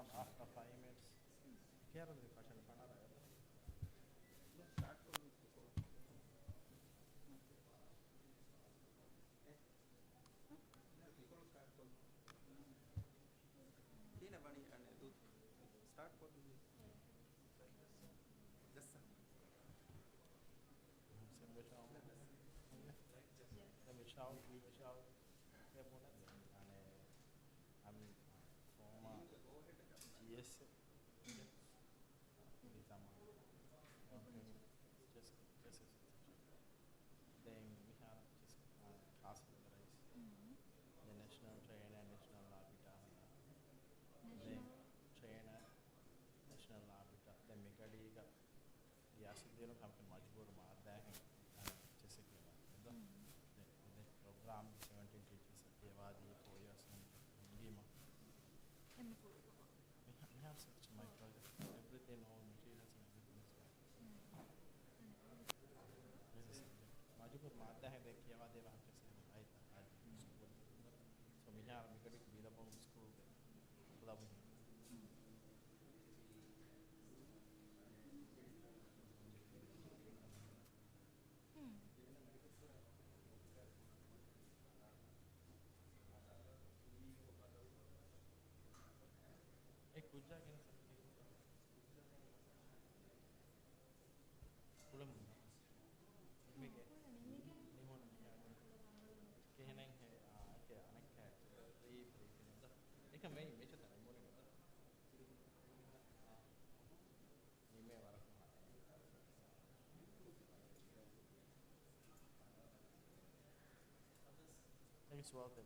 on after 5 minutes. Care of the question. I'm from GS. Then we have just class organized. The national trainer, national arbiter, then trainer, national arbiter. Then Megadiga, Yasudino Company Majbur Marda, Jessica. The program 17 teachers at Devadi, 4 years in Lima. We have such my project. Everything, all materials and everything is well. Majbur Marda है देखिए वादे वहाँ कैसे आई था आज school so मियाँ मिकड़ी बिला बंग school club एक कुछ जाके ना पूरा में के निमोन के नहीं है के अनेक है ये एक मैं मेरे तरह निमोन है निमे वाला Thanks for the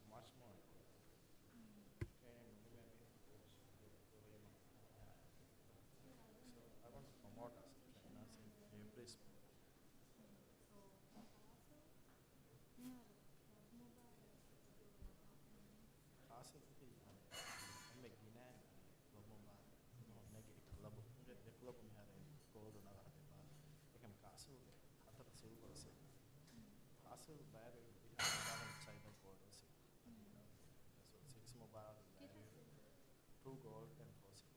much more. So I want to promote us trainers in every sport. Possibly, I'm making a club. The club we had a gold on our become castle. After the silver, castle bad. We have inside the borders. So 6 mobile, 2 gold and 4 silver.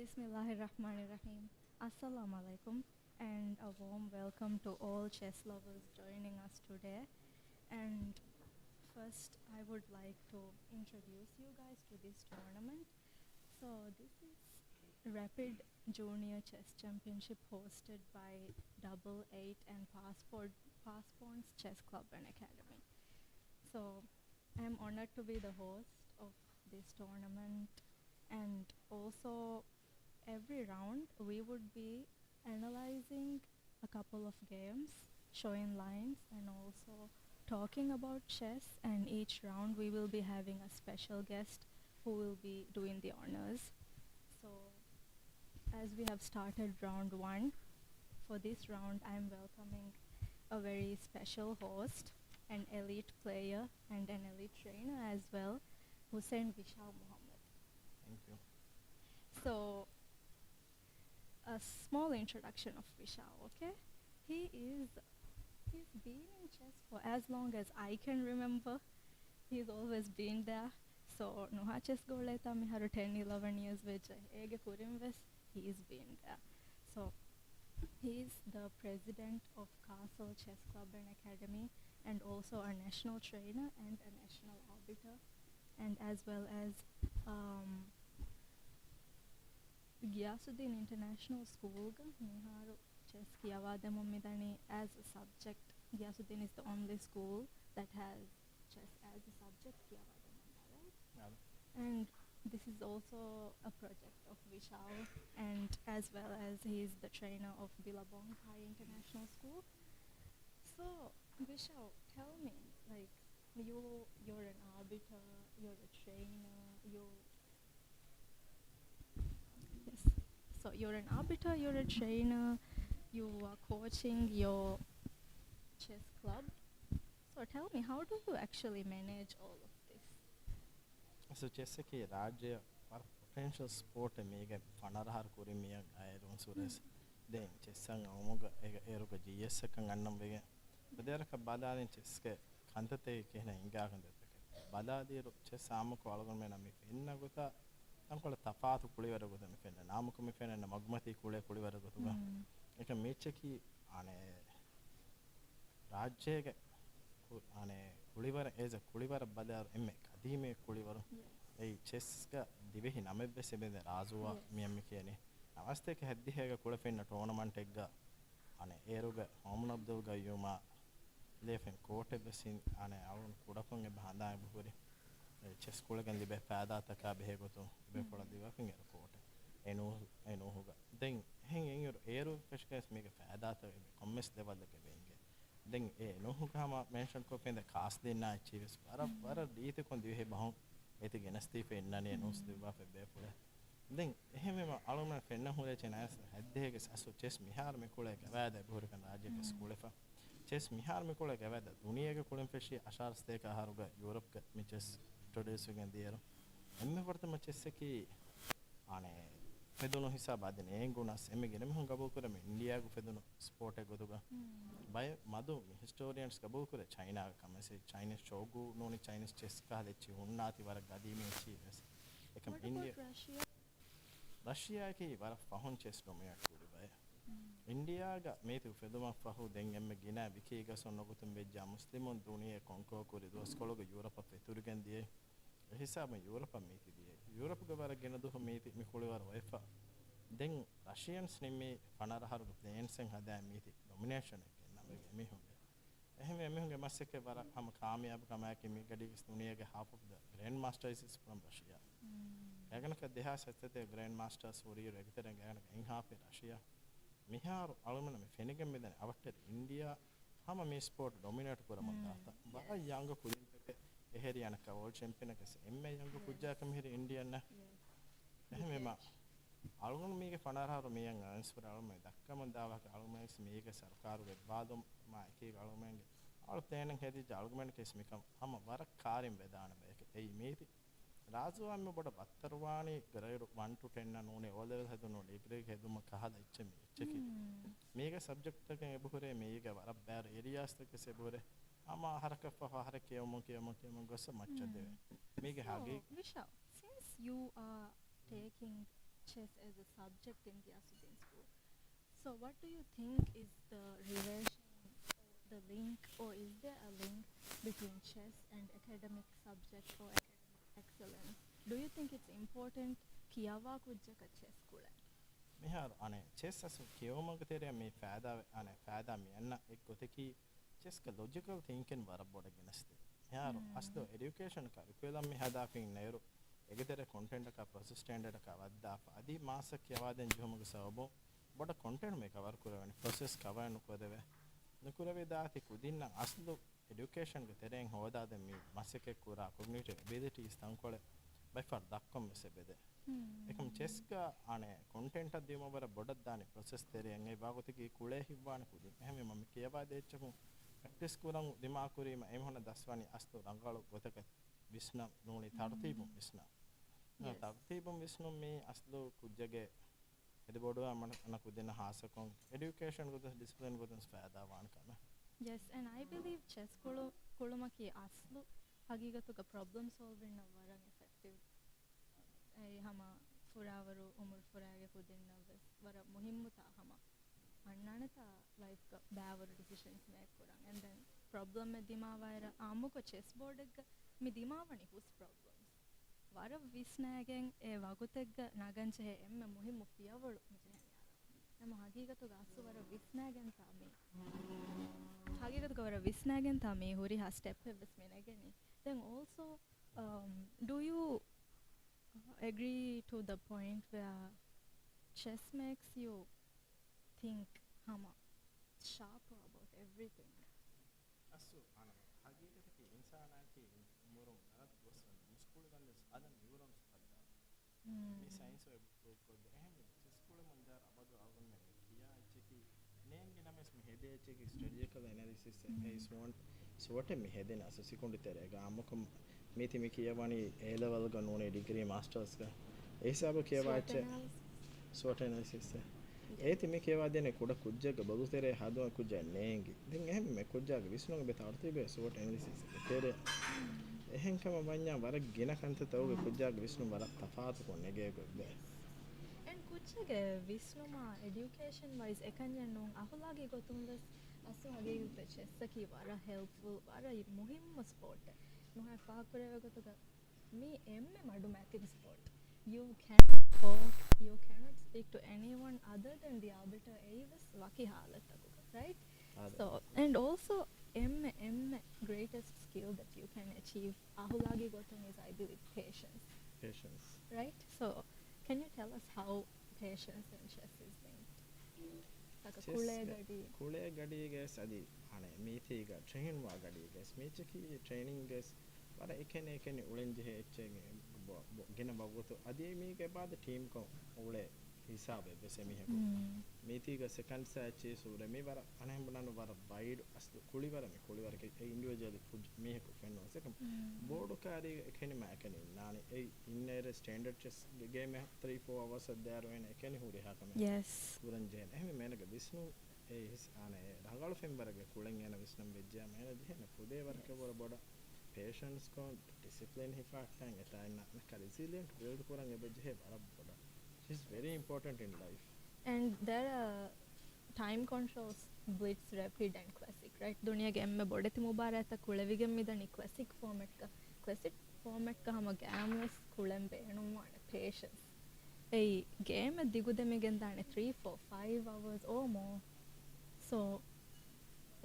Bismillahirrahmanirrahim. Assalamu alaikum and a warm welcome to all chess lovers joining us today. And first, I would like to introduce you guys to this tournament. So, this is Rapid Junior Chess Championship hosted by Double Eight and Passports Chess Club and Academy. So, I'm honored to be the host of this tournament, and also every round we would be analyzing a couple of games, showing lines, and also talking about chess. And each round we will be having a special guest who will be doing the honors. So, as we have started round one, for this round I am welcoming a very special host, an elite player, and an elite trainer as well, Hussein Vishal Muhammad. Thank you. So, a small introduction of Vishal, okay? He is he's been in chess for as long as I can remember. He's always been there. So noha chess goleta mi haru 10-11 years vecha ege kurimves he's been there. So he's the president of Castle Chess Club and Academy, and also a national trainer and a national arbiter, and as well as Gyasuddin International School Niharu chess Kiyawadamu Midani as a subject. Gyasuddin is the only school that has chess as a subject, Kiyawadamu, right? Yeah. And this is also a project of Vishal, and as well as he's the trainer of Billabong Thai International School. So, Vishal, tell me, like, you're an arbiter, you're a trainer, yes. So you're an arbiter, you're a trainer, you are coaching your chess club. So tell me, how do you actually manage all of this? So chess ki rajya par potential sport mege fanarahar kuri miya ayron sures den chessan amuga eruga GS kan annam vege bedera ka badalin chess ke kantate kehna inga kan dette badadiru chess amuko algon me nami fenna gota tankola tafatu kulivara gota me fenna namuko me fenna magmati kulivara gotuga eka mecheki ane rajyege ane kulivara eza kulivara badar emme kadime kulivara ei chess ga divehi namebbe sebende razuwa miyammi kiyani namaste ke haddi hega kula fenna tournament egga ane eruga homunabduga yuma lefen kote besin ane awun kudakon ebbe handa buhuri chess kula gan libe faada taka behe goto be kola diwa ken er kote enu huga den hen en eru feshkes mege faada ta commerce level ke benge den no huga ma mention ko pende khas denna achieves para dite kon diwe bahon ete genasti fennane nus diwa fe be pula den ehme ma aluna fenna hule chenas haddege sasu chess mihar me kula ke vaada buhur kan rajya ke skole fa chess mihar me kula ke vaada duniya ke kulen feshi ashar ste ka haruga europe ke me chess introduce gen diero emme vartama chess ki ane feduno hisab adene engunas emme genem hon gabo kure me india gu feduno sport e goduga bay madu historians gabo kure china kamase chinese shogu noni chinese chess ka lechi unnati war gadimi chi bes ekam india russia ki war fahon chess dominate kuri bay india ga metu feduma fahu den emme gina wiki ga son nogutum bejja muslimun duniya konko kuri dos kologa europe feturgen die hisab europe meti die europe ga war gena do meti mi kuli war wefa den russians nemme fanara haru planes hada meti domination ek namme mi hunge ehme mi hunge maseke war ham kamyab kama ke mi gadi duniya ge half of the grand masters is from russia egana ka deha satete grand masters wori regiteren egana in half russia miharu alumna me fenigem meden avatter india hama me sport dominate kuraman data ba yanga kudinte eheriana ka world champion ka emme yanga kujja kam heri indian na ehme ma algun mege fanararu meyan answer alumma dakkam dawa ka alumma mege sarkaru ge badum ma eke alumenge al tenen hedi algun ke smikam hama warak karim vedana be ei meti razu amme boda battarwani grade 1 to 10 na none all level hedunu degree heduma kahada ichme icheki mege subject ke ebuhure mege war bar areas ke se bure ama haraka fa harake yomon gossa macha deve mege hage Vishal, since you are taking chess as a subject in Giyasuddin school. So what do you think is the relation, the link, or is there a link between chess and academic subject or academic excellence? Do you think it's important kiyawa kujjaka chess kula? මිහාර අනේ chess අසු කියවමක තේරෙ මේ ෆෑදා අනේ ෆෑදා මියන්න එක් ගොතකි chess ක logical thinking වර බොඩ ගෙනස්ති මිහාර අස්දෝ education කරිකුලම් මි හදාෆින් නයරු එගෙතර content එක process standard එක වද්දා අදි මාසක් යවාදෙන් ජොමක සවබෝ බොඩ කොන්ටෙන්ට් මේ කවර් කරවනි ප්‍රොසෙස් කවර් නුකොදෙව නුකුරවේ දාති කුදින්න අස්දෝ එඩියුකේෂන් ක තෙරෙන් හොදාද මි මාසක කුරා කොග්නිටිව් එබිලිටිස් තංකොල බයි ෆර් දක්කොම් මෙසෙබෙද එකම චෙස් ක අනේ කොන්ටෙන්ට් එක දීම වර බොඩක් දානේ ප්‍රොසෙස් තෙරෙන් ඒ වාගොතකි කුලේ හිවාන කුදි එහෙම මම කියවා දෙච්චකු ප්‍රැක්ටිස් කරන් දිමා කුරීම එම හොන දස්වනි අස්තු රංගාලු ගොතක විස්න නෝනි තරතිබු විස්න තරතිබු විස්න මේ අස්තු කුජගේ එද බොඩව මන අනකු දෙන හාසකොන් এডুকেෂන් ගොත ඩිසිප්ලින් ගොත ස්පෑදා වාන කරන Yes, and I believe chess kulumaki aslu hagigatuga problem solving na warang effective. Ay hama furavaru umur furage kudinna ves wara muhimmuta hama annanata life ka bavaru decisions make kurang and then problem me dimavaira amuko chess board ekka me dimavani hus problems wara visnagen e wagutegga naganche he emme muhimmu piyavalu mujhen ನಮ್ಮ ಹಗೀಗತುಗ ಅಸು ವರ ವಿಸ್ನಾಗೆನ್ ತಾಮಿ ಹಗೀಗತುಗ ವರ ವಿಸ್ನಾಗೆನ್ ತಾಮಿ ಹುರಿ ಹಾ step ಹೆವ್ಸ್ ಮಿನಗೆನಿ then also do you agree to the point where chess makes you think hama sharper about everything අසු අනේ හගීගතකි ඉන්සානාකි මුරුම් අරත් ගොසන් මුස්කුල ගන්න අදන් නියුරොන්ස් පද්දා මේ science web කොද එහෙම ස්කූල මන්දාර අබදු අවගන් මේ කියා ඉච්චකි නේන්ගේ නමස් මේ හෙදේ ඉච්චකි ස්ටඩිකල් ඇනාලිසිස් is want සෝට මේ හෙදෙන අස සිකුන්ඩි තරේග අමුකම් මේති මේ කියවani A level ගන්න ඕනේ ඩිග්‍රී මාස්ටර්ස් ක ඒ හිසාබ කියවා ඉච්ච සෝට ඇනාලිසිස් ඒති මේ කියවා දෙන්නේ කුඩ කුජ්ජක බදු තරේ හදුව කුජ්ජ නේන්ගේ දැන් එහෙම මේ කුජ්ජාගේ විශ්නුගේ බෙතාර්තිබේ සෝට ඇනාලිසිස් තේරේ එහෙන් කම වඤ්ඤා වර ගෙන කන්ත තවගේ කුජ්ජාගේ විශ්නු වර තෆාතු කොන්නේගේ ගොද්ද and kuchage visnuma education wise ekanjannun ahulage gotundas asu hage yutta chess ki wara helpful wara muhimma sport noha fakureve gotuga me emme madu mathing sport you can talk you cannot speak to anyone other than the arbiter avis waki halataku right so and also emme greatest skill that you can achieve ahulage gotun is I believe patience right so can you tell us how patience and chess is linked like a kule gadi gas adi ane methi ga train wa gadi gas mechki training gas wara ekene ulenje hechenge gena bagoto adi me ke baad team ko ule hisabe bese mi heko methi ga second search sura me wara anem bananu wara wide aslu kuliwara ke individual me heko fenno second board kari ekene ma ekene nani ei inner standard chess game 3-4 hours there when ekene huri hakame yes puran jen ehme menega visnu ei his ane rangalu fembarage kulen ena visnam vejja mena dihena pude warke bora boda patience ko discipline hi faatan eta na resilient build kuran ebejje he bara boda is very important in life and there are time controls blitz rapid and classic right duniya game me bodeti mubarata kulevige midani classic format ka hama games kulen beenum ane patience ei game digudeme gendane 3-4-5 hours or more so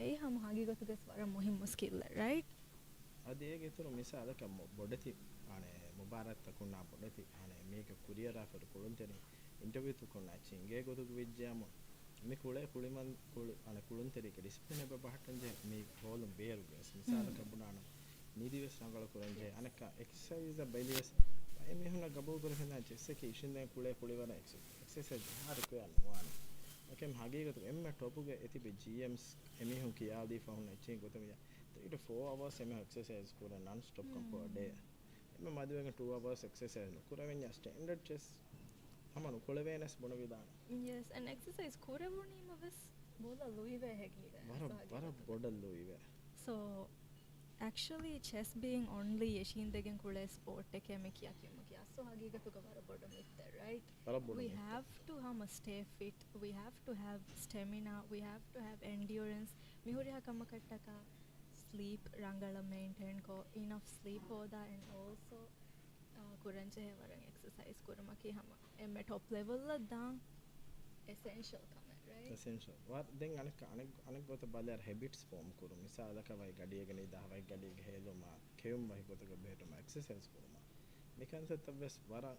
ei hama hagigatuge swara muhimmu skill right adi ege turu misala ka bodeti ane mubarat takuna bodeti ane meke kuriera for kulunteni interview tukuna chinge gotu vijjamo me kule kuliman ane kulunteri ke discipline be bahatanje me holum beeru ges misala ka bunana nidives nangala kuranje anaka exercise belies me huna gabu kurhena jesse ke ishinde kule kulivana exercise har ko anwan akem hage gotu emme topuge etibe gms emi hun ki adi fauna chin gotu 3-4 hours emme exercise kura non stop per day emme maduwenga 2 hours exercise kuravenya standard chess hamanu kolevenes bona vidana yes and exercise korevunima ves bola luive hegide vara boda luive so actually chess being only yeshindegen kule sport ekeme kiya kiya so hagigatuga wara bodu mitte, right? Barabbodu We mitte. have to stay fit, we have to have stamina, we have to have endurance. Mihuri hakama kattaka sleep rangala maintain ko, enough sleep hoda, and also kuranche he waran exercise kurumaki hama emme top level la dan essential kame, right? essential war den anek gota baler habits form kuru misalaka vai gadiyegene ida vai gadiyege heluma keyum vai gota go betuma exercise kuruma mikan tabbes wara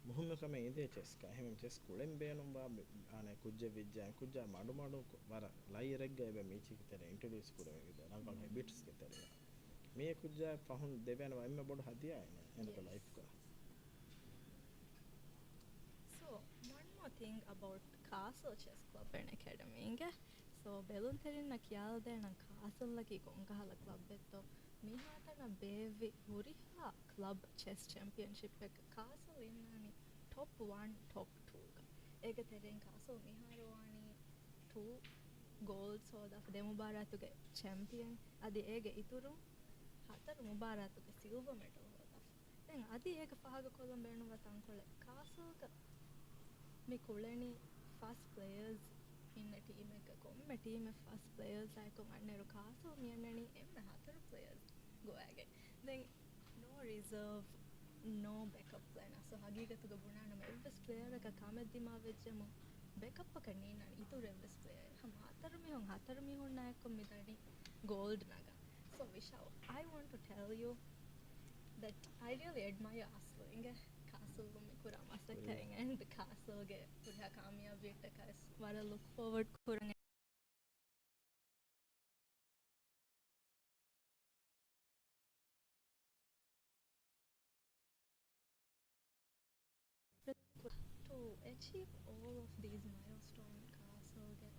muhimma kame ide chess ka hemem chess kulen beenum ba ane kujje vijja kujja madu wara lai regga ebe michi kitere introduce kuru ide rangal habits kitere me kujja pahun devena wa emme bodu hadiya ene enaka life ka So one more thing about Castle Chess Club and Academy inge. So belun terinna kiyaldena Castle laki kongahala club etto mihatana bevi huriha club chess championship ek Castle innani top 1 top 2 ga ege terin Castle miharwani 2 gold soda demu baratuge champion adi ege ituru hataru mubaratuge silver medal hoda then adi ege fahaga kolum benuwa tankole Castle ga me kuleni fast players in a team එක කොම්ම team fast players අයකො අන්නේරු කාසෝ මියන්නනි එම්ම හතරු players go again then no reserve no backup plan so හගීගතුග බුණානම එවස් player එක කමෙද්දිමා වෙච්චම backup එක නීනනි ඉතුරු එවස් player හම හතරු මිහුන් නායකො මිදනි gold naga so Vishal, I want to tell you that I really admire Aslu inge castle me kura masakkaring and the castle ge pura kamiyabiyata kas wara look forward kurang to achieve all of these milestone castle ge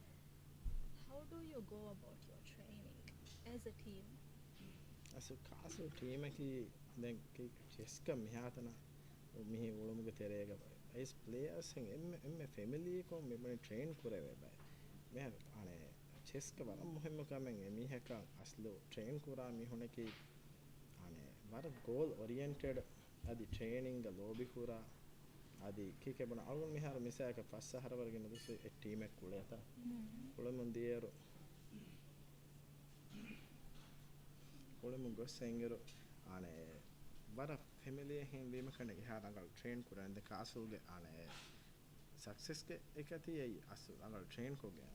how do you go about your training as a team asu kasu team ki den ki chess ka mihatana mihi ulumuge terega is players hen emme family ko me bani train kurave bay me ane chess ka waram muhimma kamen emihaka aslo train kura mi hunaki ane war goal oriented adi training ga lobby kura adi kike bana algun mihar misaka passa harawargen dusu e team ek kuleta kulamun dieru kulamun gossengero ane wara family hen bima kane ha rangal train kuran de castle ge ane success ge ekati ei asu rangal train ko ge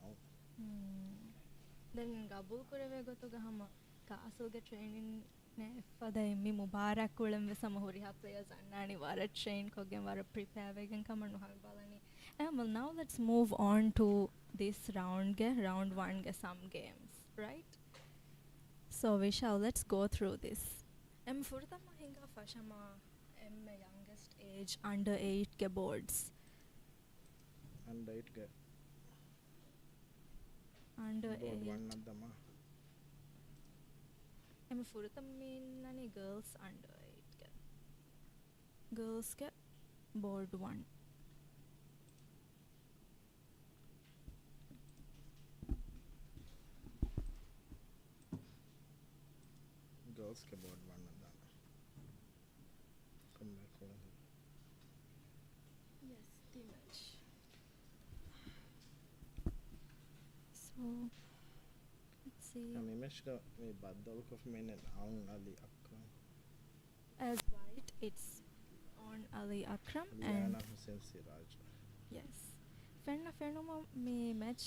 then gabul kurave gotuga hama castle ge training ne fada emmi mubarak kulam ve samahuri ha players annani wara train ko gen wara prepare wegen kamanu ha balani well now let's move on to this round 1 ge some games, right? So Vishal, let's go through this. Furtama hinga fashama youngest age under 8 ke boards. and it ge Under board 8. one nadama Furtam meanani girls under 8 ke. Girls ke board 1. girls ke board one nadama come back kula Yes, the match. So let's see. ami meshka me baddal ko menen aun ali akka As white, it's on Ali Akram Liana and Hussein Siraj yes. Fenuma me match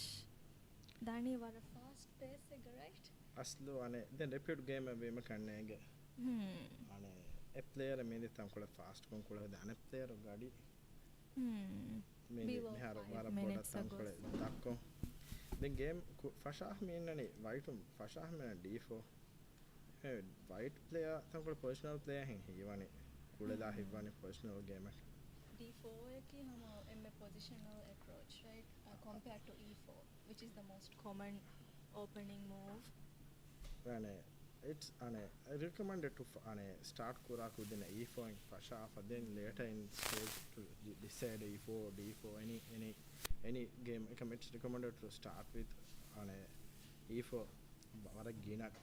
Dani wara fast pace ega, right? aslo ane den repeat game bima kanne ge ane e player me de tam kula fast kon kula de ane player gadi me Below me har 5 wara boda minutes tam ago. kula dakko den game fashah me nani white fashah me d4 hey white player tam kula personal player hen hiwani kula la hiwani personal game D4 ki hama emme positional approach, right? Compared to E4, which is the most common opening move. ane it's ane recommended to ane start kura kudina e4 and fashah for then later in stage to decide e4 d4 any game it's recommended to start with ane e4 වර ගිනක්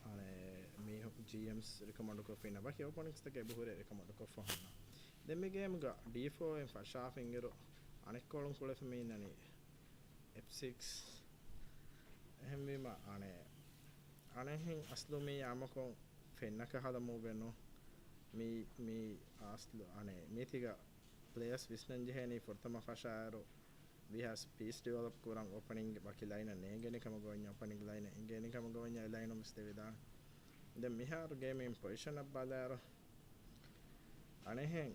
මේ GMs recommend ko fina ba ke openings take buhure recommend ko fona then me game ga D4 en fa sharp ingero anek kolon kule fe nani F6 ehem wima anehen aslu me amako fenna ka hala move no mi aslu me tiga players visnan jehani fortama fasharo we has piece develop kurang opening baki line negeni kama gonya opening line engeni kama gonya line um stevida then mi har game in position up badaro anehen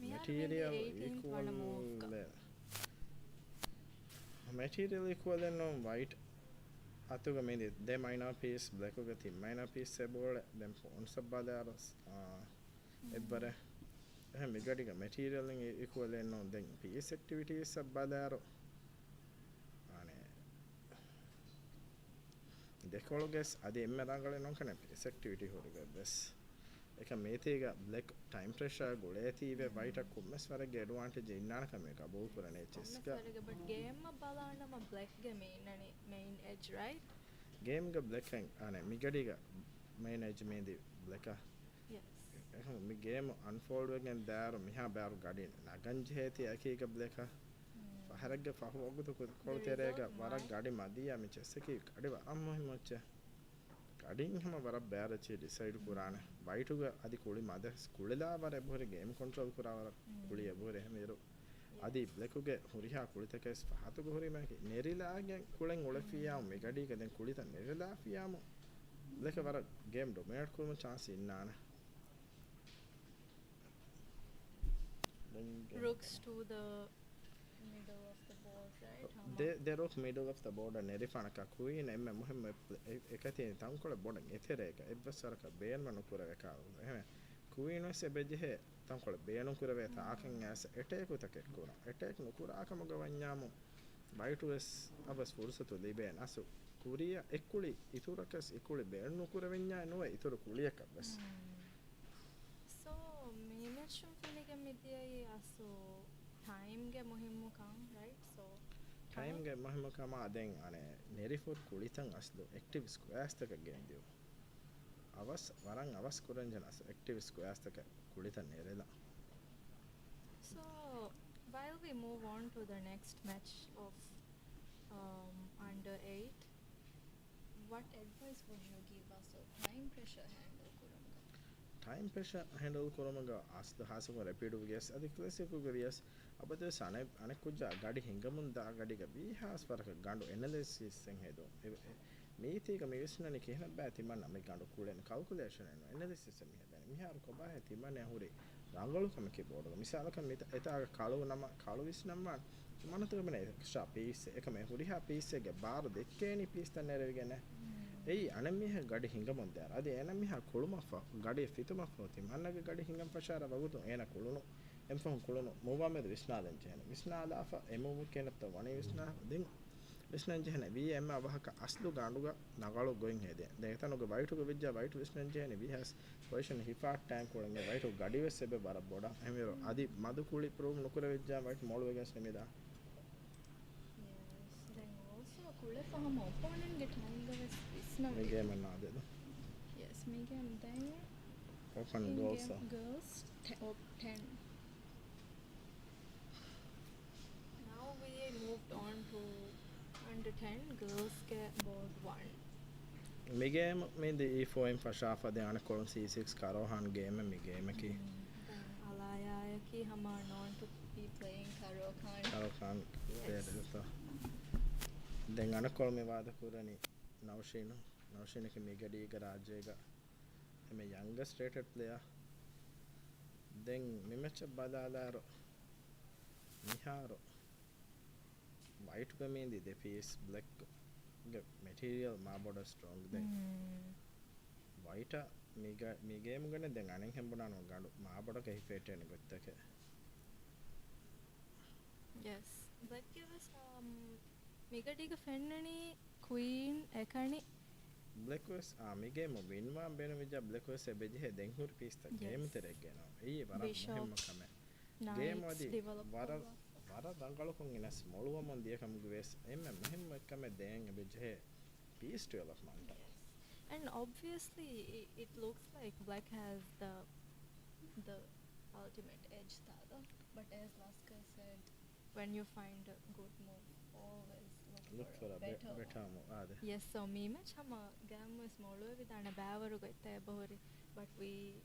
material equal material equivalent on white atuga mende de minor piece black uga thi minor piece se bole then phone sabbadaro ebbare එහෙනම් මෙගටික material එකෙන් ඉක්වලෙන්ට් on then PS activities sabbadaro අනේ දෙකොලගස් අද එම්ම රංගලේ නොකන PS activity හොරග bus එක මේතේක black time pressure ගොලේ තීවේ white කොම්මස් වරගේ advantage ඉන්නාන කම එක බෝ කරනේ chess එක but game බලන්නම black game ඉන්නනේ main edge right game ga black අනේ මෙගටික main edge මේදී black yes mi game unfold again there miha baru gadin naganj heti akika bleka faharagge fahu ogutu kol terega warak gadi madiya mi chesseki gadi waram mohimmocha gadin hama warak barachi decide kurana waituga adi kuli mada kulila ware bore game control kurawara kuliya bore hemero adi blekuge huriha kulitake fahatuge hurimaki nerila gen kulen ulefiyam mi gadi kaden kulita nerila fiyam bleka warak game dominate kuruma chance innana rooks to the middle of the board right they rook middle of the board and erifana ka queen emme muhim ekati tankole board etereka ebbasaraka beenma nukurave ka ehme queen se beje tankole beenu kurave ta akan as attack utake kura attack nukura akama gawanyamu baitu es abas fursatu liben asu kuriya ekuli iturakas ekuli beenu nukuravenya no ituru kuliyaka bas mention feeling midiyai aso time ge muhimmu kan right so time ge muhimmu kama den nerifut kulitan aslo active squares taka game dio avas kuranjan as active squares taka kulitan nerela so while we move on to the next match of under 8 what advice would you give us of time pressure handle kuranga time pressure handle kuramaga aslu hasuko rapid gas adi classic gas abade sane anek kujja gadi hingamunda gadi ga bihas faraka gandu analysis sen hedo meetika me visnani kehna ba timan me gandu kulen calculation en analysis me hedani mihar ko ba he timane hure rangalu kam ke board misala kam eta kalu nama kalu visnamma manatu mene extra piece ekame huriha piece ge bar dekkeni piece tanere vigene ei anamiha gadi hingam dar ade enamiha kuluma fa gadi fituma foti mannage gadi hingam fashara wagutu ena kulunu empon kulunu muwa med visnaden jene visnala fa emu kenata wani visna din visnan jene vi emma wahaka aslu ganduga nagalu going hede de etanuga waitu ge vijja waitu visnan jene vi has position hifat tank kolange waitu gadi wesebe bara boda emiro adi madu kuli prove nukura vijja waitu molu against nemida kule fahama opponent get hanga visna me game na de yes me game then open goals girls 10 now we moved on to under 10 girls get board 1 me game me the e4 in fashafa de ana kolon c6 karohan game me game ki alaya ki hama known to be playing karohan yes. Den anakol me wada kurani Naushina ke megadi ga rajega me youngest rated player den mimecha badalaro miharo white ga mendi the piece black ga material ma border strong den white me game gane den anen hembuna no gandu ma border ka hifete ne gottake yes black give us megadiga fennani queen ekani black was me game winwa benu vija black was beje den hur piece ta game tereggena ei wara muhimma kame game wadi wara dangalu kun inas moluwa mon diya kam gves emme muhimma kame den beje peace development. Yes. And obviously, it looks like black has the ultimate edge tada. But as Laskar said, when you find a good move, always Look for a better better one. move. Yes, so me match hama game is small with an baver goite bahori, but we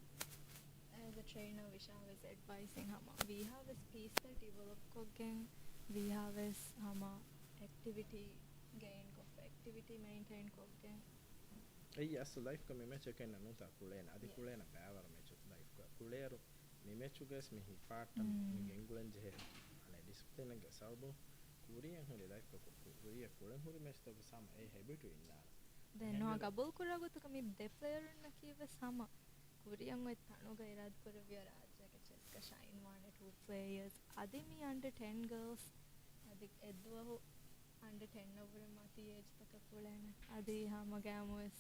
as a trainer Vishal is advising hama we have a space that develop kogen, we have a hama activity gain of activity maintain kogen. Ei asu life ko me match ken nuta kulena adi Yes. kulena bævara me chu life ko kuleru me match ges me hi part me gengulen je ane discipline ge sabu kuriyan hore life ko kuriya kulen hore match to sam ei habit inna Then no gabul kuragotuka me de player na kive sama kuriyan with tanuga irad kuravya raja ke cheska shine one two players adi me under 10 girls adi edwa under 10 over mati age taka kulena adi hama game is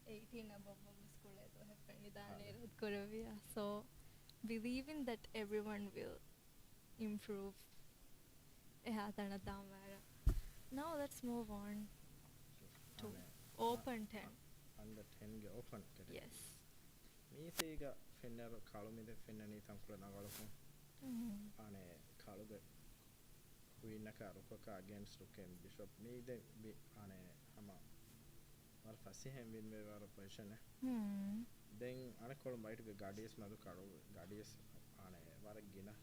18 above school to happen idane irad kuravya so believing that everyone will improve ehatana tamara. Now let's move on to open 10. under 10 ge open kete Yes. me tiga fenner kalu me de fennani tankula nagalu ane kalu ge huina ka ruka against ruken bishop me de ane hama war fasihen win me war position then ane kolum bite ge guardians madu kalu guardians ane war gina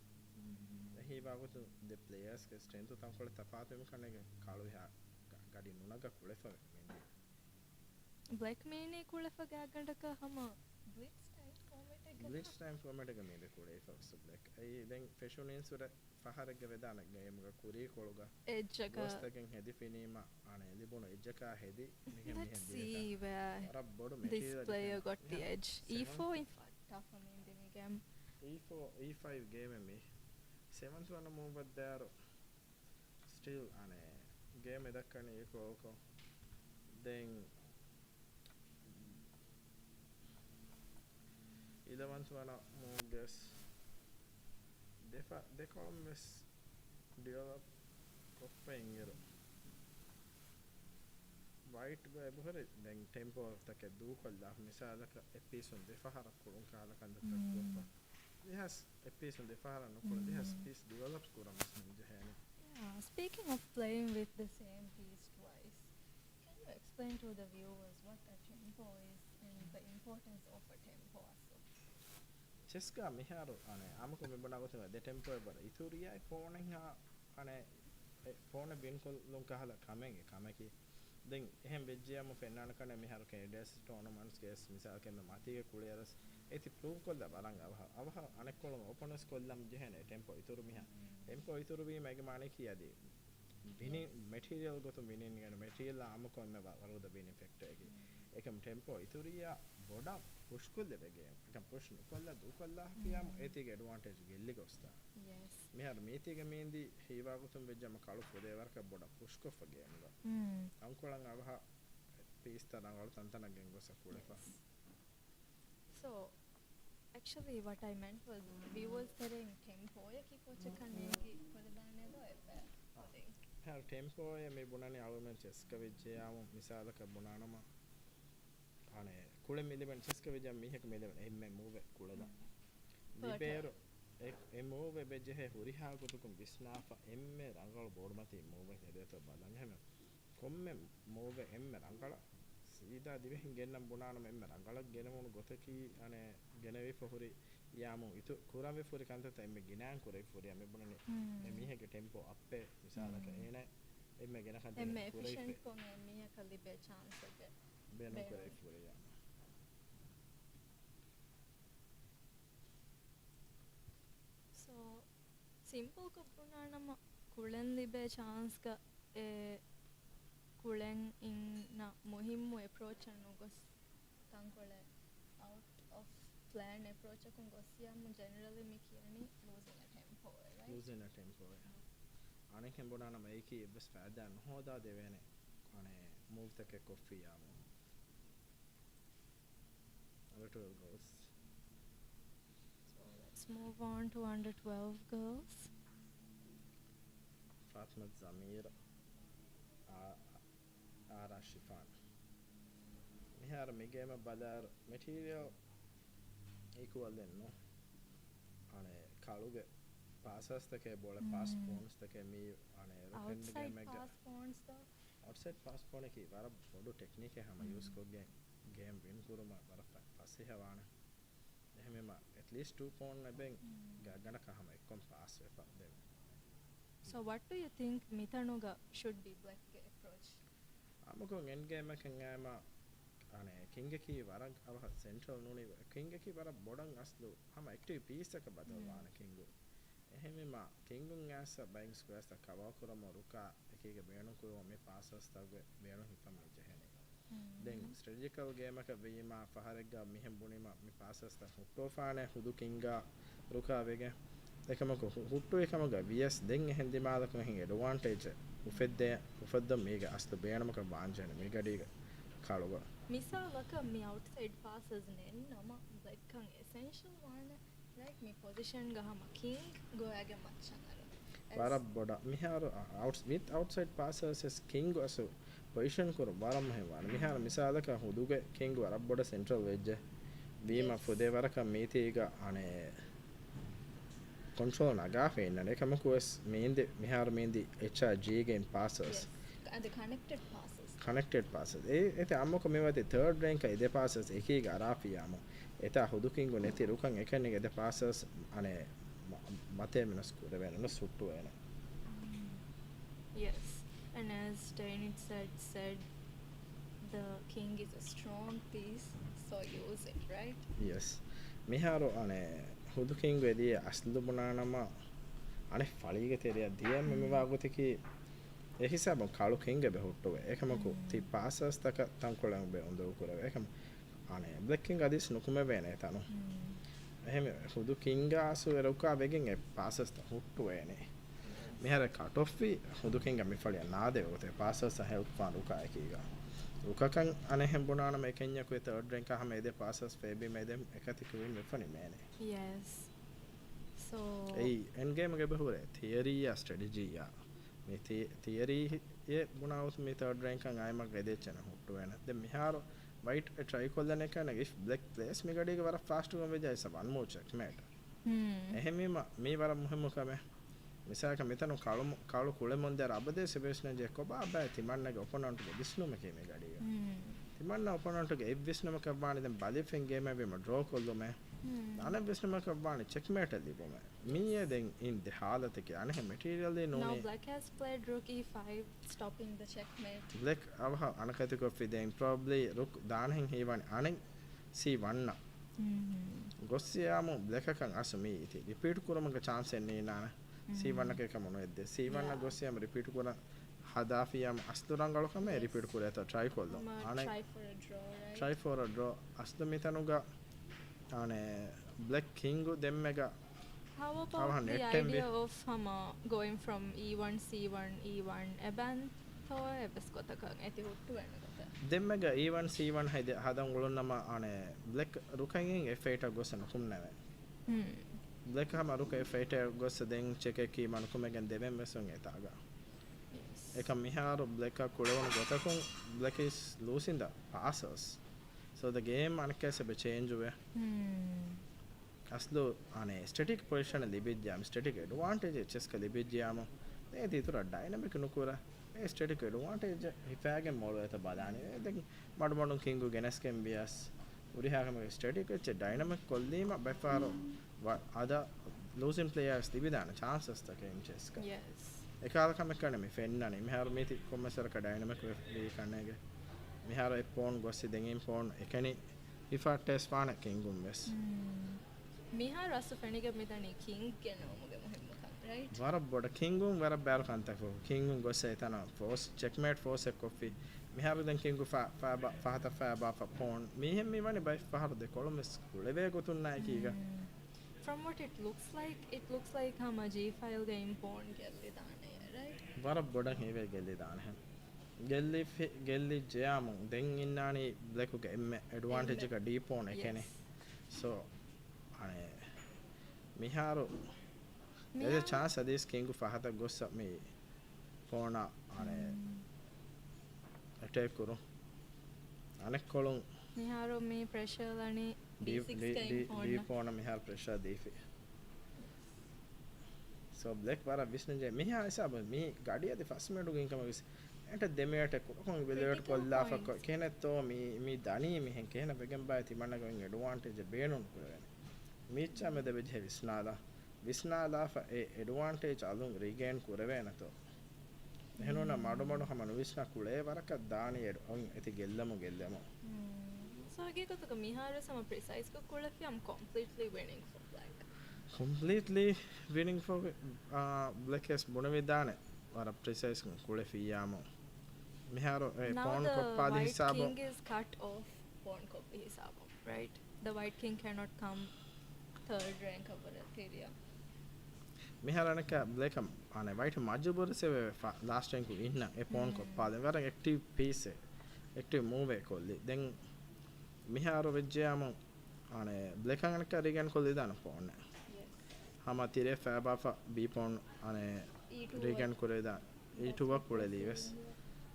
he bagutu the players ke strength tankula tapatu me kanege kalu ha gadi nunaga kulefa mendi Black mini kulefa gagandaka hama blitz time format එක blitz time format එක me de kulefa so black ai then fashion insura fahara ge vedana game ga kuri koluga edge එක ghostagen hedi finima ane libuna edge ka hedi mihem let's see where ara bodu this material player got the edge. Seven. E4 in fact tough in the game. e4 e5 game me 7th one move but there still ane game edakkane eko then 11th one move guess they column is develop koffengero white go ebuhare then tempo take du kolla misalaka episode defahara kulun kala kanda takwa it has episode defahara no kulun it has piece develops kuram jehani. Yeah, speaking of playing with the same piece twice, can you explain to the viewers what a tempo is and the importance of a tempo also? Cheska miharu ane amako mebona gotema de tempo bar ituriya phone ha ane phone bin kol lon kahala kameki then ehem bejjiyam fennana kana miharu ke des tournaments ges misal ke me matige kuleras eti prove kolla balang avaha anek kolon opponents kollam jehene tempo ituru miha tempo ituru bi mege mane kiyadi bini material goto binin gana material amako me waruda bin effect ege ekam tempo ituriya boda push kolle bege ekam push kolla du kolla kiyam etige advantage gelli gosta Yes. mihar metige mendi hiwa gotum bejjama kalu fode warka boda push ko fage muga ankolan avaha pista nangalu tantana gengosa kulefa. So, actually, what I meant was we was saying tempo ki koche kanegi kodane do epe koding. Har tempo e me bunani alumen cheska vejjamu misalaka bunanama ane kule milimen cheska vejjam mihek milimen emme move kulada libero e move bejje huriha gotukum bisnafa emme rangal bodmati move hedeto balan heme komme move emme rangala sida divehin gennam bunanama emme rangala genemunu gotaki ane genevi fori yamu itu kurave fori kantata emme ginan kurai fori ame bunani emihege tempo appe misalaka ene emme gena kantata Emme efficient ko me miha kali be chance age. beno kurai fori ya So, simple ko punanama kulen libe chance ka e kulen in na muhimmu approach anu gos tankole out of plan approach akun gosiyam generally me kiyani losing a tempo right? losing a tempo anekem bunanama eki ebbes faada nohoda devene ane move take coffee yamu over 12 goals. So let's move on to under 12 girls. Fatma Zamir Ara shifan mihar me game badar material equal denno ane kaluge passes take bole pass points take me ane roken Outside game pass points though. outside pass pone ki wara bodu technique hama use ko game win kuruma wara passe hawana ehmema at least 2 pointeben gana ka hama ekkom pass wefa den So what do you think Mitanuga should be black approach? amako end game ken ama ane kinge ki wara ava central nuni kinge ki wara bodan aslu hama active piece ka badalwana kingu ehmema kingun asa buying squares ta cover kurama ruka ekige beenu ko me passes tagwe beenu hipam me jehene den strategical game ka veema faharega mihem bunima me passes ta hutofane hudu kinga ruka vege ekamako hutto ekamaga vs den ehen dimada ko hen advantage ufedda mega aslu beenamaka banjene me gadiga kaluga Misalaka me outside passes nen nama black kan essential one like me position gahama king go age machanara wara boda miharu outside passes is king asu position kuru waram hewan mihara misalaka huduge king wara boda central wedge vima fude waraka meetiga ane control naga feinna ekamaku es meende mihara meende HRG game passes and the connected passes ete ammako mewate third rank ide passes ekiga arafiyamo eta hudukingu neti rukan ekenige ide passes ane mate menos kure vena no suttu vena yes and as Dainit said the king is a strong piece so use it right yes miharu ane hudukingu edi aslu bunanama ane falige teriya diya meme wagutiki e hisabon kalu kinge be huttu ekamaku ti passes taka tankolan be ondo kure ekam ane black king adis nukume vena etanu එහෙම හුදු කිංගාසු එරුකා වෙගෙන් ඒ පාසස් ත හුට්ටු වේනේ මෙහර cut of වි හුදු කිංග මිෆලිය නාදේ ඔතේ පාසස් help පාන් රුකා එකීගා රුකකන් අනේ හෙම්බුනාන මේ කෙන්යා කුේ third rank අහම එදේ පාසස් ෆේබි මේදෙම් එකති කුවින් මෙෆනි මේනේ yes so ඒ end game එක බහුරේ theory යා strategy යා මේ තියරි යේ මුනාවස් මේ තර්ඩ් රැන්ක් අන් ආයමක් එදෙච්චන හුට්ටු වේන දැන් මිහාරෝ white try kollane kana if black plays me gadiga wara fast go veja isa one more checkmate ehemima me wara muhimmu kame misaka metanu kalu kule monde rabade sebesna je ko ba ba timanna ge opponent ge disnuma ke me gadiga timanna opponent ge evvisnuma ka baani den balifen game me me draw kollu me ana visnuma ka baani checkmate libo me me den in the halate ke ane material de no now black has played rook e5 stopping the checkmate black avha anakati ko fi den probably rook daanhen hewani anen c1 na gossiyamu black kan asumi iti repeat kuramaga chance enne nana c1 ke kamono edde c1 na gossiyam repeat kura hadafiyam asdurangalu kame repeat kura eta try kollo ane try for a draw right try for a draw asdu mitanuga ane black kingu demmega how about the idea of going from e1 c1 e1 eban to ebaskotaka eti huttu wenagata demmega e1 c1 hadan ulunama ane black rukayen f8 gossana kumnave black hama ruka f8 gossa den check ki manukumegen deven meson etaga ekam miharu black ka kulewon gotakun black is losing the passes so the game anakese be change we aslo ane static position libijjam static advantage chess ka libijjam e titura dynamic nukura e static advantage hifage molo eta badani den madmodun kingu geneskem bias urihagam static che dynamic kollima by far ada losing players libidana chances ta game chess ka yes ekala kam ekane me fennani meharu meti kommesar ka dynamic we kannege meharu e pawn gossi den in pawn ekani ifa test paana kingum wes mihar asu fenige midani king genomuge muhimmu kan right wara boda kingum wara bal kanta ko kingum gosse etana force checkmate force e coffee miharu den kingu fa ba pawn mihem mi wani by faharu de columns leve gotunna ekiga from what it looks like hama g5 game pawn gelli dane right wara boda heve gelli dane gelli jamu den innani black ge m advantage ka d pawn ekene so ane miharu there's a chance that this king fahata gossa me pona ane attack kuru anek kolun Niharo me pressure lani D6 deep kain on mihar pressure deefi so black para visnje miha isab mi gadiya de first medu gen kama vis enta demiyata kon velvet kolla fa kenetto mi dani mi hen kena begen ba ti manna gen advantage beenun kurene micha me de beje visnala fa e advantage alun regain kurevena to ehnona madu hama nu visna kule waraka dani edu on eti gellamo So agekotaka Mihara sama precise ko kulafi I'm completely winning for black. completely winning for black has bonavidane wara precise kule fiyamo miharo Now pawn the koppadi white hisabo king is cut off pawn copy hisabo, right? The white king cannot come third rank over area. miharanaka black ane white majbur se last time ku inna e pawn koppadi wara active piece active move kolli then miharo vejjamo ane black anaka regain kolli dana pawn Yes. hama tire faba fa b pawn ane E2 regain kureda e2 wa kuleli wes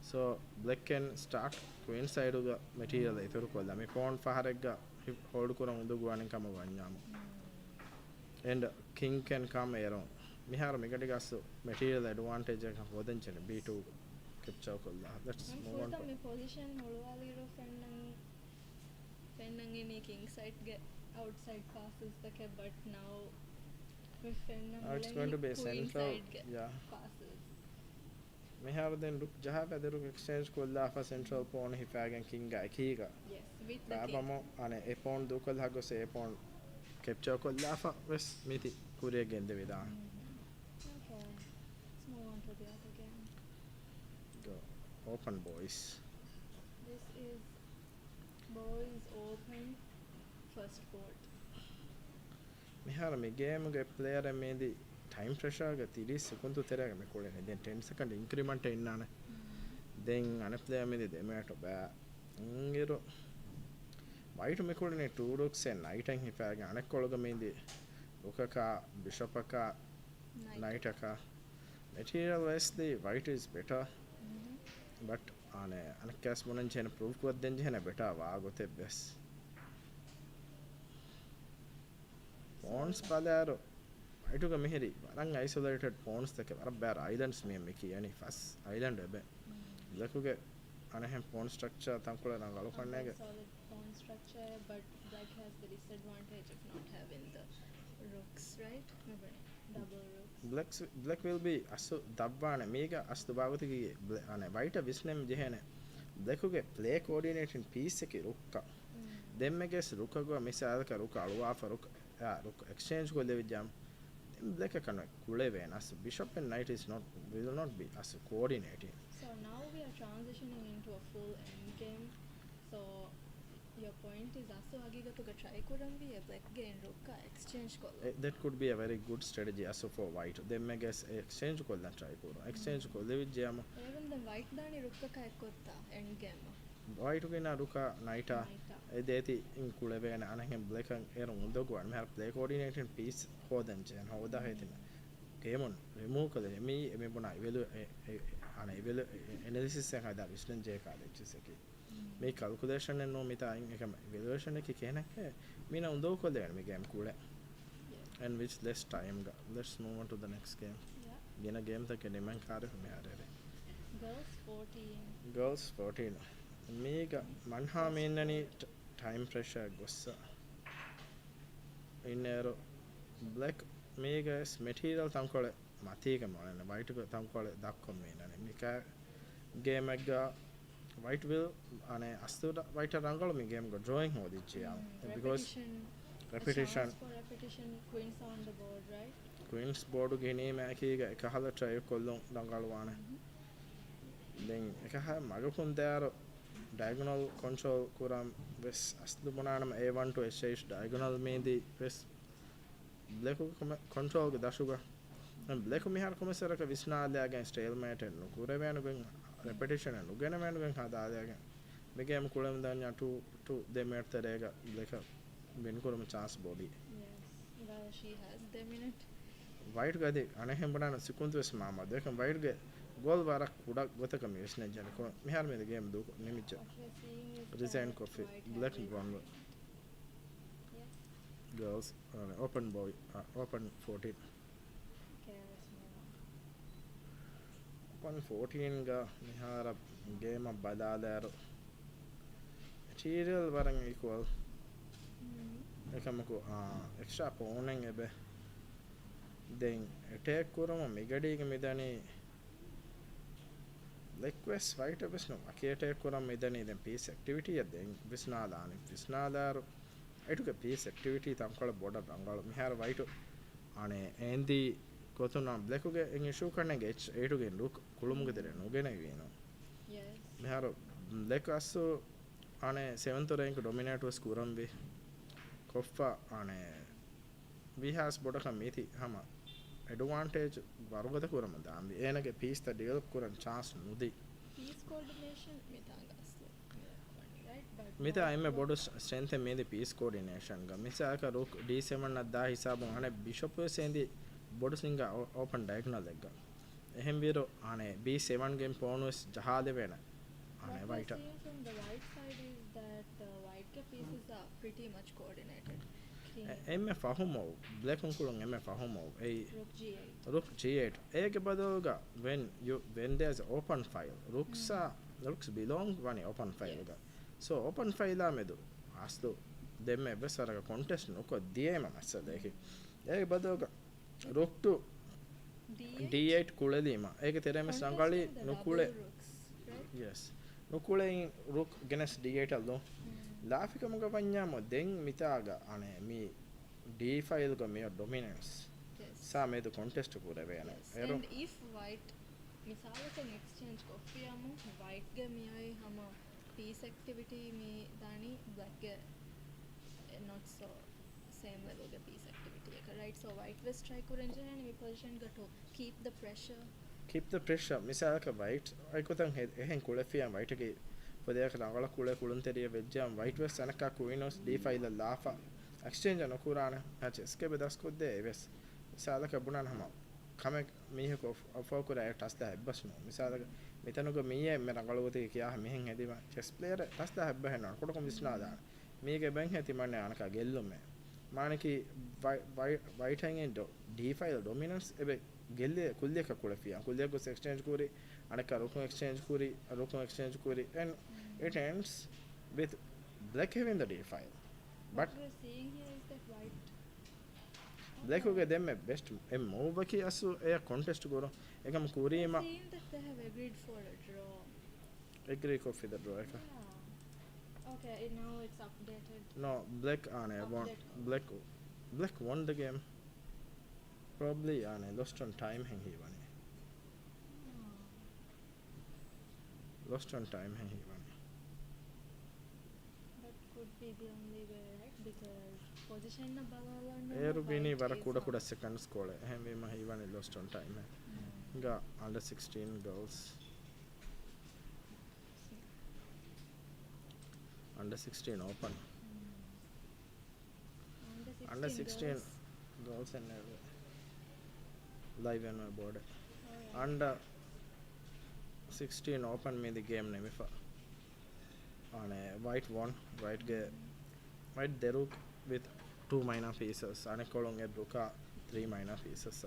so black can start queen side ga material ithuru kolla me pawn faharega hold kuran undu guanin kama wanyama and king can come around mihara megadi gas material advantage එක හොදෙන් චන b2 capture kolla let's move on me position holwaliro fennang ini king side get outside passes the but now with fennang it's going to be a central yeah passes mihara then look jaha pederu exchange kolla fa central pawn hifagen king ga ekiga yes with the babamo ane e pawn du kolla hago se e pawn capture kolla fa wes miti kuriye gende vidan okay let's move on to the other game. go open boys This is boys open first board. mihara me game ge player medi time pressure ga 30 sekundu terega me kolene then 10 second increment innane then ane player medi demeto ba ngiro white me kolene 2 rooks and knight and hifaga ane kologa medi rukaka bishop ka knight ka material wise the white is better but ane kas monan chena proof ko den jena better wa gote bes pawns palaro white ga meheri waran isolated pawns take war bear islands me kiyani first island ebe lakuge ane pawn structure tankola na galu kannege Solid pawn structure but black has the disadvantage of not having the rooks, right? Remember, double rooks. black will be asu dabbane mega astu bhavati ane white visnem jehene black uge play coordinating piece එක rukka demmeges rukka go misal ka rukka alwa fa rukka rukka exchange ko levijam dem black kan kule venas bishop and knight is not will not be as coordinating So now we are transitioning into a full end game. So your point is asu agigatuga try korambi black gain rukka exchange kolla. that could be a very good strategy as for white demmeges exchange ko la try koro exchange ko levijam Even the white dani rukka ka ekotta end game. white uge na rukka knight edeti in kule vena anahen black an erun undoguan me play coordinating piece hodan chen hoda hetin game on remove kale me bona evelu ana evelu analysis එක හදා විශ්ලේෂණ ජය කාලෙච්ච එකේ මේ calculation and no mita එකම evaluation එක කියනක mina උදව් කොල්ල me game kule and which less time ga let's move on to the next game gena game take deman කාර්ය me arere Girls 14. girls 14 mega manha mennani time pressure gossa innero black mega material tankole matika monana white ko tankole dakkom mennani mika game ga white will ane astuda white rangalo me game go drawing hodichiya because repetition For repetition queens on the board, right? queens board gene me akiga ekahala try kollon rangalwana then ekaha magakun daro diagonal control kuram ves asdu monanam a1 to h8 diagonal medi ves black control ge dashuga and black mihar komesara ka visnalya again stalemate no kurevenu gen repetition no genavenu gen hadalya gen me game kulam danya to they met terega black ben kurum chance body Yes. Well, she has the minute. white gadi anahem banana sikuntu ves mama dekam white ge gol warak udak gotaka mi isne jani ko mi har me the game du nimicha What we're seeing is resign that coffee white black has one yes. girls open boy open 14 Okay, let's move on. open 14 ga mi har game badalaru material warang equal ekamaku extra ponen ebe then attack kurama migadi ge midani request right abes no akete kuram midani then piece activity den visnalani visnalaru etuke piece activity tamkala border rangalu mihar white ane endi kotuna blackuge en issue kannege etuge look kulumuge dere nugene vino Yes. mihar black asu ane 7th rank dominate was kurambe koffa ane we has bodaka miti hama advantage varugada kurama dambi enage piece the develop kuran chance nudi Piece coordination mitangaslo. Right? But mita white imme look- bodu strength me the piece coordination ga misa ka rook d7 na da hisabun ane bishop sendi bodu singa open diagonal legga ehem biro ane b7 game ponus jahade vena ane What we're white seeing from the right side is that white ke pieces are pretty much coordinated. King, emme fahumo black kulun emme fahumo ei rook g8. rook g8 ege badalga when there's open file rooks belong one open file ga so open file la medu aslu demme besaraga contest no ko diema masala eke ege badalga rook to d8. d8 kulelima ege tereme sangali Contesting the nukule double rooks, right? yes nukule in rook against d8 allo lafika muga vanyamo den mitaga ane mi d file ga me dominance Yes. sa medu contest kure vena Yes. ero And if white misalaka exchange kofiyamu white ge miyai hama piece activity me dani black ge not so same level ge piece activity එක right so white was try kurenje and me position ga to keep the pressure keep the pressure misalaka white ay kotan ehen kule fiam white ge podaya rangala kule kulun teriya vejjam white west anaka queenos d5 la lafa exchange no kurana matches ke bedas kodde eves misalaka bunan hama kame mihe ko afo kura tas da hebbas no misalaka metanuga miye me rangalawati kiya mihen hedima chess player tas da hebba henon kotokom visna da mige ben heti manne anaka gellume maniki white hanging d5 dominance ebe gelle kulle ka kula fiya kulle ko exchange kuri anaka rukun exchange kuri and it ends with black having the d5 what but we're seeing here is that white black hoge demme best em move ki asu e contest goro ekam kurima we're seeing that they have agreed for a draw agree ko for the draw eka yeah okay now it's updated no black ane won Update. black won the game probably ane lost on time hang he won lost on time hang he won that could be the only way right because position na balawanna eru bini white vara is kuda on. kuda seconds kole hem we ma he won lost on time ga under 16 girls under 16 open under 16 girls. girls and live on my board Alright. under 16 open me the game name if on a white one white white deruk with 2 minor pieces ane kolon e bruka 3 minor pieces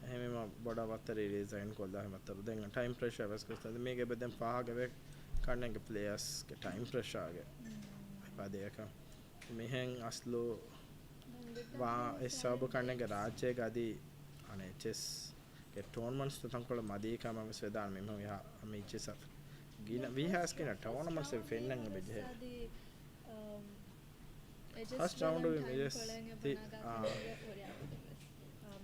එහෙම බඩ වත්තර design කොල්ලා මතර දැන් time pressure වස් කරලා මේක බෙදෙන් පහගේ කන්නගේ players ගේ time pressure ගේ පදයක මෙහෙන් අස්ලෝ වා ඒ සබ කන්නගේ රාජ්‍ය ගදී අනේ චෙස් ගේ ටෝර්නමන්ට්ස් තංකොල මදී කම ස්වේදාන මෙම යා මේ චෙස් ගින we has කියන ටෝර්නමන්ට්ස් එක ෆෙන්නන් බෙජේ first round we yes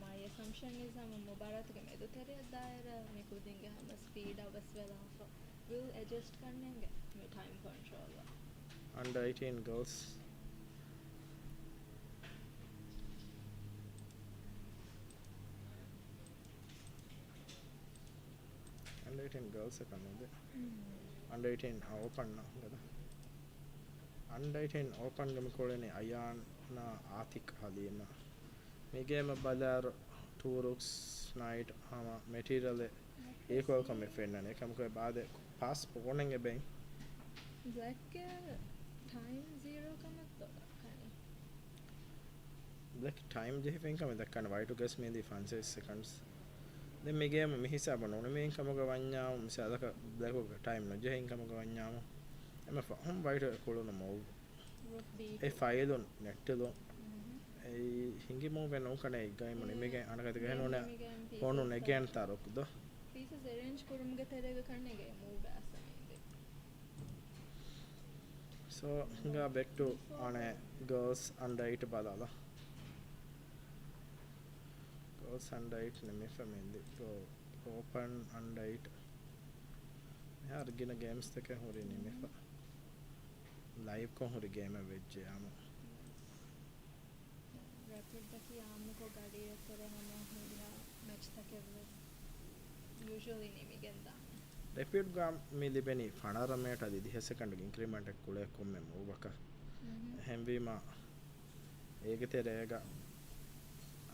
my assumption is I'm mubarak ke medu teriya daira me kudinge hama speed avas vela so will adjust kannenge me time control under 18 girls under 18 girls kannade under 18 open na kada under 18 open game kolene ayan na atik halina me game balar two rooks knight hama material equal come fenna ne kam ko baade pass ponen e ben black time zero kamatto kani black time je fen kam dakkan why to guess me the 5 seconds then me game me hisaba no me kam ko wanya misala ka black time no je hin kam ko wanya එම හම් white කොළුන මව් ඒ ෆයිලොන් නෙට්ටලොන් ඒ හිංගි මෝ වෙන උකනේ ගයිම නෙමෙගේ අනකත ගහනෝන ෆෝනු නෙගයන් තරොක්ද pieces arrange kurumge terega kannege move asaminde so hinga back to on a girls under 8 balala girls under 8 neme family so open under 8 yaar gina games take hori neme fa live ko hori game vejje ama rapid taki amme ko gadi tere hama horiya match take usually nimi genda rapid gam me libeni fanara meta di 10 second increment ek kule komme movaka hemvima ege terega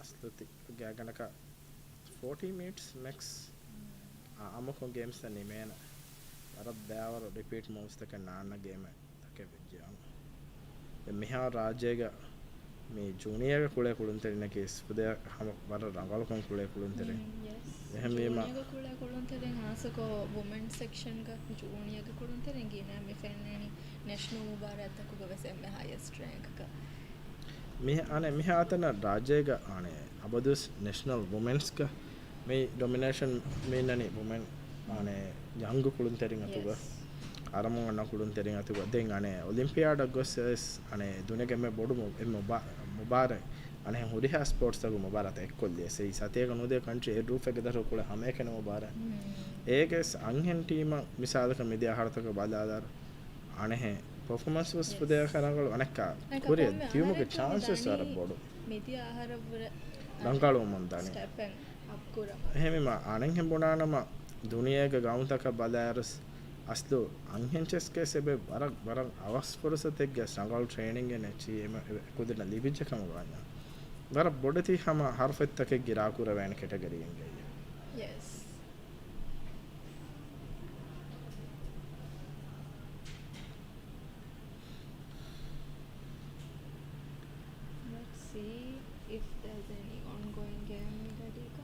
asluti gaganaka 40 minutes max amako games tani mena arab daawar repeat moves taka naanna game take vejjam meha rajyega me junior ga kule kulun terina case pude hama war rangal kon kule kulun tere එහෙම වීම junior කුල කුලුන් තෙරෙන් ආසකෝ women section ga junior ga kulun teren gina me fenneni national mubarak takku ga wesen me highest rank ka me ane me atana rajyega ane abadus national women's ka me domination me nani women ane young kulun terin atuga aramun anna kulun terin atuga den ane olympiad gosses ane dunege me bodu mubarak ane huriha sports tagu mubarak ekkolle sei satega node country e roof ege daru kula hame kene mubarak eges anhen team misalaka medi ahartaka baladar ane he performance was pude karangal anekka kore tiumuge chances are bodu medi aharavura rangalu mondani step and up kura ehemima anen hem bonanama duniyage gauntaka balarus aslu anhen cheske sebe warak awas purusatege rangal training ene chi ema kudena libijja kam ganya war bodati hama harfet take gira kura wen category enge yes let's see if there's any ongoing game gadika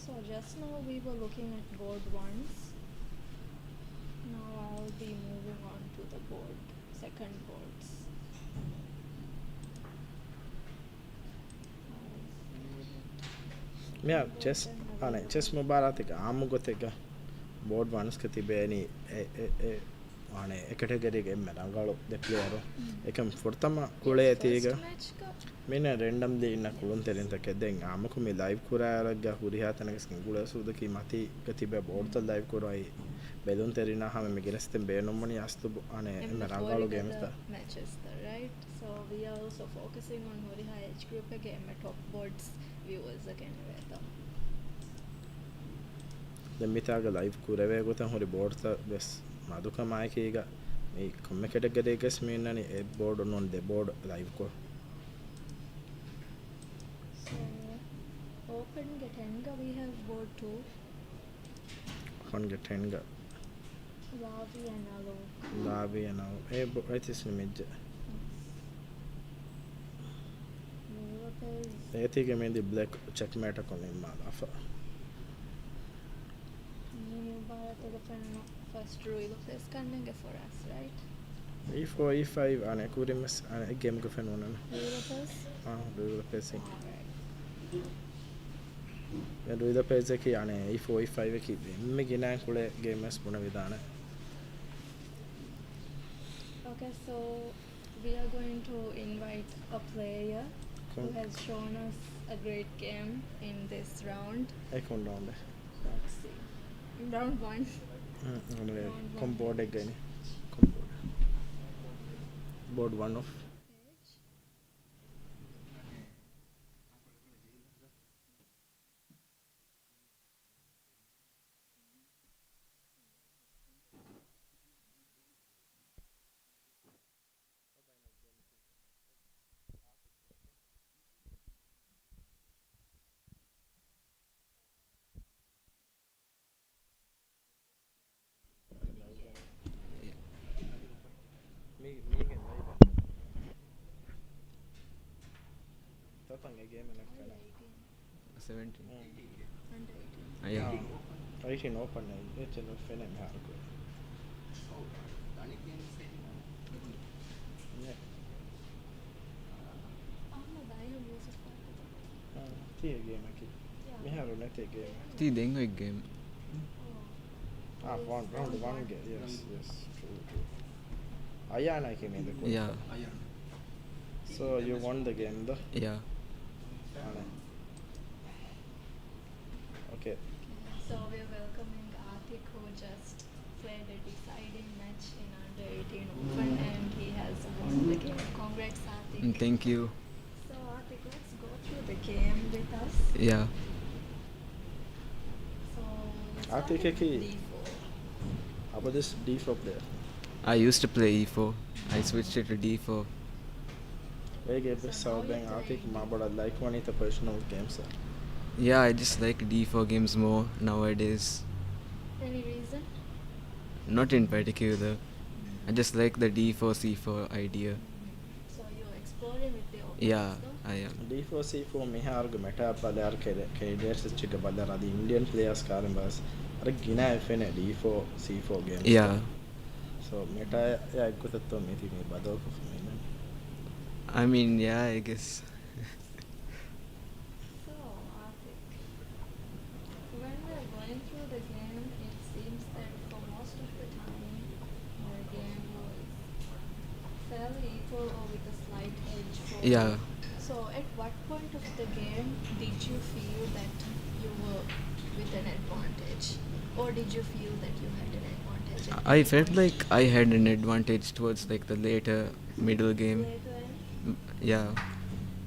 so just now we were looking at board ones now I'll be moving on to the board second boards me chess ane chess mubarak එක ආමුගත එක board ones ka tibeni e ane e category ge me rangalu de player ekam fortama kule tiga mena random de inna kulun terin take den amaku me live kuraraga huriha tanaka skingula suda ki mati gatibe board ta live kurai belun terina hame me genestem be nomani astu ane me rangalu games ta matches right so we are also focusing on huriha age group again my top boards viewers again weta den mitaga live kurave gotan hori board ta bes maduka maikiga me komme category ges mennani e board non de board live ko so open getenga we have board 2 open getenga lavi and alo e right is image e tige me the black checkmate kon imala afa first rule of this kannenge for us right e4 e5 ane kurimas ane game ko fenona rule of this rule of this ki ane e4 e5 ki me gina kule gamers buna vidana okay so we are going to invite a player who has shown us a great game in this round let's see round 1 board again board 1 of Open a game and Under a 18. 17. Under 18. Yeah. 18 open a channel fan and hardcore. Yeah. ආමදාය Moses පාට. Tea game aqui. Me have a net game. Tii dengue game. One game. Yes. True. Ayana came in the court. Yeah. So you won the game though? Yeah. Okay. So we're welcoming Atik, who just played a deciding match in under 18 Open and he has won the game. Congrats, Atik. Thank you. So Atik, let's go through the game with us. Yeah. So let's Atik start with ki- D4. How about this D4 player? I used to play E4. I switched it to D4. Where gave this So now South you're Bank Atik playing. Mabada like one of the personal games. Yeah, I just like D4 games more nowadays. Any reason? Not in particular. I just like the D4 C4 idea. So you're exploring with the options, Yeah, though? I am. D4 C4 මෙහාරුගේ මැටා බලයාර කැඩියර්ස් එක බලයාර අද Indian players කාරන් bus අර ගිනා එෆෙන D4 C4 games. Yeah. So meta ya ikutatto meti me badoko fumina. I mean, yeah, I guess. So, Atik, when we're going through the game, it seems that for most of the time, the game was fairly equal or with a slight edge for Yeah. you. So, at what point of the game did you feel that you were with an advantage? Or did you feel that you had an advantage? at I any felt point? like I had an advantage towards like the later middle game. Later end? Yeah.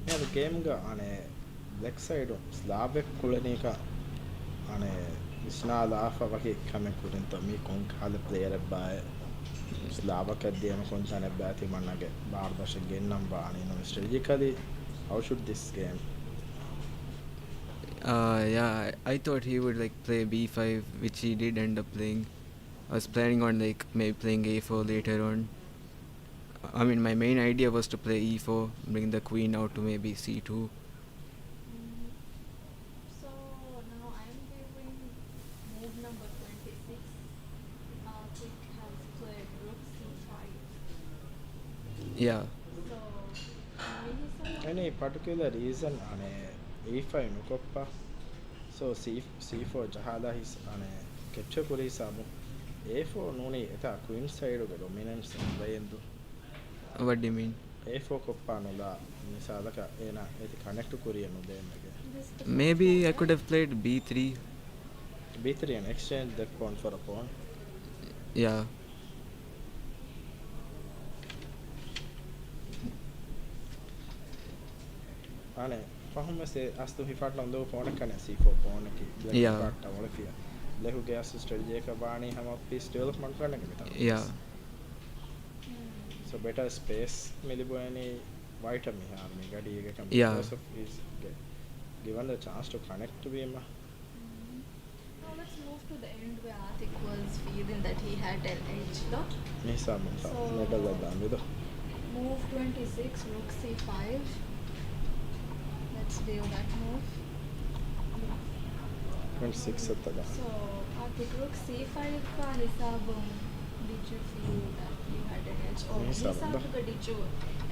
මෙයාද game ග අනේ leg side ස්ලාබෙක් කුලනේක අනේ විස්නාලාෆා වගේ කමෙක් කුරින් තමි කොන් කාල player බාය ස්ලාබක දෙයම කොන්චාන බෑති මන්නගේ බාර්දශ ගෙන්නම් බානේ නෝ strategically how should this game Yeah, I thought he would like play B5, which he did end up playing. I was planning on like maybe playing A4 later on. I mean, my main idea was to play E4, bring the queen out to maybe C2. So now I'm giving move number 26. Atik has played rook c5. Yeah. So Minnesota. any particular reason අනේ E5 නුකොප්පා so C4 ජහලා හිස් අනේ capture කුරි හිසාබු A4 නෝනේ එතා queen side එක dominance බයෙන්දු What do you mean? A4 කොප්පා නොලා මිසාලක එනා ඒති connect කුරිය නොදෙන්නගේ This the Maybe I first could have played B3. B3 and exchange that pawn for a pawn Yeah. අනේ පහුමසේ අස්තු හිෆාට ලන්දෝ pawn එක කන C4 pawn එක Yeah. පාට වලෆිය ලෙහුගේ අස් strategy එක බාණී හැම piece development කරන්න එක විතර Yeah. so better space මිලිබෝනි white මිහාර මේ ගඩි එක කම Yeah. because of his given the chance to connect to him Now let's move to the end where Atik was feeling that he had an edge. No? නිසා මම So- නෙබල් දාන්නද Move 26, rook c5. Let's deal that move. 26 at the So Atik, rook c5 ka hisabum, did you feel that you had an edge? Or Hisabum da. hisabum did you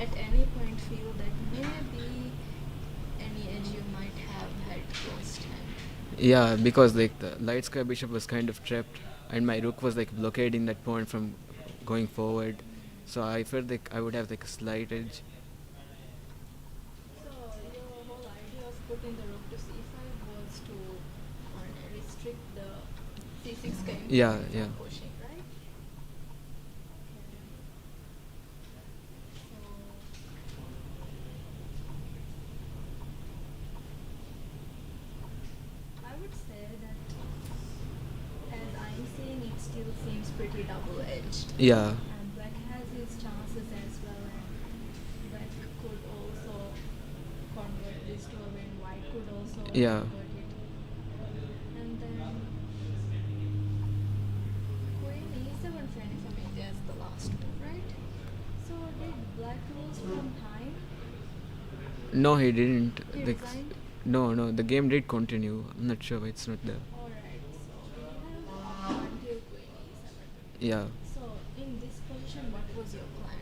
at any point feel that maybe any edge you might have had close time? Yeah, because like the light square bishop was kind of trapped and my rook was like blockading that pawn from going forward. So I felt like I would have like a slight edge. So your whole idea of putting the rook to c5 was to restrict the c6 game Yeah, from yeah. pushing, right? So I would say that as I'm seeing, it still seems pretty double-edged. Yeah. And black has his chances as well, and black could also convert this to a win. White could also Yeah. convert it. And then Queen E7 Fanny from India is the last move, right? So did black lose from time? No, he didn't. He Like, resigned? no, the game did continue. I'm not sure why it's not there. Alright, so we have until 27. Yeah. So in this position, what was your plan?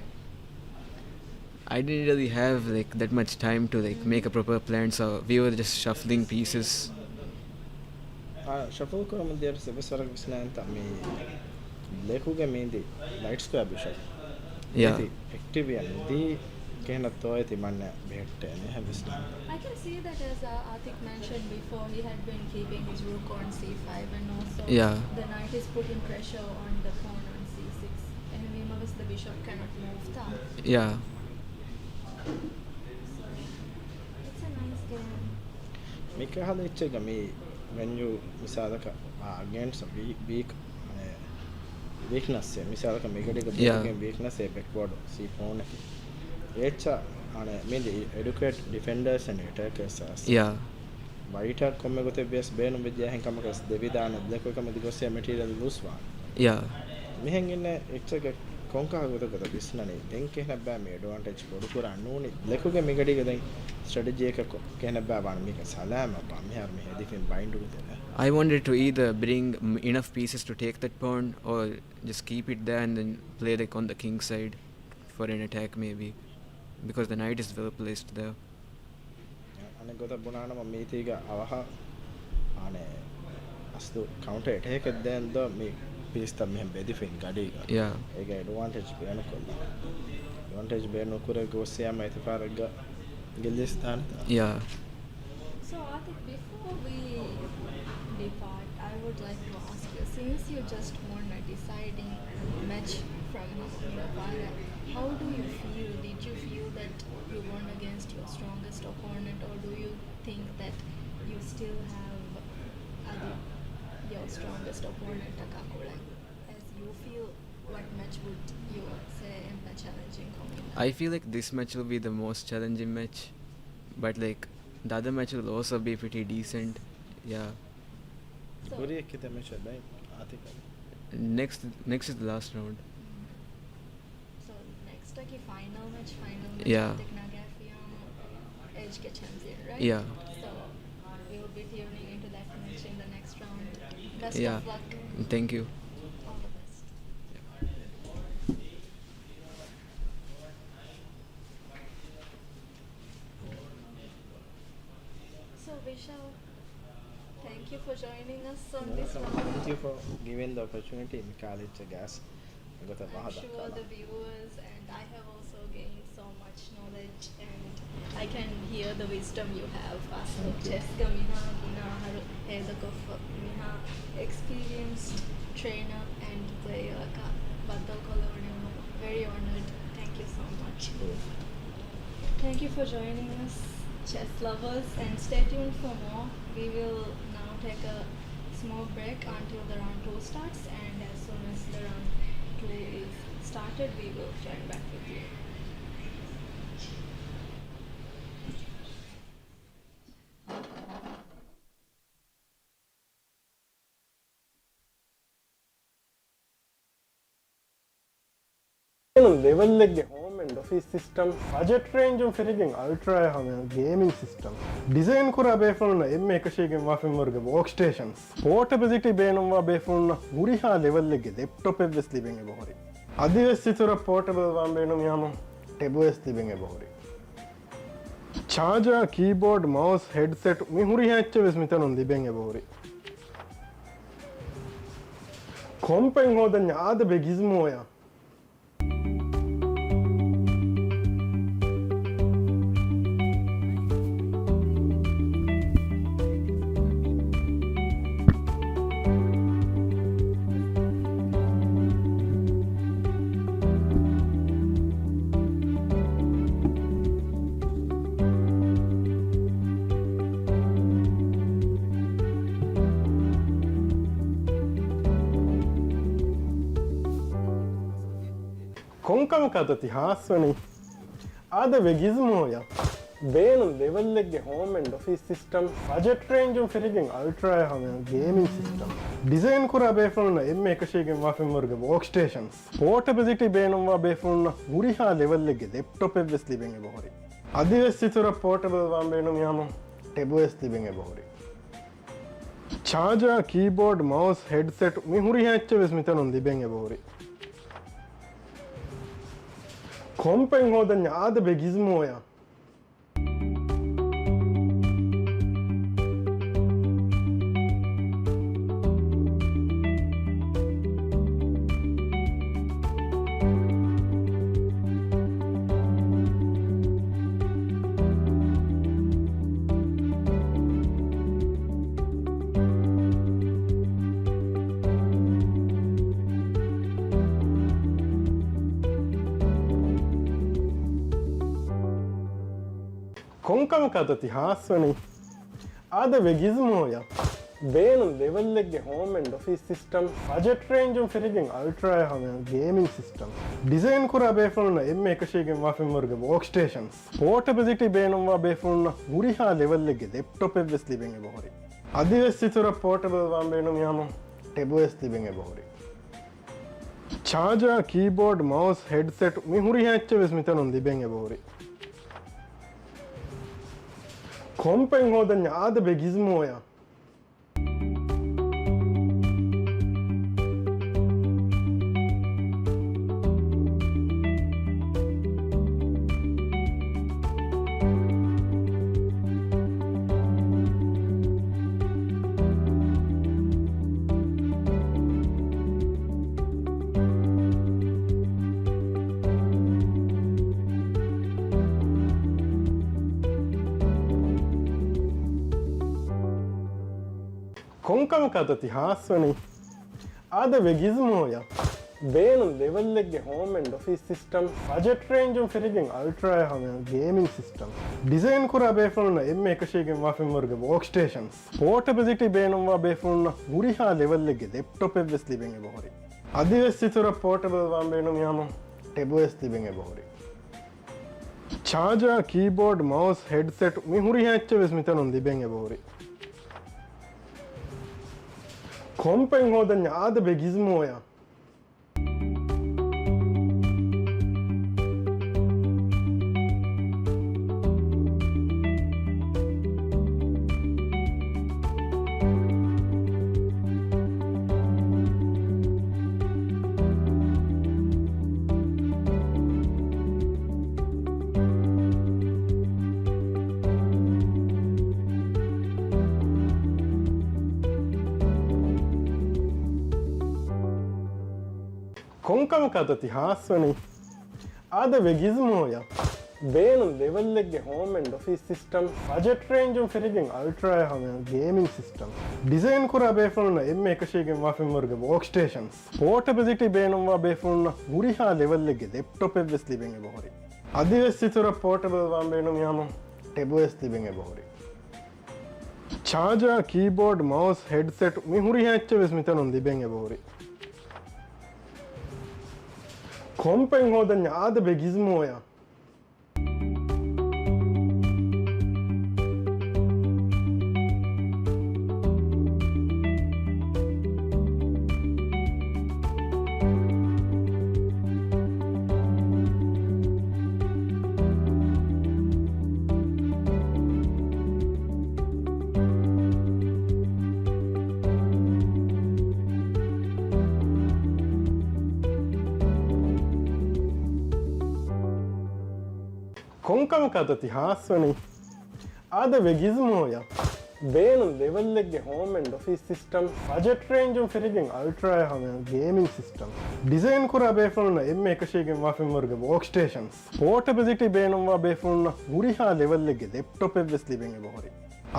I didn't really have like that much time to like make a proper plan, so we were just shuffling pieces. ශෆල් කරම දෙයට සෙබසරක් විශ්නාන්ත මේ ලේකුගේ මේන්දි light square bishop Yeah. Active යන්නේ කේනත් ඔය තිමන්න බෙහෙට් නේ හැවිස්නාන්ත I can see that as Atik mentioned before, he had been keeping his rook on c5 and also Yeah. the knight is putting pressure on the pawn on c6. And we know the bishop cannot move down. Yeah. So it's a nice game. මේක හද ඉච්ච එක මේ when you මිසාලක against a weak weakness මිසාලක මේකට එක Yeah. weakness එක backward c pawn එක ඒච්ච අනේ මේ educate defenders and attackers Yeah. white hat komme gote bes beenum විද්‍යාවෙන් කමකස් දෙවිදාන දෙක එකම දිගොස්සේ material loose වා Yeah. මෙහෙන් ඉන්න එක්ක කොංකා ගොත ගොත බිස්නනේ දෙන් කෙන බෑ මේ advantage පොඩු කරන්න ඕනේ ලෙකුගේ මේකටික දැන් strategy එක කෙන බෑ වань මේක සලාම බා මෙහර මෙහෙ දෙකෙන් bind උදේ I wanted to either bring enough pieces to take that pawn or just keep it there and then play like on the king side for an attack maybe, because the knight is well placed there. අනේ ගොත බුණානම මේතික අවහ අනේ අස්තු counter attack එක දැන් ද මේ piece තම මෙහෙන් බෙදිෆින් ගඩේ Yeah. ඒක advantage බේන කොල්ල advantage බේන කුර ගොස්සියා මයිත පාරග ගෙල්ලිස්තාන Yeah. So Atik, before we depart, I would like to ask you, since you just won a deciding match from Nepal, how do you feel? Did you feel that you won against your strongest opponent, or do you think that you still have your strongest opponent, Takakurai? As you feel, what match would you say is the challenging coming? I feel like this match will be the most challenging match, but like the other match will also be pretty decent. Yeah. So, ගොරිය කිත match බයි ආතික Next is the last round. so next final match, Yeah. Atik Nagafiam Edge ke champion, right? Yeah. So we will be tuning into that match in the next round. Best Yeah. of luck. Thank you. All the best. So Vishal, thank you for joining us on this round. thank you for giving the opportunity in college gas ගොත I'm පහදක් sure the viewers and I have also gained so much knowledge, and I can hear the wisdom you have. Aso Cheska Miha Guna Haru Hedakov Miha experienced trainer and player ka Baddal Kolonimo. Very honored. Thank you so much. Thank you for joining us, chess lovers, and stay tuned for more. We will now take a small break until the round 2 starts, and as soon as the round 2 is started, we will join back with you. ಲೆವೆಲ್ಗೆ home and office system budget range ಫೆರಿಗೆಂಗ್ ultra gaming system design ಕೂಡ ಬೇಫುಲ್ನ ಎಮ್ಮೆ ಕಶಿಗೆ ಮಾಫಿಮರ್ಗೆ work stations portability ಬೇನುವ ಬೇಫುಲ್ನ ಉರಿಹಾ ಲೆವೆಲ್ಗೆ ಲ್ಯಾಪ್ಟಾಪ್ ಎವ್ವೆಸ್ಲಿ ಬೆಂಗೆ ಬಹುರಿ ಅದಿವೆಸ್ಸಿತುರ ಪೋರ್ಟಬಲ್ ವಾಂಬೇನು ಯಾಮ ಟೆಬುವೆಸ್ಲಿ ಬೆಂಗೆ ಬಹುರಿ ಚಾರ್ಜರ್ ಕೀಬೋರ್ಡ್ ಮೌಸ್ ಹೆಡ್ಸೆಟ್ ಮಿ ಹುರಿಹಾ ಹೆಚ್ಚವೆಸ್ ಮಿತನೊಂದಿ ಬೆಂಗೆ ಬಹುರಿ ಕೊಂಪೆಂಗ್ ಹೋದನ್ಯ ಆದ ಬೆಗಿಸ್ಮೋಯ ಕೊಂಕಂ ಕದತಿ ಹಾಸ್ವನಿ ಆದ ವೆಗಿಸ್ಮೋಯ ಬೇನು ಲೆವೆಲ್ಗೆ home and office system budget range ಫೆರಿಗೆಂಗ್ ಅಲ್ಟ್ರಾ ಗೇಮಿಂಗ್ ಸಿಸ್ಟಮ್ ಡಿಸೈನ್ ಕೂಡ ಬೇಫುಲ್ನ ಎಮ್ಮೆ ಕಶಿಗೆ ಮಾಫಿಮರ್ಗೆ ವರ್ಕ್ ಸ್ಟೇಷನ್ಸ್ ಪೋರ್ಟಬಿಲಿಟಿ ಬೇನುವ ಬೇಫುಲ್ನ ಉರಿಹಾ ಲೆವೆಲ್ಗೆ ಲ್ಯಾಪ್ಟಾಪ್ ಎವ್ವೆಸ್ಲಿ ಬೆಂಗೆ ಬಹುರಿ අධිවස්සිතුර පෝටබල් වම්බේනුම් යම ටෙබුවෙස් තිබෙන බෝරි charger keyboard mouse headset මිහුරි හැච්ච වෙස් මිතනොන් දිබෙන් බෝරි කොම්පෙන් හෝදන් ආද බෙගිස්මෝයා ಕೊಂಕಂ ಕದತಿ ಹಾಸ್ವನಿ ಆದ ವೆಗಿಸ್ಮೋಯ ಬೇನು ಲೆವೆಲ್ಲೆಗ್ಗೆ home and office system budget range ಫಿರಿಗಿಂಗ್ ಅಲ್ಟ್ರಾ ಹಮೆ ಗೇಮಿಂಗ್ ಸಿಸ್ಟಮ್ ಡಿಸೈನ್ ಕುರ ಬೇಫುಲ್ನ ಎಮ್ಮೆ ಕಶಿಗೆ ಮಾಫಿಮರ್ಗೆ ವರ್ಕ್ ಸ್ಟೇಷನ್ಸ್ ಪೋರ್ಟಬಿಲಿಟಿ ಬೇನುವ ಬೇಫುಲ್ನ ಮುರಿಹಾ ಲೆವೆಲ್ಲೆಗ್ಗೆ ಲ್ಯಾಪ್ಟಾಪ್ ಎವ್ವೆಸ್ ಲಿಬೆಂಗೆ ಬಹುರಿ ಅಧಿವೆಸ್ಸಿತುರ ಪೋರ್ಟಬಲ್ ವಾಂಬೇನು ಯಾಮ ಟೆಬುವೆಸ್ ಲಿಬೆಂಗೆ ಬಹುರಿ charger keyboard mouse headset මිහුරි හැච්ච වෙස් මිතනොන් දිබෙන්ගේ ಬಹುರಿ කොම්පෙන් හෝදන් ආද බෙගිස්මෝයා ಕೊಂಕಂ ಕದತಿ ಹಾಸ್ವನಿ ಆದ ವೆಗಿಸ್ಮೋಯ ಬೇನು ಲೆವೆಲ್ಲೆಗ್ಗೆ home and office system budget range ಫಿರಿಗಿಂಗ್ ಅಲ್ಟ್ರಾ ಹಮೆ ಗೇಮಿಂಗ್ ಸಿಸ್ಟಮ್ ಡಿಸೈನ್ ಕುರ ಬೇಫುಲ್ನ ಎಮ್ಮೆ ಕಶಿಗೆ ಮಾಫಿಮರ್ಗೆ ವರ್ಕ್ ಸ್ಟೇಷನ್ಸ್ ಪೋರ್ಟಬಿಲಿಟಿ ಬೇನುವ ಬೇಫುಲ್ನ ಮುರಿಹಾ ಲೆವೆಲ್ಲೆಗ್ಗೆ ಲ್ಯಾಪ್ಟಾಪ್ ಎವ್ವೆಸ್ ಲಿಬೆಂಗೆ ಬಹುರಿ ಅಧಿವೆಸ್ಸಿತುರ ಪೋರ್ಟಬಲ್ ವಾಂಬೇನು ಯಾಮ ಟೆಬುವೆಸ್ ಲಿಬೆಂಗೆ ಬಹುರಿ charger keyboard mouse headset මිහුරි හැච්ච වෙස් මිතනොන් දිබෙන්ගේ ಬಹುರಿ කොම්පෙන් හෝදන් ආද බෙගිස්මෝයා ಕೊಂಕಂ ಕದತಿ ಹಾಸ್ವನಿ ಆದ ವೆಗಿಸ್ಮೋಯ ಬೇನು ಲೆವೆಲ್ಲೆಗ್ಗೆ home and office system budget range ಫಿರಿಗಿಂಗ್ ಅಲ್ಟ್ರಾ ಹಮೆ ಗೇಮಿಂಗ್ ಸಿಸ್ಟಮ್ ಡಿಸೈನ್ ಕುರ ಬೇಫುಲ್ನ ಎಮ್ಮೆ ಕಶಿಗೆ ಮಾಫಿಮರ್ಗೆ ವರ್ಕ್ ಸ್ಟೇಷನ್ಸ್ ಪೋರ್ಟಬಿಲಿಟಿ ಬೇನುವ ಬೇಫುಲ್ನ ಮುರಿಹಾ ಲೆವೆಲ್ಲೆಗ್ಗೆ ಲ್ಯಾಪ್ಟಾಪ್ ಎವ್ವೆಸ್ ಲಿಬೆಂಗೆ ಬಹುರಿ ಅಧಿವೆಸ್ಸಿತುರ ಪೋರ್ಟಬಲ್ ವಾಂಬೇನು ಯಾಮ ಟೆಬುವೆಸ್ ಲಿಬೆಂಗೆ ಬಹುರಿ charger keyboard mouse headset මිහුරි හැච්ච වෙස් මිතනොන් දිබෙන්ගේ ಬಹುರಿ කොම්පෙන් හෝදන් ආද බෙගිස්මෝයා ಕೊಂಕಂ ಕದತಿ ಹಾಸ್ವನಿ ಆದ ವೆಗಿಸ್ಮೋಯ ಬೇನು ಲೆವೆಲ್ಲೆಗ್ಗೆ home and office system budget range ಫಿರಿಗಿಂಗ್ ಅಲ್ಟ್ರಾ ಹಮೆ ಗೇಮಿಂಗ್ ಸಿಸ್ಟಮ್ ಡಿಸೈನ್ ಕುರ ಬೇಫುಲ್ನ ಎಮ್ಮೆ ಕಶಿಗೆ ಮಾಫಿಮರ್ಗೆ ವರ್ಕ್ ಸ್ಟೇಷನ್ಸ್ ಪೋರ್ಟಬಿಲಿಟಿ ಬೇನುವ ಬೇಫುಲ್ನ ಮುರಿಹಾ ಲೆವೆಲ್ಲೆಗ್ಗೆ ಲ್ಯಾಪ್ಟಾಪ್ ಎವ್ವೆಸ್ ಲಿಬೆಂಗೆ ಬಹುರಿ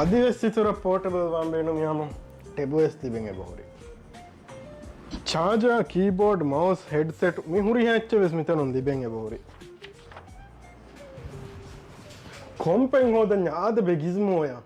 ಅಧಿವೆಸ್ಸಿತುರ ಪೋರ್ಟಬಲ್ ವಾಂಬೇನು ಯಾಮ ಟೆಬುವೆಸ್ ಲಿಬೆಂಗೆ ಬಹುರಿ charger keyboard mouse headset මිහුරි හැච්ච වෙස් මිතනොන් දිබෙන්ගේ ಬಹುರಿ කොම්පෙන් හෝදන් ආද බෙගිස්මෝයා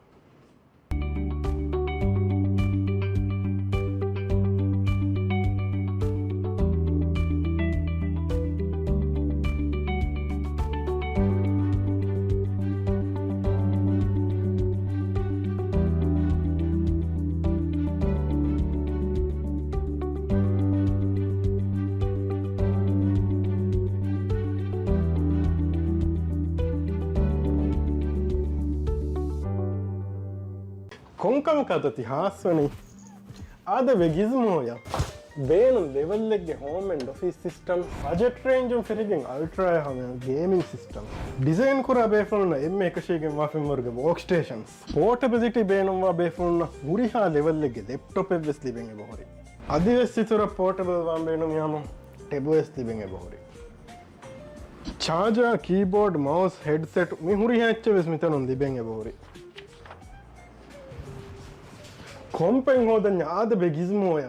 ಕೊಂಕಂ ಕದತಿ ಹಾಸ್ವನಿ ಆದವೆ ಗಿಸ್ಮೋಯ ಬೇನು ಲೆವೆಲ್ಲೆಗ್ಗೆ home and office system budget range ಫಿರಿಗಿಂಗ್ ಅಲ್ಟ್ರಾ ಹಮೆ ಗೇಮಿಂಗ್ ಸಿಸ್ಟಮ್ ಡಿಸೈನ್ ಕುರ ಬೇಫುಲ್ನ ಎಮ್ಮೆ ಕಶಿಗೆ ಮಾಫಿಮರ್ಗೆ ವರ್ಕ್ ಸ್ಟೇಷನ್ಸ್ ಪೋರ್ಟಬಿಲಿಟಿ ಬೇನುವ ಬೇಫುಲ್ನ ಗುರಿಹಾ ಲೆವೆಲ್ಲೆಗ್ಗೆ ಲ್ಯಾಪ್ಟಾಪ್ ಎವ್ವೆಸ್ಲಿ ಬೆಂಗೆ ಬಹುರಿ ಅದಿವೆಸ್ತಿತುರ ಪೋರ್ಟಬಲ್ ವಾಂಬೇನು ಯಾಮ ಟೆಬು ಎಸ್ಲಿ ಬೆಂಗೆ ಬಹುರಿ ಚಾರ್ಜರ್ ಕೀಬೋರ್ಡ್ ಮೌಸ್ ಹೆಡ್ಸೆಟ್ ಮಿ ಹುರಿ ಹೆಚ್ಚೆ ವಿಸ್ಮಿತನೊಂದಿ ಬೆಂಗೆ ಬಹುರಿ ಕೊಂಪೆಂಗ್ ಹೋದನ್ಯ ಆದ ಬೆಗಿಸ್ಮೋಯ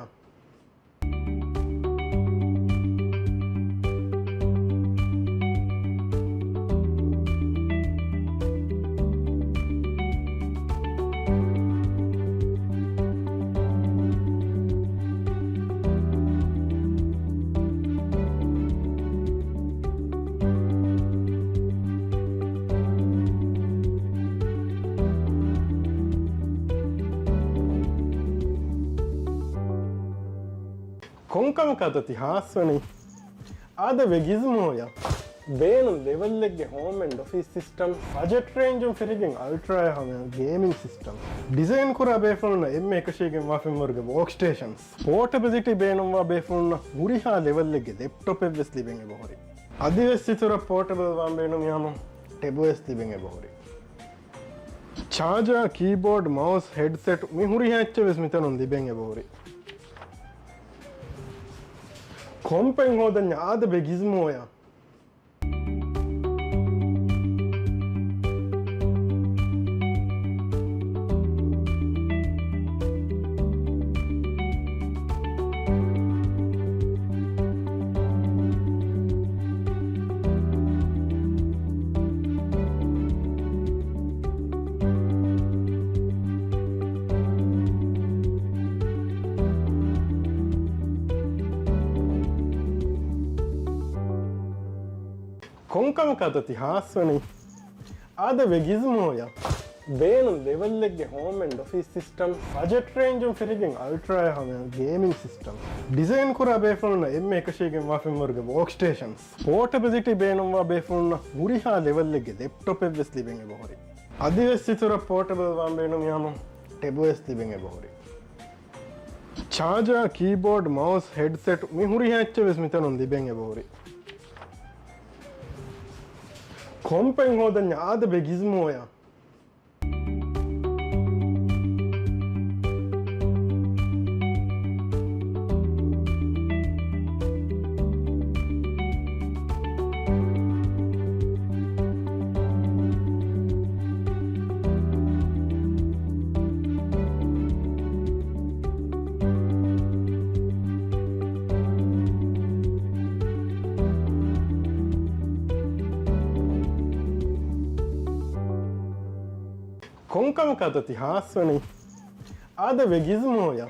ಕೊಂಕಂ ಕದತಿ ಹಾಸ್ವನಿ ಆದವೆ ಗಿಸ್ಮೋಯ ಬೇನು ಲೆವೆಲ್ಲೆಗ್ಗೆ home and office system budget range ಫಿರಿಗಿಂಗ್ ಅಲ್ಟ್ರಾ ಹಮೆ ಗೇಮಿಂಗ್ ಸಿಸ್ಟಮ್ ಡಿಸೈನ್ ಕುರ ಬೇಫುಲ್ನ ಎಮ್ಮೆ ಕಶಿಗೆ ಮಾಫಿಮರ್ಗೆ ವರ್ಕ್ ಸ್ಟೇಷನ್ಸ್ ಪೋರ್ಟಬಿಲಿಟಿ ಬೇನುವ ಬೇಫುಲ್ನ ಗುರಿಹಾ ಲೆವೆಲ್ಲೆಗ್ಗೆ ಲ್ಯಾಪ್ಟಾಪ್ ಎವ್ವೆಸ್ಲಿ ಬೆಂಗೆ ಬಹುರಿ ಅದಿವೆಸ್ತಿತುರ ಪೋರ್ಟಬಲ್ ವಾಂಬೇನು ಯಾಮ ಟೆಬು ಎಸ್ಲಿ ಬೆಂಗೆ ಬಹುರಿ ಚಾರ್ಜರ್ ಕೀಬೋರ್ಡ್ ಮೌಸ್ ಹೆಡ್ಸೆಟ್ ಮಿ ಹುರಿ ಹೆಚ್ಚೆ ವಿಸ್ಮಿತನೊಂದಿ ಬೆಂಗೆ ಬಹುರಿ ಕೊಂಪೆಂಗ್ ಹೋದನ್ಯ ಆದ ಬೆಗಿಸ್ಮೋಯ ಕೊಂಕಂ ಕದತಿ ಹಾಸ್ವನಿ ಆದವೆ ಗಿಸ್ಮೋಯ ಬೇನು ಲೆವೆಲ್ಲೆಗ್ಗೆ home and office system budget range ಫಿರಿಗಿಂಗ್ ಅಲ್ಟ್ರಾ ಹಮೆ ಗೇಮಿಂಗ್ ಸಿಸ್ಟಮ್ ಡಿಸೈನ್ ಕುರ ಬೇಫುಲ್ನ ಎಮ್ಮೆ ಕಶಿಗೆ ಮಾಫಿಮರ್ಗೆ ವರ್ಕ್ ಸ್ಟೇಷನ್ಸ್ ಪೋರ್ಟಬಿಲಿಟಿ ಬೇನುವ ಬೇಫುಲ್ನ ಗುರಿಹಾ ಲೆವೆಲ್ಲೆಗ್ಗೆ ಲ್ಯಾಪ್ಟಾಪ್ ಎವ್ವೆಸ್ಲಿ ಬೆಂಗೆ ಬಹುರಿ ಅದಿವೆಸ್ತಿತುರ ಪೋರ್ಟಬಲ್ ವಾಂಬೇನು ಯಾಮ ಟೆಬು ಎಸ್ಲಿ ಬೆಂಗೆ ಬಹುರಿ ಚಾರ್ಜರ್ ಕೀಬೋರ್ಡ್ ಮೌಸ್ ಹೆಡ್ಸೆಟ್ ಮಿ ಹುರಿ ಹೆಚ್ಚೆ ವಿಸ್ಮಿತನೊಂದಿ ಬೆಂಗೆ ಬಹುರಿ ಕೊಂಪೆಂಗ್ ಹೋದನ್ಯ ಆದ ಬೆಗಿಸ್ಮೋಯ ಕೊಂಕಂ ಕದತಿ ಹಾಸ್ವನಿ ಆದವೆ ಗಿಸ್ಮೋಯ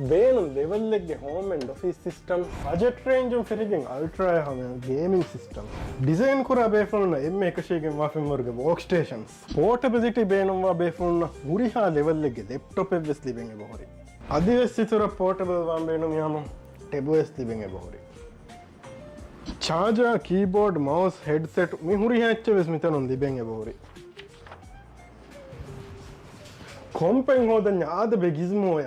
ಬೇನು ಲೆವೆಲ್ಲೆಗ್ಗೆ home and office system budget range ಫಿರಿಗಿಂಗ್ ಅಲ್ಟ್ರಾ ಹಮೆ ಗೇಮಿಂಗ್ ಸಿಸ್ಟಮ್ ಡಿಸೈನ್ ಕುರ ಬೇಫುಲ್ನ ಎಮ್ಮೆ ಕಶಿಗೆ ಮಾಫಿಮರ್ಗೆ ವರ್ಕ್ ಸ್ಟೇಷನ್ಸ್ ಪೋರ್ಟಬಿಲಿಟಿ ಬೇನುವ ಬೇಫುಲ್ನ ಗುರಿಹಾ ಲೆವೆಲ್ಲೆಗ್ಗೆ ಲ್ಯಾಪ್ಟಾಪ್ ಎವ್ವೆಸ್ಲಿ ಬೆಂಗೆ ಬಹುರಿ ಅದಿವೆಸ್ತಿತುರ ಪೋರ್ಟಬಲ್ ವಾಂಬೇನು ಯಾಮ ಟೆಬು ಎಸ್ಲಿ ಬೆಂಗೆ ಬಹುರಿ ಚಾರ್ಜರ್ ಕೀಬೋರ್ಡ್ ಮೌಸ್ ಹೆಡ್ಸೆಟ್ ಮಿ ಹುರಿ ಹೆಚ್ಚೆ ವಿಸ್ಮಿತನೊಂದಿ ಬೆಂಗೆ ಬಹುರಿ ಕೊಂಪೆಂಗ್ ಹೋದನ್ಯ ಆದ ಬೆಗಿಸ್ಮೋಯ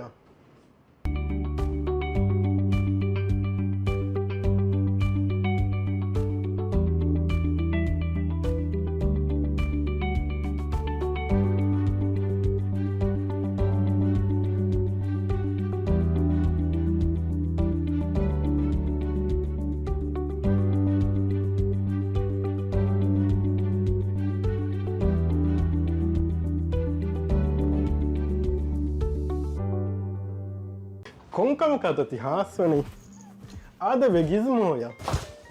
ಕೊಂಕಂ ಕದತಿ ಹಾಸ್ವನಿ ಆದವೆ ಗಿಸ್ಮೋಯ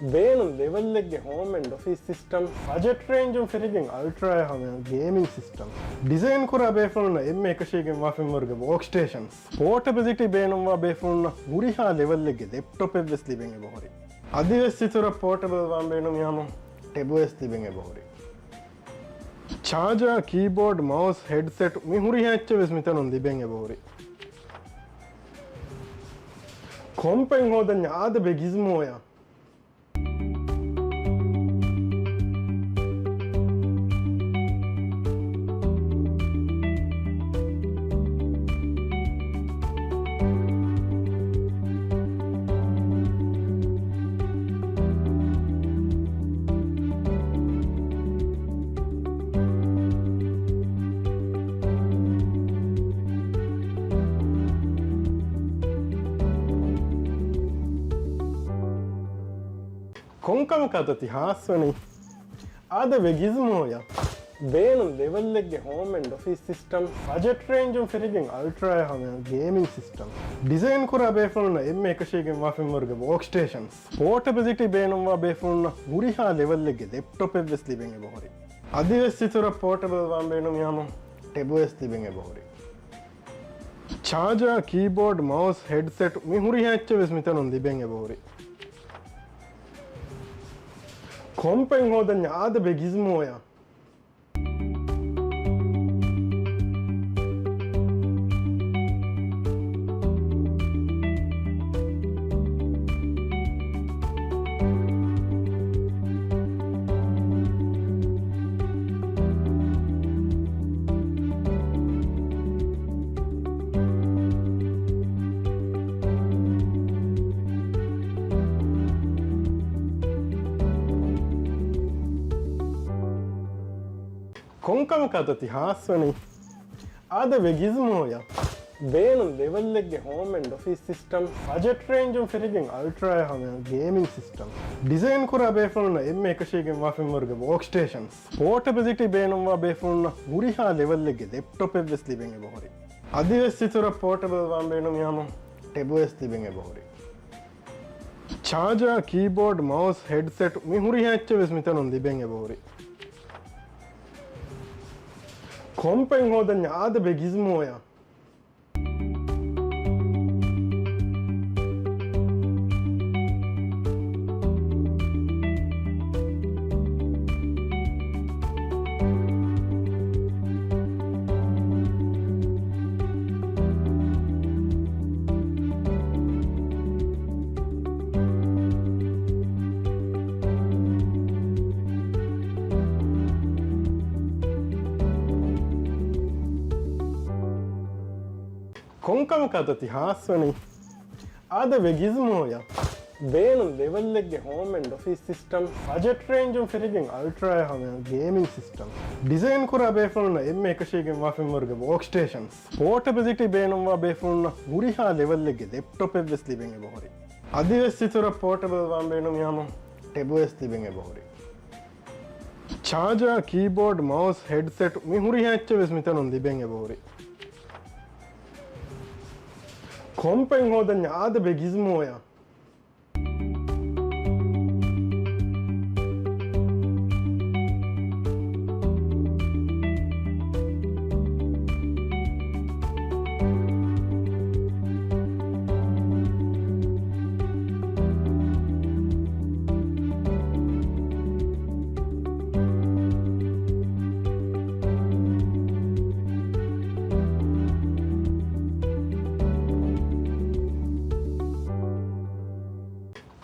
ಬೇನು ಲೆವೆಲ್ಲೆಗ್ಗೆ home and office system budget range ಫಿರಿಗಿಂಗ್ ಅಲ್ಟ್ರಾ ಹಮೆ ಗೇಮಿಂಗ್ ಸಿಸ್ಟಮ್ ಡಿಸೈನ್ ಕುರ ಬೇಫುಲ್ನ ಎಮ್ಮೆ ಕಶಿಗೆ ಮಾಫಿಮರ್ಗೆ ವರ್ಕ್ ಸ್ಟೇಷನ್ಸ್ ಪೋರ್ಟಬಿಲಿಟಿ ಬೇನುವ ಬೇಫುಲ್ನ ಗುರಿಹಾ ಲೆವೆಲ್ಲೆಗ್ಗೆ ಲ್ಯಾಪ್ಟಾಪ್ ಎವ್ವೆಸ್ಲಿ ಬೆಂಗೆ ಬಹುರಿ ಅದಿವೆಸ್ತಿತುರ ಪೋರ್ಟಬಲ್ ವಾಂಬೇನು ಯಾಮ ಟೆಬು ಎಸ್ಲಿ ಬೆಂಗೆ ಬಹುರಿ ಚಾರ್ಜರ್ ಕೀಬೋರ್ಡ್ ಮೌಸ್ ಹೆಡ್ಸೆಟ್ ಮಿ ಹುರಿ ಹೆಚ್ಚೆ ವಿಸ್ಮಿತನೊಂದಿ ಬೆಂಗೆ ಬಹುರಿ ಕೊಂಪೆಂಗ್ ಹೋದನ್ಯ ಆದ ಬೆಗಿಸ್ಮೋಯ ಕೊಂಕಣ ಕಾತತಿ ಹಾಸ್ವನಿ ಆದ ವೆಗಿಸ್ಮೋಯ ಬೇನು ಲೆವೆಲ್ಲೆಗ್ಗೆ home and office system budget range ಫಿರಿಗಿಂಗ್ ಅಲ್ಟ್ರಾ ಹಮೆ ಗೇಮಿಂಗ್ ಸಿಸ್ಟಮ್ ಡಿಸೈನ್ ಕೂಡ ಬೇಫುಲ್ನ ಎಮ್ಮೆ ಕಶಿಗೆ ಮಾಫಿಮರ್ಗೆ ವರ್ಕ್ ಸ್ಟೇಷನ್ಸ್ ಪೋರ್ಟಬಿಲಿಟಿ ಬೇನುವ ಬೇಫುಲ್ನ ಮುರಿಹಾ ಲೆವೆಲ್ಲೆಗ್ಗೆ ಲ್ಯಾಪ್ಟಾಪ್ ಎವ್ವೆಸ್ಲಿ ಬೆಂಗೆ ಬಹುರಿ ಅದಿವೆಸ್ತಿತುರ ಪೋರ್ಟಬಲ್ ವಾಂಬೇನು ಯಾಮ ಟೆಬು ಎಸ್ಲಿ ಬೆಂಗೆ ಬಹುರಿ ಚಾರ್ಜರ್ ಕೀಬೋರ್ಡ್ ಮೌಸ್ ಹೆಡ್ಸೆಟ್ ಮಿ ಹುರಿ ಹೆಚ್ಚು ವಿಸ್ಮಿತನೊಂದಿ ಬೆಂಗೆ ಬಹುರಿ ಕೊಂಪೆಂಗ್ ಹೋದನ್ಯ ಆದ ಬೆಗಿಸ್ಮೋಯ ಕೊಂಕಣ ಕಾತತಿ ಹಾಸ್ವನಿ ಆದ ವೆಗಿಸ್ಮೋಯ ಬೇನು ಲೆವೆಲ್ಲೆಗ್ಗೆ home and office system budget range ಫಿರಿಗಿಂಗ್ ಅಲ್ಟ್ರಾ ಹಮೆ ಗೇಮಿಂಗ್ ಸಿಸ್ಟಮ್ ಡಿಸೈನ್ ಕೂಡ ಬೇಫುಲ್ನ ಎಮ್ಮೆ ಕಶಿಗೆ ಮಾಫಿಮರ್ಗೆ ವರ್ಕ್ ಸ್ಟೇಷನ್ಸ್ ಪೋರ್ಟಬಿಲಿಟಿ ಬೇನುವ ಬೇಫುಲ್ನ ಮುರಿಹಾ ಲೆವೆಲ್ಲೆಗ್ಗೆ ಲ್ಯಾಪ್ಟಾಪ್ ಎವ್ವೆಸ್ಲಿ ಬೆಂಗೆ ಬಹುರಿ ಅದಿವೆಸ್ತಿತುರ ಪೋರ್ಟಬಲ್ ವಾಂಬೇನು ಯಾಮ ಟೆಬು ಎಸ್ಲಿ ಬೆಂಗೆ ಬಹುರಿ ಚಾರ್ಜರ್ ಕೀಬೋರ್ಡ್ ಮೌಸ್ ಹೆಡ್ಸೆಟ್ ಮಿ ಹುರಿ ಹೆಚ್ಚು ವಿಸ್ಮಿತನೊಂದಿ ಬೆಂಗೆ ಬಹುರಿ ಕೊಂಪೆಂಗ್ ಹೋದನ್ಯ ಆದ ಬೆಗಿಸ್ಮೋಯ ಕೊಂಕಣ ಕಾತತಿ ಹಾಸ್ವನಿ ಆದ ವೆಗಿಸ್ಮೋಯ ಬೇನು ಲೆವೆಲ್ಲೆಗ್ಗೆ home and office system budget range ಫಿರಿಗಿಂಗ್ ಅಲ್ಟ್ರಾ ಹಮೆ ಗೇಮಿಂಗ್ ಸಿಸ್ಟಮ್ ಡಿಸೈನ್ ಕೂಡ ಬೇಫುಲ್ನ ಎಮ್ಮೆ ಕಶಿಗೆ ಮಾಫಿಮರ್ಗೆ ವರ್ಕ್ ಸ್ಟೇಷನ್ಸ್ ಪೋರ್ಟಬಿಲಿಟಿ ಬೇನುವ ಬೇಫುಲ್ನ ಮುರಿಹಾ ಲೆವೆಲ್ಲೆಗ್ಗೆ ಲ್ಯಾಪ್ಟಾಪ್ ಎವ್ವೆಸ್ಲಿ ಬೆಂಗೆ ಬಹುರಿ ಅದಿವೆಸ್ತಿತುರ ಪೋರ್ಟಬಲ್ ವಾಂಬೇನು ಯಾಮ ಟೆಬು ಎಸ್ಲಿ ಬೆಂಗೆ ಬಹುರಿ ಚಾರ್ಜರ್ ಕೀಬೋರ್ಡ್ ಮೌಸ್ ಹೆಡ್ಸೆಟ್ ಮಿ ಹುರಿ ಹೆಚ್ಚು ವಿಸ್ಮಿತನೊಂದಿ ಬೆಂಗೆ ಬಹುರಿ ಕೊಂಪೆಂಗ್ ಹೋದನ್ಯ ಆದ ಬೆಗಿಸ್ಮೋಯ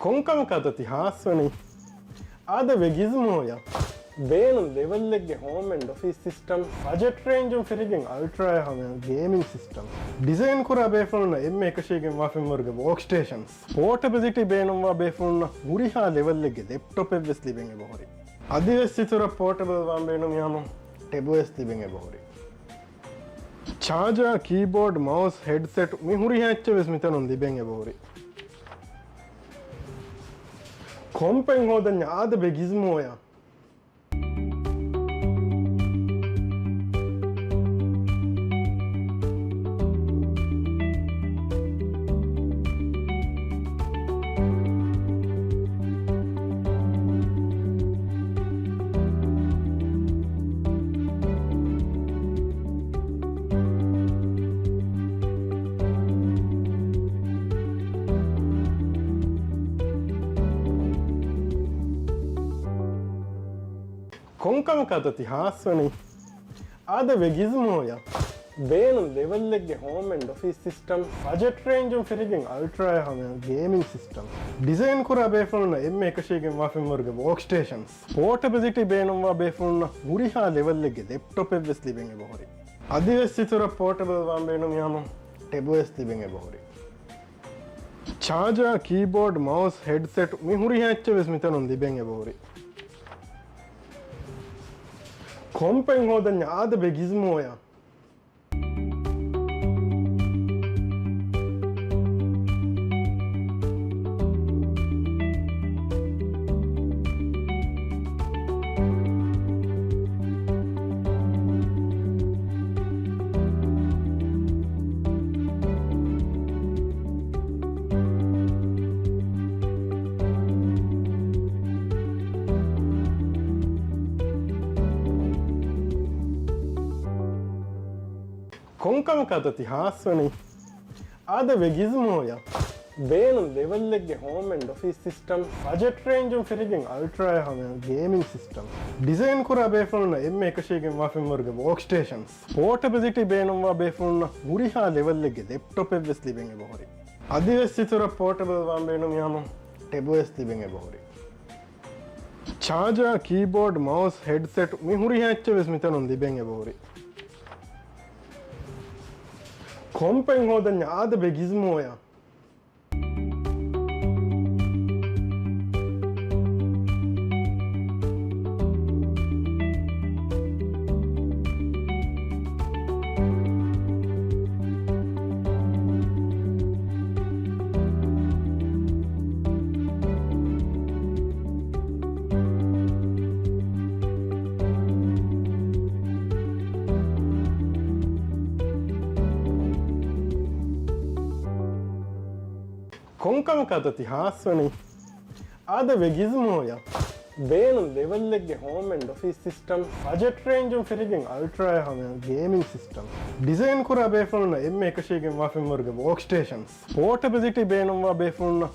ಕೊಂಕಣ ಕಾತತಿ ಹಾಸ್ವನಿ ಆದ ವೆಗಿಸ್ಮೋಯ ಬೇನು ಲೆವೆಲ್ಲೆಗ್ಗೆ home and office system budget range ಫಿರಿಗಿಂಗ್ ಅಲ್ಟ್ರಾ ಹಮೆ ಗೇಮಿಂಗ್ ಸಿಸ್ಟಮ್ ಡಿಸೈನ್ ಕೂಡ ಬೇಫುಲ್ನ ಎಮ್ಮೆ ಕಶಿಗೆ ಮಾಫಿಮರ್ಗೆ ವರ್ಕ್ ಸ್ಟೇಷನ್ಸ್ ಪೋರ್ಟಬಿಲಿಟಿ ಬೇನುವ ಬೇಫುಲ್ನ ಮುರಿಹಾ ಲೆವೆಲ್ಲೆಗ್ಗೆ ಲ್ಯಾಪ್ಟಾಪ್ ಎವ್ವೆಸ್ಲಿ ಬೆಂಗೆ ಬಹುರಿ ಅದಿವೆಸ್ತಿತುರ ಪೋರ್ಟಬಲ್ ವಾಂಬೇನು ಯಾಮ ಟೆಬು ಎಸ್ಲಿ ಬೆಂಗೆ ಬಹುರಿ ಚಾರ್ಜರ್ ಕೀಬೋರ್ಡ್ ಮೌಸ್ ಹೆಡ್ಸೆಟ್ ಮಿ ಹುರಿ ಹೆಚ್ಚು ವಿಸ್ಮಿತನೊಂದಿ ಬೆಂಗೆ ಬಹುರಿ ಕೊಂಪೆಂಗ್ ಹೋದನ್ಯ ಆದ ಬೆಗಿಸ್ಮೋಯ ಕೊಂಕಣ ಕಾತತಿ ಹಾಸ್ವನಿ ಆದ ವೆಗಿಸ್ಮೋಯ ಬೇನು ಲೆವೆಲ್ಲೆಗ್ಗೆ home and office system budget range ಫಿರಿಗಿಂಗ್ ಅಲ್ಟ್ರಾ ಹಮೆ ಗೇಮಿಂಗ್ ಸಿಸ್ಟಮ್ ಡಿಸೈನ್ ಕೂಡ ಬೇಫುಲ್ನ ಎಮ್ಮೆ ಕಶಿಗೆ ಮಾಫಿಮರ್ಗೆ ವರ್ಕ್ ಸ್ಟೇಷನ್ಸ್ ಪೋರ್ಟಬಿಲಿಟಿ ಬೇನುವ ಬೇಫುಲ್ನ ಮುರಿಹಾ ಲೆವೆಲ್ಲೆಗ್ಗೆ ಲ್ಯಾಪ್ಟಾಪ್ ಎವ್ವೆಸ್ಲಿ ಬೆಂಗೆ ಬಹುರಿ ಅದಿವೆಸ್ತಿತುರ ಪೋರ್ಟಬಲ್ ವಾಂಬೇನು ಯಾಮ ಟೆಬು ಎಸ್ಲಿ ಬೆಂಗೆ ಬಹುರಿ ಚಾರ್ಜರ್ ಕೀಬೋರ್ಡ್ ಮೌಸ್ ಹೆಡ್ಸೆಟ್ ಮಿ ಹುರಿ ಹೆಚ್ಚು ವಿಸ್ಮಿತನೊಂದಿ ಬೆಂಗೆ ಬಹುರಿ ಕೊಂಪೆಂಗ್ ಹೋದನ್ಯ ಆದ ಬೆಗಿಸ್ಮೋಯ කොංකම කතති හාස්වනි ආද වෙගිස්මෝය බේනුම් ලෙවල්ලෙක්ගේ home and office system budget රේන්ජුම් ෆිරිගෙන් අල්ට්‍රාය හම ගේමින් සිස්ටම් ඩිසයින් කුරා බේෆලුන්න එම එකශයගෙන් වාෆිම්වර්ග වෝක් ස්ටේෂන්ස් පෝටබිලිටි බේනුම්වා බේෆලුන්න මුරිහා ලෙවල්ලෙක්ගේ ලෙප්ටොප් එවස් ලිබෙන් බොහොරි අධිවෙස් සිතුර පෝටබල් වාම් බේනුම් යම ටෙබස් ලිබෙන් බොහොරි චාජා කීබෝඩ් මවස් හෙඩ්සෙට් මිහුරි හැච්ච වෙස් මිතනුන් ලිබෙන් බොහොරි කොම්පෙන් හෝදන්න ආද බෙගිස්මෝය කොංකම කතති හාස්වනි ආද වෙගිස්මෝය බේනුම් ලෙවල්ලෙක්ගේ home and office system budget රේන්ජුම් ෆිරිගෙන් අල්ට්‍රාය හම ගේමින් සිස්ටම් ඩිසයින් කුරා බේෆලුන්න එම එකශයගෙන් වාෆිම්වර්ග වෝක් ස්ටේෂන්ස් පෝටබිලිටි බේනුම්වා බේෆලුන්න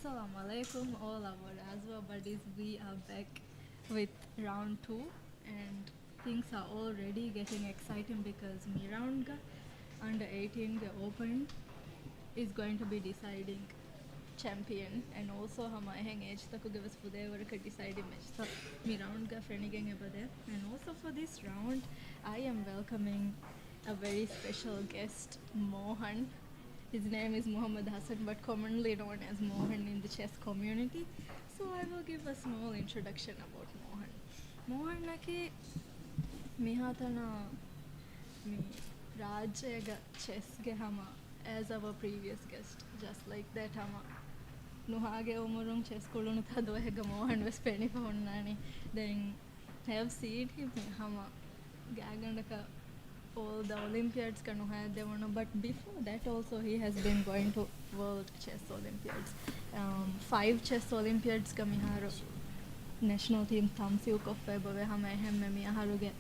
Assalamu alaikum, all our Azwa buddies. We are back with round 2, and things are already getting exciting because Miranga under 18 the Open is going to be deciding champion, and also hama eheng age taku gavas pudevaraka deciding match. So Miranga Frenigen ebade, and also for this round, I am welcoming a very special guest, Mohan. His name is Muhammad Hassan, but commonly known as Mohan in the chess community. So I will give a small introduction about Mohan. Mohan naki mihatana mi Rajyaga chess ge hama as our previous guest, just like that hama nuhage umurung chess kulunu tadohega Mohan was penny ponnani. Then have seen him hama gagandaka all the Olympiads kanu had they wanna, but before that also he has been going to World Chess Olympiads, 5 chess Olympiads ka miharo national team tamsiu koffay bave hama ehme miharuge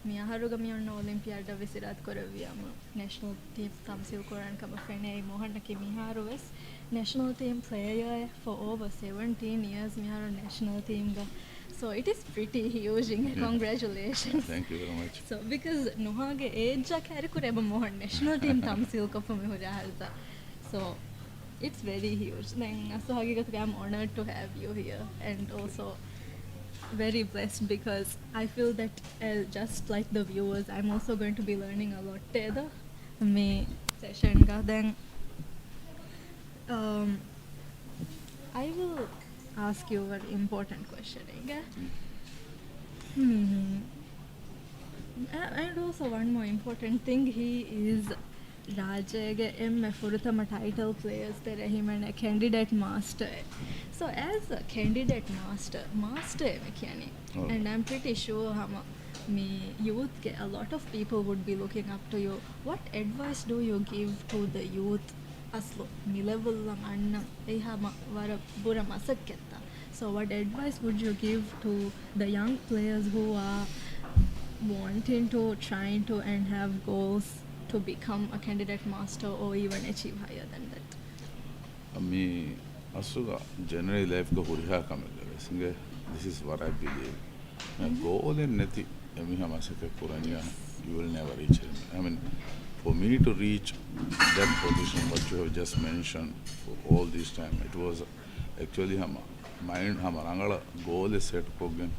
miharuga mionna Olympiad visirat koraviyama national team tamsiu koran kama fenei Mohan ki miharu is national team player for over 17 years miharo national team ga. So it is pretty huge. Congratulations. Thank you very much. So because Nuhage age carry kureba Mohan national team tamsil ko me hurahalta. So it's very huge. Then I'm honored to have you here, and also very blessed because I feel that just like the viewers, I'm also going to be learning a lot together. Me session ga then I will ask you an important question. And also one more important thing, he is Rajyaga M Furutama title players there him and a candidate master. So as a candidate master mechanic, and I'm pretty sure me youth a lot of people would be looking up to you. What advice do you give to the youth? Aslo mi level anna ehama vara bura masakketta. So what advice would you give to the young players who are wanting to, trying to, and have goals to become a candidate master or even achieve higher than that? Me asuga generally life go huriha kamela singe this is what I believe. Goal in neti emi hamasake kuranya you will never reach it. I mean, for me to reach that position, what you have just mentioned, for all this time, it was actually mind rangala goal is set kogen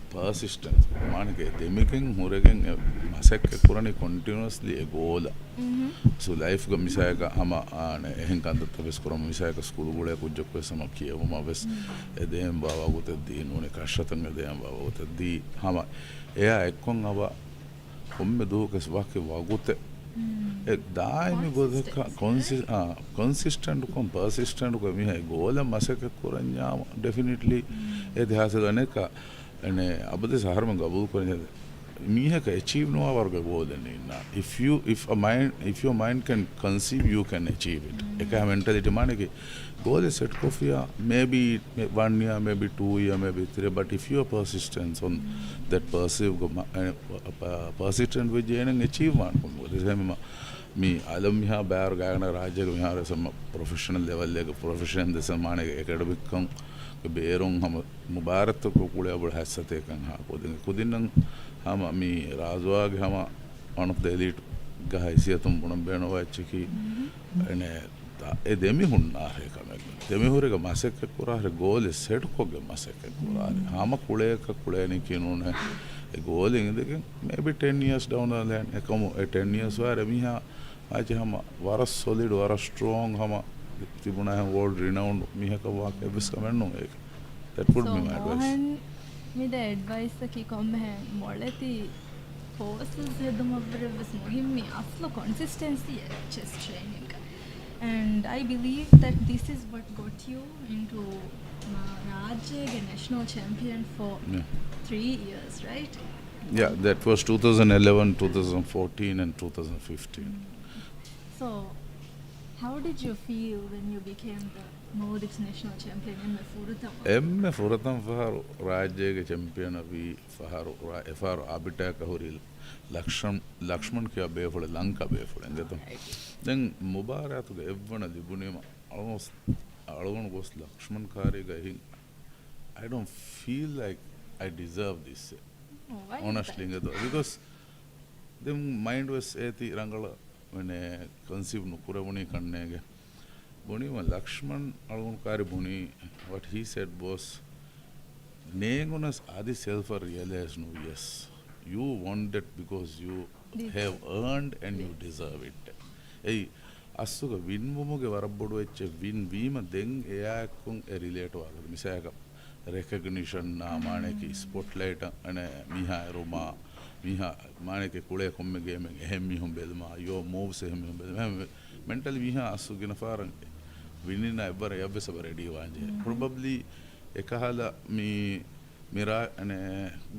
persistence. Manake demiking huregen masek kurani continuously a goal. So life ga misayaka ehin kanda tabes kuram misayaka school gule kujjokwe sama kiyama bes edem bawa guteddi nune kashatan edem bawa guteddi eya ekkon aba komme duhukes wakke wagute daimi bodhaka consistent kon persistent ko mi hay gola masaka kuranya definitely edhasa ganeka ane abade saharma gabul korne mi ha ka achieve no avarga goal na if your mind can conceive, you can achieve it. Eka mentality manake goal is set kofia maybe 1 year, maybe 2 year, maybe 3, but if you are persistent on that persistent with and achieve one me alam ha bayar gana rajya me ha some professional level leg profession this manake academic kam beerong ham mubarak ko kule abul hasate kan ha kudin hama me razwag hama one of the elite ga haisiyatum bunam beno wachiki ene edemi hunna he kamel demi horega masek kura he goal is set ko ge masek kura hama kule ka kule ni kinune a goal in the maybe 10 years down the line a come 10 years where mi ha aje hama vara solid vara strong hama tibuna ha world renowned mi ha ka wa ke bis kamenno that would be my advice. Me the advice ki komme hai moleti courses hedum avres muhimmi aslo consistency hai chess training. And I believe that this is what got you into Rajyaga national champion for 3 years, right? Yeah, that was 2011, 2014 and 2015. So, how did you feel when you became the Maldives national champion in Furatam? Emme Furatam faharu Rajyaga champion avi faharu abita kahuri Lakshman kya befole Lanka befole then Mubarak to the evana libunima almost was Lakshman Kariga. I don't feel like I deserve this. Oh, why is Honestly, that? because the mind was eti rangala when conceive no kuravuni kannege. Boni when Lakshman algon kari boni, what he said was, Negunas adi self realize no, yes, you want that because you have earned and you deserve it. Hey, අස්සුක වින්වුමුගේ වරබ්බොඩු වෙච්ච win වීම දෙන් එයාකුන් relate වගේ මිසයක recognition නාමානේකි spotlight අනේ මිහා රුමා මිහා මානේකේ කුලේ කොම්මේ ගේමෙන් එහෙම් මිහුම් බෙල්මා යෝ මූව්ස් එහෙම් මිහුම් බෙල්මා mentally මිහා අස්සුගෙන ෆාරන් විනින එබර යබ්බස බරෙඩි වාංජේ probably එකහලා මේ मेरा अने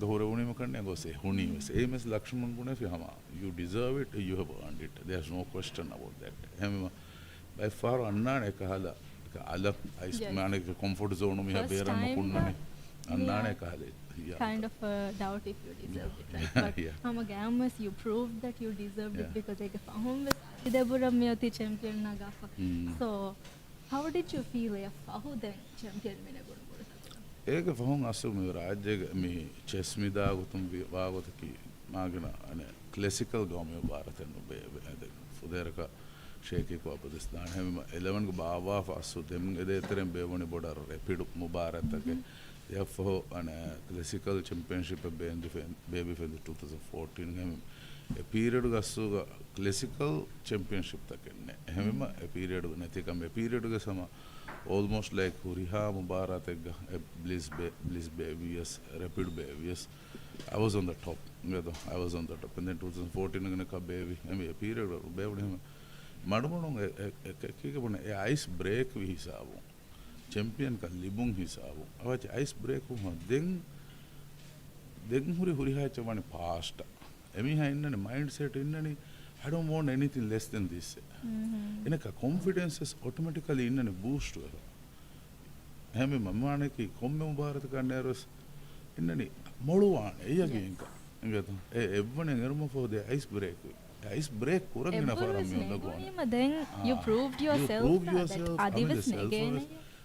गौरवणी में करने को से हुनी वैसे ए मिस लक्ष्मण गुणे फिर हम you deserve it, you have earned it, there's no question about that. हम by far अन्ना ने कहा ला अलग इस माने के comfort zone में है बेरा में कुन्ना ने अन्ना ने कहा ले kind of a doubt if you deserved it, right? But हम games you proved that you deserved it because एक हम इधर में होती champion ना गाफा. So how did you feel if how the champion में ने बोल ඒක ෆහොන් අස්සු මේ රාජ්‍ය මේ චෙස් මිදා ගුතුම් වාගත කි මාගෙන අනේ ක්ලාසිකල් ගෝමිය ಭಾರತන බේ ෆුදේරක ෂේකේ කෝ අපදස්දාන හැම 11 ක බාවා ෆස්සු දෙම් එදේතරෙන් බේවණි බොඩර් රැපිඩ් මුබාරතක යෆෝ අනේ ක්ලාසිකල් චැම්පියන්ෂිප් බේන් ඩිෆෙන් බේබි ෆෙන් 2014 හැම ඒ පීරියඩ් ගස්සු ක්ලාසිකල් චැම්පියන්ෂිප් තකන්නේ හැමම ඒ පීරියඩ් නැති කම ඒ පීරියඩ් ක සම almost like Huriha Mubarak, Bliss Bevius, Rapid Bevius. I was on the top. I was on the top. And then 2014, I'm going to baby. I mean, a period of baby. Madamon, a ice break with his abo. Champion can libung his abo. About ice break, then Huriha Chavan past. I mean, in a mindset, in any. I don't want anything less than this. In a confidence is automatically in a boost to her. Hemi mamane ki komme mubarak ka nervous in any moluan again. Everyone in for the ice break. Ice break kurang for a meal. Then you proved yourself. You proved yourself.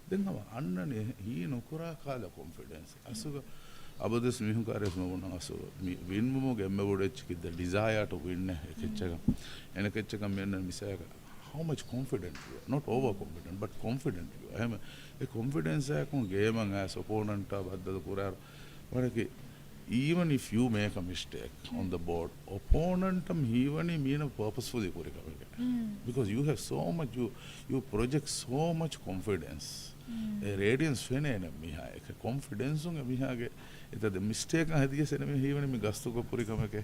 Then he no kura kala confidence. Asuga about this Mihun Kares so win the desire to win and a ketchaka men and Misaka. How much confident you are, not overconfident, but confident you are. I am a confidence game as opponent of the Kurar. Even if you make a mistake on the board, opponent even mean purposefully because you have so much you project so much confidence. A radiance fene a confidence the mistake I had even me gasto ko puri kamake.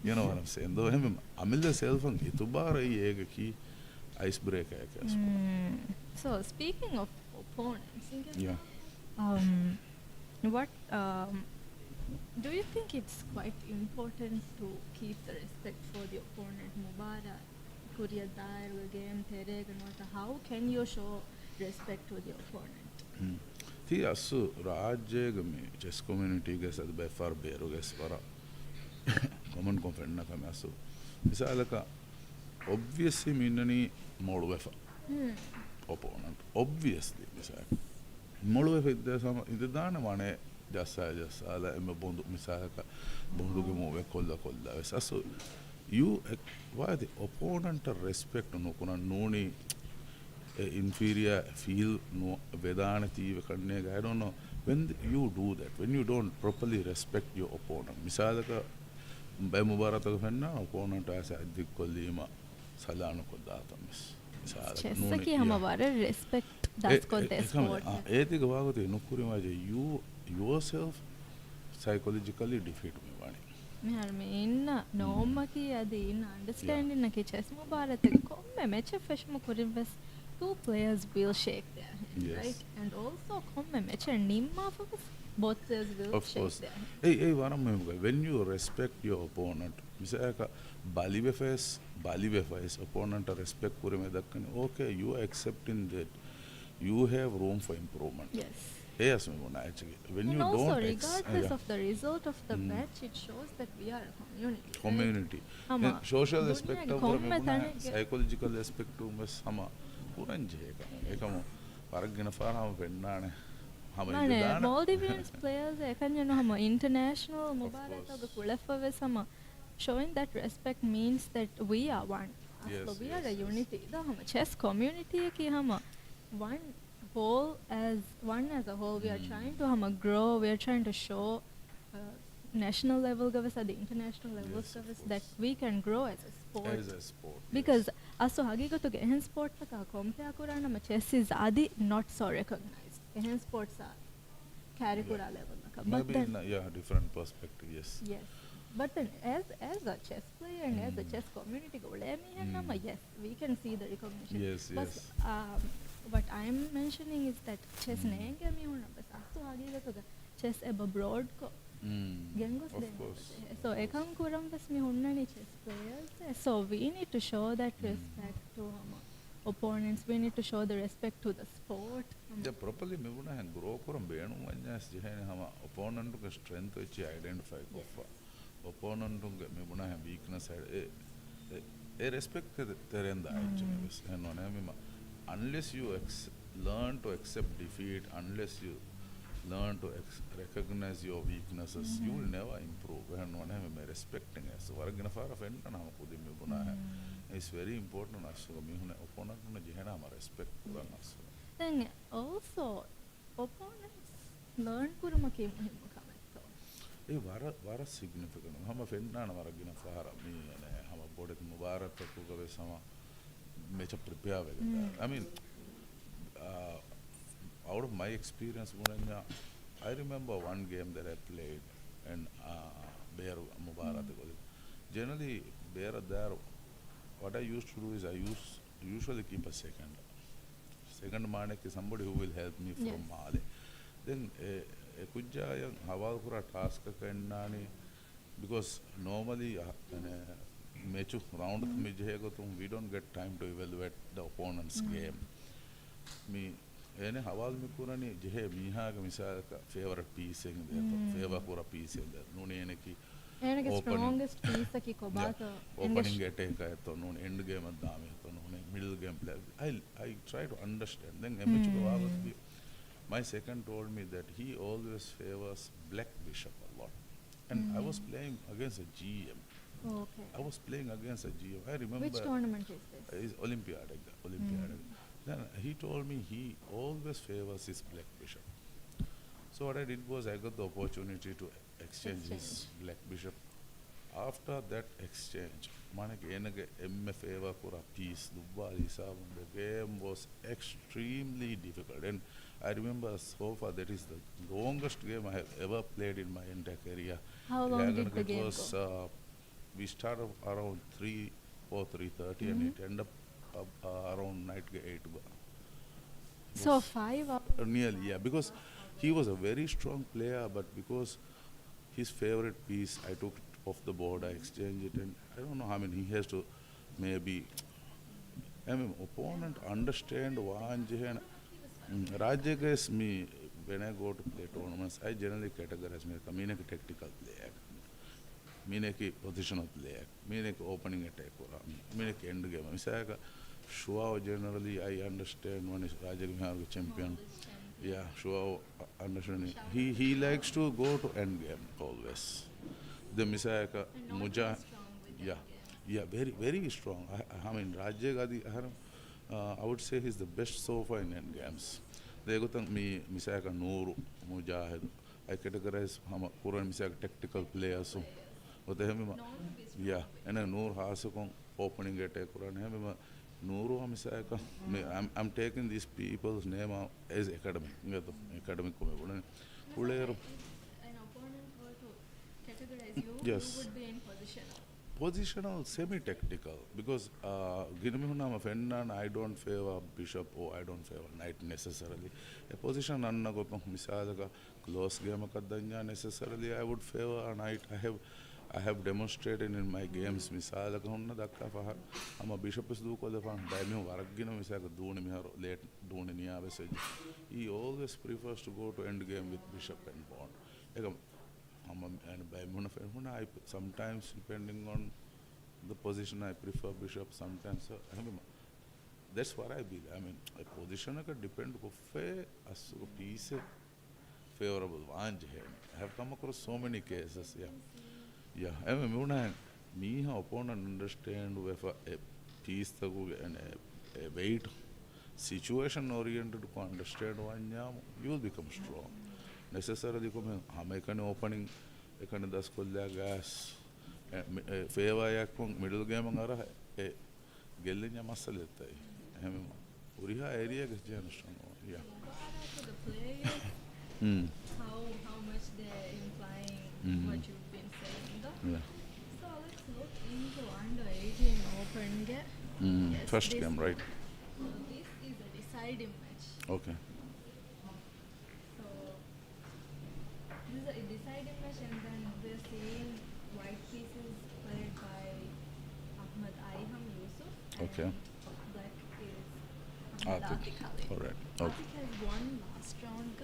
You know what I'm saying? Though him amil the self and itubara ye key icebreaker. So speaking of opponents, yeah. What do you think it's quite important to keep the respect for the opponent? Mubarak, Kuriya Dair, game, Tereg, and how can you show respect to the opponent? See, asu Rajya chess community guess by far beru guess para common confident na kami asu. Isa alaka obviously meanani moduwefa opponent. Obviously, isa moduwefa ida dana mane jasa ala emme bondu misaka bondu ke move kolla asu you why the opponent respect no kuna noni inferior feel no vedanati I don't know when you do that, when you don't properly respect your opponent misalaka by mubarak fenna opponent as addik kollima salanu kodata miss chessa ki hamara respect das ko sport eti gawagoti nukuri maje you yourself psychologically defeat me vani me inna norma ki adi inna understanding na ki chess mubarak komme match feshmo kurinves two players will shake their hands, right? And also, both players will shake their hands. Hey, when you respect your opponent, Balibefa's opponent respect okay, you are accepting that you have room for improvement. Yes. Yes, actually. When you also, don't regardless of the result of the match, it shows that we are a community. Community. Social aspect of psychological aspect of කුරංජි එකම වරගෙන පාරම වෙන්නානේ හැම Mane, ඉඳලාන Maldivians players ekanyano hama international mubarak course. ga kulafawe sama showing that respect means that we are one. Yes, Aslo we are yes, a yes. unity. Da hama chess community ki hama one whole as one as a whole. We are trying to hama grow. We are trying to show national level gawas the international levels Yes, of gawas course. that we can grow as a sport. as a sport Because aso hagigatuge ehen sport taka compare kurana ma chess is adi not so recognized. Ehen sports are carry Yeah. kura level naka. But maybe then in a different perspective yes yes. But then as a chess player and as a chess community go lemi nama yes we can see the recognition. Yes, But yes. what I'm mentioning is that chess nenge mi hona bas aso hagigatuge chess eba broad ko Gengos of then. course So ekam kuram bas mi hunnani chess players. So we need to show that respect to opponents. We need to show the respect to the sport. the properly me guna han grow kuram beenu manjas jehene hama opponent ge strength which identify kofa opponent ge me guna han weakness e respect terenda actually bes henone me unless you learn to accept defeat unless you learn to recognize your weaknesses you will never improve henone me respecting as waragina fara fenna nama kudi me guna han it's very important asu me hune opponent ne jehena hama respect kuran asu Then also opponents learn kuruma ke muhimma kametto. ඒ වර significant හැම ෆෙන්නාන වරගෙන පාර මේ නේ හැම බොඩේ මුබාරක් පෙකුකවේ සම මෙච ප්‍රිපෙයාර් වෙග I mean out of my experience මුරඤ්ඤා I remember one game that I played and bear mubarak generally bear there what I used to do is I usually keep a second manek is somebody who will help me from Yes. Mali then kujjaya hawal pura task kannani because normally mechu round me jehegotum we don't get time to evaluate the opponent's game me ene hawal me kurani jehe mihaga misaka favorite piece en de favor pura piece en de nune eneki Enake Opening. strongest piece ki kobato. opening attack to nune end game dame to nune middle game play I try to understand then mechu wagat my second told me that he always favors black bishop a lot and I was playing against a GM Okay. I was playing against a GM I remember Which tournament is this? is Olympiad then he told me he always favors his black bishop so what I did was I got the opportunity to exchange his black bishop after that exchange manake enage emme favor kura piece dubba hisab the game was extremely difficult and I remember so far that is the longest game I have ever played in my entire career. How long did the it game was, go? We started around 3 or 3:30 and it ended up around night 8. So 5 hours. Nearly, yeah, because he was a very strong player, but because his favorite piece, I took it off the board, I exchanged it, and I don't know how many he has to maybe. I mean, opponent understand Wanjahan. Rajagas me when I go to play tournaments, I generally categorize me as a tactical player, me positional player, me opening attack, me end game. Misaka Shua generally I understand one is Rajagmihar champion. Yeah, Shua understanding. He likes to go to end game always. The Misaka Muja, yeah, very very strong. I mean Rajagadi. I would say he's the best so far in end games. They got me Misaka Noor Mujahid. I categorize Kuran Misaka tactical players. So, what they have yeah, and a Noor Hasakon opening attack Kuran. Noor Misaka. I'm taking these people's name as academic. Academic. An opponent were to categorize you, Yes. you would be in position. Positional, semi-tactical, because I don't favor bishop or I don't favor knight necessarily. A position misalaga close game necessarily I would favor a knight. I have demonstrated in my games misalaga hunna dakka fa ama bishop is do ko da fa daimi waragina misaga duni miharo late duni niya message. He always prefers to go to end game with bishop and pawn. And by I sometimes depending on the position I prefer bishop sometimes that's what I believe. I mean, a position can depend on a piece favorable. I have come across so many cases. Yeah, yeah. I mean, me opponent understand if a piece and a weight situation oriented to understand one, you will become strong. Necessarily, come opening a kind of the gas. Favor middle game a Gelinya Masaleta. Uriha area gets generation. Yeah. To the players, Mm. how much they're implying what you've been saying. Yeah. So let's look into under 18 Open game. Yes, First this- game, right? So this is a deciding match. Okay. So this is a deciding match, and then we're seeing white pieces played by Ahmed Aiham Yusuf. Okay. And black is Ahmed Atik. Atik Ali. All right. Okay. Atik has won last round.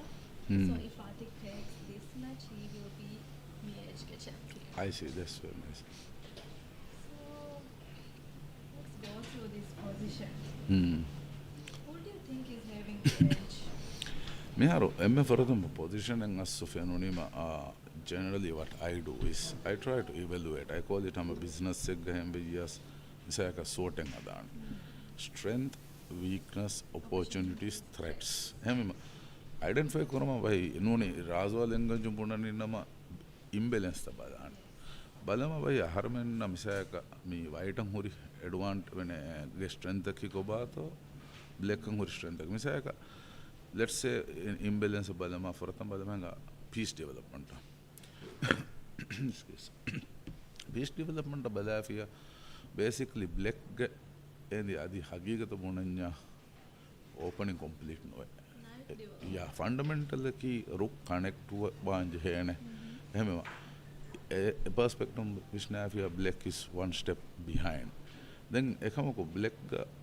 Hmm. So if Atik takes this match, he will be MHK champion. I see. That's very nice. So let's go through this position. Who do you think is having the edge? Miharo, emme further position and as Sufyanonima, generally what I do is I try to evaluate. I call it I'm a business yes, it's like a sorting adan. Strength, weakness, opportunities, threats. Identify Kurama by Nuni, Razwa Lenganjumpunani Nama imbalance the Badan. Balama by Harman Namisaka, me white and huri, advant when a strength the Kikobato, black and huri strength the Misaka. Let's say in imbalance of Balama for Balamanga, peace development. Excuse. Peace development of Balafia, basically black and the Adi Hagiga the Munanya opening complete no. Night development. Yeah, fundamentally rook connect to one a perspective which now black is one step behind. Then Ekamako black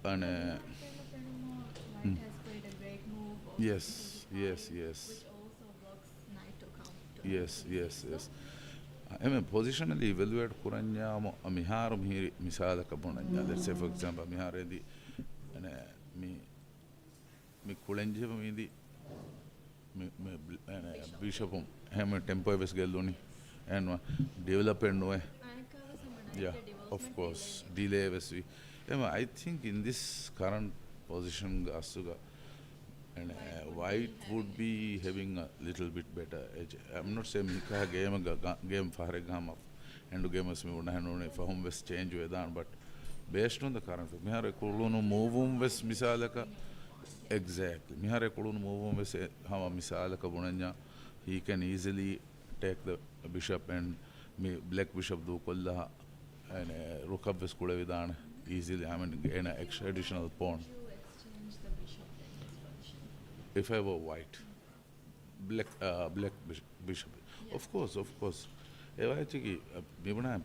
and White has played a great move. Of Yes, into the yes, fight, yes. Which also blocks knight to come to Yes, into yes, the yes. I mean, positionally evaluate Kuranya, Mihar Miri, Misala Kabunanya. Let's say, for example, Mihar Edi, and me Kulenji, me Bishop, Ham Tempo Vesgaluni, and develop and way. Yeah, of course, delay was I think in this current position, Asuga and white would be having a little bit better edge. I'm not saying Mika game Faragam and to game us me would have known if home was change with that, but based on the current Mihara Kulunu move was Misalaka exactly. Mihara Kulunu move was Hama Misalaka Bunanya. He can easily take the bishop and me black bishop do Kulla and Rukab was Kudavidan easily. I mean, gain an extra additional pawn. You exchange the bishop in this position. If I were white, black bishop. Yeah. Of course. I think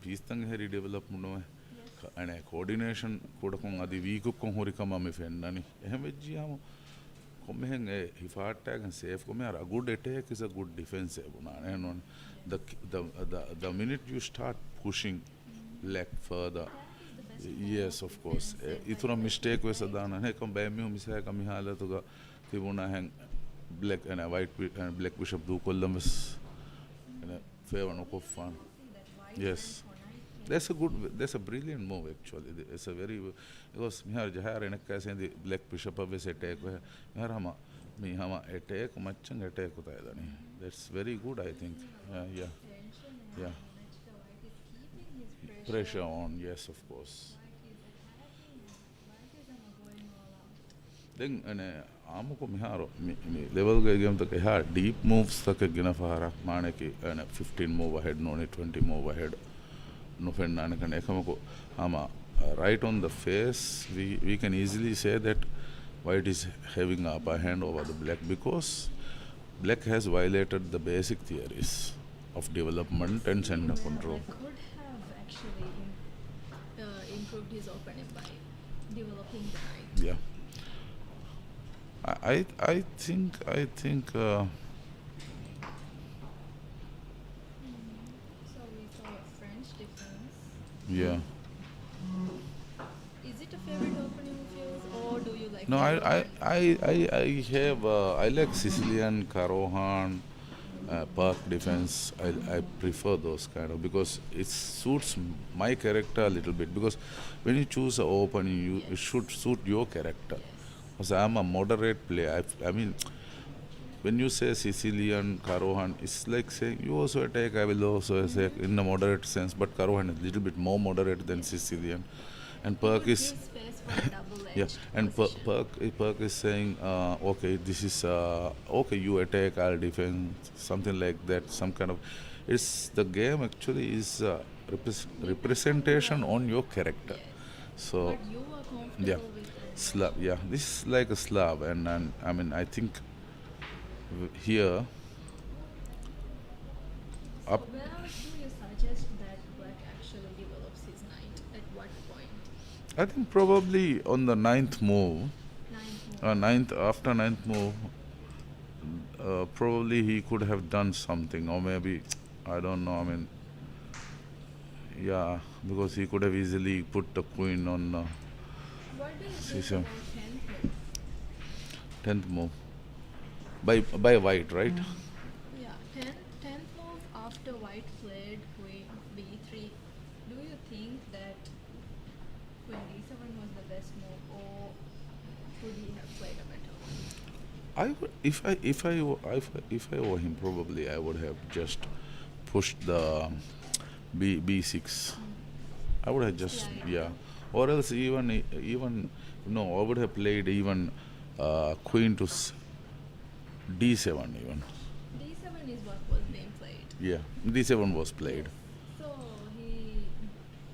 peace thing here development and coordination kodakong adi week kong horikama me fennani. Ehmejiamo komeheng if attack and safe come a good attack is a good defense. And the minute you start pushing black further. Yes, of course. Ithura mistake was a dana. Hey, come by me, Misa Kamihala to go. Tibuna hang black and a white and black bishop do Columbus and a fair one of fun. Yes. That's a brilliant move actually. It's a very because Mihar Jahar and a case and the black bishop of his attack where Miharama Mihama attack, matching attack. That's very good, I think. Yeah. Yeah. Pressure on, yes, of course. Then Amuko Miharo level game the Keha deep moves the Ginafara, Manaki and 15 move ahead, no 20 move ahead. No friend Nanakan Ekamako Ama right on the face we can easily say that white is having a upper hand over the black because black has violated the basic theories of development and center control. Black could have actually improved his opening by developing the knight. Yeah. I think So we saw a French defense. yeah. Is it a favorite opening of yours, or do you like No, everyone? I have I like Sicilian, Karohan, Park Defense. I prefer those kind of because it suits my character a little bit. Because when you choose a opening, it Yes. should suit your character. Yes. Because I'm a moderate player. I mean, when you say Sicilian, Karohan, it's like saying you also attack, I will also attack in a moderate sense. But Karohan is a little bit more moderate than Sicilian, and It Perk would is give space for a double-edged yeah, and position. Perk is saying, okay, this is okay, you attack, I'll defend, something like that. Some kind of, it's the game actually is representation on your character. Yes. So But you are yeah, comfortable with it. Slav. Yeah, this is like a Slav, and I mean I think here So up. where do you suggest that Black actually develops his knight? At what point? I think probably on the ninth move, Ninth move. ninth after ninth move, probably he could have done something, or maybe I don't know. I mean, yeah, because he could have easily put the queen on What do you think c7, about 10th move? 10th move by white, right? Yeah, 10th move after white played queen b3. Do you think that queen d7 was the best move, or could he have played a better one? I would, if I were him, probably I would have just pushed the b6. I would have just Yeah. or else even no, I would have played even queen to d7 even. d7 is what was being played. Yeah, d7 was played. So he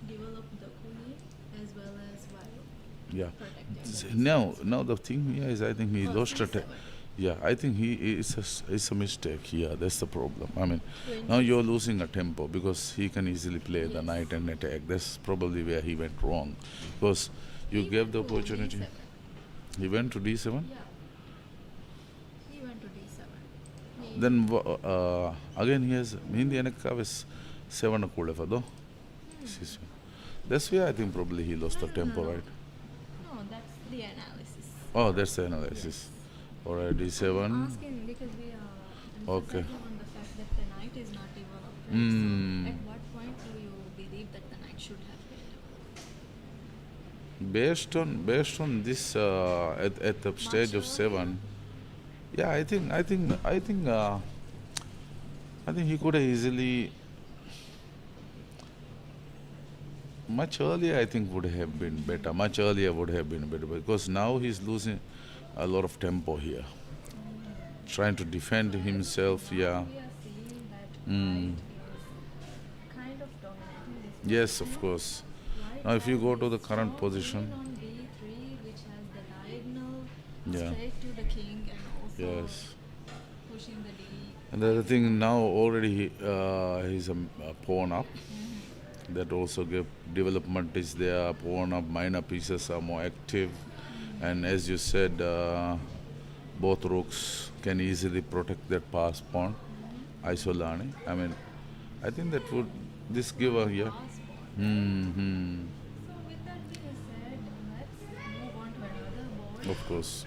developed the queen as well as while Yeah. protecting. Now the thing here is I think he Oh, lost a. c7. Yeah, I think it's a mistake here. That's the problem. I mean, Queen now you're d7. losing a tempo because he can easily play the Yes. knight and attack. That's probably where he went wrong, because you He gave the went to opportunity. d7. He went to d7. Yeah. He went to d7. He Then again he has Hindi Anakavis 7 though. That's where I think probably he lost the tempo, right? No, that's the analysis. Oh, that's the analysis. Alright, I'm d7. asking because we are Okay. emphasizing on the fact that the knight is not developed. Right? Mm. So at what point do you believe that the knight should have been developed? Based on this at the stage of earlier? 7, yeah, I think he could have easily much earlier. I think would have been better. Much earlier would have been better because now he's losing a lot of tempo here, trying to defend himself. Now Yeah. we are seeing that Mm. white is kind of dominating this Yes, of position. course. White Now, if you has go to this the current strong position, queen on b3, which has the diagonal Yeah. straight to the king and also yes. pushing the d. And the other thing now already he's a pawn up. That also give development is there. Pawn up, minor pieces are more active, and as you said, both rooks can easily protect their pass pawn. Isolani. I mean, I think that would this give a yeah. Pass pawn. Hmm. So with that being said, let's move on to another board. Of course.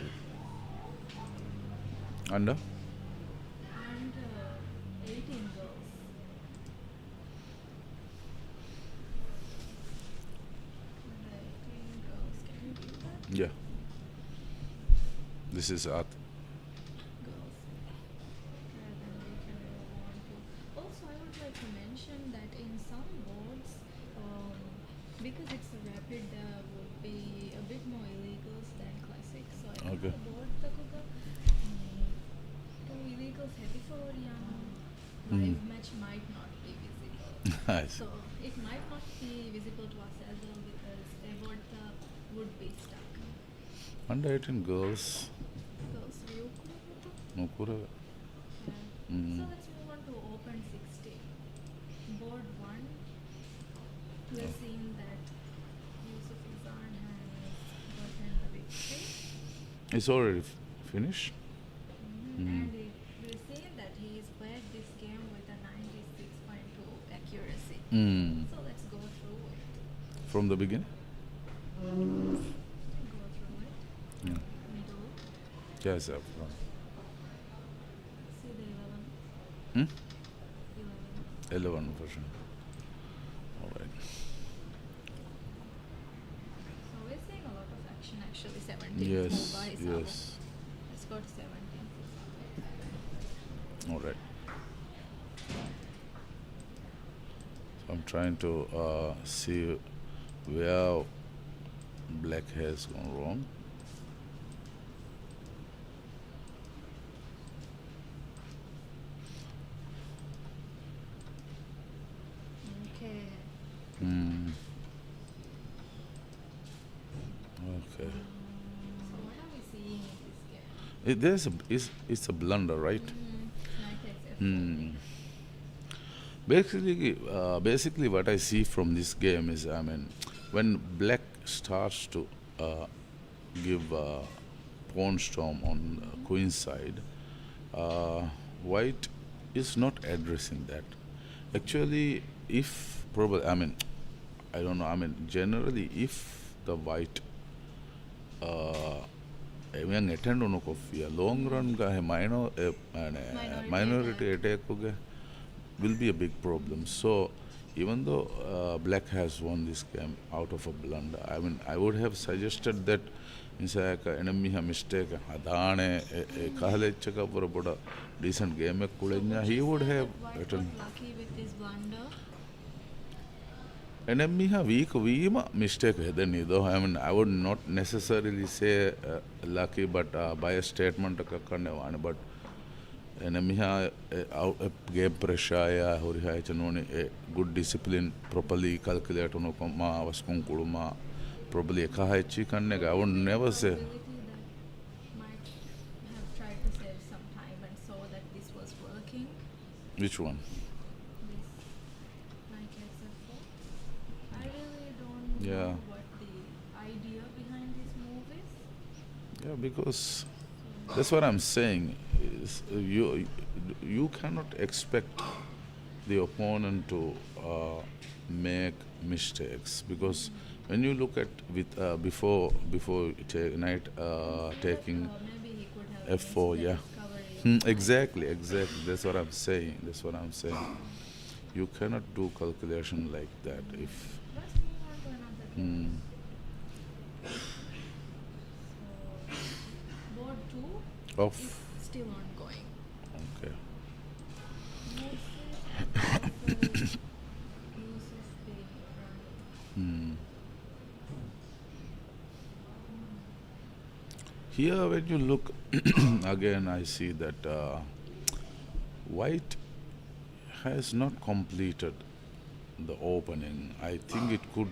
Under. And 18 girls. 18 girls. Can you do that? Yeah. This is Art. Girls. Okay, then we can move on to. Also, I would like to mention that in some boards, because it's a rapid, there would be a bit more illegals than classic. So I think Okay. the board Takuga, two illegals heavy for Oriana. Live match might not be visible. Nice. So it might not be visible to us as well because Evorta would be stuck. Under 18 girls. Girls, Ryukurubuto. No kura. Yeah. Mm. So let's move on to Open 16. Board 1, we're seeing that Yusuf Izan has gotten the victory. It's already finished. And we're seeing that he's played this game with a 96.2 accuracy. Mm. So let's go through it. From the beginning. Go through it. Yeah. Middle. Yes, sir. See the 11. Hmm? 11. 11 version. All right. So we're seeing a lot of action actually. 17. Yes, Move by Savo. yes. Let's go to 17. All right. So I'm trying to see where black has gone wrong. Okay. Hmm. Okay. So what are we seeing in this game? It's a blunder, right? Knight takes F4. Hmm. Basically, what I see from this game is, I mean, when black starts to give pawn storm on queen side, white is not addressing that. Actually, if probably, I mean, I don't know. I mean, generally, if the white yang attend on a long run ga minority attack will be a big problem. So even though black has won this game out of a blunder, I mean, I would have suggested that insa enemy ha mistake adane kahalechaka pura boda decent game ek kulenya he would have White got lucky with this blunder. enemy ha weak veema mistake hedani though. I mean, I would not necessarily say lucky, but by a statement kakkanne but enemy ha game pressure ya hori ha chanone good discipline properly calculate ono ma waskon kuluma probably ekahachi kanne I would never say. Probability that might have tried to save some time and saw that this was working. Which one? This knight takes F4. I really don't Yeah. know what the idea behind this move is. Yeah, because that's what I'm saying. Is you cannot expect the opponent to make mistakes, because when you look at with before knight taking Maybe he could have F4, missed the yeah. recovery. Exactly. That's what I'm saying. You cannot do calculation like that. If Let's move on to another game. So, board 2 Of is still ongoing. okay. Uses the Here, when you look again, I see that white has not completed the opening. I think it could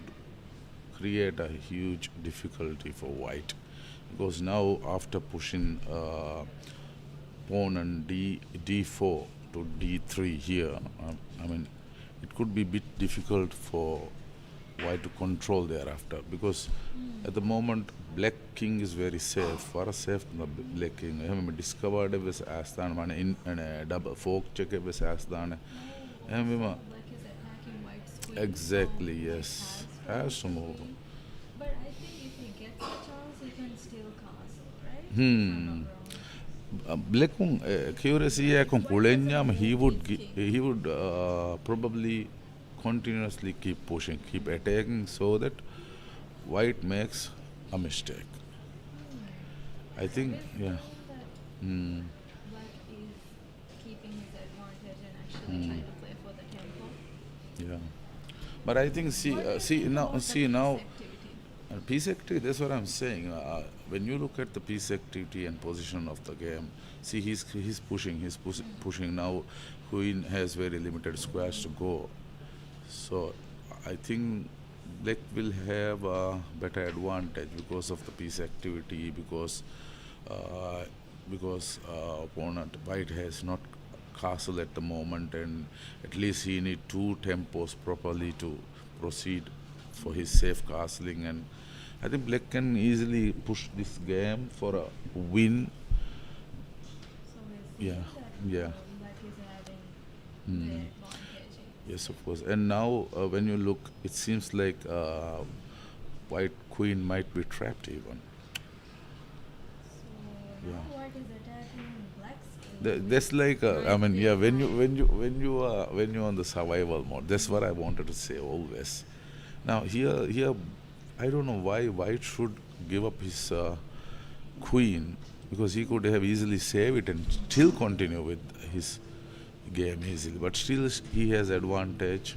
create a huge difficulty for white, because now after pushing pawn and d4 to d3 here, I mean, it could be a bit difficult for white to control thereafter, because at the moment black king is very safe. For a safe black king, I have discovered it as in double fork check it as black is attacking white's queen. exactly, White yes, has has to move. queen. But I think if he gets the chance, he can still castle, right? If I'm not wrong. Black kung accuracy kung kulenya he would probably continuously keep pushing, keep attacking, so that white makes a mistake. I think, We're yeah. seeing that black is keeping his advantage and actually trying to play for the tempo. Yeah, but I think What do you see think now about see the now piece activity? piece activity. That's what I'm saying. When you look at the piece activity and position of the game, see he's pushing now. Queen has very limited squares to go, so I think black will have a better advantage because of the piece activity, because opponent white has not castle at the moment, and at least he need two tempos properly to proceed for his safe castling, and I think black can easily push this game for a win. So we're seeing Yeah, that yeah. black is having Hmm. the advantage. Yes, of course. And now when you look, it seems like white queen might be trapped even. So Yeah. now white is attacking black's queen. That's like I Might mean, be yeah, fine. when you're on the survival mode, that's what I wanted to say always. Now here, I don't know why white should give up his queen, because he could have easily saved it and still continue with his game easily. But still he has advantage.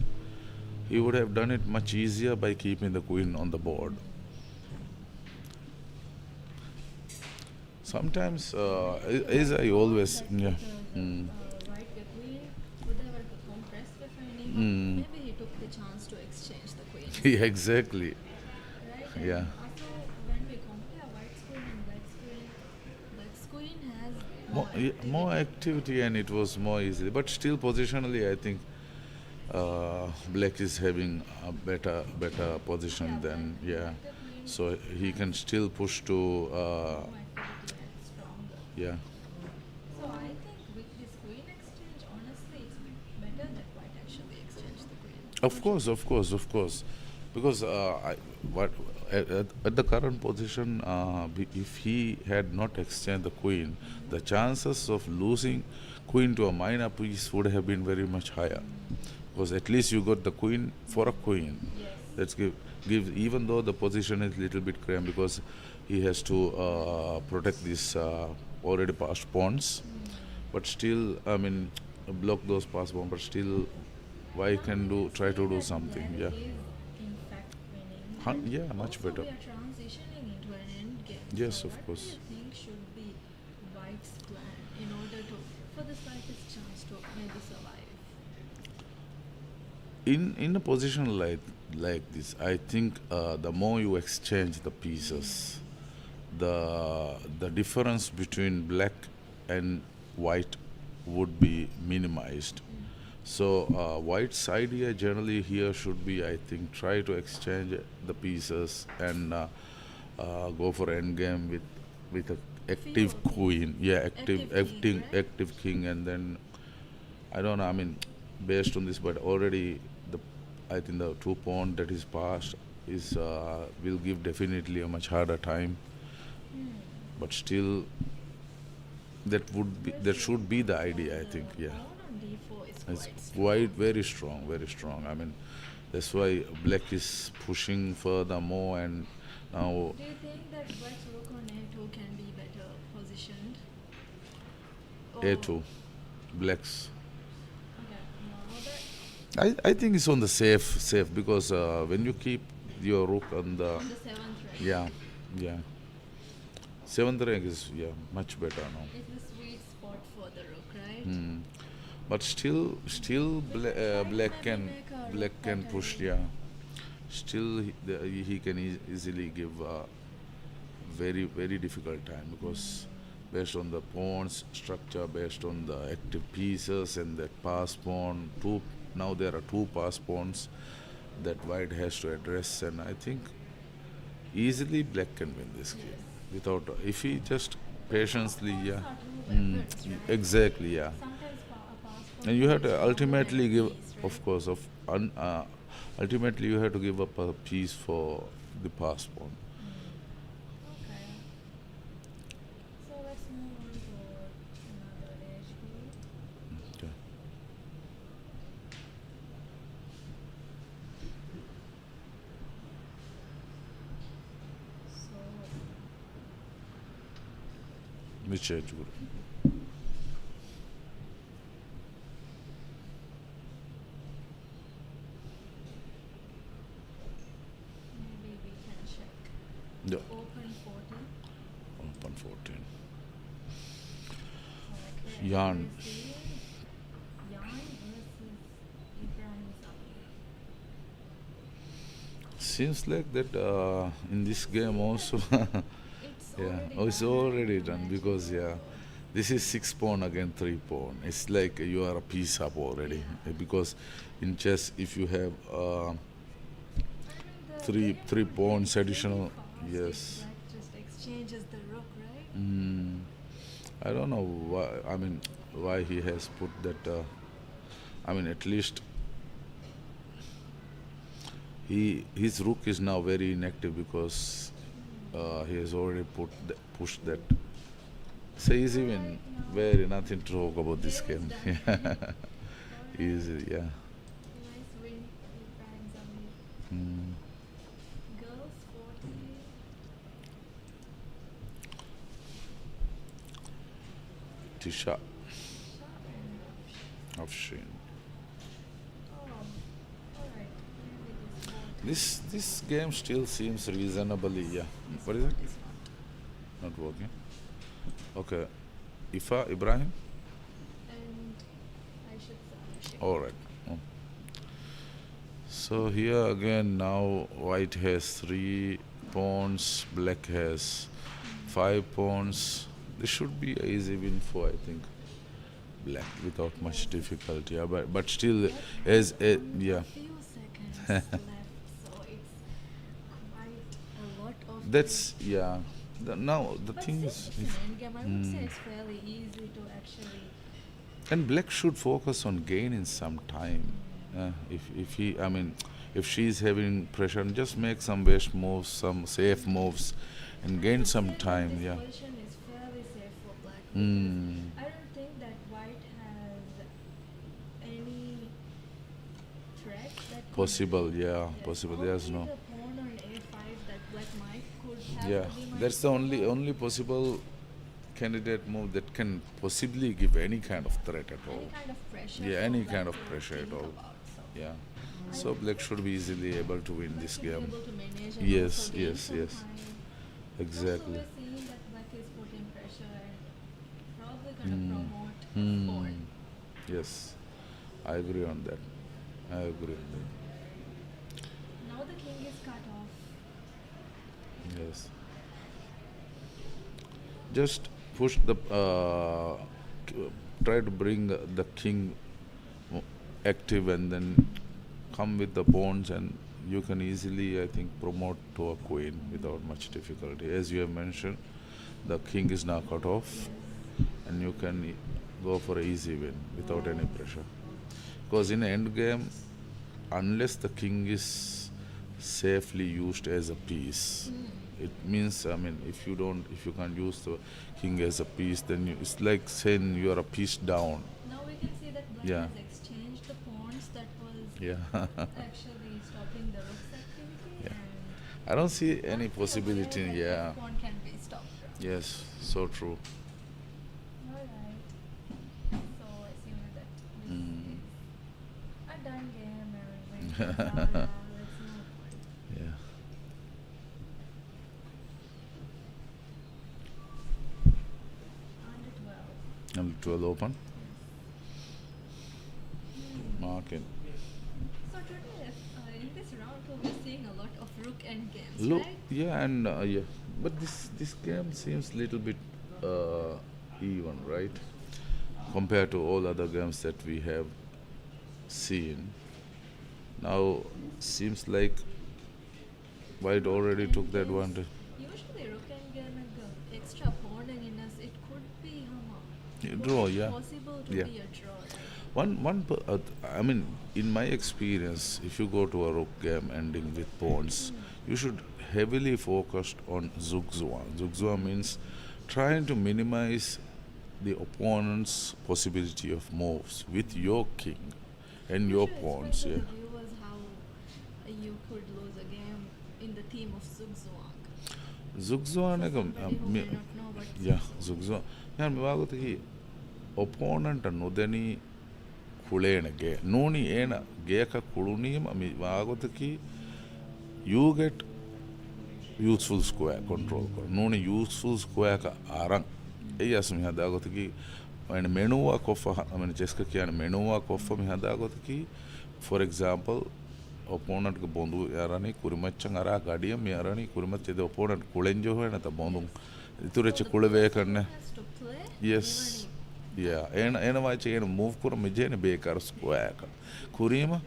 He would have done it much easier by keeping the queen on the board. Sometimes, as I always, That's yeah. because Mm. white the queen would have a compressed befriending. Mm. Maybe he took the chance to exchange the queen. Yeah, exactly. Right? Yeah. And also, when we compare white's queen and black's queen has More activity, and it was more easily. But still, positionally, I think black is having a better position than, yeah. So he can still push to more activity and stronger. yeah. So I think with this queen exchange, honestly, it's better that white actually exchange the queen. Of course, because at the current position, if he had not exchanged the queen, the chances of losing queen to a minor piece would have been very much higher. Because at least you got the queen for a queen. Yes. Let's give even though the position is little bit cramped, because he has to protect these already passed pawns, but still, I mean, block those passed pawns. But still, why can try to do something? Black Yeah. is in fact winning. Yeah, much Also, better. we are transitioning into an end game. Yes, So of what course. do you think should be white's plan in order to, for the slightest chance to maybe survive? In a position like this, I think the more you exchange the pieces, the difference between black and white would be minimized. So white's idea generally here should be, I think, try to exchange the pieces and go for endgame with a active Few. queen. Yeah, Active king, right? active king, and then I don't know. I mean, based on this, but already I think the 2 pawn that is passed is will give definitely a much harder time. But still, that should be the idea, I think. Yeah. Pawn on d4 is It's quite strong. quite very strong, very strong. I mean, that's why black is pushing further more, and now Do you think that white's rook on a2 can be better positioned? a2, black's. Okay, now that I think it's on the safe, because when you keep your rook on the on the 7th rank, yeah, seventh rank is much better now. it's the sweet spot for the rook, right? Hmm. But still, black can push. Yeah, still he can easily give a very difficult time, because based on the pawns structure, based on the active pieces and that pass pawn, now there are 2 pass pawns that white has to address, and I think easily black can win this game without, if he just patiently, yeah. Exactly, yeah. Sometimes a pass pawn And you have is to stronger ultimately than give, piece, right? of course, ultimately you have to give up a piece for the pass pawn. Okay. So let's move on to another HP. Okay. So Which edge would? maybe we can check. Yeah. Open 14. Open 14. Okay. Yarn. we're seeing Yarn versus Ibrahim Zaki. Seems like that in this game also. It's Yeah, already it's done. already The done, match because is yeah, over. this is 6 pawn against 3 pawn. It's like you are a piece up already. Because in chess, if you have I mean, the three game three would be pawns really additional, fast if yes. black just exchanges the rook, right? I don't know why. I mean, why he has put that. I mean, at least his rook is now very inactive because he has already pushed that. So easy win. Very nothing to talk about this game. Easy, yeah. Nice win, Ibrahim Zamir. Mm. Girls 40. Tisha Shah and Afshin. Oh, alright. Maybe This game still seems reasonably, yeah. What is it? Not working. Okay. Ifa Ibrahim. And I should say. All right. Oh. So here again now white has 3 pawns, black has 5 pawns. This should be an easy win for, I think, black without much difficulty. Yeah, but still as a, yeah. Few seconds left, so it's quite a lot of. That's yeah. Now the But thing since is, it's an end game, I would say Mm. it's fairly easy to actually. and black should focus on gaining some time. If she's having pressure, just make some waste moves, some safe moves, and gain some time. This Yeah. position is fairly safe for black. Mm. I don't think that white has any threat that could- Possible, yeah, Yeah, possible. There's only no. the pawn on a5 that black might could have. Yeah, he might that's the only follow. only possible candidate move that can possibly give any kind of threat at all. Any kind of pressure. Yeah, for any black kind of to pressure at think all. about, so. Yeah. So black should be easily able to win Black this should be game. able to manage and Yes, also gain yes, some yes. time. Exactly. Also, we're seeing that black is putting pressure and probably gonna Hmm. promote a Hmm. pawn. Yes, I agree on that. I agree on that. Now the king is cut off. Yes. Just push the try to bring the king active and then come with the pawns, and you can easily, I think, promote to a queen without much difficulty. As you have mentioned, the king is now cut off, and you can go for an easy win without any pressure. Because in end game, unless the king is safely used as a piece, it means, if you can't use the king as a piece, then it's like saying you are a piece down. Now we can see that black Yeah. has exchanged the pawns that was Yeah. actually stopping the rook's activity. Yeah. And I don't see one any thing possibility. aware that Yeah. the pawn can be stopped. Yes. So true. Alright. So assume that this Mm. is a done game and let's move on. Yeah. Under 12. And 12 open. Marking. So today, in this round, we're seeing a lot of rook end games, Look, right? yeah, and yeah, but this game seems little bit even, right? Compared to all other games that we have seen. Now seems like white already took the advantage. Usually, rook end game and the extra pawn in us, it could be Yeah, could draw, be yeah. possible to Yeah. be a draw, right? In my experience, if you go to a rook game ending with pawns, you should heavily focus on zugzwang. Zugzwang means trying to minimize the opponent's possibility of moves with your king and your You should pawns. explain Yeah. to the viewers how you could lose a game in the theme of zugzwang. Zugzwang For එක somebody who may not know what yeah, zugzwang. Yeah, මෙවාගතකි opponent නොදැනී කුලේන ගේ නූනි ඒන ගේක කුළුණීම මෙවාගතකි you get useful square control කර නූනි useful square ka අරන් එයි අස මෙහදාගතකි වයින මෙනුවා කොෆ චෙස්ක කියන මෙනුවා කොෆ මෙහදාගතකි for example opponent ke bondu yarani kurimachang ara gadiya me arani kurimat ede opponent kulenjo hoena ta bondu itureche kulave karne has to play. yes yeah ena vache ena move kura mejene bekar square ka kurima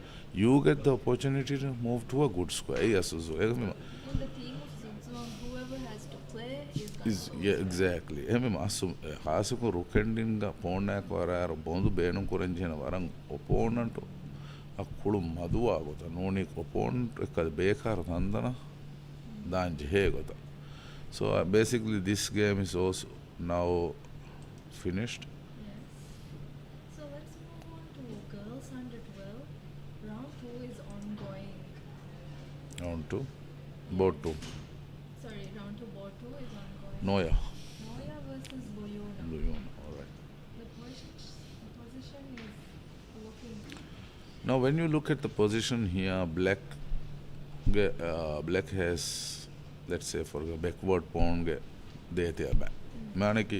you get the opportunity to move to a good square yes so In the theme of zugzwang, whoever has to play is gonna is lose. yeah exactly eme masu hasiko rukendinga ponna ko ara bondu beenum kurenjena waran opponent ಆ ಕುಳು ಮದುವ ಗೊತ್ತಾ ನೋಡಿ opponent ಅದು ಬೇಕಾದ್ರೆ ತಂದನ ದಾಂಜಿ ಹೇ ಗೊತ್ತಾ. So basically this game is also ನಾವು finished. Yes. So let's move on to girls under 12. Round 2 is ongoing. Round 2 board 2 Sorry, round 2 board 2 is ongoing. Noya. Noya versus Boyona. All right. The position is looking. Now when you look at the position here, black has, let's say for the backward pawn देते हैं माने कि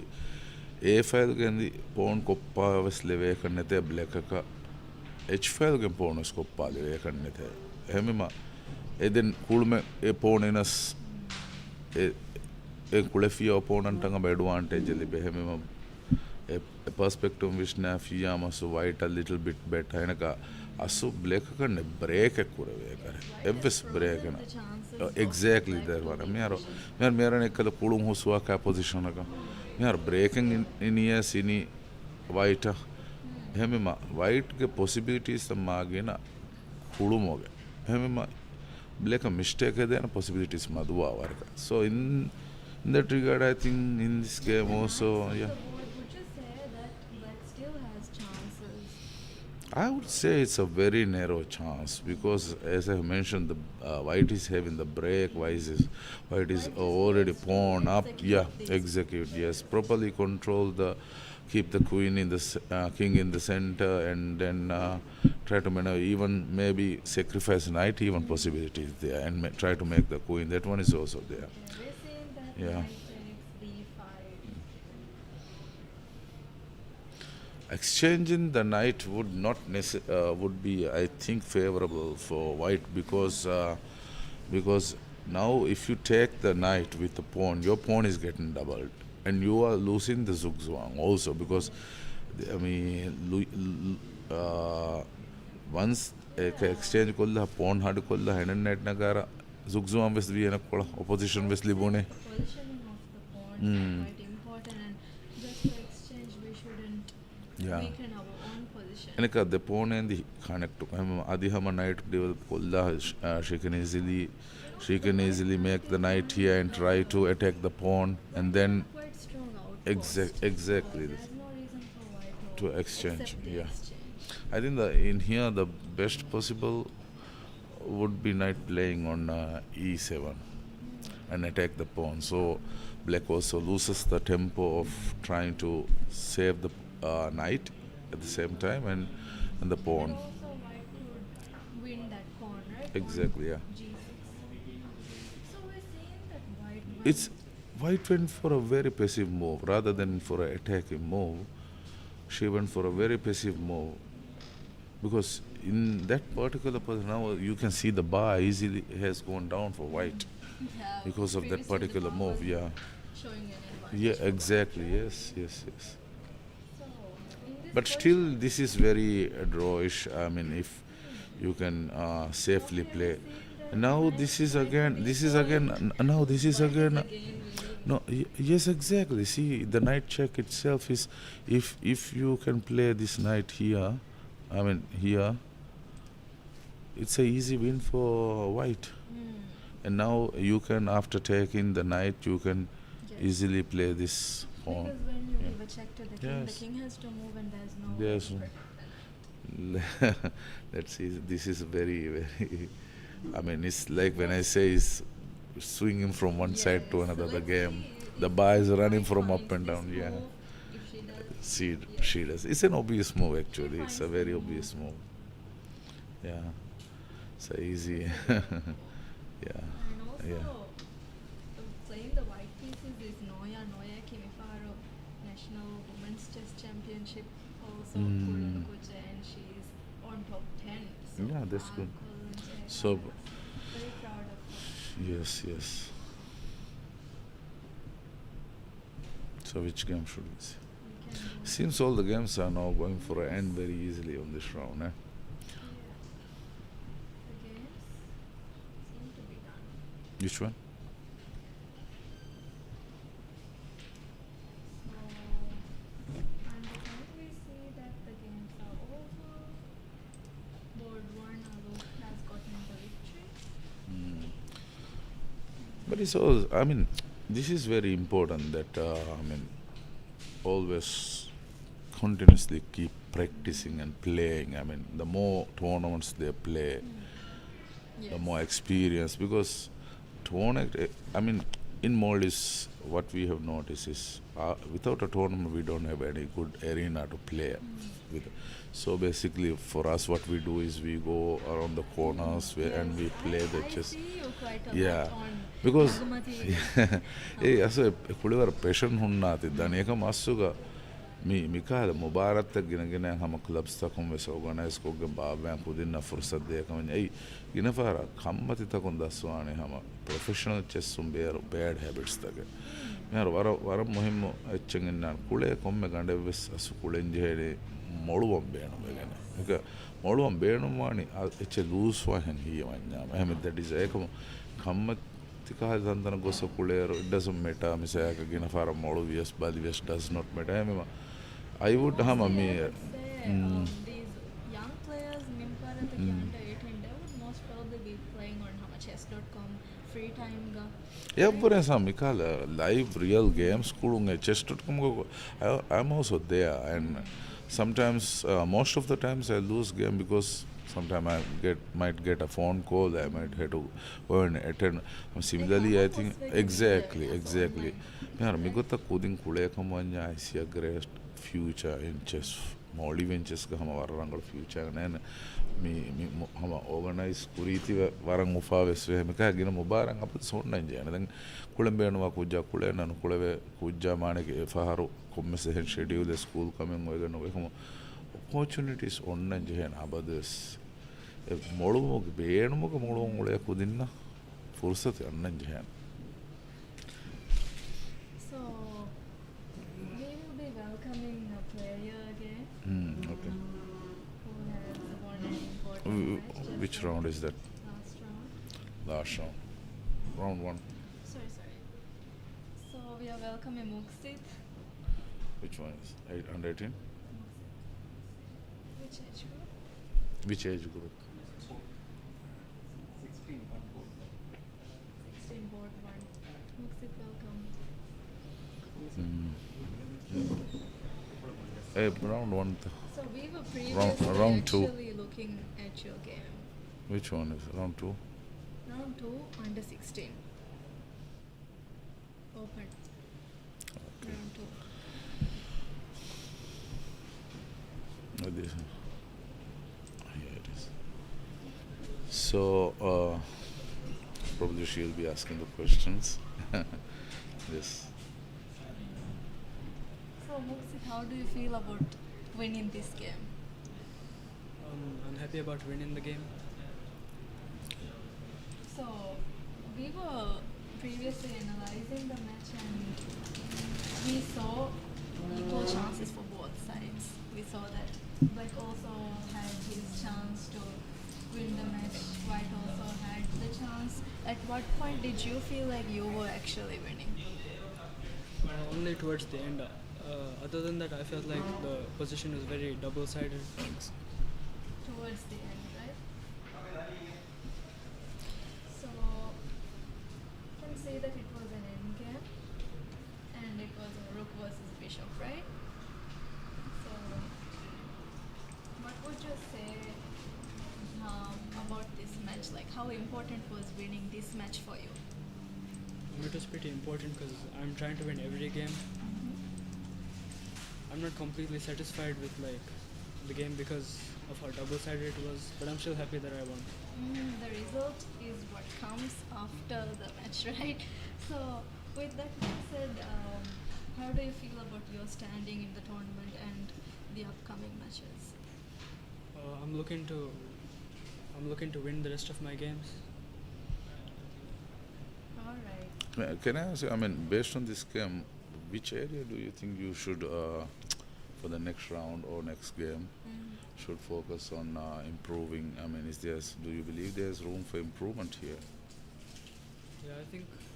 ए file के अंदर pawn Koppa वैस लेवे करने थे black का h फाइल के pawn उसको पा लेवे करने थे हमें माँ इधर कुल में ए pawn इनस ए कुले फिया opponent टंगा advantage ले बे हमें माँ a perspective which na fiya masu white a little bit better है ना का asu black का ने break है कुरे वे करे एवस break है ना exactly that one मेरा ने कल कुलुम हो सुआ का position का यार breaking in ये सीनी white हमें मा white के possibilities तो मागे ना कुलुम हो गए हमें मा black का mistake है देना possibilities मधुआ वार का. So in that regard I think in this game also yeah. I would say it's a very narrow chance because, as I mentioned, the white is having the break. White is already pawn up. Yeah, execute. Yes, properly control keep the queen in the king in the center, and then try to maneuver. Even maybe sacrifice knight. Even possibilities there, and try to make the queen. That one is also there. Yeah. Exchanging the knight would not would be, I think, favorable for white because now if you take the knight with the pawn, your pawn is getting doubled, and you are losing the zugzwang also because I mean once exchange kolla pawn hard kolla hand and knight nagara zugzwang ves vi enakola opposition ves libone. Positioning of the pawn is quite important, and just to exchange we shouldn't weaken our own position. And the pawn and the connect to Adihama knight develop kolla she can easily make the knight here and try to attack the pawn and then Quite strong outpost. exactly There's no reason for white to exchange. accept the Yeah. exchange. I think in here the best possible would be knight playing on e7 and attack the pawn. So black also loses the tempo of trying to save the knight at the same time and the pawn. And also white could win that pawn, right? Exactly, yeah. G6. So we're saying that white It's white went for a very passive move rather than for an attacking move. She went for a very passive move because in that particular position now you can see the bar easily has gone down for white because of that particular move. Yeah, showing an advantage. yeah, exactly. Yes. So in this But still, this is very drawish. I mean, if you can safely play. Now this is again. No, yes, exactly. See, the knight check itself is if you can play this knight here, I mean here, it's a easy win for white. And now you can, after taking the knight, you can easily play this pawn. Because when you give a check to the king, Yes. the king has to move and Yes. there's no Let's see. This is very, very. I mean, it's like when I say it's swinging from one side to another. The game, the bar is running from up and down. Yeah. If she does. She does. It's an obvious move actually. It's a very obvious move. Yeah. So easy. Yeah. And also, Yeah. playing the white pieces is Noya Kimifaro National Women's Chess Championship. Also, Kurunukuche, and she's on top 10. So Yeah, that's good. Kurunche, So- very proud of her. Yes. So which game should we see? We can do Seems all the games are now going for an end very easily on this round. Eh? The games seem to be done. Which one? And the time we see that the games are over, board But it's also, I mean, this is very important that, always continuously keep practicing and playing. I mean, the more tournaments they play, the more experience, because tournament, I mean, in Maldives, what we have noticed is without a tournament, we don't have any good arena to play with. So basically, for us, what we do is we go around the corners and we play the chess. I see you quite a Yeah, lot on because Bagumati. ඒ අස කුළවර ප්‍රෙෂන් හුන්නා තිද්දන ඒක මස්සුග මිකාද මුබාරත්තක් ගෙනගෙන හම clubs තකුම් වෙස organise කොග්ගෙන් බාබයන් කුදින්න ෆුර්සත් දෙයකමන් ඇයි ගෙනපාර කම්මති තකුන් දස්වානේ හම professional chess සුම් bad habits තක මෙහර වර මුහිම්ම එච්චෙන් ඉන්නාන් කුලේ කොම්මෙ ගඬෙව්වෙස් අසු කුලෙන් ජෙහෙනේ මොළුවම් බේනුම ගැන එක මොළුවම් බේනුම්වානි එච්ච loose වහෙන් හියවන්ඥාම එහෙම that is ඒකම කම්මත් තිකා දන්තන ගොස කුලේර it doesn't matter මිසයක ගෙන පාර මොළු වියස් බදි වියස් does not matter එහෙම I would hama me These young players, Nimparata under 18, they would most probably be playing on chess.com free time ga. everyone some mikala live real games kulunge chess.com go I'm also there, and sometimes most of the times I lose game because sometimes I might get a phone call, I might have to go and attend. Similarly, I think exactly. Yeah, me got the coding kule kamanya. I see a great future in chess. Maldivian chess ka hama warangal future and me hama organize kuriti warang mufa veswe me ka gina mubarang aput sonna jana then kulembe no kujja kule nanu kuleve kujja mane ke faharu komme se schedule the school coming wega no ekamo opportunities onna jehen abades මොළුවක බේනුමක මොළුවන් වලයක් උදින්න ෆුර්සත යන්න ජහන්. So we will be welcoming a player again Okay. who has won an important match. Which round is that? Last round. Last round. Round 1. Sorry. So we are welcoming Muksit. Which one is? 18? Which age group? Which age group? 16 board 1. Muksit, welcome. Round 1. So we were previously round two. actually looking at your game. Which one is? Round 2? Round 2 under 16. Open. Okay. Round 2. This one. Here it is. So, probably she'll be asking the questions. Yes. So Muksit, how do you feel about winning this game? I'm happy about winning the game. So we were previously analyzing the match and we saw equal chances for both sides. We saw that Black also had his chance to win the match. White also had the chance. At what point did you feel like you were actually winning? Only towards the end. Other than that, I felt like the position was very double-sided. Towards the end, right? So you can say that it was an end game and it was a rook versus bishop, right? So what would you say about this match? Like how important was winning this match for you? It was pretty important because I'm trying to win every game. I'm not completely satisfied with the game because of how double-sided it was, but I'm still happy that I won. The result is what comes after the match, right? So with that being said, how do you feel about your standing in the tournament and the upcoming matches? I'm looking to win the rest of my games. All right. Can I ask you, I mean, based on this game, which area do you think you should, for the next round or next game, should focus on improving? I mean, do you believe there's room for improvement here? Yeah,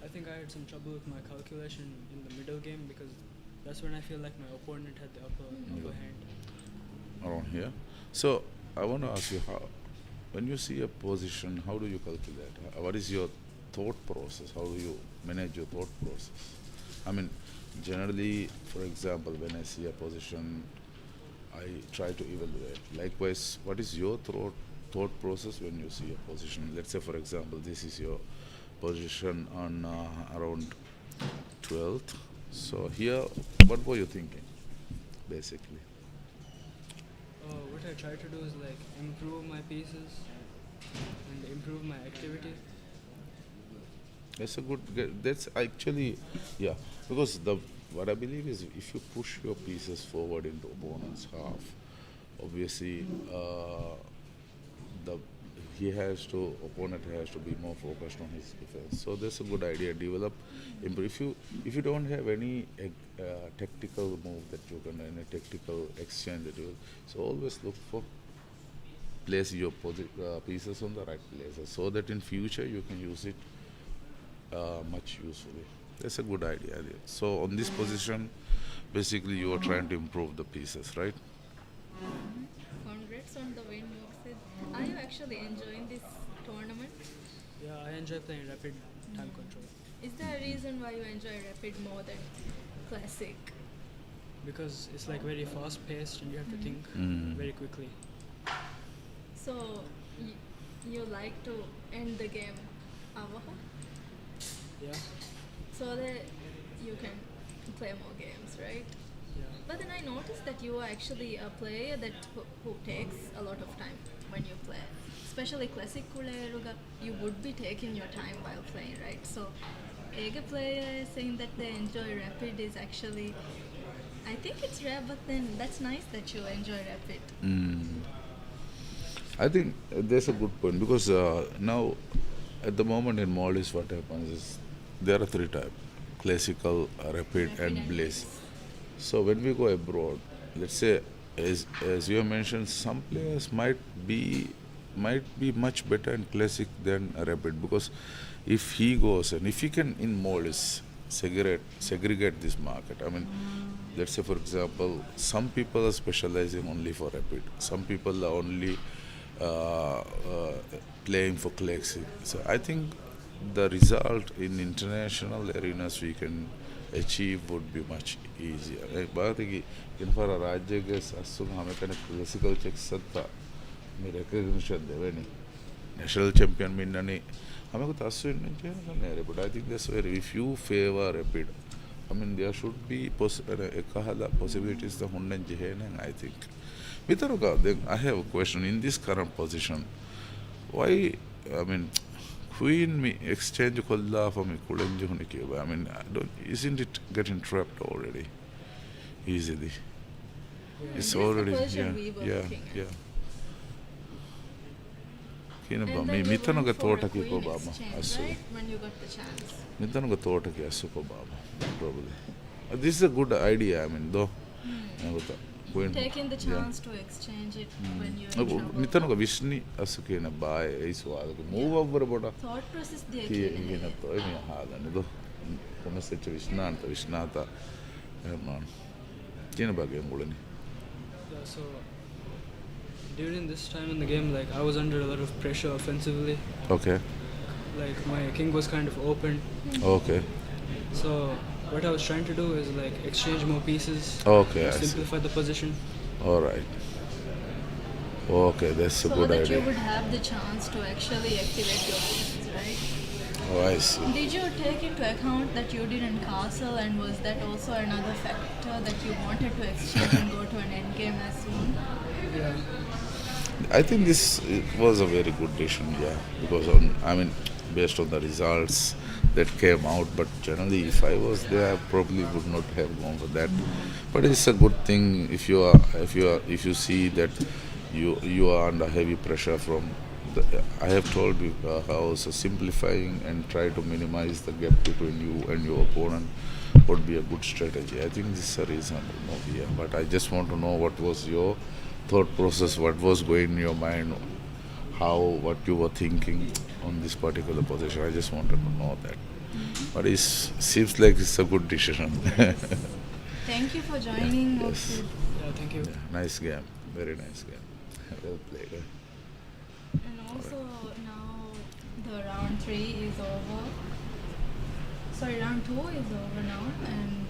I think I had some trouble with my calculation in the middle game because that's when I feel like my opponent had the upper hand. Around here? So, I want to ask you, when you see a position, how do you calculate? What is your thought process? How do you manage your thought process? I mean, generally, for example, when I see a position, I try to evaluate. Likewise, what is your thought process when you see a position? Let's say, for example, this is your position on around 12th. So here, what were you thinking, basically? What I try to do is like improve my pieces and improve my activity. That's a good. That's actually, yeah. Because what I believe is, if you push your pieces forward into opponent's half, obviously, the opponent has to be more focused on his defense. So that's a good idea. Develop, improve. If you don't have any tactical move that you can, any tactical exchange that you, so always look for place your pieces on the right places, so that in future you can use it much usefully. That's a good idea. So on this position, basically you are trying to improve the pieces, right? Congrats on the win, Moxid. Are you actually enjoying this tournament? Yeah, I enjoy playing rapid time control Is there a reason why you enjoy rapid more than classic? because it's like very fast paced and you have to think very quickly. So you like to end the game avaha, Yeah, so that you can play more games, right? yeah. But then I noticed that you are actually a player that who takes a lot of time when you play. Especially classic kuleruga, you would be taking your time while playing, right? So a player saying that they enjoy rapid is actually, I think it's rare, but then that's nice that you enjoy rapid. I think that's a good point, because now at the moment in Maldives what happens is there are three types: classical, rapid and blaze. So when we go abroad, let's say, as you have mentioned, some players might be much better in classic than rapid, because if he goes and if he can in Maldives segregate this market. I mean, let's say for example, some people are specializing only for rapid, some people are only playing for classic. So I think the result in international arenas we can achieve would be much easier. Baatigi kinfara rajyage assu hame kana classical checks satta me recognition deveni national champion minnani hame ko tassu inne but I think that's where if you favor rapid, I mean there should be ekahala possibilities the hunnen jehenen. I think Mitaruga, then I have a question. In this current position, why, I mean, Queen me exchange kolla for me kulenju hunikiba. I mean, isn't it getting trapped already? Easily. It's This already, is the position we were yeah. looking at. Kinaba And me then you mitanoga went for a totaki ko queen baba. exchange, Asu. right? When you got the chance. Mitanoga totaki asu ko baba. Probably. This is a good idea. I mean, though. Queen. Taking the Yeah. chance to exchange it when you're in trouble. Mitanoga Vishni asukena bye iswalga move over boda. Thought process there Hina to emi haadane do kona secha Vishnata man kina bage ngulani. Yeah, so during this time in the game, like I was under a lot of pressure offensively. Okay. Like my king was kind of open. Okay. So what I was trying to do is like exchange more pieces. Okay, I see. Simplify the position. All right. Okay, that's a so good that idea. you would have the chance to actually activate your pieces, right? Oh, I see. Did you take into account that you didn't castle, and was that also another factor that you wanted to exchange and go to an end game as soon? Yeah. I think this was a very good decision, yeah, because based on the results that came out, but generally if I was there I probably would not have gone for that. But it's a good thing if you see that you are under heavy pressure from I have told you how simplifying and try to minimize the gap between you and your opponent would be a good strategy. I think this is a reasonable move here, but I just want to know what was your thought process, what was going in your mind, what you were thinking on this particular position. I just wanted to know that. But it seems like it's a good decision. Thank you for joining. Yes. Moxid. Yeah, thank you. Yeah, nice game, very nice game. Well played. And also now the round 3 is over. Sorry, round 2 is over now, and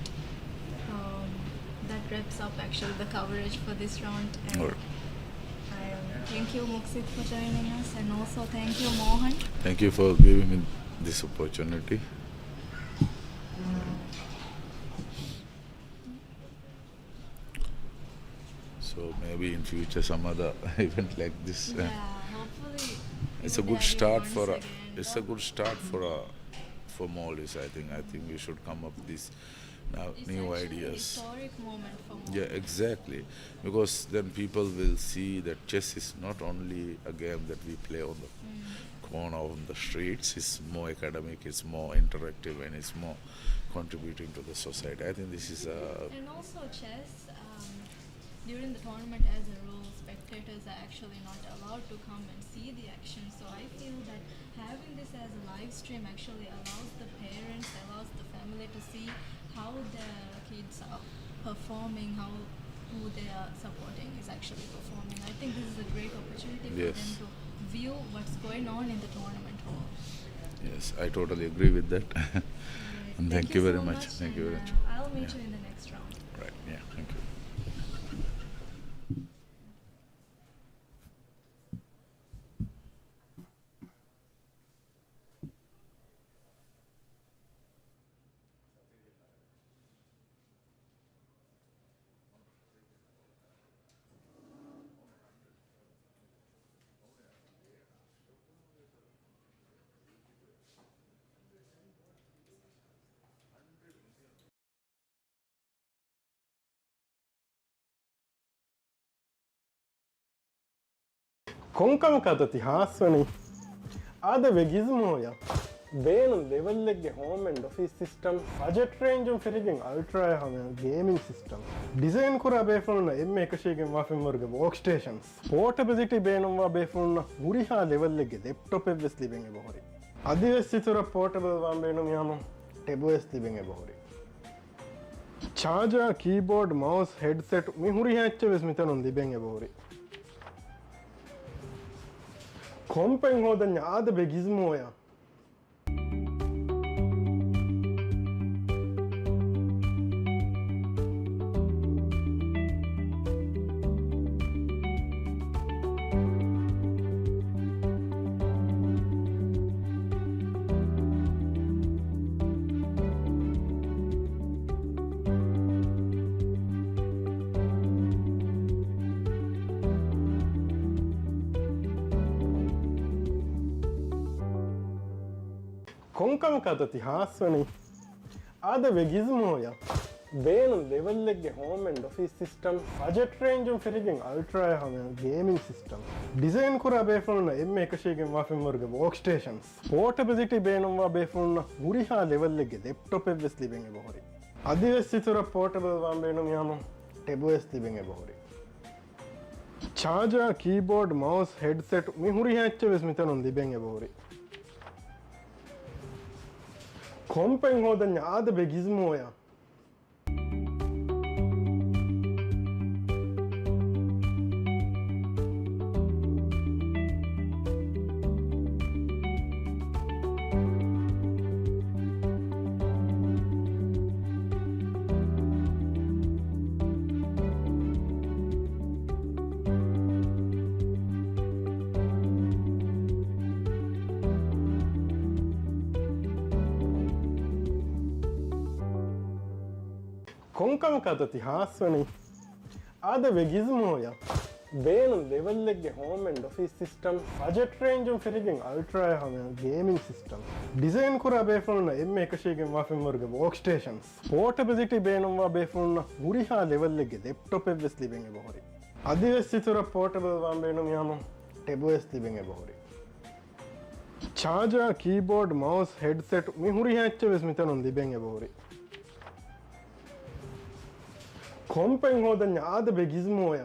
that wraps up actually the coverage for this round. And Alright. thank you, Muksit, for joining us, and also thank you, Mohan. Thank you for giving me this opportunity. So maybe in future some other event like this. Yeah, hopefully. It's you'll a good be start once for again. it's a good start for Maldives. I think we should come up with these It's new actually a ideas. historic moment for Maldives. Yeah, exactly. Because then people will see that chess is not only a game that we play on the corner on the streets. It's more academic, it's more interactive, and it's more contributing to the society. I think this is a And also chess, during the tournament as a rule, spectators are actually not allowed to come and see the action. So I feel that having this as a live stream actually allows the parents, allows the family to see how the kids are performing, who they are supporting is actually performing. I think this is a great opportunity for Yes. them to view what's going on in the tournament hall. yes, I totally agree with that. Right. And thank you very so much. Thank you and, very much. I'll meet Yeah. you in the next round. Right. Yeah. Thank you. කොංකම කතති හාස්වනි ආද වෙගිස්මෝය බේනු ලෙවල්ලෙක්ගේ හෝමෙන් ඩොෆිස් system අජට රේන්ජම් ෆිරිගෙන් අල්ට්‍රය හම ගේමින් සිිස්ටම් ඩිසයින් කුර බේෆුන්න එම එකශයගෙන් වාෆිම්වර්ග වෝක් ස්ටේෂන්ස් පෝට පෙසිටි බේනුම්වා බේෆුන්න හුරිහා ලෙවල්ලෙගේ ලෙප්ටොප් වෙස් ලිබෙන් බොහොරි අධිවෙස් සිතුර පෝටබල්වාම් බේනුම් යාම ටෙබුවස් ලිබෙන් බොහොරි චාජා කීබෝඩ් මවස් හෙඩ්සෙට් මිහුරි හැච්ච වෙස් මිතනුන් ලිබෙන් බොහොරි කොම්පෙන් හෝදන්න ආද බෙගිස්මෝය කොංකම කතති හාස්වනි ආද වෙගිස්මෝය බේනු ලෙවල්ලෙක්ගේ හෝමෙන් ඩොෆිස් සිිස්ටම් අජට රේන්ජම් ෆිරිගෙන් අල්ට්‍රය හම ගේමින් සිිස්ටම් ඩිසයින් කුර බේෆුන්න එම එකශයගෙන් වාෆිම්වර්ග වෝක් ස්ටේෂන්ස් පෝට පෙසිටි බේනුම්වා බේෆුන්න හුරිහා ලෙවල්ලෙගේ ලෙප්ටොප් වෙස් ලිබෙන් බොහොරි අධිවෙස් සිතුර පෝටබල්වාම් බේනුම් යාම ටෙබුවස් ලිබෙන් බොහොරි චාජා කීබෝඩ් මවස් හෙඩ්සෙට් මිහුරි හැච්ච වෙස් මිතනුන් ලිබෙන් බොහොරි කොම්පෙන් හෝදන්න ආද බෙගිස්මෝය කොංකම කතති හාස්වනි ආද වෙගිස්මෝය බේනු ලෙවල්ලෙක්ගේ හෝමෙන් ඩොෆිස් සිිස්ටම් අජට රේන්ජම් ෆිරිගෙන් අල්ට්‍රය හම ගේමින් සිිස්ටම් ඩිසයින් කුර බේෆුන්න එම එකශයගෙන් වාෆිම්වර්ග වෝක් ස්ටේෂන්ස් පෝට පෙසිටි බේනුම්වා බේෆුන්න හුරිහා ලෙවල්ලෙගේ ලෙප්ටොප් වෙස් ලිබෙන් බොහොරි අධිවෙස් සිතුර පෝටබල්වාම් බේනුම් යාම ටෙබුවස් ලිබෙන් බොහොරි චාජා කීබෝඩ් මවස් හෙඩ්සෙට් මිහුරි හැච්ච වෙස් මිතනුන් ලිබෙන් බොහොරි කොම්පෙන් හෝදන්න ආද බෙගිස්මෝය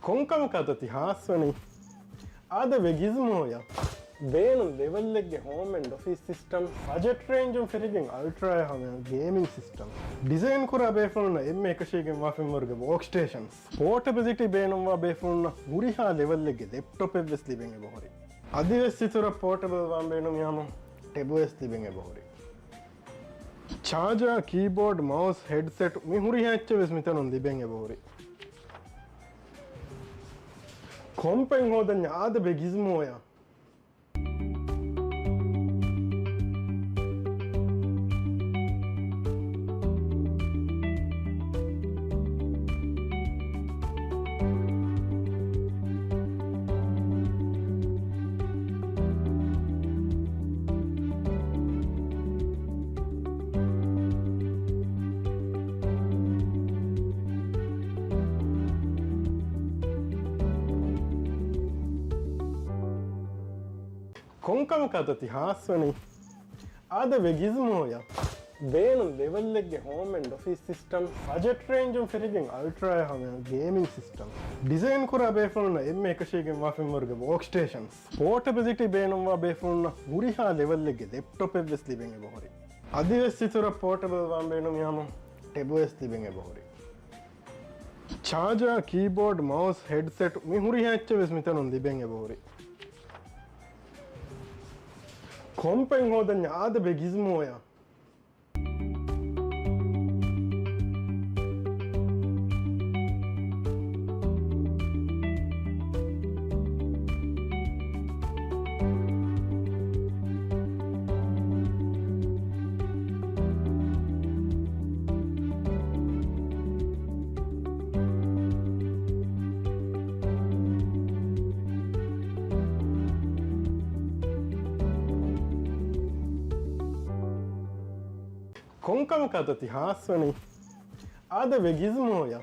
කොංකම කතති හාස්වනි ආද වෙගිස්මෝය බේනු ලෙවල්ලෙක්ගේ home and office system budget රේන්ජුම් ෆිරිගෙන් අල්ට්‍රාය හම ගේමින් සිස්ටම් ಡಿಸೈನ್ ಕೂಡ ಬೇಫುಲ್ನ ಎಮ್ಮೆ ಕಶಿಗೆ ಮಾಫಿಮರ್ಗೆ ವರ್ಕ್ ಸ್ಟೇಷನ್ಸ್ ಪೋರ್ಟಬಿಲಿಟಿ ಬೇನುವ ಬೇಫುಲ್ನ ಉರಿಹಾ ಲೆವೆಲ್ಗೆ ಲ್ಯಾಪ್ಟಾಪ್ ಎವ್ವೆಸ್ ಲಿಬೆಂಗೆ ಬಹುರಿ ಅದಿವೆಸ್ ಸಿತುರ ಪೋರ್ಟಬಲ್ ವಾಂಬೇನು ಯಾಮ ಟೆಬುವೆಸ್ ಲಿಬೆಂಗೆ ಬಹುರಿ ಚಾರ್ಜರ್ ಕೀಬೋರ್ಡ್ ಮೌಸ್ ಹೆಡ್ಸೆಟ್ ಮಿಹುರಿ ಹೆಚ್ಚವೆಸ್ ಮಿತನು ಲಿಬೆಂಗೆ ಬಹುರಿ ಕೊಂಪೆಂಗ್ ಹೋದನ್ಯ ಆದ ಬೆಗಿಸ್ಮೋಯ ಕೊಂಕಮ ಕತತಿ ಹಾಸ್ವನಿ ಆದ ವೆಗಿಸ್ಮೋಯ ಬೇನು ಲೆವೆಲ್ಲೆಗ್ಗೆ home and office system budget ರೇಂಜುಂ ಫಿರಿಗೆಂ ಅಲ್ಟ್ರಾಯ ಹಮ ಗೇಮಿಂಗ್ ಸಿಸ್ಟಮ್ ಡಿಸೈನ್ ಕೂಡ ಬೇಫುಲ್ನ ಎಮ್ಮೆ ಕಶಿಗೆ ಮಾಫಿಮರ್ಗೆ ವರ್ಕ್ ಸ್ಟೇಷನ್ಸ್ ಪೋರ್ಟಬಿಲಿಟಿ ಬೇನುವ ಬೇಫುಲ್ನ ಉರಿಹಾ ಲೆವೆಲ್ಲೆಗ್ಗೆ ಲ್ಯಾಪ್ಟಾಪ್ ಎವ್ವೆಸ್ ಲಿಬೆಂಗೆ ಬಹುರಿ ಅದಿವೆಸ್ ಸಿತುರ ಪೋರ್ಟಬಲ್ ವಾಂಬೇನು ಯಾಮ ಟೆಬುವೆಸ್ ಲಿಬೆಂಗೆ ಬಹುರಿ ಚಾರ್ಜರ್ ಕೀಬೋರ್ಡ್ ಮೌಸ್ ಹೆಡ್ಸೆಟ್ ಮಿಹುರಿ ಹೆಚ್ಚವೆಸ್ ಮಿತನು ಲಿಬೆಂಗೆ ಬಹುರಿ ಕೊಂಪೆಂಗ್ ಹೋದನ್ಯ ಆದ ಬೆಗಿಸ್ಮೋಯ ಕೊಂಕಮ ಕತತಿ ಹಾಸ್ವನಿ ಆದ ವೆಗಿಸ್ಮೋಯ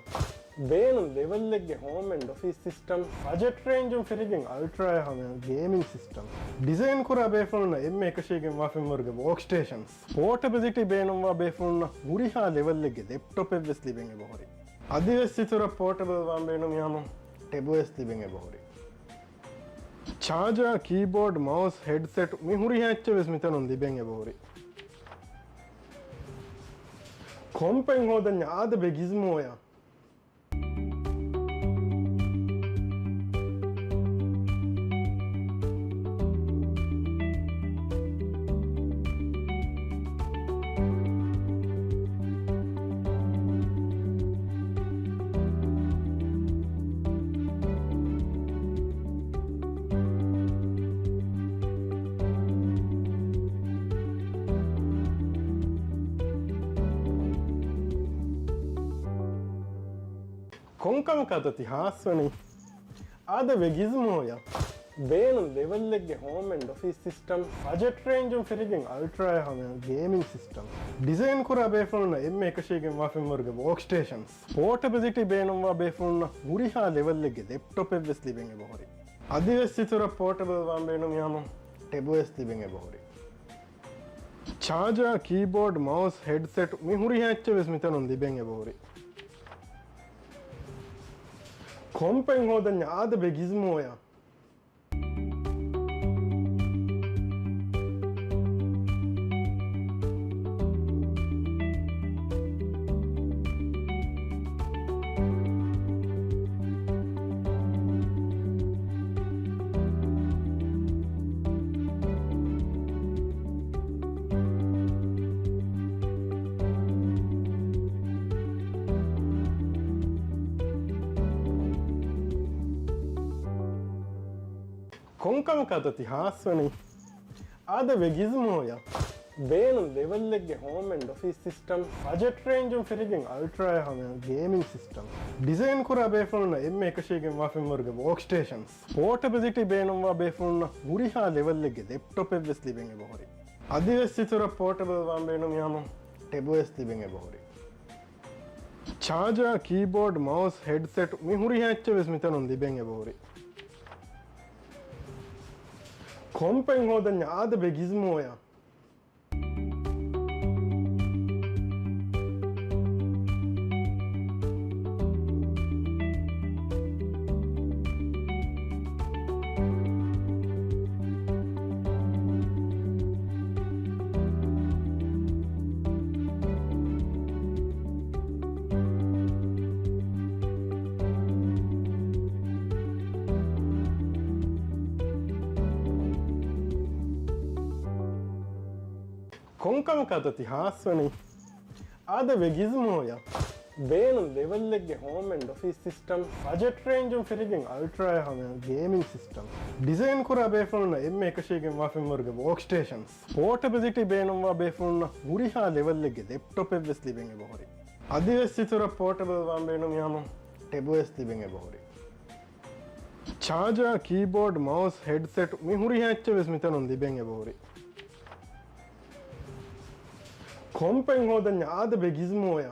ಬೇನು ಲೆವೆಲ್ಲೆಗ್ಗೆ home and office system budget ರೇಂಜುಂ ಫಿರಿಗೆಂ ಅಲ್ಟ್ರಾಯ ಹಮ ಗೇಮಿಂಗ್ ಸಿಸ್ಟಮ್ ಡಿಸೈನ್ ಕೂಡ ಬೇಫುಲ್ನ ಎಮ್ಮೆ ಕಶಿಗೆ ಮಾಫಿಮರ್ಗೆ ವರ್ಕ್ ಸ್ಟೇಷನ್ಸ್ ಪೋರ್ಟಬಿಲಿಟಿ ಬೇನುವ ಬೇಫುಲ್ನ ಉರಿಹಾ ಲೆವೆಲ್ಲೆಗ್ಗೆ ಲ್ಯಾಪ್ಟಾಪ್ ಎವ್ವೆಸ್ ಲಿಬೆಂಗೆ ಬಹುರಿ ಅದಿವೆಸ್ ಸಿತುರ ಪೋರ್ಟಬಲ್ ವಾಂಬೇನು ಯಾಮ ಟೆಬುವೆಸ್ ಲಿಬೆಂಗೆ ಬಹುರಿ ಚಾರ್ಜರ್ ಕೀಬೋರ್ಡ್ ಮೌಸ್ ಹೆಡ್ಸೆಟ್ ಮಿಹುರಿ ಹೆಚ್ಚವೆಸ್ ಮಿತನು ಲಿಬೆಂಗೆ ಬಹುರಿ ಕೊಂಪೆಂಗ್ ಹೋದನ್ಯ ಆದ ಬೆಗಿಸ್ಮೋಯ ಕೊಂಕಮ ಕತತಿ ಹಾಸ್ವನಿ ಆದ ವೆಗಿಸ್ಮೋಯ ಬೇನು ಲೆವೆಲ್ಲೆಗ್ಗೆ home and office system budget ರೇಂಜುಂ ಫಿರಿಗೆಂ ಅಲ್ಟ್ರಾಯ ಹಮ ಗೇಮಿಂಗ್ ಸಿಸ್ಟಮ್ ಡಿಸೈನ್ ಕೂಡ ಬೇಫುಲ್ನ ಎಮ್ಮೆ ಕಶಿಗೆ ಮಾಫಿಮರ್ಗೆ ವರ್ಕ್ ಸ್ಟೇಷನ್ಸ್ ಪೋರ್ಟಬಿಲಿಟಿ ಬೇನುವ ಬೇಫುಲ್ನ ಉರಿಹಾ ಲೆವೆಲ್ಲೆಗ್ಗೆ ಲ್ಯಾಪ್ಟಾಪ್ ಎವ್ವೆಸ್ ಲಿಬೆಂಗೆ ಬಹುರಿ ಅದಿವೆಸ್ ಸಿತುರ ಪೋರ್ಟಬಲ್ ವಾಂಬೇನು ಯಾಮ ಟೆಬುವೆಸ್ ಲಿಬೆಂಗೆ ಬಹುರಿ ಚಾರ್ಜರ್ ಕೀಬೋರ್ಡ್ ಮೌಸ್ ಹೆಡ್ಸೆಟ್ ಮಿಹುರಿ ಹೆಚ್ಚವೆಸ್ ಮಿತನು ಲಿಬೆಂಗೆ ಬಹುರಿ ಕೊಂಪೆಂಗ್ ಹೋದನ್ಯ ಆದ ಬೆಗಿಸ್ಮೋಯ ಕೊಂಕಮ ಕತತಿ ಹಾಸ್ವನಿ ಆದ ವೆಗಿಸ್ಮೋಯ ಬೇನು ಲೆವೆಲ್ಲೆಗ್ಗೆ home and office system budget ರೇಂಜುಂ ಫಿರಿಗೆಂ ಅಲ್ಟ್ರಾಯ ಹಮ ಗೇಮಿಂಗ್ ಸಿಸ್ಟಮ್ ಡಿಸೈನ್ ಕೂಡ ಬೇಫುಲ್ನ ಎಮ್ಮೆ ಕಶಿಗೆ ಮಾಫಿಮರ್ಗೆ ವರ್ಕ್ ಸ್ಟೇಷನ್ಸ್ ಪೋರ್ಟಬಿಲಿಟಿ ಬೇನುವ ಬೇಫುಲ್ನ ಉರಿಹಾ ಲೆವೆಲ್ಲೆಗ್ಗೆ ಲ್ಯಾಪ್ಟಾಪ್ ಎವ್ವೆಸ್ ಲಿಬೆಂಗೆ ಬಹುರಿ ಅದಿವೆಸ್ ಸಿತುರ ಪೋರ್ಟಬಲ್ ವಾಂಬೇನು ಯಾಮ ಟೆಬುವೆಸ್ ಲಿಬೆಂಗೆ ಬಹುರಿ ಚಾರ್ಜರ್ ಕೀಬೋರ್ಡ್ ಮೌಸ್ ಹೆಡ್ಸೆಟ್ ಮಿಹುರಿ ಹೆಚ್ಚವೆಸ್ ಮಿತನು ಲಿಬೆಂಗೆ ಬಹುರಿ ಕೊಂಪೆಂಗ್ ಹೋದನ್ಯ ಆದ ಬೆಗಿಸ್ಮೋಯ කොංකම කතති හාස්වනි ආද වෙගිස්මෝය බේනු ලෙවල්ලෙක්ගේ home and office system budget රේන්ජුම් ෆිරිගෙන් අල්ට්‍රාය හම ගේමින් සිස්ටම් ಡಿಸೈನ್ ಕುರ ಬೇಫುಲ್ನ ಎಮ್ಮೆ ಕಶಿಗೆ ಮಾಫಿಮರ್ಗೆ ವರ್ಕ್ ಸ್ಟೇಷನ್ಸ್ ಪೋರ್ಟಬಿಲಿಟಿ ಬೇನುವ ಬೇಫುಲ್ನ ಉರಿಹಾ ಲೆವೆಲ್ಗೆ ಲ್ಯಾಪ್ಟಾಪ್ ಎವ್ವೆಸ್ ಲಿಬೆಂಗೆ ಬಹುರಿ ಅದಿವೆಸ್ಸಿತುರ ಪೋರ್ಟಬಲ್ ವಾಂಬೇನು ಯಾಮ ಟೆಬುವೆಸ್ ಲಿಬೆಂಗೆ ಬಹುರಿ ಚಾರ್ಜರ್ ಕೀಬೋರ್ಡ್ ಮೌಸ್ ಹೆಡ್ಸೆಟ್ ಮಿಹುರಿಹಾ ಹೆಚ್ಚವೆಸ್ ಮಿತನು ಲಿಬೆಂಗೆ ಬಹುರಿ ಕೊಂಪೆಂಗ್ ಹೋದನ್ಯ ಆದ ಬೆಗಿಸ್ಮೋಯ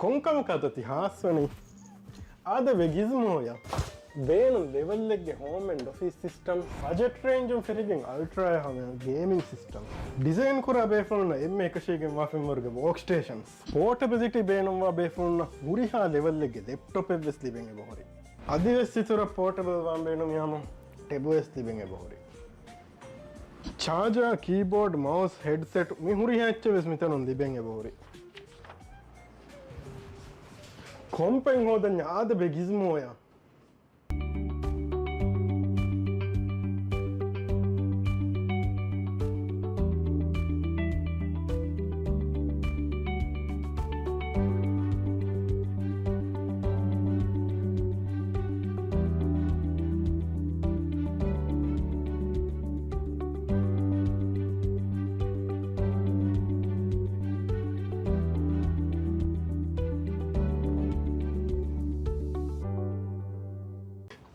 ಕೊಂಕಮ ಕತತಿ ಹಾಸ್ವನಿ ಆದ ವೆಗಿಸ್ಮೋಯ ಬೇನು ಲೆವೆಲ್ಲೆಗ್ಗೆ home and office system budget ರೇಂಜುಂ ಫಿರಿಗೆಂ ಅಲ್ಟ್ರಾಯ ಹಮ ಗೇಮಿಂಗ್ ಸಿಸ್ಟಮ್ ಡಿಸೈನ್ ಕುರ ಬೇಫುಲ್ನ ಎಮ್ಮೆ ಕಶಿಗೆ ಮಾಫಿಮರ್ಗೆ ವರ್ಕ್ ಸ್ಟೇಷನ್ಸ್ ಪೋರ್ಟಬಿಲಿಟಿ ಬೇನುವ ಬೇಫುಲ್ನ ಉರಿಹಾ ಲೆವೆಲ್ಲೆಗ್ಗೆ ಲ್ಯಾಪ್ಟಾಪ್ ಎವ್ವೆಸ್ ಲಿಬೆಂಗೆ ಬಹುರಿ ಅದಿವೆಸ್ಸಿತುರ ಪೋರ್ಟಬಲ್ ವಾಂಬೇನು ಯಾಮ ಟೆಬುವೆಸ್ ಲಿಬೆಂಗೆ ಬಹುರಿ ಚಾರ್ಜರ್ ಕೀಬೋರ್ಡ್ ಮೌಸ್ ಹೆಡ್ಸೆಟ್ ಮಿಹುರಿಹಾ ಹೆಚ್ಚವೆಸ್ ಮಿತನು ಲಿಬೆಂಗೆ ಬಹುರಿ ಕೊಂಪೆಂಗ್ ಹೋದನ್ಯ ಆದ ಬೆಗಿಸ್ಮೋಯ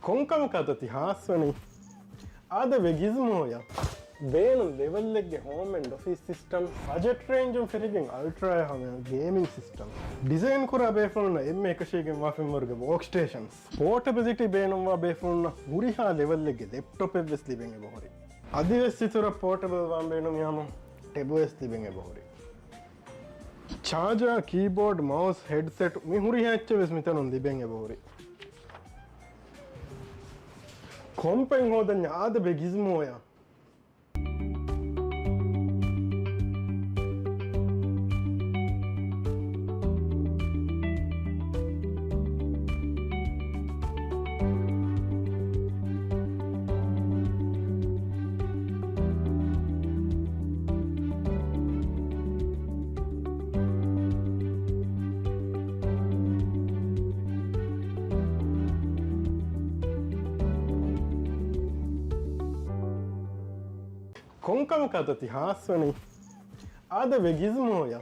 ಕೊಂಕಮ ಕತತಿ ಹಾಸ್ವನಿ ಆದ ವೆಗಿಸ್ಮೋಯ ಬೇನು ಲೆವೆಲ್ಲೆಗ್ಗೆ home and office system budget ರೇಂಜುಂ ಫಿರಿಗೆಂ ಅಲ್ಟ್ರಾಯ ಹಮ ಗೇಮಿಂಗ್ ಸಿಸ್ಟಮ್ ಡಿಸೈನ್ ಕುರ ಬೇಫುಲ್ನ ಎಮ್ಮೆ ಕಶಿಗೆ ಮಾಫಿಮರ್ಗೆ ವರ್ಕ್ ಸ್ಟೇಷನ್ಸ್ ಪೋರ್ಟಬಿಲಿಟಿ ಬೇನುವ ಬೇಫುಲ್ನ ಉರಿಹಾ ಲೆವೆಲ್ಲೆಗ್ಗೆ ಲ್ಯಾಪ್ಟಾಪ್ ಎವ್ವೆಸ್ ಲಿಬೆಂಗೆ ಬಹುರಿ ಅದಿವೆಸ್ಸಿತುರ ಪೋರ್ಟಬಲ್ ವಾಂಬೇನು ಯಾಮ ಟೆಬುವೆಸ್ ಲಿಬೆಂಗೆ ಬಹುರಿ ಚಾರ್ಜರ್ ಕೀಬೋರ್ಡ್ ಮೌಸ್ ಹೆಡ್ಸೆಟ್ ಮಿಹುರಿಹಾ ಹೆಚ್ಚವೆಸ್ ಮಿತನು ಲಿಬೆಂಗೆ ಬಹುರಿ ಕೊಂಪೆಂಗ್ ಹೋದನ್ಯ ಆದ ಬೆಗಿಸ್ಮೋಯ ಕೊಂಕಮ ಕತತಿ ಹಾಸ್ವನಿ ಆದ ವೆಗಿಸ್ಮೋಯ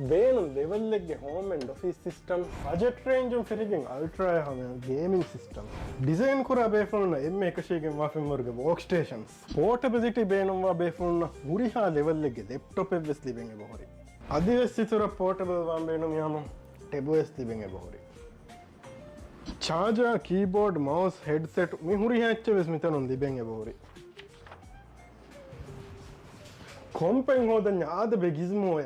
ಬೇನು ಲೆವೆಲ್ಲೆಗ್ಗೆ home and office system budget ರೇಂಜುಂ ಫಿರಿಗೆಂ ಅಲ್ಟ್ರಾಯ ಹಮ ಗೇಮಿಂಗ್ ಸಿಸ್ಟಮ್ ಡಿಸೈನ್ ಕುರ ಬೇಫುಲ್ನ ಎಮ್ಮೆ ಕಶಿಗೆ ಮಾಫಿಮರ್ಗೆ ವರ್ಕ್ ಸ್ಟೇಷನ್ಸ್ ಪೋರ್ಟಬಿಲಿಟಿ ಬೇನುವ ಬೇಫುಲ್ನ ಉರಿಹಾ ಲೆವೆಲ್ಲೆಗ್ಗೆ ಲ್ಯಾಪ್ಟಾಪ್ ಎವ್ವೆಸ್ ಲಿಬೆಂಗೆ ಬಹುರಿ ಅದಿವೆಸ್ಸಿತುರ ಪೋರ್ಟಬಲ್ ವಾಂಬೇನು ಯಾಮ ಟೆಬುವೆಸ್ ಲಿಬೆಂಗೆ ಬಹುರಿ ಚಾರ್ಜರ್ ಕೀಬೋರ್ಡ್ ಮೌಸ್ ಹೆಡ್ಸೆಟ್ ಮಿಹುರಿಹಾ ಹೆಚ್ಚವೆಸ್ ಮಿತನು ಲಿಬೆಂಗೆ ಬಹುರಿ ಕೊಂಪೆಂಗ್ ಹೋದನ್ಯ ಆದ ಬೆಗಿಸ್ಮೋಯ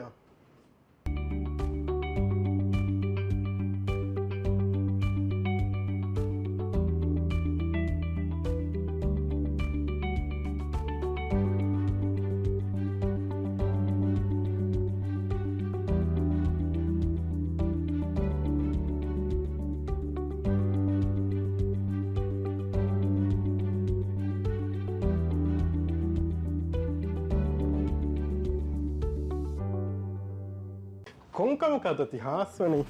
ಕೊಂಕಮ ಕತತಿ ಹಾಸ್ವನಿ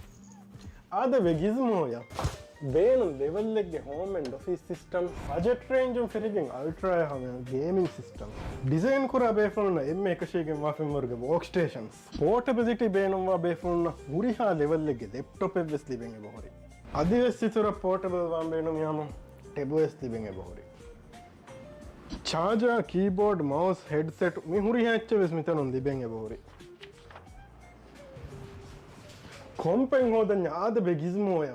ಆದ ವೆಗಿಸ್ಮೋಯ ಬೇನು ಲೆವೆಲ್ಲೆಗ್ಗೆ home and office system budget ರೇಂಜುಂ ಫಿರಿಗೆಂ ಅಲ್ಟ್ರಾಯ ಹಮ ಗೇಮಿಂಗ್ ಸಿಸ್ಟಮ್ ಡಿಸೈನ್ ಕುರ ಬೇಫುಲ್ನ ಎಮ್ಮೆ ಕಶಿಗೆ ಮಾಫಿಮರ್ಗೆ ವರ್ಕ್ ಸ್ಟೇಷನ್ಸ್ ಪೋರ್ಟಬಿಲಿಟಿ ಬೇನುವ ಬೇಫುಲ್ನ ಉರಿಹಾ ಲೆವೆಲ್ಲೆಗ್ಗೆ ಲ್ಯಾಪ್ಟಾಪ್ ಎವ್ವೆಸ್ ಲಿಬೆಂಗೆ ಬಹುರಿ ಅದಿವೆಸ್ಸಿತುರ ಪೋರ್ಟಬಲ್ ವಾಂಬೇನು ಯಾಮ ಟೆಬುವೆಸ್ ಲಿಬೆಂಗೆ ಬಹುರಿ ಚಾರ್ಜರ್ ಕೀಬೋರ್ಡ್ ಮೌಸ್ ಹೆಡ್ಸೆಟ್ ಮಿಹುರಿಹಾ ಹೆಚ್ಚವೆಸ್ ಮಿತನು ಲಿಬೆಂಗೆ ಬಹುರಿ ಕೊಂಪೆಂಗ್ ಹೋದನ್ಯ ಆದ ಬೆಗಿಸ್ಮೋಯ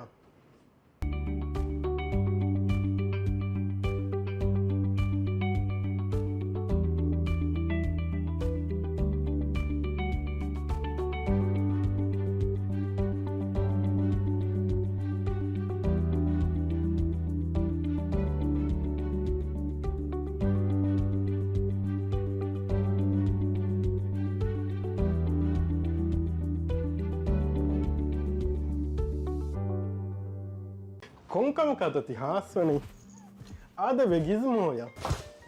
කොංකම කතති හාස්වනි ආද වෙගිස්මෝය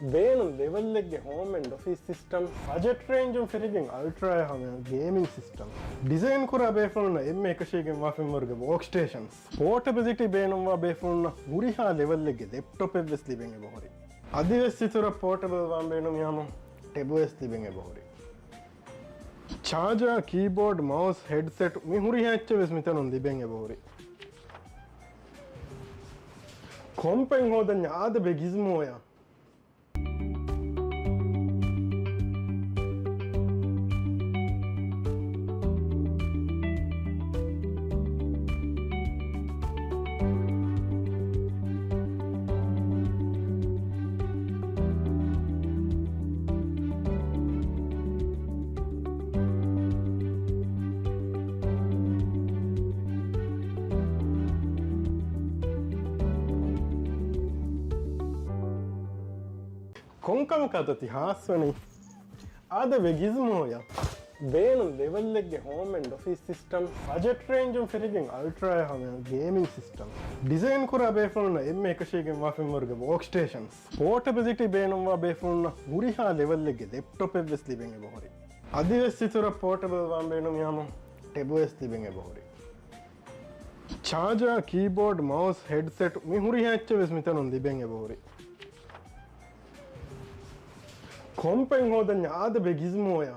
බේනු ලෙවල්ලෙක්ගේ හෝමෙන් ොෆිස් සිිටම් අජට රේන්ජම් ෆිරිගෙන් අල්ට්‍රය හම ගේමින් සිිටම් ඩිසයින් කුර බේෆලන එම එකශයගෙන් වාෆිම්වර්ග වෝක්ස්ටේෂන්ස් පෝට පෙසිටි බේනුම්වා බේෆුන්න හුරිහා ලෙවල්ලෙගේ ලෙප්ටොප් වෙස් ලිබෙන් බොහොරි අධිවෙස් සිතුර පෝටබල්වාම් බේනුම් යම ටෙබුවස් ලිබෙන් බොහොරි චාජා කීබෝඩ් මවස් හෙඩ්සෙට් මිහුරි හැච්ච වෙස් මිතනුම් ලිබෙන් බොහොරි කොම්පෙන් හෝදඥ ආද බෙගිස්මෝය කොංකම කතති හාස්වනි ආද වෙගිස්මෝය බේනු ලෙවල්ලෙක්ගේ හෝමෙන් ොෆිස් සිිටම් අජට රේන්ජම් ෆිරිගෙන් අල්ට්‍රය හම ගේමින් සිිටම් ඩිසයින් කුර බේෆලන එම එකශයගෙන් වාෆිම්වර්ග වෝක්ස්ටේෂන්ස් පෝට පෙසිටි බේනුම්වා බේෆුන්න හුරිහා ලෙවල්ලෙගේ ලෙප්ටොප් වෙස් ලිබෙන් බොහොරි අධිවෙස් සිතුර පෝටබල්වාම් බේනුම් යම ටෙබුවස් ලිබෙන් බොහොරි චාජා කීබෝඩ් මවස් හෙඩ්සෙට් මිහුරි හැච්ච වෙස් මිතනුම් ලිබෙන් බොහොරි කොම්පෙන් හෝදඥ ආද බෙගිස්මෝය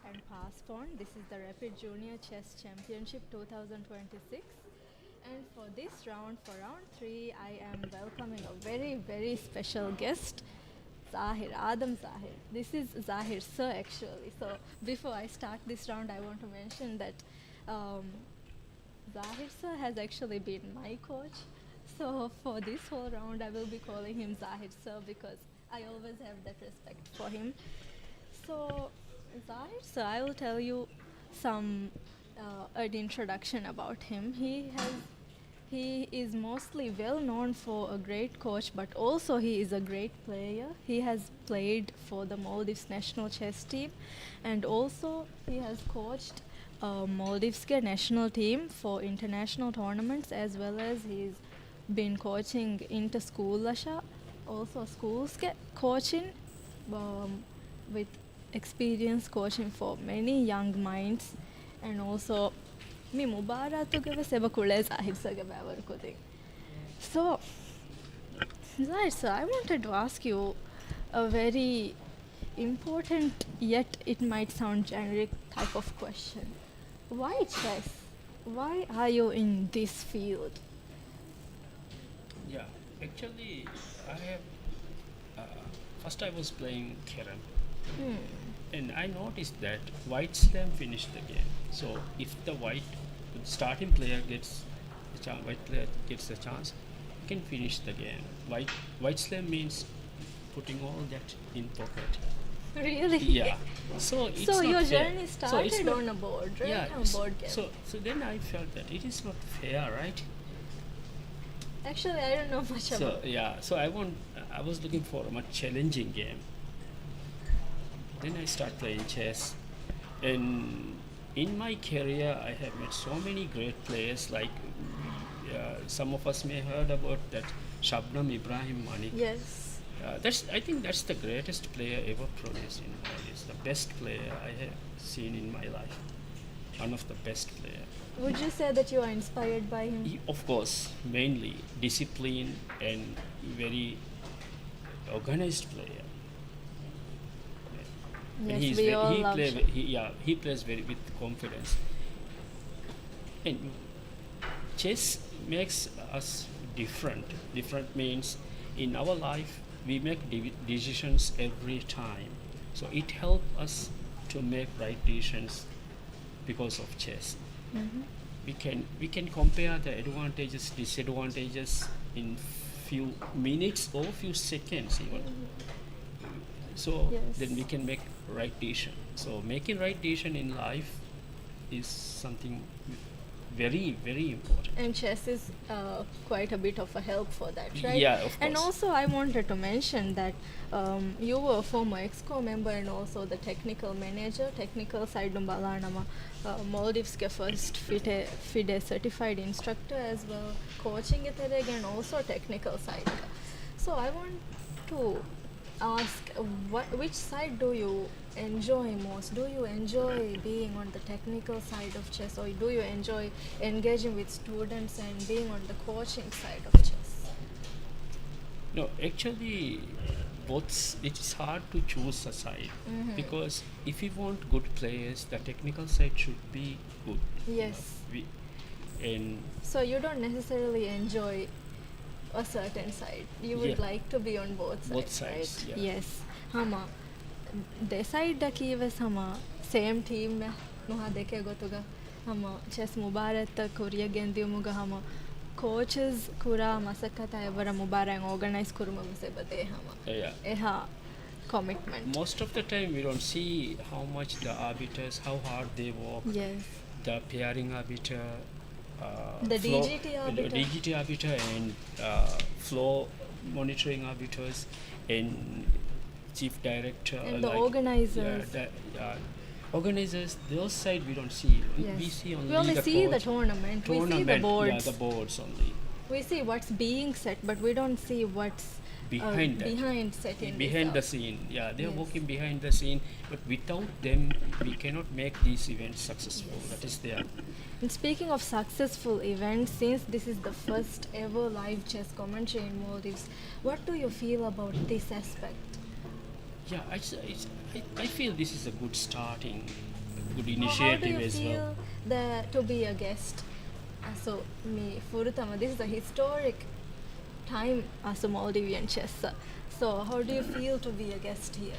and past on. This is the Rapid Junior Chess Championship 2026. And for this round, for round 3, I am welcoming a very, very special guest, Zahir, Adam Zahir. This is Zahir sir actually. So before I start this round, I want to mention that Zahir sir has actually been my coach. So for this whole round, I will be calling him Zahir sir because I always have that respect for him. So Zahir sir, I will tell you some an introduction about him. He is mostly well known for a great coach, but also he is a great player. He has played for the Maldives national chess team, and also he has coached Maldives national team for international tournaments, as well as he's been coaching inter-school lasha, also schools coaching with experience coaching for many young minds, and also mi mubaratugeva sebakule Zahir sage bavarkote. So Zahir sir, I wanted to ask you a very important, yet it might sound generic type of question. Why chess? Why are you in this field? Yeah, actually, I have. First, I was playing Kerem, and I noticed that White Slam finished the game. So, if the starting player gets white player gets a chance, he can finish the game. White Slam means putting all that in pocket. Really? Yeah. So it's So not your fair. journey So started it's not- on a board, right? Yeah. On a board game. So then I felt that it is not fair, right? Actually, I don't know much So about. yeah, so I was looking for a much challenging game. Then I start playing chess, and in my career I have met so many great players. Like some of us may heard about that Shabnam Ibrahim Mani. Yes. I think that's the greatest player ever produced in Maldives. The best player I have seen in my life. One of the best player. Would you say that you are inspired by him? Of course, mainly discipline and very organized player. And Yes, we all love him. he plays very with confidence. And chess makes us different. Different means in our life we make decisions every time. So it helps us to make right decisions because of chess. We can compare the advantages, disadvantages in few minutes or few seconds even. So Yes. then we can make right decision. So making right decision in life is something very, very important. And chess is quite a bit of a help for that, right? Yeah, of And course. also, I wanted to mention that you were a former EXCO member and also the technical manager, technical side Balanama Maldives ke first FIDE certified instructor as well, coaching it and also technical side. So I want to ask, which side do you enjoy most? Do you enjoy being on the technical side of chess, or do you enjoy engaging with students and being on the coaching side of chess? No, actually, both. It is hard to choose a side because if you want good players, the technical side should be good. Yes. And So you don't necessarily enjoy a certain side. You would Yeah. like to be on both sides. Both sides, right? yeah. Yes. Hama. The side da kives hama same team me nuha deke gotuga hama chess mubarata kuriya gendiumuga hama coaches kura masakata evara mubarang organize kuruma musebade hama. yeah. Eha commitment. Most of the time we don't see how much the arbiters, how hard they work, Yes. the pairing arbiter, The DGT arbiter. the DGT arbiter and floor monitoring arbiters and chief director. And the organizers. Organizers, those side we don't see. Yes. We see only We only the see the coach. tournament. We see the boards. Yeah, the boards only. We see what's being set, but we don't see what's Behind that. behind setting. Behind the scene, yeah, they are Yes. working behind the scene, but without them we cannot make these events successful. That is there. And speaking of successful events, since this is the first ever live chess commentary in Maldives, what do you feel about this aspect? Yeah, I feel this is a good starting good How do initiative you as feel well. to be a guest? So, me Furutama, this is a historic time as a Maldivian chess. So, how do you feel to be a guest here?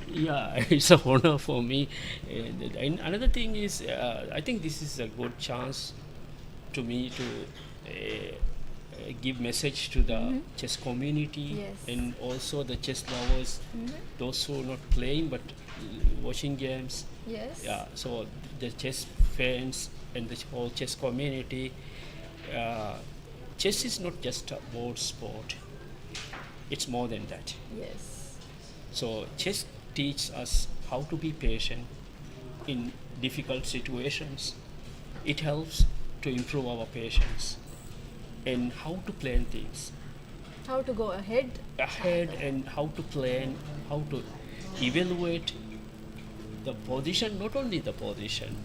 Yeah, it's a honor for me. And another thing is, I think this is a good chance to me to give message to the chess community Yes. and also the chess lovers, those who are not playing but watching games. Yes. Yeah, so the chess fans and the whole chess community. Chess is not just a board sport. It's more than that. Yes. So chess teaches us how to be patient in difficult situations. It helps to improve our patience and how to plan things How to go ahead? ahead and how to plan, how to evaluate the position, not only the position.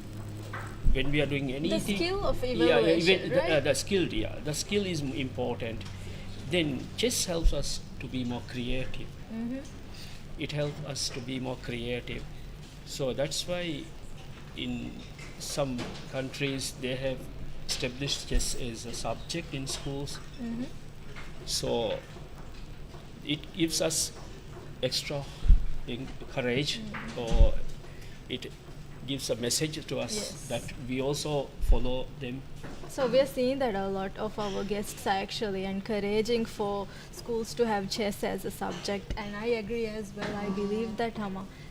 When we are doing anything, skill of yeah, evaluation, even right? the skill, yeah, the skill is important. Then chess helps us to be more creative. It helps us to be more creative. So that's why in some countries they have established chess as a subject in schools. So it gives us extra courage, or it gives a message to us Yes. that we also follow them. So we are seeing that a lot of our guests are actually encouraging for schools to have chess as a subject, and I agree as well. I believe that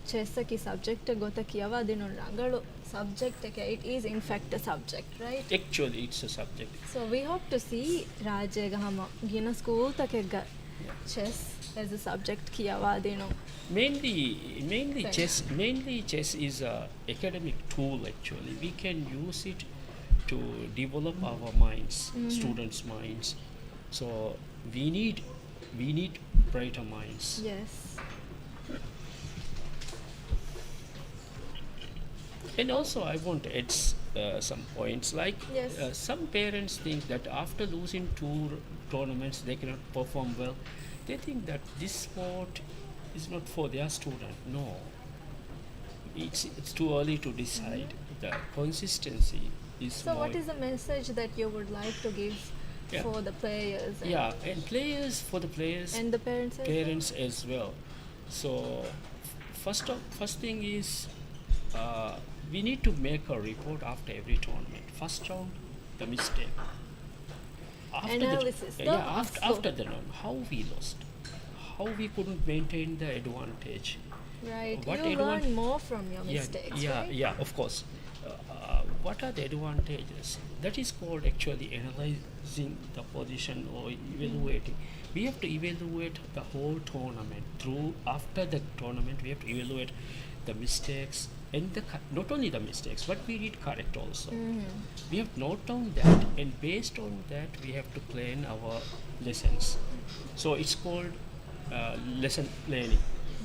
chess ki subject gota kiyawa dinu rangalu subject it is in fact a subject, right? Actually, it's a subject. So we hope to see Rajega gina school takega chess as a subject kiyawa dinu. Mainly Fair. chess is a academic tool. Actually, we can use it to develop our minds, students' minds. So we need brighter minds. Yes. And also, I want to add some points. Like Yes. some parents think that after losing two tournaments, they cannot perform well. They think that this sport is not for their student. No, it's too early to decide. The consistency is So more. what is the message that you would like to give Yeah. for the players and players, for the players, and the parents as well? parents as well. So first thing is we need to make a report after every tournament. First round, the mistake. Analysis, the After the round, how we lost, how we couldn't maintain the advantage. Right. What You advan- learn more from your mistakes, right? Yeah, of course. What are the advantages? That is called actually analyzing the position or evaluating. We have to evaluate the whole tournament. After the tournament, we have to evaluate the mistakes and not only the mistakes, but we need correct also. We have to note down that, and based on that, we have to plan our lessons. So it's called lesson planning,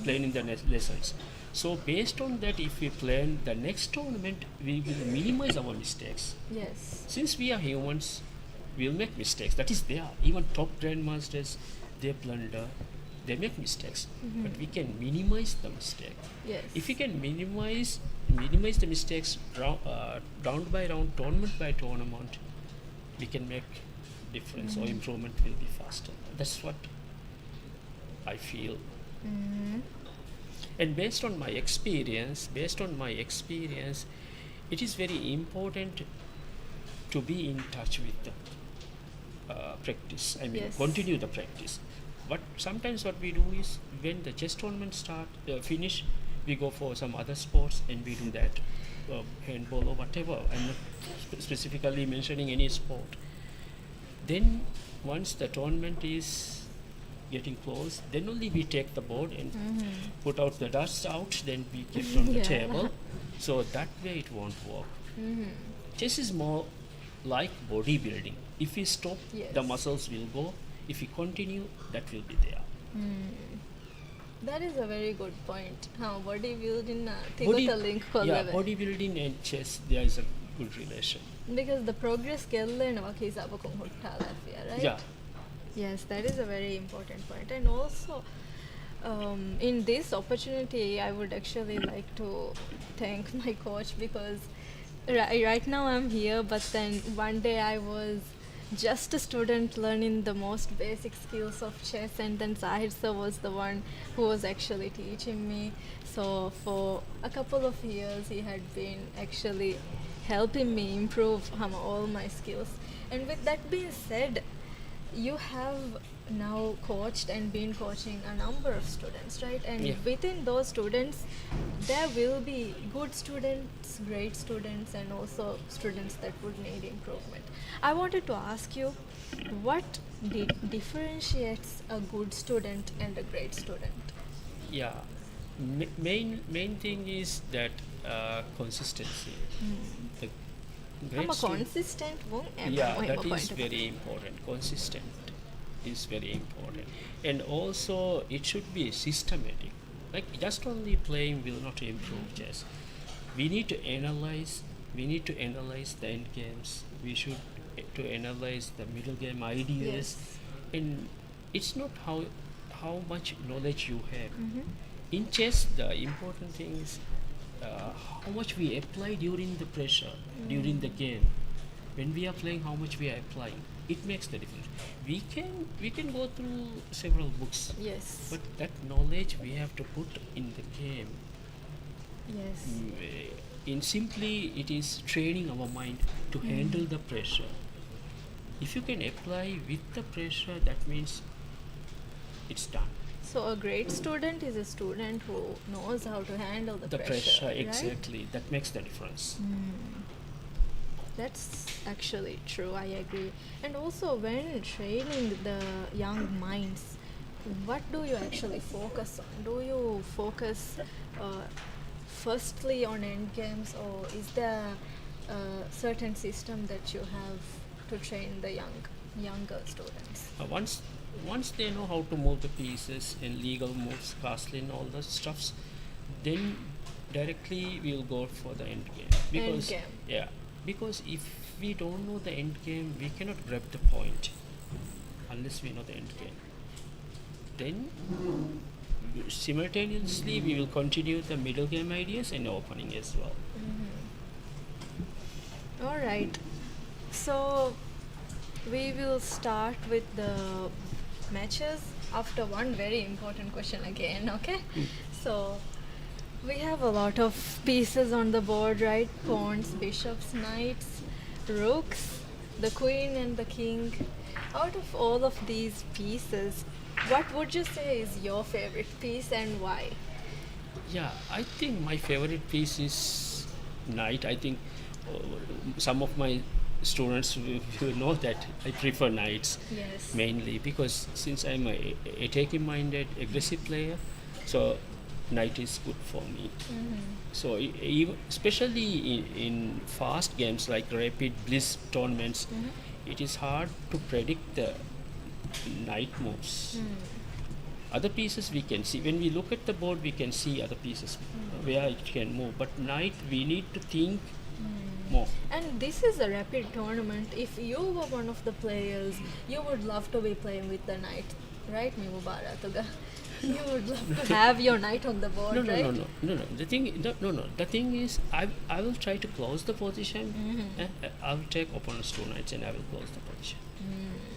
planning the lessons. So based on that, if we plan the next tournament, we will minimize our mistakes. Yes. Since we are humans, we'll make mistakes. That is there. Even top grandmasters, they blunder, they make mistakes. But we can minimize the mistake. Yes. If we can minimize the mistakes round by round, tournament by tournament, we can make difference or improvement will be faster. That's what I feel. And based on my experience, it is very important to be in touch with the practice. I mean, Yes. continue the practice. But sometimes what we do is when the chess tournament finish, we go for some other sports and we do that, handball or whatever. I'm not specifically mentioning any sport. Then once the tournament is getting close, then only we take the board and put out the dust out, then we keep it on the Yeah. table. So that way it won't work. Chess is more like bodybuilding. If we stop, the Yes. muscles will go. If we continue, that will be there. That is a very good point. Bodybuilding Body- tigota link yeah, kollave. bodybuilding and chess, there is a good relation. Because the progress kellena kisabakon hottala, right? Yeah. Yes, that is a very important point. And also, in this opportunity, I would actually like to thank my coach because right now I'm here, but then one day I was just a student learning the most basic skills of chess, and then Zahir sir was the one who was actually teaching me. So for a couple of years, he had been actually helping me improve all my skills. And with that being said, you have now coached and been coaching a number of students, right? And Yeah. within those students, there will be good students, great students, and also students that would need improvement. I wanted to ask you, what differentiates a good student and a great student? Yeah, main thing is that consistency. The I'm a student- consistent one. yeah, that is very important. Consistent is very important, and also it should be systematic. Like just only playing will not improve chess. We need to analyze. We need to analyze the end games. We should to analyze the middle game ideas, Yes. and it's not how much knowledge you have. Mhm. In chess, the important thing is how much we apply during the pressure, during the game. When we are playing, how much we are applying, it makes the difference. We can go through several books, Yes. but that knowledge we have to put in the game. Yes. In simply, it is training our mind to handle the pressure. If you can apply with the pressure, that means it's done. So a great student is a student who knows how to handle the The pressure, right? exactly. That makes the difference. That's actually true, I agree. And also, when training the young minds, what do you actually focus on? Do you focus firstly on end games, or is there a certain system that you have to train the younger students? Once they know how to move the pieces in legal moves, castling, all the stuffs, then directly we'll go for the end game. Because game. yeah, because if we don't know the end game, we cannot grab the point unless we know the end game. Then simultaneously we will continue the middle game ideas and opening as well. All right. So we will start with the matches after one very important question again, okay? So we have a lot of pieces on the board, right? Pawns, bishops, knights, rooks, the queen and the king. Out of all of these pieces, what would you say is your favorite piece and why? Yeah, I think my favorite piece is knight. I think some of my students will know that I prefer knights Yes. mainly because since I'm a attacking minded, aggressive player, so knight is good for me. So even especially in fast games like rapid bliss tournaments, it is hard to predict the knight moves. Other pieces we can see when we look at the board, we can see other pieces where it can move, but knight we need to think more. And this is a rapid tournament. If you were one of the players, you would love to be playing with the knight, right, Mibubara Tuga? You would love to have your knight on the board, right? No. The thing is, I will try to close the position. I will take opponent's two knights and I will close the position.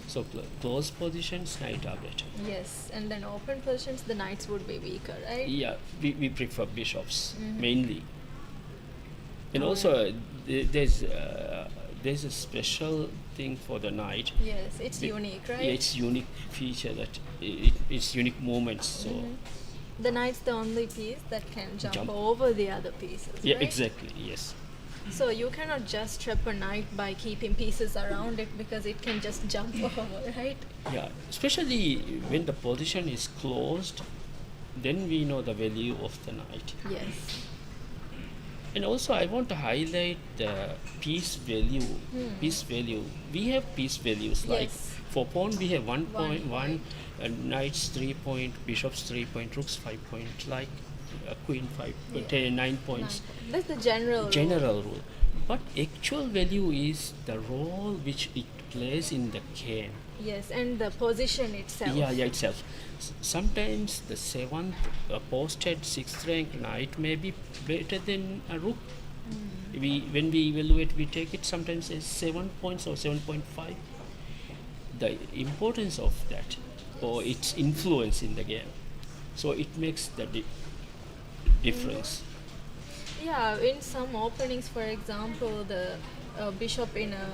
So close positions, knight are better. Yes, and then open positions, the knights would be weaker, right? Yeah, we prefer bishops mainly. And also there's a special thing for the knight. Yes, it's unique, right? Yeah, it's unique feature that it's unique movements. So The knight's the only piece that can jump Jump. over the other pieces, yeah, right? exactly. Yes. So you cannot just trap a knight by keeping pieces around it because it can just jump over, right? Yeah, especially when the position is closed, then we know the value of the knight. Yes. And also, I want to highlight the piece value. Piece value. We have piece values like Yes. for pawn we have 1 1.1, point. knights 3 point, bishops 3 point, rooks 5 point, like queen 5 point, Yeah. 9 points. That's the general rule. General rule. But actual value is the role which it plays in the game. Yes, and the position itself. Yeah, itself. Sometimes the seventh posted sixth rank knight may be better than a rook. When we evaluate, we take it sometimes as 7 points or 7.5. The importance of that or its influence in the game, so it makes the difference. Yeah, in some openings, for example, the bishop in a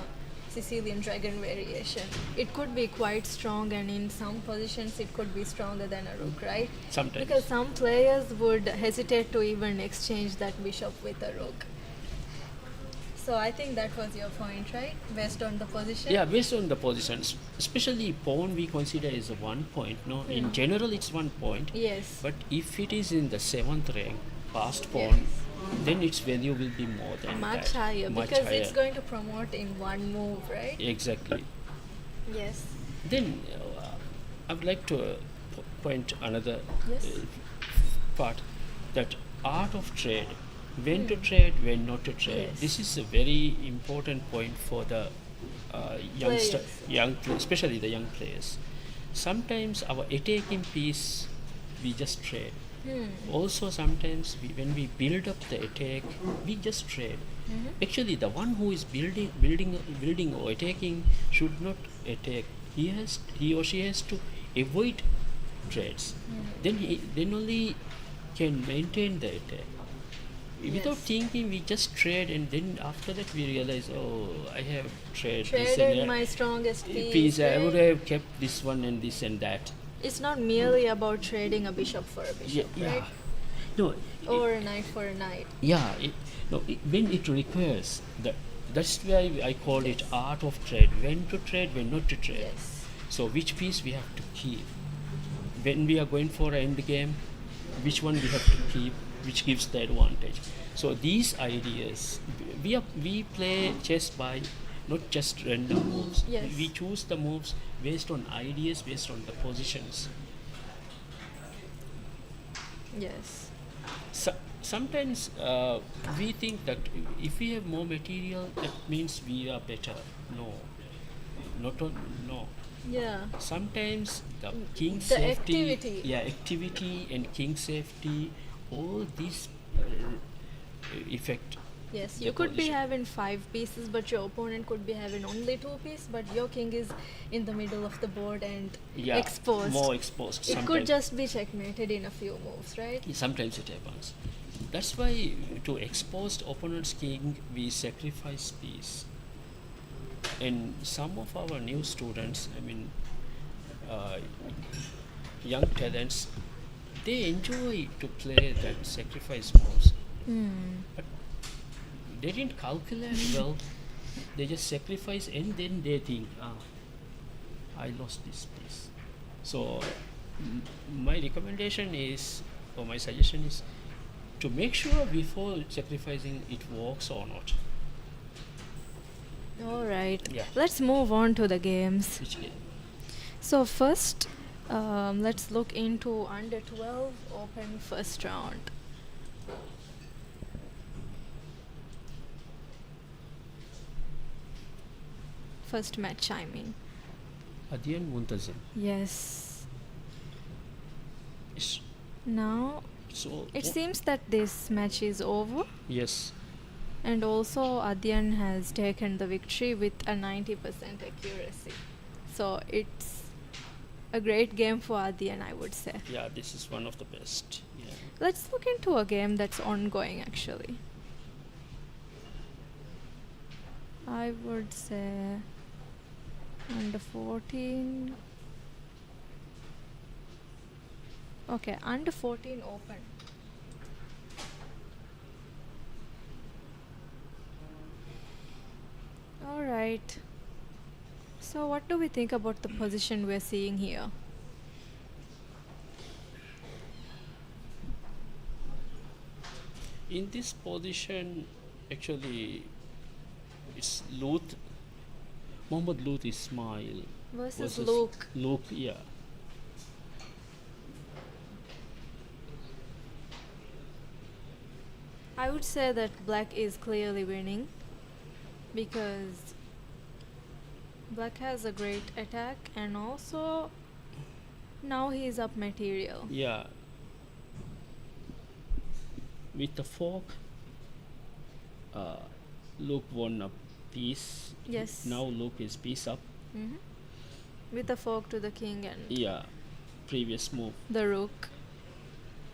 Sicilian dragon variation, it could be quite strong, and in some positions, it could be stronger than a rook, right? Sometimes. Because some players would hesitate to even exchange that bishop with a rook. So I think that was your point, right? Based on the position? Yeah, based on the positions, especially pawn we consider as a 1 point. No, in general it's 1 point. Yes. But if it is in the 7th rank, past pawn, then its value will be more than Much that. higher, Much because higher. it's going to promote in one move, right? Exactly. Yes. Then I would like to point another Yes. part, that art of trade, when to trade, when not to trade. Yes. This is a very important point for the youngster, especially the young players. Sometimes our attacking piece we just trade. Also sometimes when we build up the attack, we just trade. Actually, the one who is building or attacking should not attack. He or she has to avoid trades. Then only can maintain the attack. Without thinking, we just trade, and then after that we realize, oh, I have traded this and Traded that. my strongest Piece, piece. I would right? have kept this one and this and that. It's not merely about trading a bishop for a bishop, right? No, Or a knight for a knight. when it requires that's why I call it art of trade. When to trade, when not to trade. Yes. So which piece we have to keep when we are going for an end game, which one we have to keep, which gives the advantage. So these ideas, we play chess by not just random moves. Yes. We choose the moves based on ideas, based on the positions. Yes. Sometimes we think that if we have more material, that means we are better. No, no. Yeah. Sometimes the king The safety, activity. activity and king safety, all these effect. Yes, the you could be position. having 5 pieces, but your opponent could be having only 2 pieces, but your king is in the middle of the board and exposed. More exposed. It sometimes. could just be checkmated in a few moves, right? Sometimes it happens. That's why to exposed opponent's king, we sacrifice piece. And some of our new students, young talents, they enjoy to play that sacrifice moves. But they didn't calculate well. They just sacrifice and then they think, I lost this piece. So my recommendation is, or my suggestion is, to make sure before sacrificing it works or not. All right. Yeah. Let's move on to the games. Which game? So first, let's look into under 12 open first round. First match, I mean. Adyan Muntazim. Yes. Is- Now, So it seems that this match is over. yes. And also, Adyan has taken the victory with a 90% accuracy. So it's a great game for Adyan, I would say. Yeah, this is one of the best. Yeah. Let's look into a game that's ongoing, actually. I would say under 14. Okay, under 14 open. Alright. So, what do we think about the position we're seeing here? In this position, actually, it's Mohammad Luth Ismail Versus Luke. Luke, yeah. I would say that black is clearly winning because Black has a great attack, and also now he is up material. Yeah. With the fork, Luke won a piece. Yes. Now Luke is piece up. Hmm. With the fork to the king and Yeah. Previous move. the rook.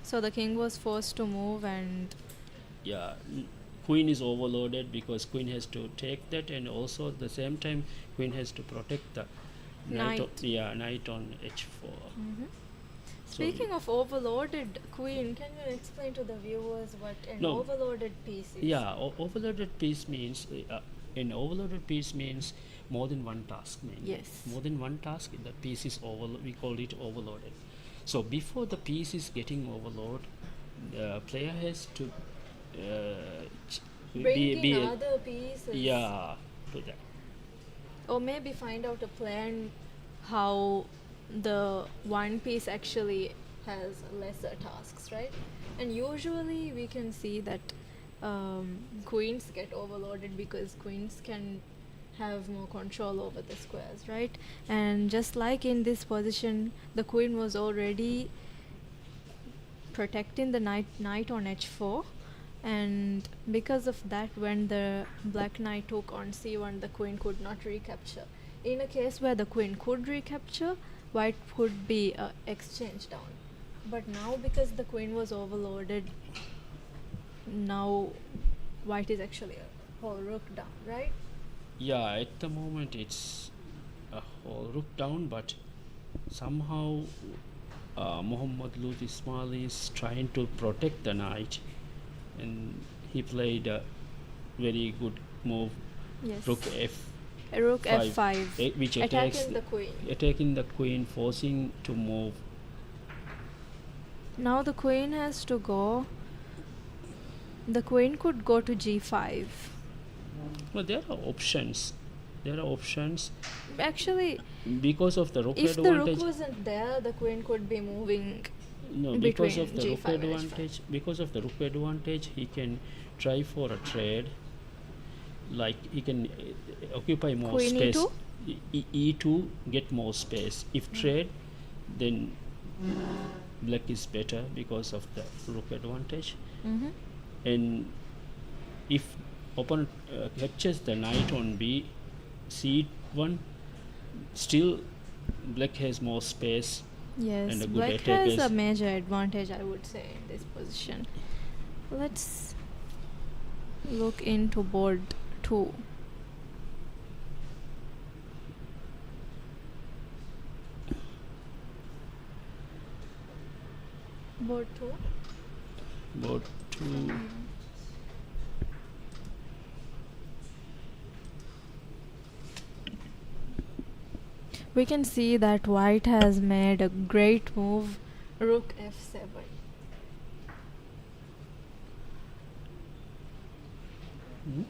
So the king was forced to move, and Yeah. Queen is overloaded because queen has to take that, and also at the same time queen has to protect the Knight. Knight on h4. Mhm. So Speaking of overloaded queen, can you explain to the viewers what an No. overloaded piece is? yeah, overloaded piece means an overloaded piece means more than one task. Yes. More than one task, the piece is we call it overloaded. So before the piece is getting overloaded, the player has to Bring be in other pieces. yeah, to that. Or maybe find out a plan how the one piece actually has lesser tasks, right? And usually we can see that queens get overloaded because queens can have more control over the squares, right? And just like in this position, the queen was already protecting the knight on h4, and because of that, when the black knight took on c1, the queen could not recapture. In a case where the queen could recapture, white could be exchanged down. But now, because the queen was overloaded, now white is actually a whole rook down, right? Yeah, at the moment it's a whole rook down, but somehow Muhammad Lut Ismail is trying to protect the knight, and he played a very good move, Yes. rook Rook Five. f5, which attacks attacking the queen. attacking the queen, forcing to move. Now the queen has to go. The queen could go to g5. Well, there are options. Actually, Because of the rook if the rook advantage. wasn't there, the queen could be moving. No, because between of the rook G5 and H5. advantage. Because of the rook advantage, he can try for a trade. Like he can occupy more Queen space. E2? E2 get more space. If trade, then black is better because of the rook advantage. Mm-hmm. And if opponent captures the knight on b, c1, still black has more space. Yes, And a good black attack has is- a major advantage, I would say, in this position. Let's look into board 2. Board 2? Board 2. We can see that white has made a great move, rook f7. Hmm?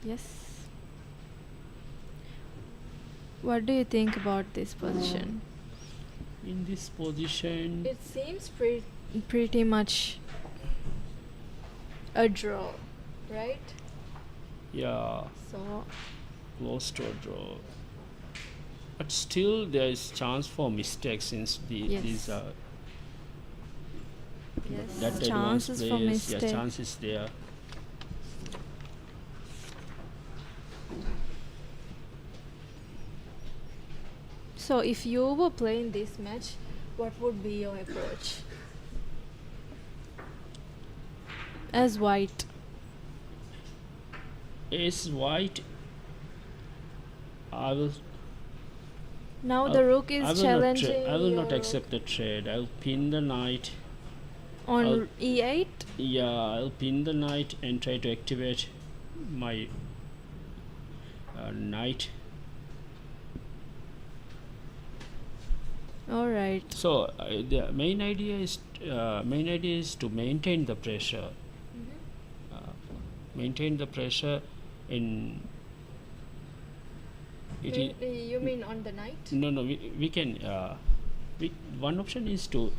Yes. What do you think about this position? In this position, It seems pretty much a draw, right? yeah, So close to a draw. But still, there is chance for mistakes since Yes. these are yes, that advanced chances for players. mistake. Yeah, chances there. So if you were playing this match, what would be your approach? As white. As white, I will. Now I'll- the rook I is will challenging. I will your not rook accept the trade. I'll pin the knight. on I'll- e8. Yeah, I'll pin the knight and try to activate my knight. All right. So the main idea is to maintain the pressure. Maintain the pressure in. It is, You mean on the knight? no, we can. One option is to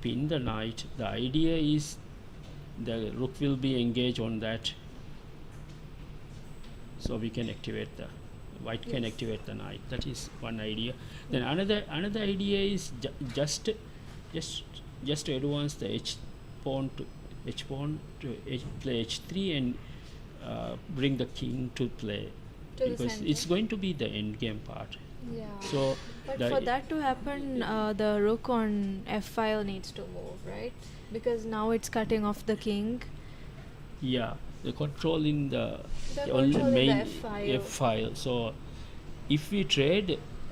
pin the knight. The idea is the rook will be engaged on that, so we can activate the white can Yes. activate the knight. That is one idea. Then another idea is just to advance the h pawn to play h3 and bring the king to play, To the because center. it's going to be the end game part. Yeah. So But the for that to happen, the rook on f file needs to move, right? Because now it's cutting off the king. yeah, the control in the The only control in the main f file. F file. So if we trade,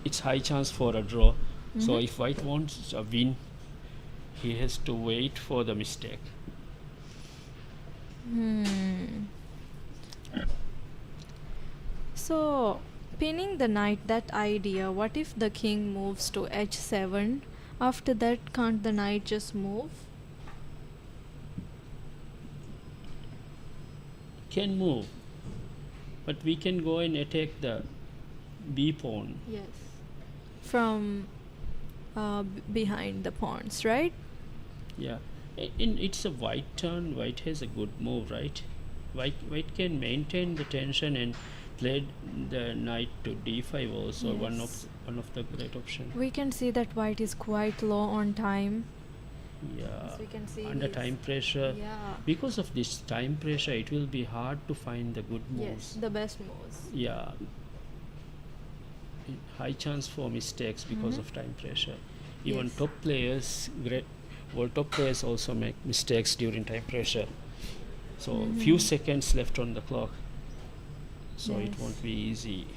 it's high chance for a draw. So Mhm. if white wants a win, he has to wait for the mistake. So, pinning the knight, that idea, what if the king moves to h7? After that, can't the knight just move? Can move, but we can go and attack the b pawn. Yes. From behind the pawns, right? Yeah, it's a white turn. White has a good move, right? White can maintain the tension and play the knight to d5 also. Yes. One of the great option. We can see that white is quite low on time. Yeah, As we can see, under he's- time pressure. Yeah. Because of this time pressure, it will be hard to find the good moves. Yes, the best moves. Yeah, high chance for mistakes because Mhm. of time pressure. Even Yes. top players, world top players also make mistakes during time pressure. So few Mhm. seconds left on the clock, so it Yes. won't be easy.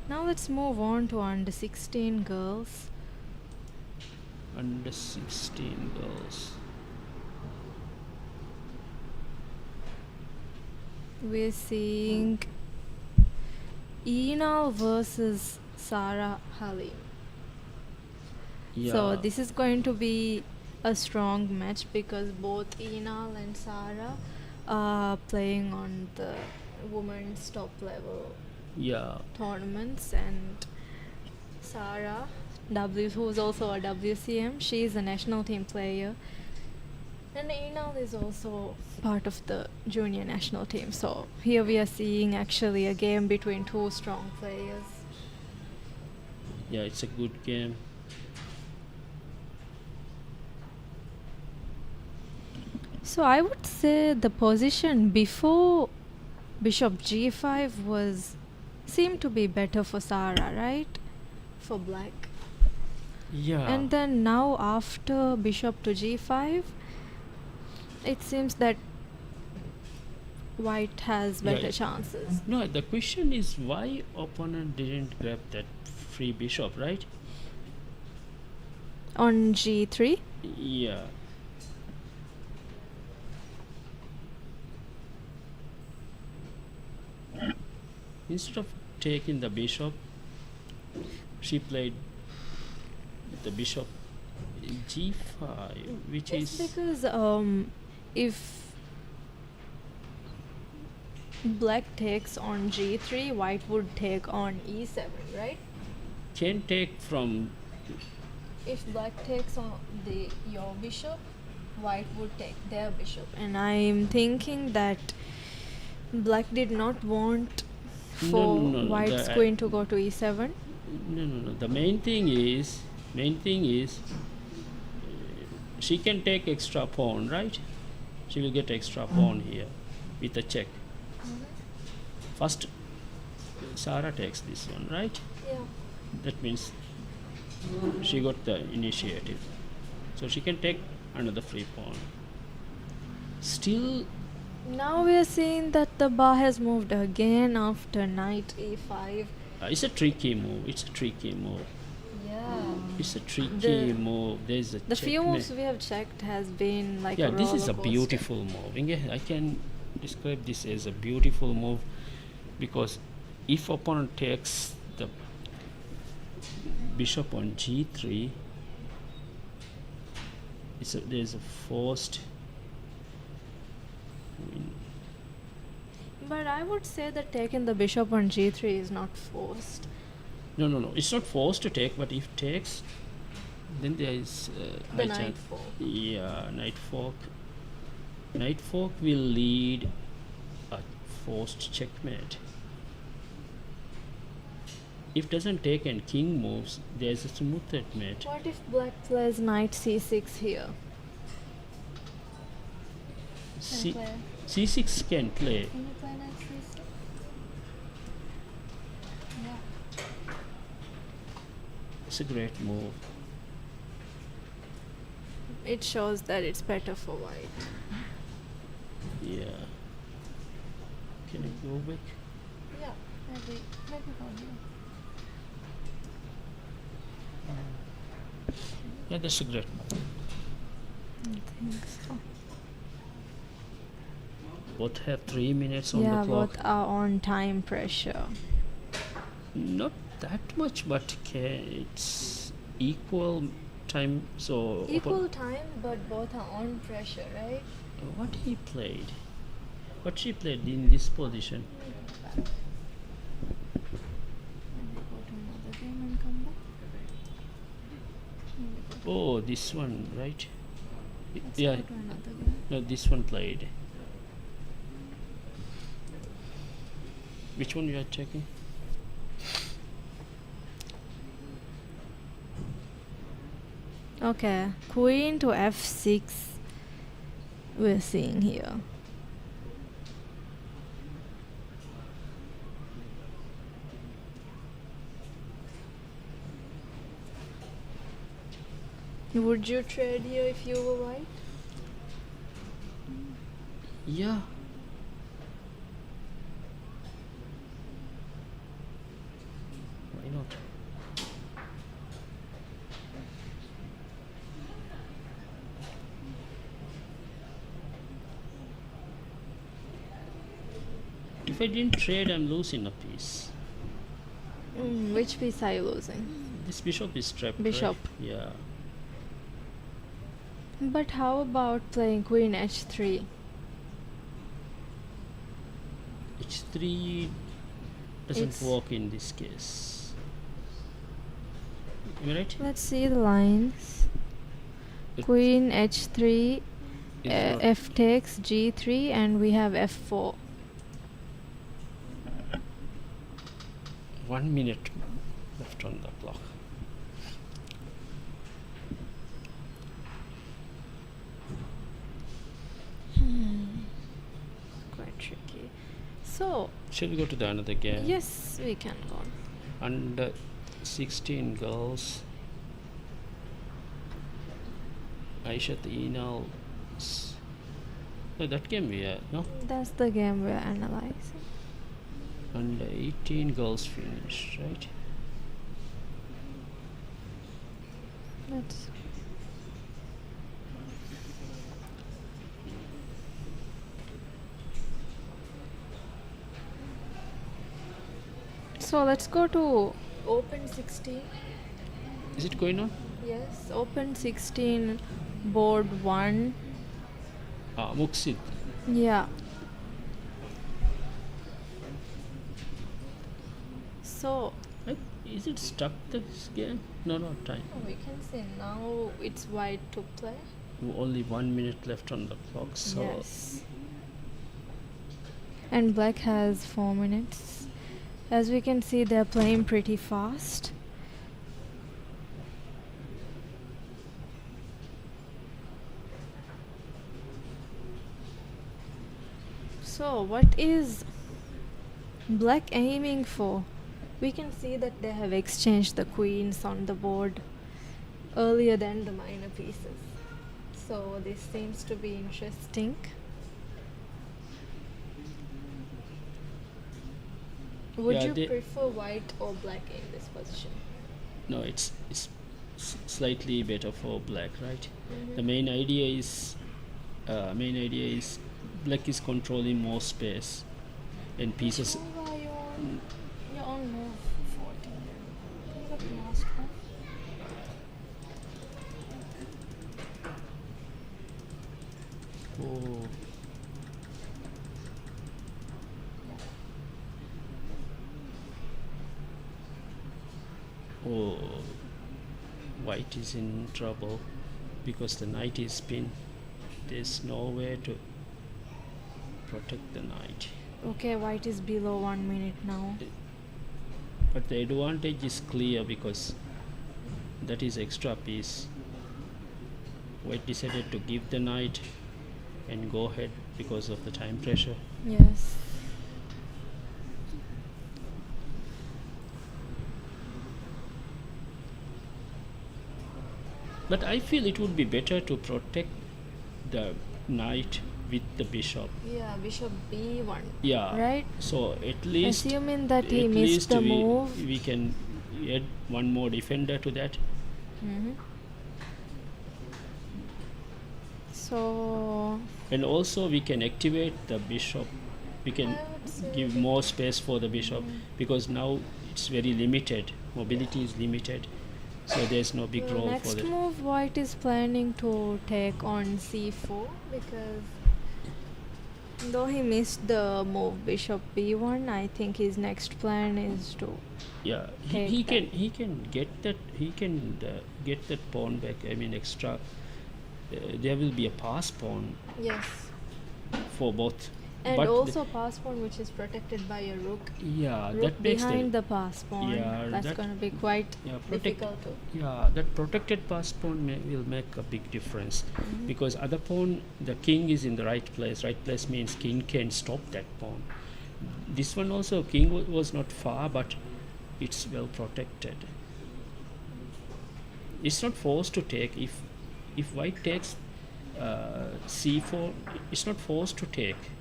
Now let's move on to under 16 girls. Under 16 girls. We're seeing Enal versus Sarah Halim. Yeah. So this is going to be a strong match because both Enal and Sarah are playing on the women's top level Yeah. tournaments, and Sarah who's also a WCM, she is a national team player, and Enal is also part of the junior national team. So here we are seeing actually a game between two strong players. Yeah, it's a good game. So I would say the position before bishop g5 seemed to be better for Sarah, right? For black. Yeah. And then now after bishop to g5, it seems that white has Yeah, better chances. No, the question is why opponent didn't grab that free bishop, right? On g3, Yeah. Instead of taking the bishop, she played the bishop g5, which it's is because if black takes on g3, white would take on e7, right? can take from If black takes on your bishop, white would take their bishop. And I'm thinking that black did not want No, for no, no, white's the- queen to go to e7. no. The main thing is she can take extra pawn, right? She will get extra pawn here with a check. First, Sarah takes this one, right? Yeah. That means she got the initiative, so she can take another free pawn. Still, Now we are seeing that the bar has moved again after knight e5. it's a tricky move. Yeah. It's a tricky The- move. There's a The few checkmate. moves we have checked has been like Yeah, a this is a roller coaster. beautiful move. I can describe this as a beautiful move because if opponent takes the bishop on g3, there's a forced win. But I would say that taking the bishop on g3 is not forced. No. It's not forced to take, but if takes, then there is The high knight chance. fork. Yeah, knight fork. Knight fork will lead a forced checkmate. if doesn't take and king moves, there's a smooth threat mate. What if black plays knight c6 here? C- play. c6 can play. Can you play knight c6? Yeah. It's a great move. It shows that it's better for white. Yeah. Can you go back? Yeah, maybe go here. Yeah, that's a great move. I think so. Both have 3 minutes on Yeah, the clock. both are on time pressure. Not that much, but it's equal time. So Equal time, but both are on pressure, right? what he played? What she played in this position? Maybe go to another game and come back. Maybe go to- Oh, this one, right? Let's Yeah, go to another game. no, this one played. Which one you are checking? Okay, queen to f6 we're seeing here. Would you trade here if you were white? Yeah. Why not? If I didn't trade, I'm losing a piece. Which piece are you losing? This bishop is trapped. Bishop. Right? Yeah. But how about playing queen h3? H3 doesn't It's- work in this case. Am I right? Let's see the lines. It- Queen h3, It's not- f takes g3, and we have f4. 1 minute left on the clock. Quite tricky. So, Shall we go to the another game? yes, we can go on. Under 16 girls. Aishat Enal. No, that game we are, no? That's the game we're analyzing. Under 18 girls finished, right? Let's. So let's go to Open 16. Is it going on? Yes, Open 16, board 1. Muksid. Yeah. So Is it stuck this game? No, no, time. we can see now it's white to play. Only 1 minute left on the clock, so Yes. And black has 4 minutes. As we can see, they're playing pretty fast. So, what is black aiming for? We can see that they have exchanged the queens on the board earlier than the minor pieces. So, this seems to be interesting. Would Yeah, you they- prefer white or black in this position? no, it's slightly better for black, right? Mhm. The main idea is black is controlling more space and pieces. Who are you on? You're on move 14. Can you get the last one? Oh, oh, white is in trouble because the knight is pinned. There's nowhere to protect the knight. Okay, white is below 1 minute now. But the advantage is clear because that is extra piece. White decided to give the knight and go ahead because of the time pressure. Yes. But I feel it would be better to protect the knight with the bishop. Yeah, bishop b1. Yeah. Right? So at least Assuming that he at missed least the we, move. we can add one more defender to that. Mm-hmm. So And also we can activate the bishop. We can I would say give more space for the bishop because now it's very limited. Mobility is limited. So there's no big the role for next that. move white is planning to take on c4 because though he missed the move bishop b1, I think his next plan is to Yeah, take he that. can get that get that pawn back. I mean extra. There will be a pass pawn yes. for both. And but also pass pawn which is protected by a rook. yeah, Rook that makes behind the pass pawn. Yeah, That's that- gonna be quite yeah, difficult to. yeah, that protected pass pawn will make a big difference Mhm. because other pawn, the king is in the right place. Right place means king can stop that pawn. This one also king was not far, but it's well protected. It's not forced to take. If white takes c4, it's not forced to take.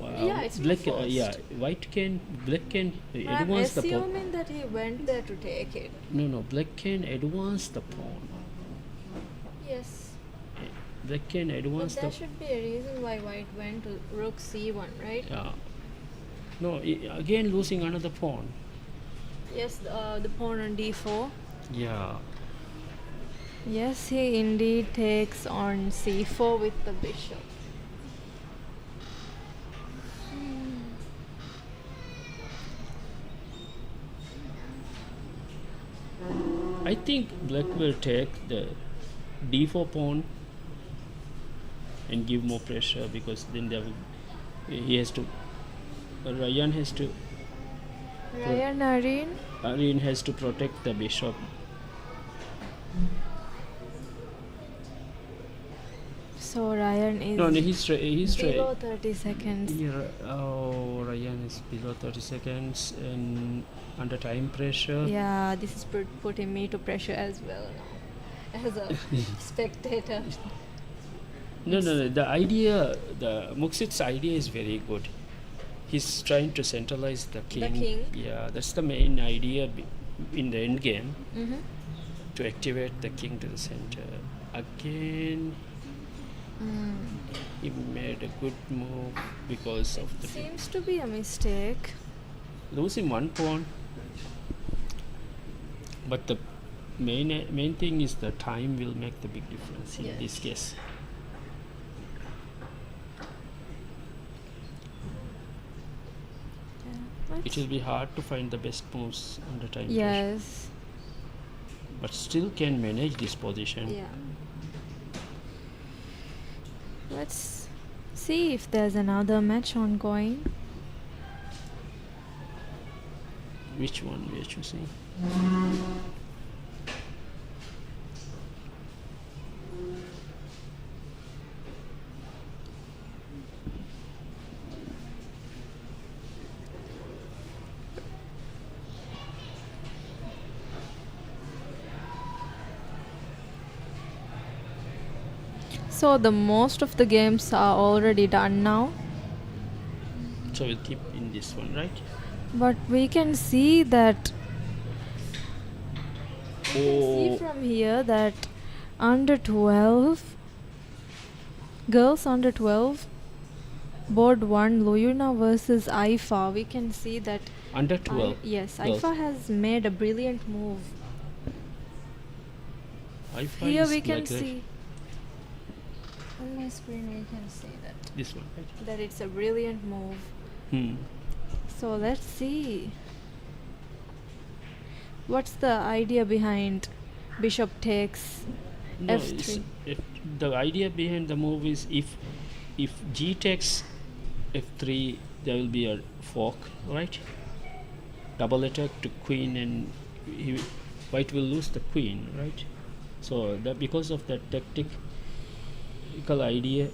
Yeah, it's not black, forced. yeah, black can I'm advance the pawn. assuming that he went there to take it. No, black can advance the pawn. Yes. Black can But advance there should be a reason why white went to rook c1, right? yeah. No, again losing another pawn. Yes, the pawn on d4. Yeah. Yes, he indeed takes on c4 with the bishop. I think black will take the d4 pawn and give more pressure because then he has to. Ryan has to. Ryan Areen. Areen has to protect the bishop. So Ryan is No, he's below 30 seconds. Yeah, oh, Ryan is below 30 seconds and under time pressure. Yeah, this is putting me to pressure as well now, as a spectator. No. The Muxit's idea is very good. He's trying to centralize the king. king? Yeah, that's the main idea in the end game, Mm-hmm. to activate the king to the center. Again, he made a good move because of the Seems to be a mistake. losing one pawn. But the main thing is the time will make the big difference in this Yes. case. It will be hard to find the best moves under time pressure, Yes. but still can manage this position. Yeah. Let's see if there's another match ongoing. Which one we are choosing? So the most of the games are already done now, So we'll keep in this one, right? but we can see that Oh, from here that under 12 girls under 12 board 1 Luyuna versus Aifa, we can see that under 12. yes, girls. Aifa has made a brilliant move. I find Here it's we can like that. see on my screen we can see This one, right? that it's a brilliant move. Hmm. So let's see what's the idea behind bishop takes No, f3. the idea behind the move is if g takes f3, there will be a fork, right? double attack to queen, and white will lose the queen, right? So that because of that tactical idea,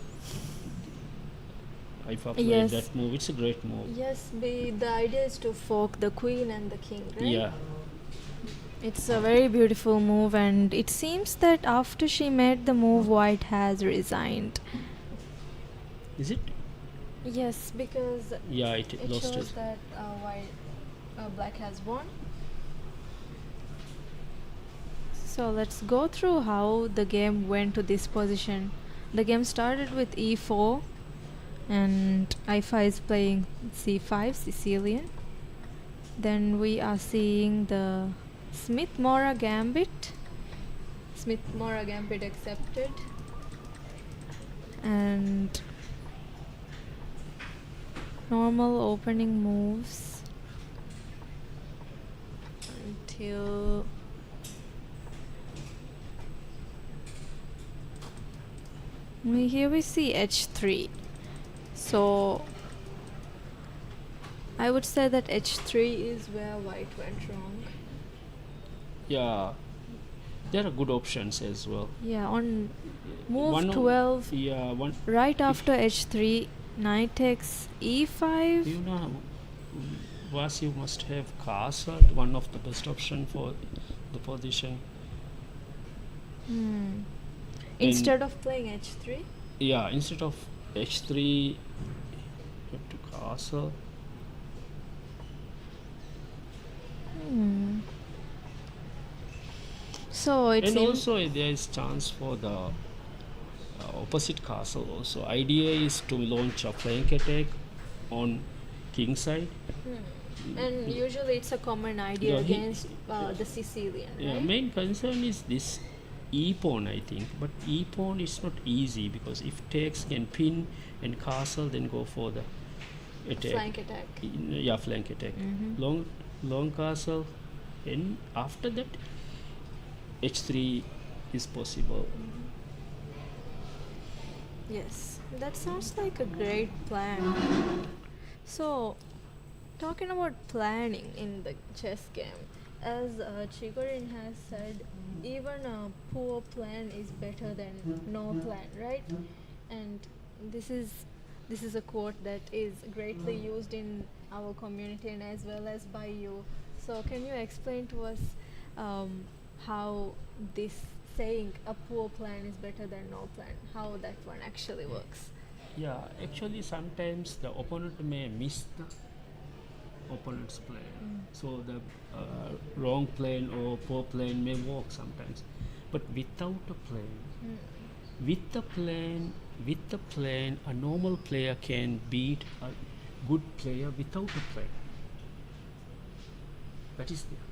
Haifa played Yes. that move. It's a great move. Yes, the idea is to fork the queen and the king, right? Yeah. It's a very beautiful move, and it seems that after she made the move, white has resigned. Is it? Yes, because Yeah, it it lost shows it. that black has won. So let's go through how the game went to this position. The game started with e4, and Haifa is playing c5, Sicilian. Then we are seeing the Smith-Morra gambit. Smith-Morra gambit accepted. And normal opening moves until here we see h3. So I would say that h3 is where white went wrong. Yeah, there are good options as well. Yeah, on move One of- 12, Yeah, one. right after h3, knight takes e5. You know, was you must have castle, one of the best option for the position. Hmm. Instead of playing h3. Yeah, instead of h3, you have to castle. Hmm. So it And seems also there is chance for the opposite castle also. Idea is to launch a flank attack on king side. and usually it's a common idea Yeah, he- against the Sicilian, Yeah, right? main concern is this e pawn, I think, but e pawn is not easy because if takes can pin and castle, then go for the attack. Flank attack. Yeah, flank attack. Mhm. Long castle, and after that h3 is possible. Yes, that sounds like a great plan. So, talking about planning in the chess game, as Chigorin has said, even a poor plan is better than no plan, right? And this is a quote that is greatly used in our community and as well as by you. So, can you explain to us how this saying "a poor plan is better than no plan," how that one actually works? Yeah, actually sometimes the opponent may miss the opponent's plan. So the wrong plan or poor plan may work sometimes. But without a plan, with the plan, a normal player can beat a good player without a plan. That is there.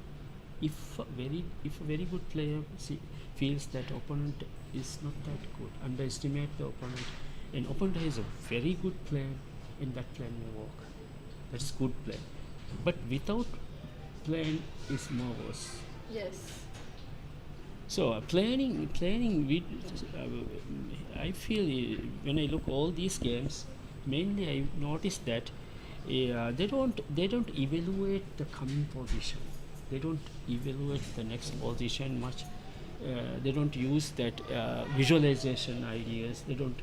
If a very good player feels that opponent is not that good, underestimate the opponent, and opponent has a very good plan, and that plan may work. That is good plan. But without plan is more worse. Yes. So planning. I feel when I look all these games, mainly I notice that they don't evaluate the coming position. They don't evaluate the next position much. They don't use that visualization ideas. They don't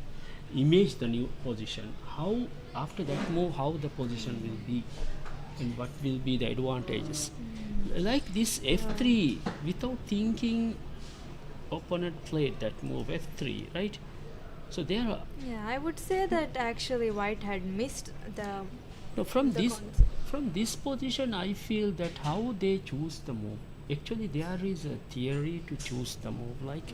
image the new position. How after that move, how the position will be, and what will be the advantages. Like this f3, without thinking, opponent played that move f3, right? So there are Yeah, I would say that actually white had missed the no, from the this concept. from this position I feel that how they choose the move. Actually there is a theory to choose the move. Like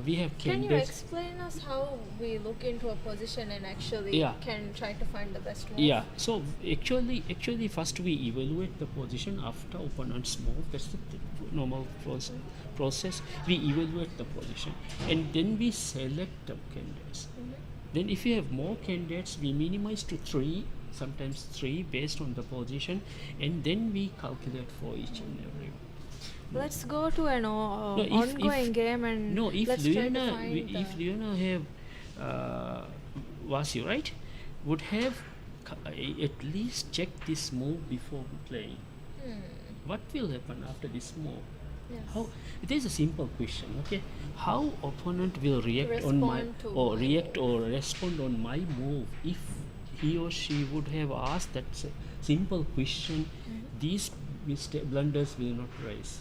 we have Can you candidates. explain us how we look into a position and actually Yeah. can try to find the best move? Yeah, so actually first we evaluate the position after opponent's move. That's the normal process. We evaluate the position and then we select the candidates. Then if you have more candidates, we minimize to 3, sometimes 3 based on the position, and then we calculate for each and every one. Let's go to an No, if- ongoing game and No, if let's try to Liana, find if the Liana have Vasi, right, would have at least check this move before playing. What will happen after this move? Yes. How? It is a simple question. Okay, how opponent will react on my Respond to or my react move. or respond on my move if he or she would have asked that simple question? These blunders will not rise.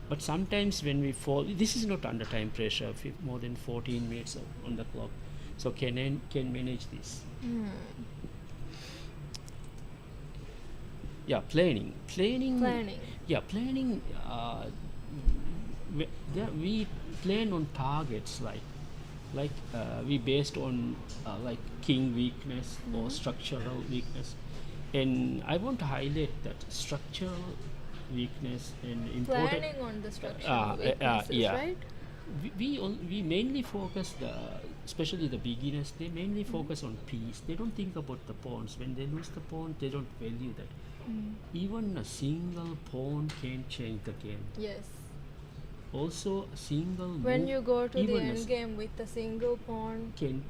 But sometimes when we fall, this is not under time pressure. More than 14 minutes on the clock, so can manage this. Yeah, planning. Planning. Yeah, planning. We plan on targets like we based on like king weakness or structural weakness, and I want to highlight that structural weakness and important. Planning on the structural weaknesses, yeah. right? We mainly focus especially the beginners. They mainly focus on piece. They don't think about the pawns. When they lose the pawn, they don't value that. Even a single pawn can change the game. Yes. Also, a single When move, you go to the even a end game with a single pawn, can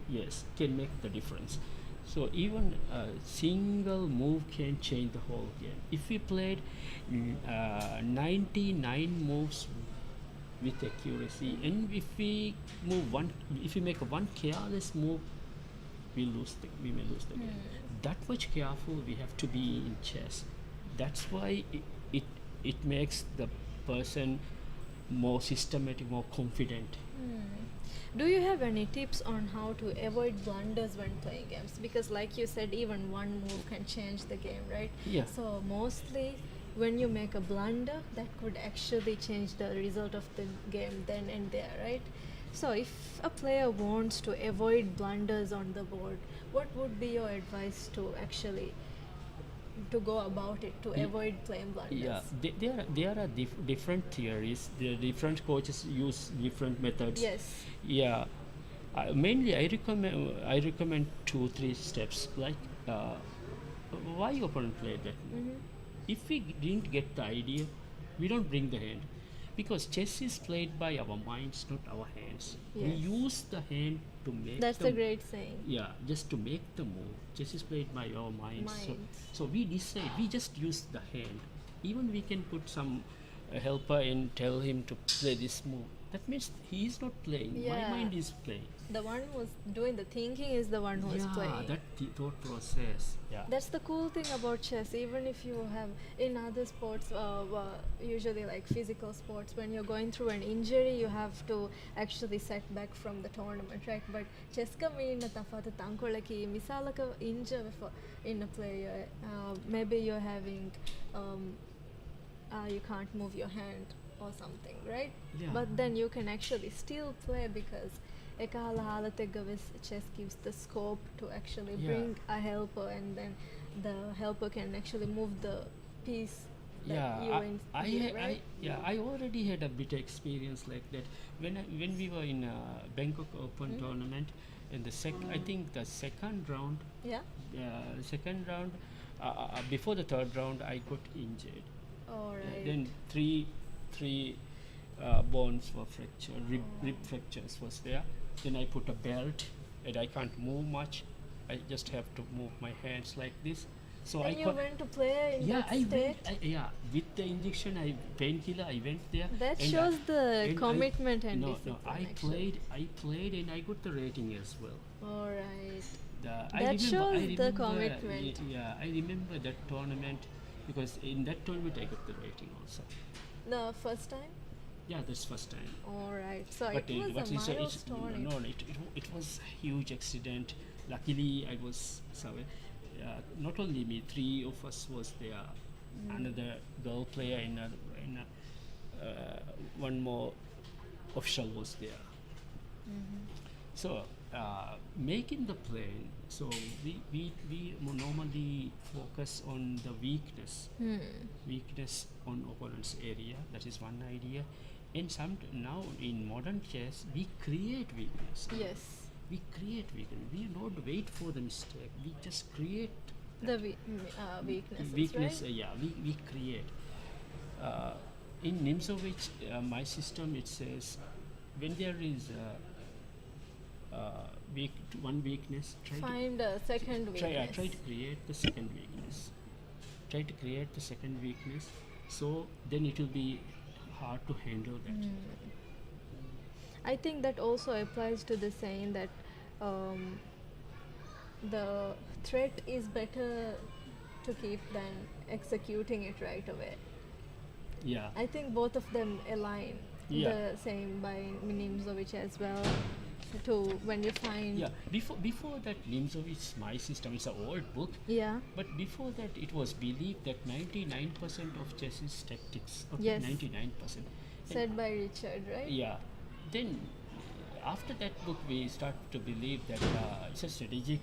make the difference. So even a single move can change the whole game. If we played 99 moves with accuracy, and if we make one careless move, we may lose the game. That much careful we have to be in chess. That's why it makes the person more systematic, more confident. do you have any tips on how to avoid blunders when playing games? Because like you said, even one move can change the game, right? Yeah. So mostly when you make a blunder, that could actually change the result of the game then and there, right? So if a player wants to avoid blunders on the board, what would be your advice to actually to go about it to avoid playing blunders? Yeah, there are different theories. There are different coaches use different methods. Yes. Yeah, mainly I recommend 2-3 steps. Like why opponent played that move. If we didn't get the idea, we don't bring the hand, because chess is played by our minds, not our hands. We Yes. use the hand to make. That's the a great saying. Yeah, just to make the move. Chess is played by our minds. Minds. So we decide, we just use the hand. Even we can put some helper and tell him to play this move. That means he is not playing. My Yeah. mind is playing. The one who's doing the thinking is the one who's playing. That thought process. Yeah. That's the cool thing about chess. Even if you have in other sports, usually like physical sports, when you're going through an injury, you have to actually set back from the tournament, right? But chess ka meena tafata tankolaki misalaka injure in a player. Maybe you're having, you can't move your hand or something, right? Yeah. But then you can actually still play because chess gives the scope to actually Yeah. bring a helper, and then the helper can actually move the piece that you right? I already had a bit experience like that when we were in Bangkok Open tournament. In the I think the second round, Yeah. before the third round, I got injured. All right. Then three bones were fractured, rib fractures was there. Then I put a belt, and I can't move much. I just have to move my hands like this. So and you went to play in that state? With the injection, painkiller, I went there. That and shows the and commitment and no, discipline. I actually. played, and I got the rating as well. All right. I shows remember, the commitment. Yeah, I remember that tournament because in that tournament I got the rating also. The first time? Yeah, that's first time. All right. So But it was a milestone. it was a huge accident. Luckily, I was sorry. Not only me, 3 of us was there. Another girl player and one more official was there. So making the plan. So we normally focus on the weakness on opponent's area. That is one idea. And now in modern chess, we create weakness. Yes. We create weakness. We don't wait for the mistake. We just create The weaknesses, weakness. right? We create. In Nimzowitsch, my system, it says when there is one weakness, Find a second weakness. try to create the second weakness. try to create the second weakness, so then it will be hard to handle that. I think that also applies to the saying that the threat is better to keep than executing it right away. Yeah. I think both of them align. Yeah. The same by Nimzovich as well. To when you find Yeah, before that, Nimzovich My System is an old book, yeah. but before that, it was believed that 99% of chess is tactics. Okay, Yes. 99%. Said by Richard, right? Yeah. Then after that book, we start to believe that it's a strategic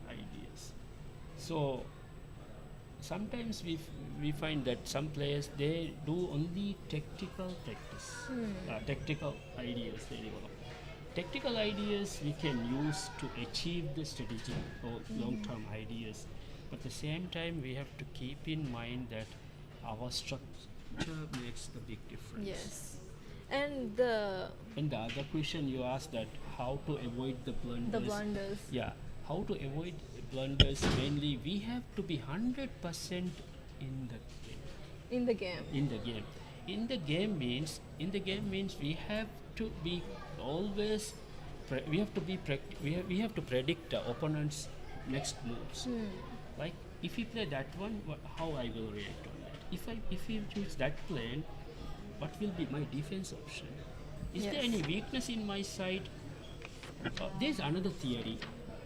ideas. So sometimes we find that some players they do only tactical practice, tactical ideas they develop. Tactical ideas we can use to achieve the strategic or long-term ideas, but at the same time we have to keep in mind that our structure makes the big difference. Yes. And the other question you asked that how to avoid the blunders. blunders. Yeah, how to avoid blunders? Mainly, we have to be 100% in the game. In the game. In the game. In the game means we have to be always. We have to be. We have to predict the opponent's next moves. Like if he play that one, how I will react on that. If he choose that plane, what will be my defense option? Is there Yes. any weakness in my side? There's another theory.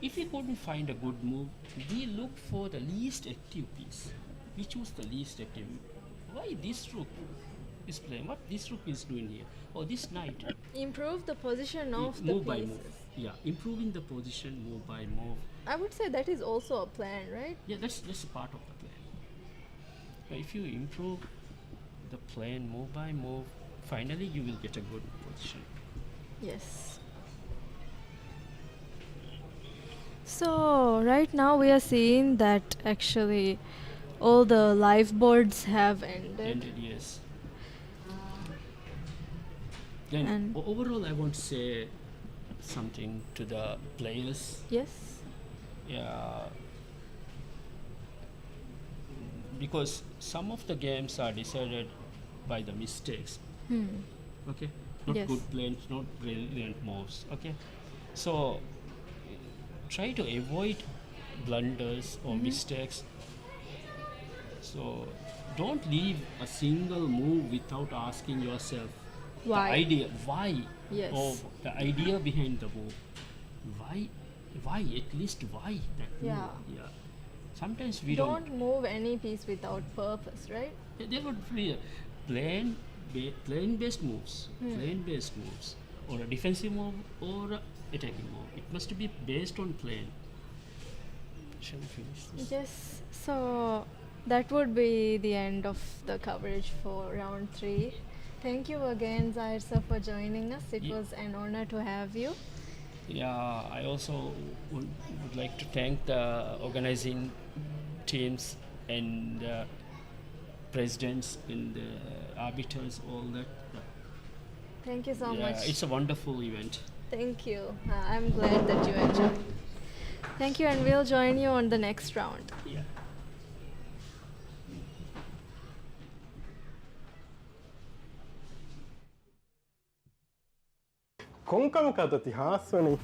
If we couldn't find a good move, we look for the least active piece. We choose the least active. Why this rook is playing? What this rook is doing here? Or this knight? Improve the position of the Move by pieces. move. Yeah, improving the position move by move. I would say that is also a plan, right? Yeah, that's a part of the plan. But if you improve the plan move by move, finally you will get a good position. Yes. So right now we are seeing that actually all the live boards have ended. Ended, yes. Then And- overall, I want to say something to the players. Yes. Yeah, because some of the games are decided by the mistakes. Okay, not Yes. good plays, not brilliant moves. Okay, so try to avoid blunders or mistakes. So don't leave a single move without asking yourself Why? the idea why, Yes. or the idea behind the move. Why at least why that Yeah. move? Yeah. Sometimes we Don't move any piece without purpose, right? they would be plain based moves, or a defensive move or a attacking move. It must be based on plan. Shall we finish this? Yes. So that would be the end of the coverage for round 3. Thank you again, Zahir sir, for joining us. It Ye- was an honor to have you. Yeah, I also would like to thank the organizing teams and presidents and the arbiters, all that. Thank you so Yeah, much. it's a wonderful event. Thank you. I'm glad that you enjoyed. Thank you, and we'll join you on the next round. Yeah. ಕೊಂಕಮಕತತಿ ಹಾಸ್ವನಿ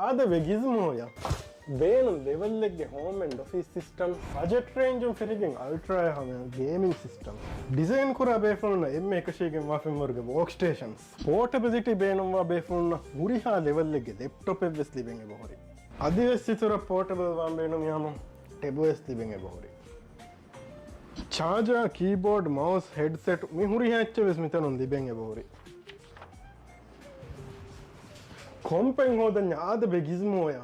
ಆದವೆ ಗಿಸ್ಮೋಯ ಬೇನು ಲೆವೆಲ್ಲೆಗ್ಗೆ home and office system budget range ಫಿರಿಗಿಂಗ್ ultra ಹಮೆ gaming system design ಕುರ ಬೇಫುಲ್ನ ಎಮ್ಮೆ ಕಶಿಗೆ ಮಾಫಿಮರ್ಗೆ ವರ್ಕ್ ಸ್ಟೇಷನ್ಸ್ ಪೋರ್ಟಬಿಲಿಟಿ ಬೇನುವ ಬೇಫುಲ್ನ ಹುರಿಹಾ ಲೆವೆಲ್ಲೆಗ್ಗೆ ಲ್ಯಾಪ್ಟಾಪ್ ಎವ್ವೆಸ್ಲಿ ಬೆಂಗೆ ಬಹುರಿ ಅದಿವೆಸ್ಸಿತುರ ಪೋರ್ಟಬಲ್ ವಾಂಬೇನು ಯಾಮ ಟೆಬುವೆಸ್ಲಿ ಬೆಂಗೆ ಬಹುರಿ ಚಾರ್ಜರ್ ಕೀಬೋರ್ಡ್ ಮೌಸ್ ಹೆಡ್ಸೆಟ್ ಮಿ ಹುರಿಹಾ ಹೆಚ್ಚವೆಸ್ ಮಿತನೊಂದಿ ಬೆಂಗೆ ಬಹುರಿ ಕೊಂಪೆಂಗ್ ಹೋದ ಆದ ಬೆಗಿಸ್ಮೋಯ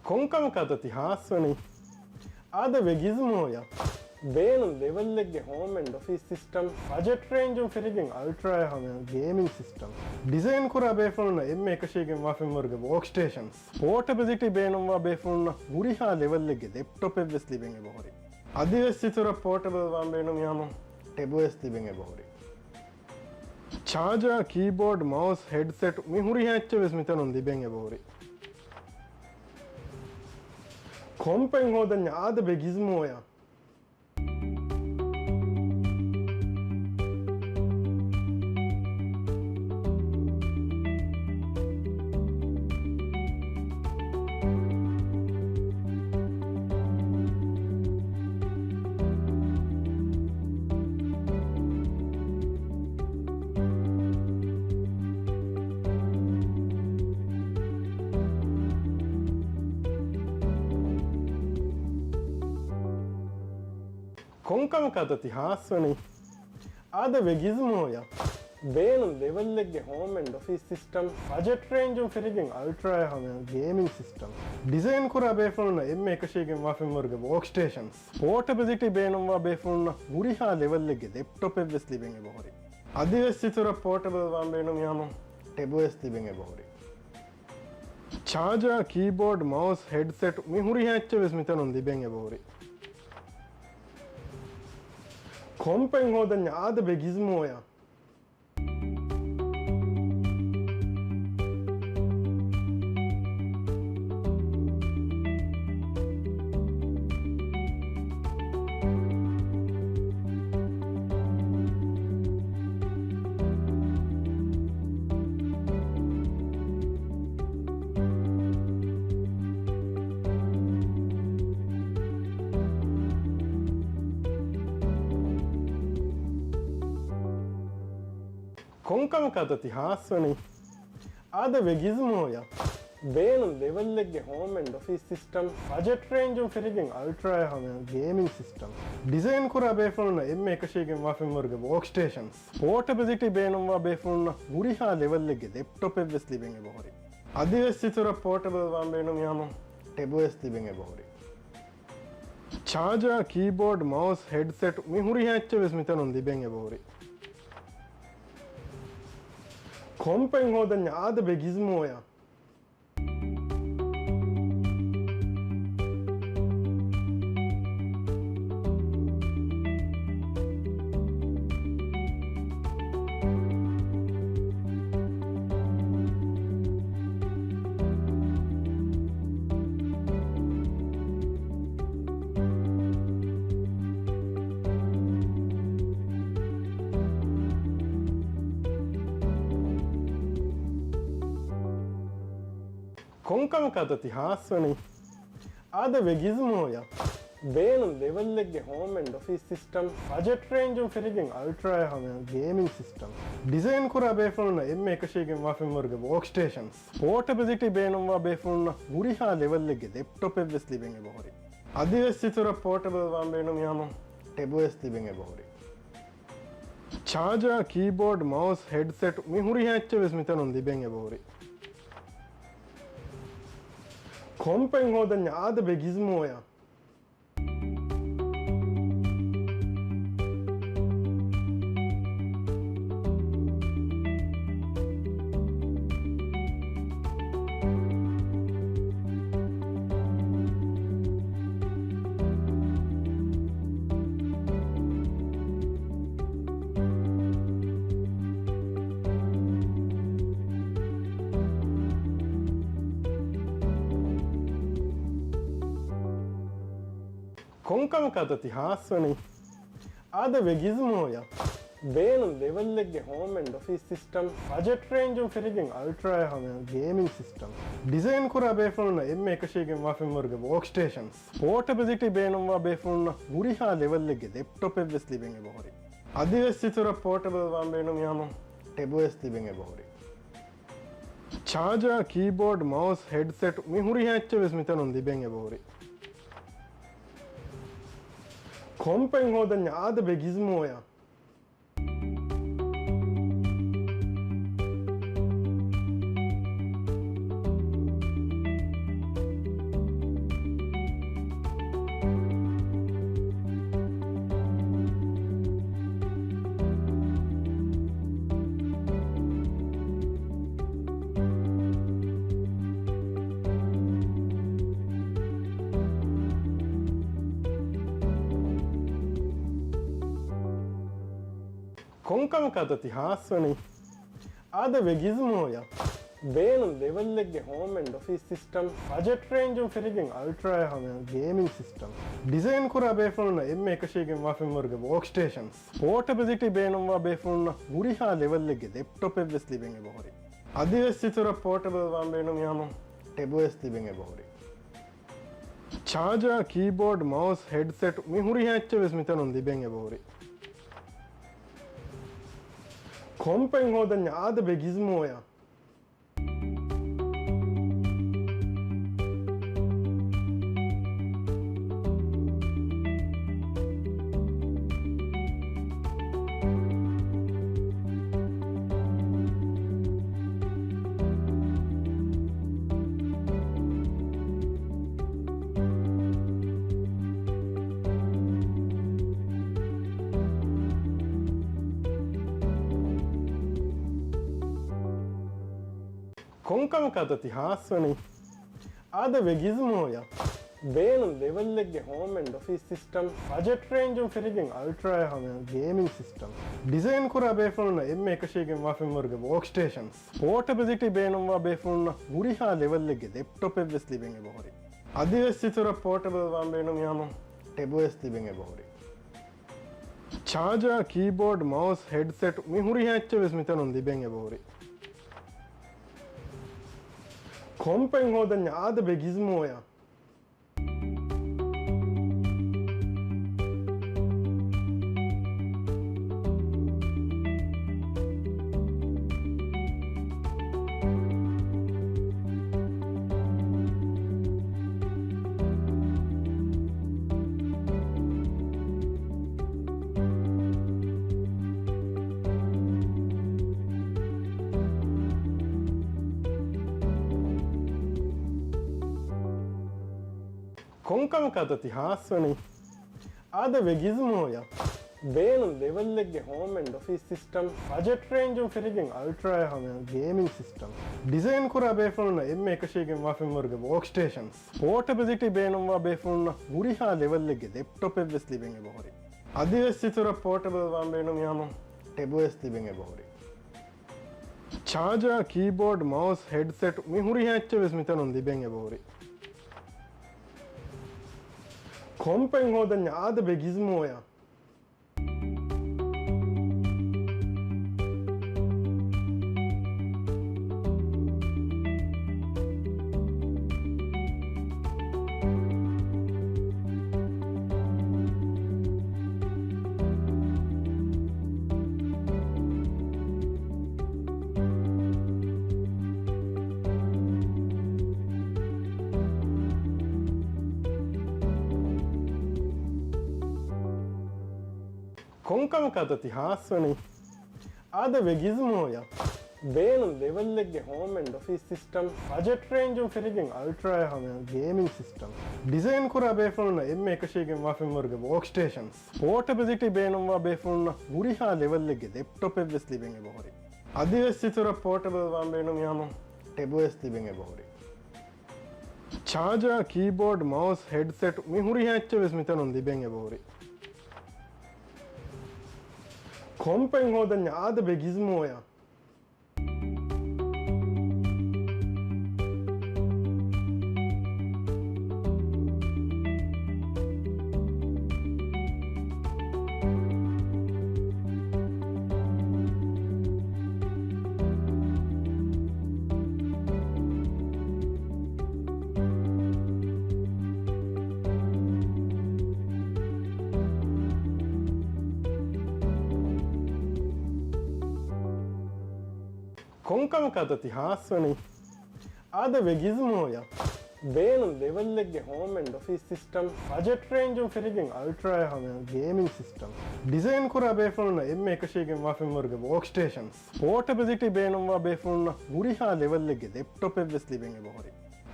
ಕೊಂಕಮಕತತಿ ಹಾಸ್ವನಿ ආදවේ ගිස්මෝය වේනු ලෙවල් එකගේ home and office system budget range උන් ෆිරිගෙන් අල්ට්‍රා හම ගේමින් සිස්ටම් ಡಿಸೈನ್ ಕೂಡ ಬೇಫುಲ್ನ ಎಮ್ಮೆ ಕಶಿಗೆ ಮಾಫಿಮರ್ಗೆ ವರ್ಕ್ ಸ್ಟೇಷನ್ಸ್ ಪೋರ್ಟಬಿಲಿಟಿ ಬೇನುವ ಬೇಫುಲ್ನ ಉರಿಹಾ ಲೆವೆಲ್ಗೆ ಲ್ಯಾಪ್ಟಾಪ್ ಎವ್ವೆಸ್ ಲಿಬೆಂಗೆ ಬಹುರಿ ಅದಿವೆಸ್ಸಿತುರ ಪೋರ್ಟಬಲ್ ವಾಂಬೇನು ಮ್ಯಾಮ ಟೆಬುವೆಸ್ ಲಿಬೆಂಗೆ ಬಹುರಿ ಚಾರ್ಜರ್ ಕೀಬೋರ್ಡ್ ಮೌಸ್ ಹೆಡ್ಸೆಟ್ ಮಿಹುರಿಹಾ ಎಚ್ಚವೆಸ್ ಮಿತನು ಲಿಬೆಂಗೆ ಬಹುರಿ ಕೊಂಪೆಂಗ್ ಹೋದನ್ಯ ಆದಬೆ ಗಿಸ್ಮೋಯ ಕೊಂಕಮ ಕಥತಿ ಹಾಸ್ವನಿ ಆದವೆ ಗಿಸ್ಮೋಯ ಬೇನು ಲೆವೆಲ್ ಎಗ್ಗೆ home and office system budget range ಉನ್ ಫಿರಿಗೆನ್ ಅಲ್ಟ್ರಾ ಹಮ ಗೇಮಿಂಗ್ ಸಿಸ್ಟಮ್ ಡಿಸೈನ್ ಕೂಡ ಬೇಫುಲ್ನ ಎಮ್ಮೆ ಕಶಿಗೆ ಮಾಫಿಮರ್ಗೆ ವರ್ಕ್ ಸ್ಟೇಷನ್ಸ್ ಪೋರ್ಟಬಿಲಿಟಿ ಬೇನುವ ಬೇಫುಲ್ನ ಉರಿಹಾ ಲೆವೆಲ್ ಎಗ್ಗೆ ಲ್ಯಾಪ್ಟಾಪ್ ಎವ್ವೆಸ್ ಲಿಬೆಂಗೆ ಬಹುರಿ ಅದಿವೆಸ್ಸಿತುರ ಪೋರ್ಟಬಲ್ ವಾಂಬೇನು ಮ್ಯಾಮ ಟೆಬುವೆಸ್ ಲಿಬೆಂಗೆ ಬಹುರಿ ಚಾರ್ಜರ್ ಕೀಬೋರ್ಡ್ ಮೌಸ್ ಹೆಡ್ಸೆಟ್ ಮಿಹುರಿಹಾ ಎಚ್ಚವೆಸ್ ಮಿತನು ಲಿಬೆಂಗೆ ಬಹುರಿ ಕೊಂಪೆಂಗ್ ಹೋದನ್ಯ ಆದಬೆ ಗಿಸ್ಮೋಯ ಕೊಂಕಮ ಕಥತಿ ಹಾಸ್ವನಿ ಆದವೆ ಗಿಸ್ಮೋಯ ಬೇನು ಲೆವೆಲ್ ಎಗ್ಗೆ home and office system budget range ಉನ್ ಫಿರಿಗೆನ್ ಅಲ್ಟ್ರಾ ಹಮ ಗೇಮಿಂಗ್ ಸಿಸ್ಟಮ್ ಡಿಸೈನ್ ಕೂಡ ಬೇಫುಲ್ನ ಎಮ್ಮೆ ಕಶಿಗೆ ಮಾಫಿಮರ್ಗೆ ವರ್ಕ್ ಸ್ಟೇಷನ್ಸ್ ಪೋರ್ಟಬಿಲಿಟಿ ಬೇನುವ ಬೇಫುಲ್ನ ಉರಿಹಾ ಲೆವೆಲ್ ಎಗ್ಗೆ ಲ್ಯಾಪ್ಟಾಪ್ ಎವ್ವೆಸ್ ಲಿಬೆಂಗೆ ಬಹುರಿ ಅದಿವೆಸ್ಸಿತುರ ಪೋರ್ಟಬಲ್ ವಾಂಬೇನು ಮ್ಯಾಮ ಟೆಬುವೆಸ್ ಲಿಬೆಂಗೆ ಬಹುರಿ ಚಾರ್ಜರ್ ಕೀಬೋರ್ಡ್ ಮೌಸ್ ಹೆಡ್ಸೆಟ್ ಮಿಹುರಿಹಾ ಎಚ್ಚವೆಸ್ ಮಿತನು ಲಿಬೆಂಗೆ ಬಹುರಿ ಕೊಂಪೆಂಗ್ ಹೋದನ್ಯ ಆದಬೆ ಗಿಸ್ಮೋಯ ಕೊಂಕಮ ಕಥತಿ ಹಾಸ್ವನಿ ಆದವೆ ಗಿಸ್ಮೋಯ ಬೇನು ಲೆವೆಲ್ ಎಗ್ಗೆ home and office system budget range ಉನ್ ಫಿರಿಗೆನ್ ಅಲ್ಟ್ರಾ ಹಮ ಗೇಮಿಂಗ್ ಸಿಸ್ಟಮ್ ಡಿಸೈನ್ ಕೂಡ ಬೇಫುಲ್ನ ಎಮ್ಮೆ ಕಶಿಗೆ ಮಾಫಿಮರ್ಗೆ ವರ್ಕ್ ಸ್ಟೇಷನ್ಸ್ ಪೋರ್ಟಬಿಲಿಟಿ ಬೇನುವ ಬೇಫುಲ್ನ ಉರಿಹಾ ಲೆವೆಲ್ ಎಗ್ಗೆ ಲ್ಯಾಪ್ಟಾಪ್ ಎವ್ವೆಸ್ ಲಿಬೆಂಗೆ ಬಹುರಿ ಅದಿವೆಸ್ಸಿತುರ ಪೋರ್ಟಬಲ್ ವಾಂಬೇನು ಮ್ಯಾಮ ಟೆಬುವೆಸ್ ಲಿಬೆಂಗೆ ಬಹುರಿ ಚಾರ್ಜರ್ ಕೀಬೋರ್ಡ್ ಮೌಸ್ ಹೆಡ್ಸೆಟ್ ಮಿಹುರಿಹಾ ಎಚ್ಚವೆಸ್ ಮಿತನು ಲಿಬೆಂಗೆ ಬಹುರಿ ಕೊಂಪೆಂಗ್ ಹೋದನ್ಯ ಆದಬೆ ಗಿಸ್ಮೋಯ ಕೊಂಕಮ ಕಥತಿ ಹಾಸ್ವನಿ ಆದವೆ ಗಿಸ್ಮೋಯ ಬೇನು ಲೆವೆಲ್ ಎಗ್ಗೆ home and office system budget range ಉನ್ ಫಿರಿಗೆನ್ ಅಲ್ಟ್ರಾ ಹಮ ಗೇಮಿಂಗ್ ಸಿಸ್ಟಮ್ ಡಿಸೈನ್ ಕೂಡ ಬೇಫುಲ್ನ ಎಮ್ಮೆ ಕಶಿಗೆ ಮಾಫಿಮರ್ಗೆ ವರ್ಕ್ ಸ್ಟೇಷನ್ಸ್ ಪೋರ್ಟಬಿಲಿಟಿ ಬೇನುವ ಬೇಫುಲ್ನ ಉರಿಹಾ ಲೆವೆಲ್ ಎಗ್ಗೆ ಲ್ಯಾಪ್ಟಾಪ್ ಎವ್ವೆಸ್ ಲಿಬೆಂಗೆ ಬಹುರಿ ಅದಿವೆಸ್ಸಿತುರ ಪೋರ್ಟಬಲ್ ವಾಂಬೇನು ಮ್ಯಾಮ ಟೆಬುವೆಸ್ ಲಿಬೆಂಗೆ ಬಹುರಿ ಚಾರ್ಜರ್ ಕೀಬೋರ್ಡ್ ಮೌಸ್ ಹೆಡ್ಸೆಟ್ ಮಿಹುರಿಹಾ ಎಚ್ಚವೆಸ್ ಮಿತನು ಲಿಬೆಂಗೆ ಬಹುರಿ ಕೊಂಪೆಂಗ್ ಹೋದನ್ಯ ಆದಬೆ ಗಿಸ್ಮೋಯ කොංකම කතති හාස්වනි ආද වෙගිස්මෝය ಬೇನು ಲೆವೆಲ್ಗೆ home and office system budget range ಫೆರಿಗಿಂಗ್ ಅಲ್ಟ್ರಾ ಹಮ ಗೇಮಿಂಗ್ ಸಿಸ್ಟಮ್ ಡಿಸೈನ್ ಕೂಡ ಬೇಫುಲ್ನ ಎಮ್ಮೆ ಕಶಿಗೆ ಮಾಫಿಮರ್ಗೆ ವರ್ಕ್ ಸ್ಟೇಷನ್ಸ್ ಪೋರ್ಟಬಿಲಿಟಿ ಬೇನುವ ಬೇಫುಲ್ನ ಉರಿಹಾ ಲೆವೆಲ್ಗೆ ಲ್ಯಾಪ್ಟಾಪ್ ಎವ್ವೆಸ್ ಲಿಬೆಂಗೆ ಬಹುರಿ ಅದಿವೆಸ್ಸಿತುರ ಪೋರ್ಟಬಲ್ ವಾಂಬೇನು ಮ್ಯಾಮ ಟೆಬುವೆಸ್ ಲಿಬೆಂಗೆ ಬಹುರಿ ಚಾರ್ಜರ್ ಕೀಬೋರ್ಡ್ ಮೌಸ್ ಹೆಡ್ಸೆಟ್ ಮಿಹುರಿ ಹೆಚ್ಚವೆಸ್ ಮಿತನು ಲಿಬೆಂಗೆ ಬಹುರಿ ಕೊಂಪೆಂಗ್ ಹೋದನ್ಯ ಆದ ಬೆಗಿಸ್ಮೋಯ ಕೊಂಕಮ ಕತತಿ ಹಾಸ್ವನಿ ಆದ ವೆಗಿಸ್ಮೋಯ ಬೇನು ಲೆವೆಲ್ಗೆ home and office system budget range ಫೆರಿಗಿಂಗ್ ಅಲ್ಟ್ರಾ ಹಮ ಗೇಮಿಂಗ್ ಸಿಸ್ಟಮ್ ಡಿಸೈನ್ ಕೂಡ ಬೇಫುಲ್ನ ಎಮ್ಮೆ ಕಶಿಗೆ ಮಾಫಿಮರ್ಗೆ ವರ್ಕ್ ಸ್ಟೇಷನ್ಸ್ ಪೋರ್ಟಬಿಲಿಟಿ ಬೇನುವ ಬೇಫುಲ್ನ ಉರಿಹಾ ಲೆವೆಲ್ಗೆ ಲ್ಯಾಪ್ಟಾಪ್ ಎವ್ವೆಸ್ ಲಿಬೆಂಗೆ ಬಹುರಿ ಅದಿವೆಸ್ಸಿತುರ ಪೋರ್ಟಬಲ್ ವಾಂಬೇನು ಮ್ಯಾಮ ಟೆಬುವೆಸ್ ಲಿಬೆಂಗೆ ಬಹುರಿ ಚಾರ್ಜರ್ ಕೀಬೋರ್ಡ್ ಮೌಸ್ ಹೆಡ್ಸೆಟ್ ಮಿಹುರಿ ಹೆಚ್ಚವೆಸ್ ಮಿತನು ಲಿಬೆಂಗೆ ಬಹುರಿ ಕೊಂಪೆಂಗ್ ಹೋದನ್ಯ ಆದ ಬೆಗಿಸ್ಮೋಯ ಕೊಂಕಮ ಕತತಿ ಹಾಸ್ವನಿ ಆದ ವೆಗಿಸ್ಮೋಯ ಬೇನು ಲೆವೆಲ್ಗೆ home and office system budget range ಫೆರಿಗಿಂಗ್ ಅಲ್ಟ್ರಾ ಹಮ ಗೇಮಿಂಗ್ ಸಿಸ್ಟಮ್ ಡಿಸೈನ್ ಕೂಡ ಬೇಫುಲ್ನ ಎಮ್ಮೆ ಕಶಿಗೆ ಮಾಫಿಮರ್ಗೆ ವರ್ಕ್ ಸ್ಟೇಷನ್ಸ್ ಪೋರ್ಟಬಿಲಿಟಿ ಬೇನುವ ಬೇಫುಲ್ನ ಉರಿಹಾ ಲೆವೆಲ್ಗೆ ಲ್ಯಾಪ್ಟಾಪ್ ಎವ್ವೆಸ್ ಲಿಬೆಂಗೆ ಬಹುರಿ ಅದಿವೆಸ್ಸಿತುರ ಪೋರ್ಟಬಲ್ ವಾಂಬೇನು ಮ್ಯಾಮ ಟೆಬುವೆಸ್ ಲಿಬೆಂಗೆ ಬಹುರಿ ಚಾರ್ಜರ್ ಕೀಬೋರ್ಡ್ ಮೌಸ್ ಹೆಡ್ಸೆಟ್ ಮಿಹುರಿ ಹೆಚ್ಚವೆಸ್ ಮಿತನು ಲಿಬೆಂಗೆ ಬಹುರಿ ಕೊಂಪೆಂಗ್ ಹೋದನ್ಯ ಆದ ಬೆಗಿಸ್ಮೋಯ ಕೊಂಕಮ ಕತತಿ ಹಾಸ್ವನಿ ಆದ ವೆಗಿಸ್ಮೋಯ ಬೇನು ಲೆವೆಲ್ಗೆ home and office system budget range ಫೆರಿಗಿಂಗ್ ಅಲ್ಟ್ರಾ ಹಮ ಗೇಮಿಂಗ್ ಸಿಸ್ಟಮ್ ಡಿಸೈನ್ ಕೂಡ ಬೇಫುಲ್ನ ಎಮ್ಮೆ ಕಶಿಗೆ ಮಾಫಿಮರ್ಗೆ ವರ್ಕ್ ಸ್ಟೇಷನ್ಸ್ ಪೋರ್ಟಬಿಲಿಟಿ ಬೇನುವ ಬೇಫುಲ್ನ ಉರಿಹಾ ಲೆವೆಲ್ಗೆ ಲ್ಯಾಪ್ಟಾಪ್ ಎವ್ವೆಸ್ ಲಿಬೆಂಗೆ ಬಹುರಿ ಅದಿವೆಸ್ಸಿತುರ ಪೋರ್ಟಬಲ್ ವಾಂಬೇನು ಮ್ಯಾಮ ಟೆಬುವೆಸ್ ಲಿಬೆಂಗೆ ಬಹುರಿ ಚಾರ್ಜರ್ ಕೀಬೋರ್ಡ್ ಮೌಸ್ ಹೆಡ್ಸೆಟ್ ಮಿಹುರಿ ಹೆಚ್ಚವೆಸ್ ಮಿತನು ಲಿಬೆಂಗೆ ಬಹುರಿ ಕೊಂಪೆಂಗ್ ಹೋದನ್ಯ ಆದ ಬೆಗಿಸ್ಮೋಯ ಕೊಂಕಮ ಕತತಿ ಹಾಸ್ವನಿ ಆದ ವೆಗಿಸ್ಮೋಯ ಬೇನು ಲೆವೆಲ್ಗೆ home and office system budget range ಫೆರಿಗಿಂಗ್ ಅಲ್ಟ್ರಾ ಹಮ ಗೇಮಿಂಗ್ ಸಿಸ್ಟಮ್ ಡಿಸೈನ್ ಕೂಡ ಬೇಫುಲ್ನ ಎಮ್ಮೆ ಕಶಿಗೆ ಮಾಫಿಮರ್ಗೆ ವರ್ಕ್ ಸ್ಟೇಷನ್ಸ್ ಪೋರ್ಟಬಿಲಿಟಿ ಬೇನುವ ಬೇಫುಲ್ನ ಉರಿಹಾ ಲೆವೆಲ್ಗೆ ಲ್ಯಾಪ್ಟಾಪ್ ಎವ್ವೆಸ್ ಲಿಬೆಂಗೆ ಬಹುರಿ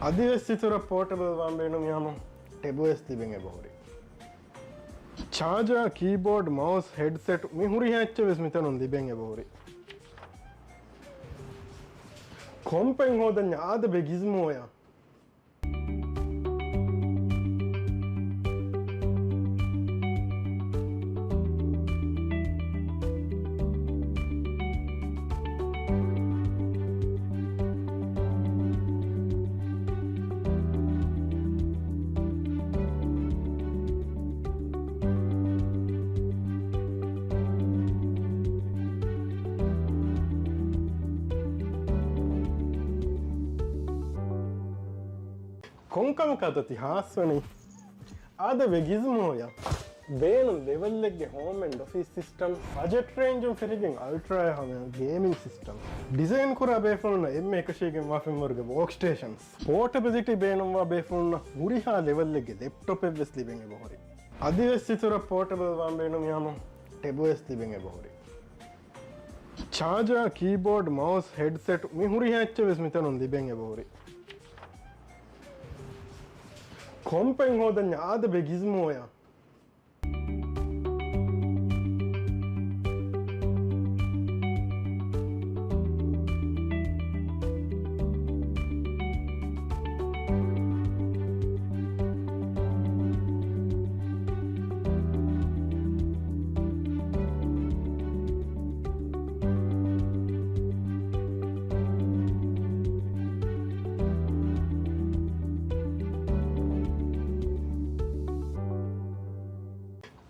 ಅದಿವೆಸ್ಸಿತುರ ಪೋರ್ಟಬಲ್ ವಾಂಬೇನು ಮ್ಯಾಮ ಟೆಬುವೆಸ್ ಲಿಬೆಂಗೆ ಬಹುರಿ ಚಾರ್ಜರ್ ಕೀಬೋರ್ಡ್ ಮೌಸ್ ಹೆಡ್ಸೆಟ್ ಮಿಹುರಿ ಹೆಚ್ಚವೆಸ್ ಮಿತನು ಲಿಬೆಂಗೆ ಬಹುರಿ ಕೊಂಪೆಂಗ್ ಹೋದನ್ಯ ಆದ ಬೆಗಿಸ್ಮೋಯ කොංකම කතති හාස්වනි ආද වෙගිස්මෝය ಬೇನು ಲೆವೆಲ್ಗೆ home and office system budget range ಫೆರಿಗಿಂಗ್ ಅಲ್ಟ್ರಾ ಹಮ ಗೇಮಿಂಗ್ ಸಿಸ್ಟಮ್ ಡಿಸೈನ್ ಕೂಡ ಬೇಫುಲ್ನ ಎಮ್ಮೆ ಕಶಿಗೆ ಮಾಫಿಮರ್ಗೆ ವರ್ಕ್ ಸ್ಟೇಷನ್ಸ್ ಪೋರ್ಟಬಿಲಿಟಿ ಬೇನುವ ಬೇಫುಲ್ನ ಉರಿಹಾ ಲೆವೆಲ್ಗೆ ಲ್ಯಾಪ್ಟಾಪ್ ಎವ್ವೆಸ್ ಲಿಬೆಂಗೆ ಬಹುರಿ ಅದಿವೆಸ್ಸಿತುರ ಪೋರ್ಟಬಲ್ ವಾಂಬೇನು ಮ್ಯಾಮ ಟೆಬುವೆಸ್ ಲಿಬೆಂಗೆ ಬಹುರಿ ಚಾರ್ಜರ್ ಕೀಬೋರ್ಡ್ ಮೌಸ್ ಹೆಡ್ಸೆಟ್ ಮಿಹುರಿ ಹೆಚ್ಚವೆಸ್ ಮಿತನೊಂದು ಲಿಬೆಂಗೆ ಬಹುರಿ ಕೊಂಪೆಂಗ್ ಹೋದನ್ಯ ಆದ ಬೆಗಿಸ್ಮೋಯ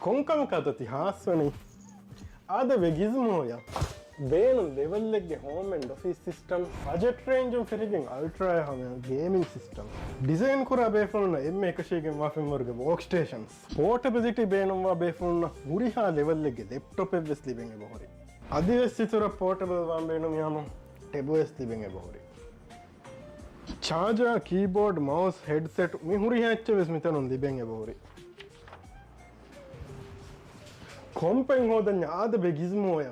ಕೊಂಕಮ ಕತತಿ ಹಾಸ್ವನಿ ಆದ ವೆಗಿಸ್ಮೋಯ ಬೇನು ಲೆವೆಲ್ಗೆ home and office system budget range ಫೆರಿಗಿಂಗ್ ಅಲ್ಟ್ರಾ ಹಮ ಗೇಮಿಂಗ್ ಸಿಸ್ಟಮ್ ಡಿಸೈನ್ ಕೂಡ ಬೇಫುಲ್ನ ಎಮ್ಮೆ ಕಶಿಗೆ ಮಾಫಿಮರ್ಗೆ ವರ್ಕ್ ಸ್ಟೇಷನ್ಸ್ ಪೋರ್ಟಬಿಲಿಟಿ ಬೇನುವ ಬೇಫುಲ್ನ ಉರಿಹಾ ಲೆವೆಲ್ಗೆ ಲ್ಯಾಪ್ಟಾಪ್ ಎವ್ವೆಸ್ ಲಿಬೆಂಗೆ ಬಹುರಿ ಅದಿವೆಸ್ಸಿತುರ ಪೋರ್ಟಬಲ್ ವಾಂಬೇನು ಮ್ಯಾಮ ಟೆಬುವೆಸ್ ಲಿಬೆಂಗೆ ಬಹುರಿ ಚಾರ್ಜರ್ ಕೀಬೋರ್ಡ್ ಮೌಸ್ ಹೆಡ್ಸೆಟ್ ಮಿಹುರಿ ಹೆಚ್ಚವೆಸ್ ಮಿತನೊಂದು ಲಿಬೆಂಗೆ ಬಹುರಿ ಕೊಂಪೆಂಗ್ ಹೋದನ್ಯ ಆದ ಬೆಗಿಸ್ಮೋಯ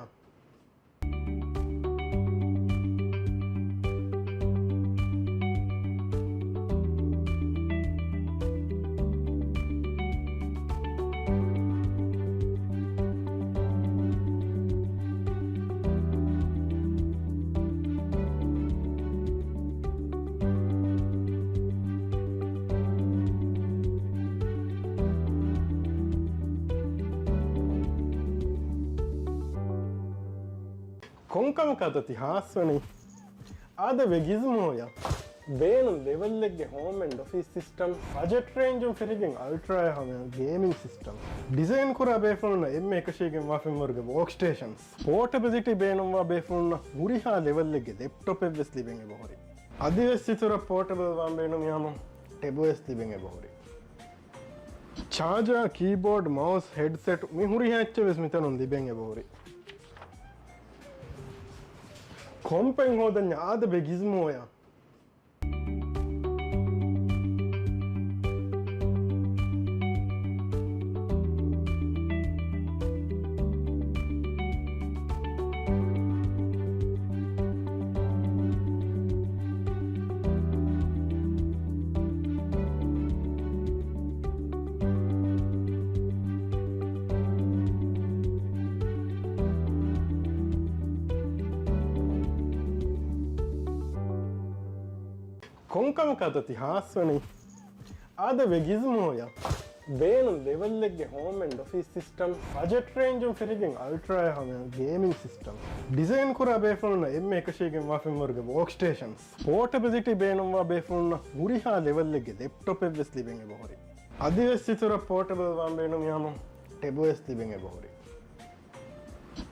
ಕೊಂಕಮ ಕತತಿ ಹಾಸ್ವನಿ ಆದ ವೆಗಿಸ್ಮೋಯ ಬೇನು ಲೆವೆಲ್ಗೆ home and office system budget range ಫೆರಿಗಿಂಗ್ ಅಲ್ಟ್ರಾ ಹಮ ಗೇಮಿಂಗ್ ಸಿಸ್ಟಮ್ ಡಿಸೈನ್ ಕೂಡ ಬೇಫುಲ್ನ ಎಮ್ಮೆ ಕಶಿಗೆ ಮಾಫಿಮರ್ಗೆ ವರ್ಕ್ ಸ್ಟೇಷನ್ಸ್ ಪೋರ್ಟಬಿಲಿಟಿ ಬೇನುವ ಬೇಫುಲ್ನ ಉರಿಹಾ ಲೆವೆಲ್ಗೆ ಲ್ಯಾಪ್ಟಾಪ್ ಎವ್ವೆಸ್ ಲಿಬೆಂಗೆ ಬಹುರಿ ಅದಿವೆಸ್ಸಿತುರ ಪೋರ್ಟಬಲ್ ವಾಂಬೇನು ಮ್ಯಾಮ ಟೆಬುವೆಸ್ ಲಿಬೆಂಗೆ ಬಹುರಿ ಚಾರ್ಜರ್ ಕೀಬೋರ್ಡ್ ಮೌಸ್ ಹೆಡ್ಸೆಟ್ ಮಿಹುರಿ ಹೆಚ್ಚವೆಸ್ ಮಿತನೊಂದು ಲಿಬೆಂಗೆ ಬಹುರಿ ಕೊಂಪೆಂಗ್ ಹೋದನ್ಯ ಆದ ಬೆಗಿಸ್ಮೋಯ ಕೊಂಕಮ ಕತತಿ ಹಾಸ್ವನಿ ಆದ ವೆಗಿಸ್ಮೋಯ ಬೇನು ಲೆವೆಲ್ಗೆ home and office system budget range ಫೆರಿಗಿಂಗ್ ಅಲ್ಟ್ರಾ ಹಮ ಗೇಮಿಂಗ್ ಸಿಸ್ಟಮ್ ಡಿಸೈನ್ ಕೂಡ ಬೇಫುಲ್ನ ಎಮ್ಮೆ ಕಶಿಗೆ ಮಾಫಿಮರ್ಗೆ ವರ್ಕ್ ಸ್ಟೇಷನ್ಸ್ ಪೋರ್ಟಬಿಲಿಟಿ ಬೇನುವ ಬೇಫುಲ್ನ ಉರಿಹಾ ಲೆವೆಲ್ಗೆ ಲ್ಯಾಪ್ಟಾಪ್ ಎವ್ವೆಸ್ ಲಿಬೆಂಗೆ ಬಹುರಿ ಅದಿವೆಸ್ಸಿತುರ ಪೋರ್ಟಬಲ್ ವಾಂಬೇನು ಮ್ಯಾಮ ಟೆಬುವೆಸ್ ಲಿಬೆಂಗೆ ಬಹುರಿ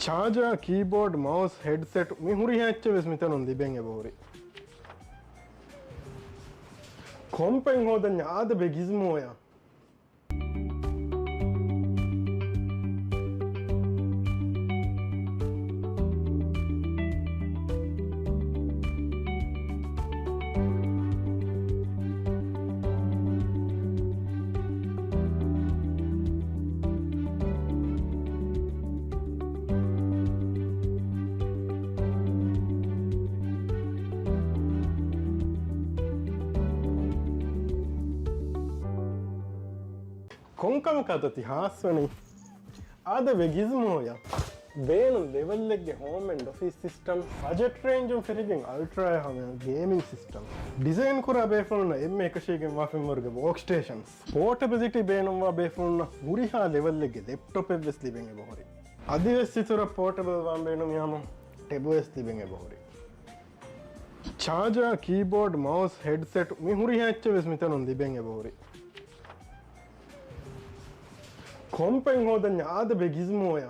ಚಾರ್ಜರ್ ಕೀಬೋರ್ಡ್ ಮೌಸ್ ಹೆಡ್ಸೆಟ್ ಮಿಹುರಿ ಹೆಚ್ಚವೆಸ್ ಮಿತನೊಂದು ಲಿಬೆಂಗೆ ಬಹುರಿ ಕೊಂಪೆಂಗ್ ಹೋದನ್ಯ ಆದ ಬೆಗಿಸ್ಮೋಯ ಕೊಂಕಮ ಕತತಿ ಹಾಸ್ವನಿ ಆದ ವೆಗಿಸ್ಮೋಯ ಬೇನು ಲೆವೆಲ್ಗೆ home and office system budget range ಫೆರಿಗಿಂಗ್ ಅಲ್ಟ್ರಾ ಹಮ ಗೇಮಿಂಗ್ ಸಿಸ್ಟಮ್ ಡಿಸೈನ್ ಕೂಡ ಬೇಫುಲ್ನ ಎಮ್ಮೆ ಕಶಿಗೆ ಮಾಫಿಮರ್ಗೆ ವರ್ಕ್ ಸ್ಟೇಷನ್ಸ್ ಪೋರ್ಟಬಿಲಿಟಿ ಬೇನುವ ಬೇಫುಲ್ನ ಉರಿಹಾ ಲೆವೆಲ್ಗೆ ಲ್ಯಾಪ್ಟಾಪ್ ಎವ್ವೆಸ್ ಲಿಬೆಂಗೆ ಬಹುರಿ ಅದಿವೆಸ್ಸಿತುರ ಪೋರ್ಟಬಲ್ ವಾಂಬೇನು ಮ್ಯಾಮ ಟೆಬುವೆಸ್ ಲಿಬೆಂಗೆ ಬಹುರಿ ಚಾರ್ಜರ್ ಕೀಬೋರ್ಡ್ ಮೌಸ್ ಹೆಡ್ಸೆಟ್ ಮಿಹುರಿ ಹೆಚ್ಚವೆಸ್ ಮಿತನೊಂದು ಲಿಬೆಂಗೆ ಬಹುರಿ ಕೊಂಪೆಂಗ್ ಹೋದನ್ಯ ಆದ ಬೆಗಿಸ್ಮೋಯ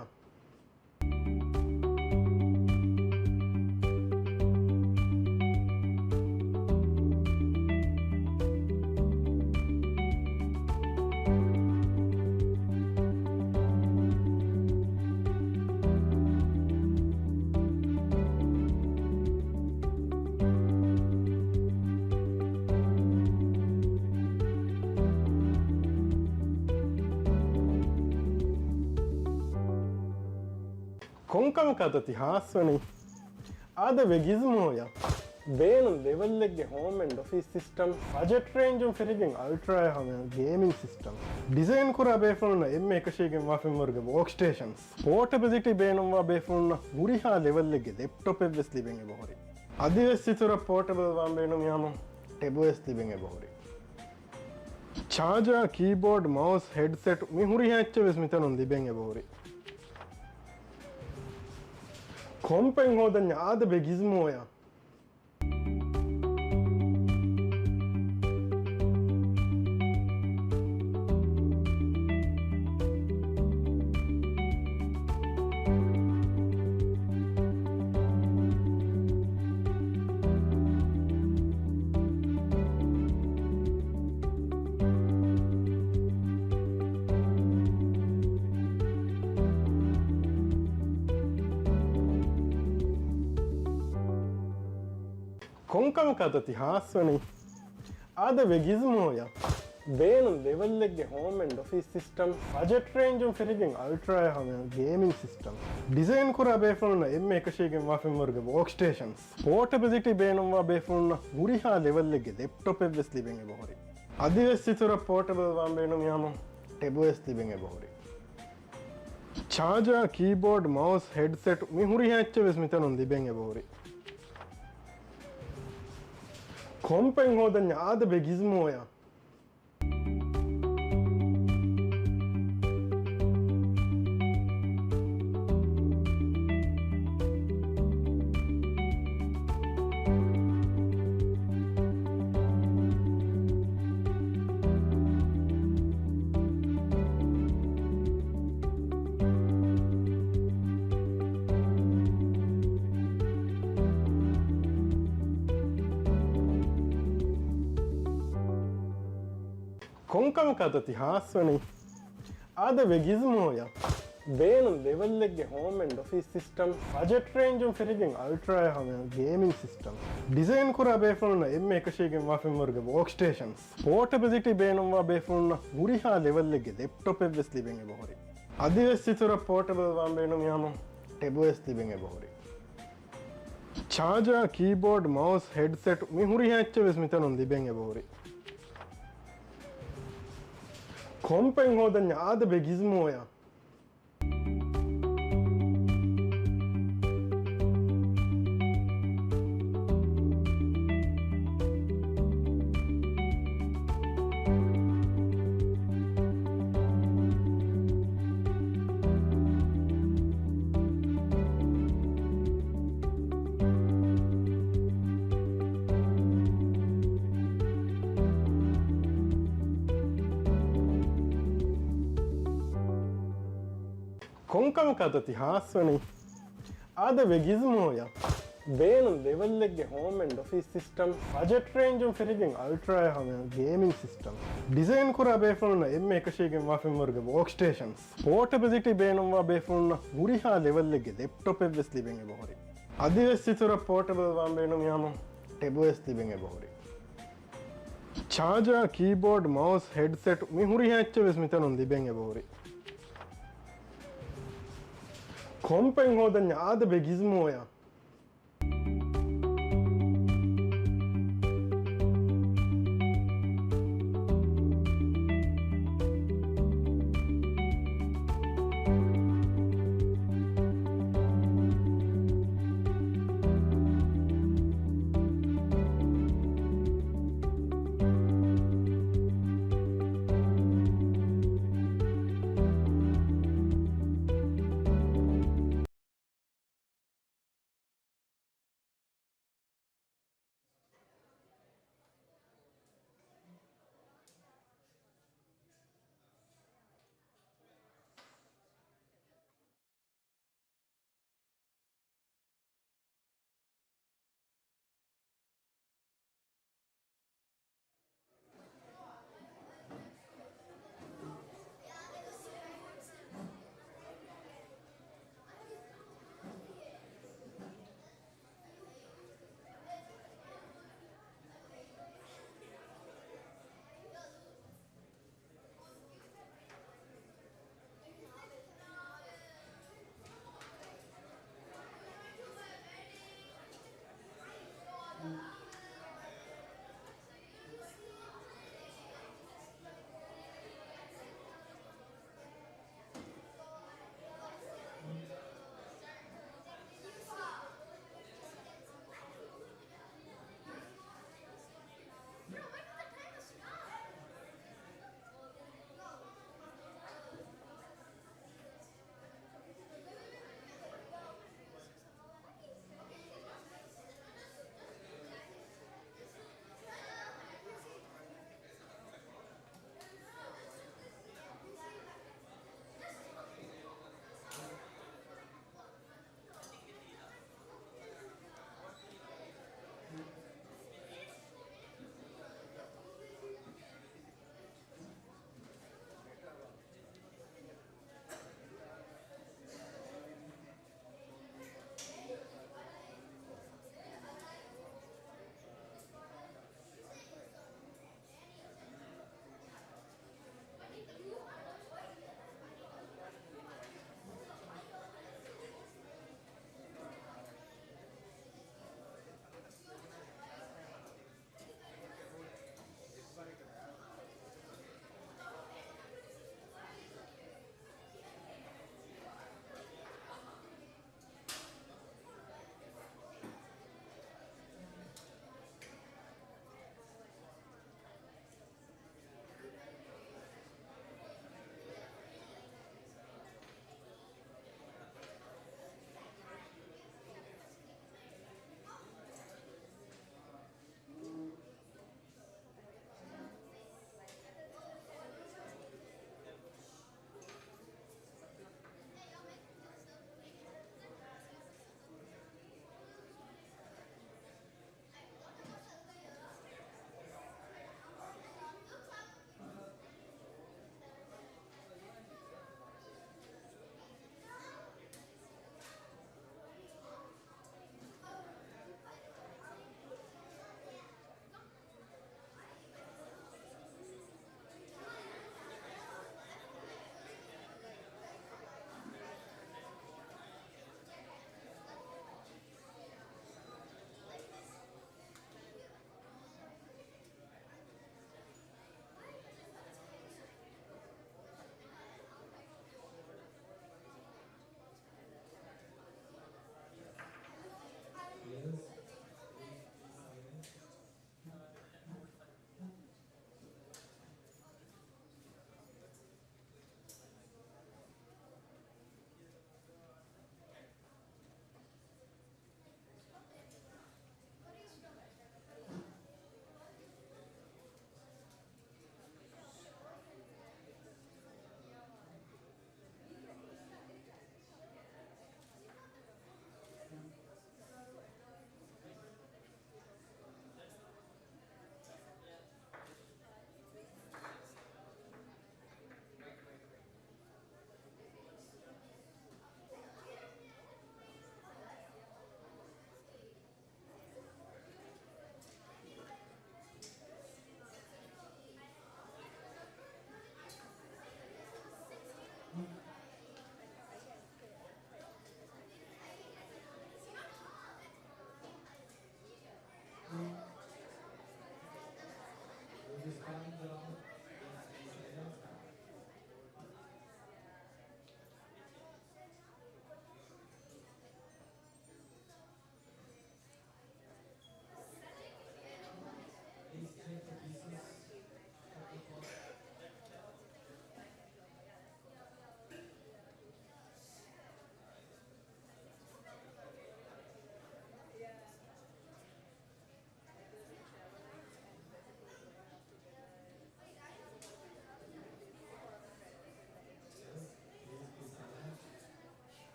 කොංකම කතති හාස්වනි ආද වෙගිස්මෝය බේනු ලෙවල්ලෙක්ගේ home and office system budget රේන්ජුම් ෆිරිගෙන් අල්ට්‍රාය හම ගේමින් සිස්ටම් ಡಿಸೈನ್ ಕೂಡ ಬೇಫುಲ್ನ ಎಮ್ಮೆ ಕಶಿಗೆ ಮಾಫಿಮರ್ಗೆ ವರ್ಕ್ ಸ್ಟೇಷನ್ಸ್ ಪೋರ್ಟಬಿಲಿಟಿ ಬೇನುವ ಬೇಫುಲ್ನ ಉರಿಹಾ ಲೆವೆಲ್ಗೆ ಲ್ಯಾಪ್ಟಾಪ್ ಎಸ್ ಲಿಬೆಂಗೆ ಬಹುರಿ ಅದಿವೆಸ್ಸಿತುರ ಪೋರ್ಟಬಲ್ ವಾಂಬೇನು ಮ್ಯಾಮ ಟೆಬು ಎಸ್ ಲಿಬೆಂಗೆ ಬಹುರಿ ಚಾರ್ಜರ್ ಕೀಬೋರ್ಡ್ ಮೌಸ್ ಹೆಡ್ಸೆಟ್ ಮಿಹುರಿ ಹೆಚ್ಚು ವೆಸ್ ಮಿತನು ಲಿಬೆಂಗೆ ಬಹುರಿ ಕೊಂಪೆಂಗ್ ಹೋದನ್ಯ ಆದ ಬೆಗಿಸ್ಮೋಯ ಕೊಂಕಮ ಕತತಿ ಹಾಸ್ವನಿ ಆದ ವೆಗಿಸ್ಮೋಯ ಬೇನು ಲೆವೆಲ್ಲೆಗ್ಗೆ home and office system budget ರೇಂಜುಂ ಫಿರಿಗೆಂ ಅಲ್ಟ್ರಾಯ ಹಮ ಗೇಮಿಂಗ್ ಸಿಸ್ಟಮ್ ಡಿಸೈನ್ ಕೂಡ ಬೇಫುಲ್ನ ಎಮ್ಮೆ ಕಶಿಗೆ ಮಾಫಿಮರ್ಗೆ ವರ್ಕ್ ಸ್ಟೇಷನ್ಸ್ ಪೋರ್ಟಬಿಲಿಟಿ ಬೇನುವ ಬೇಫುಲ್ನ ಉರಿಹಾ ಲೆವೆಲ್ಲೆಗ್ಗೆ ಲ್ಯಾಪ್ಟಾಪ್ ಎಸ್ ಲಿಬೆಂಗೆ ಬಹುರಿ ಅದಿವೆಸ್ಸಿತುರ ಪೋರ್ಟಬಲ್ ವಾಂಬೇನು ಮ್ಯಾಮ ಟೆಬು ಎಸ್ ಲಿಬೆಂಗೆ ಬಹುರಿ ಚಾರ್ಜರ್ ಕೀಬೋರ್ಡ್ ಮೌಸ್ ಹೆಡ್ಸೆಟ್ ಮಿಹುರಿ ಹೆಚ್ಚು ವೆಸ್ ಮಿತನು ಲಿಬೆಂಗೆ ಬಹುರಿ ಕೊಂಪೆಂಗ್ ಹೋದನ್ಯ ಆದ ಬೆಗಿಸ್ಮೋಯ ಕೊಂಕಮ ಕತತಿ ಹಾಸ್ವನಿ ಆದ ವೆಗಿಸ್ಮೋಯ ಬೇನು ಲೆವೆಲ್ಲೆಗ್ಗೆ home and office system budget ರೇಂಜುಂ ಫಿರಿಗೆಂ ಅಲ್ಟ್ರಾಯ ಹಮ ಗೇಮಿಂಗ್ ಸಿಸ್ಟಮ್ ಡಿಸೈನ್ ಕೂಡ ಬೇಫುಲ್ನ ಎಮ್ಮೆ ಕಶಿಗೆ ಮಾಫಿಮರ್ಗೆ ವರ್ಕ್ ಸ್ಟೇಷನ್ಸ್ ಪೋರ್ಟಬಿಲಿಟಿ ಬೇನುವ ಬೇಫುಲ್ನ ಉರಿಹಾ ಲೆವೆಲ್ಲೆಗ್ಗೆ ಲ್ಯಾಪ್ಟಾಪ್ ಎಸ್ ಲಿಬೆಂಗೆ ಬಹುರಿ ಅದಿವೆಸ್ಸಿತುರ ಪೋರ್ಟಬಲ್ ವಾಂಬೇನು ಮ್ಯಾಮ ಟೆಬು ಎಸ್ ಲಿಬೆಂಗೆ ಬಹುರಿ ಚಾರ್ಜರ್ ಕೀಬೋರ್ಡ್ ಮೌಸ್ ಹೆಡ್ಸೆಟ್ ಮಿಹುರಿ ಹೆಚ್ಚು ವೆಸ್ ಮಿತನು ಲಿಬೆಂಗೆ ಬಹುರಿ ಕೊಂಪೆಂಗ್ ಹೋದನ್ಯ ಆದ ಬೆಗಿಸ್ಮೋಯ ಕೊಂಕಮ ಕತತಿ ಹಾಸ್ವನಿ ಆದ ವೆಗಿಸ್ಮೋಯ ಬೇನು ಲೆವೆಲ್ಲೆಗ್ಗೆ home and office system budget ರೇಂಜುಂ ಫಿರಿಗೆಂ ಅಲ್ಟ್ರಾಯ ಹಮ ಗೇಮಿಂಗ್ ಸಿಸ್ಟಮ್ ಡಿಸೈನ್ ಕೂಡ ಬೇಫುಲ್ನ ಎಮ್ಮೆ ಕಶಿಗೆ ಮಾಫಿಮರ್ಗೆ ವರ್ಕ್ ಸ್ಟೇಷನ್ಸ್ ಪೋರ್ಟಬಿಲಿಟಿ ಬೇನುವ ಬೇಫುಲ್ನ ಉರಿಹಾ ಲೆವೆಲ್ಲೆಗ್ಗೆ ಲ್ಯಾಪ್ಟಾಪ್ ಎಸ್ ಲಿಬೆಂಗೆ ಬಹುರಿ ಅದಿವೆಸ್ಸಿತುರ ಪೋರ್ಟಬಲ್ ವಾಂಬೇನು ಮ್ಯಾಮ ಟೆಬು ಎಸ್ ಲಿಬೆಂಗೆ ಬಹುರಿ ಚಾರ್ಜರ್ ಕೀಬೋರ್ಡ್ ಮೌಸ್ ಹೆಡ್ಸೆಟ್ ಮಿಹುರಿ ಹೆಚ್ಚು ವೆಸ್ ಮಿತನು ಲಿಬೆಂಗೆ ಬಹುರಿ ಕೊಂಪೆಂಗ್ ಹೋದನ್ಯ ಆದ ಬೆಗಿಸ್ಮೋಯ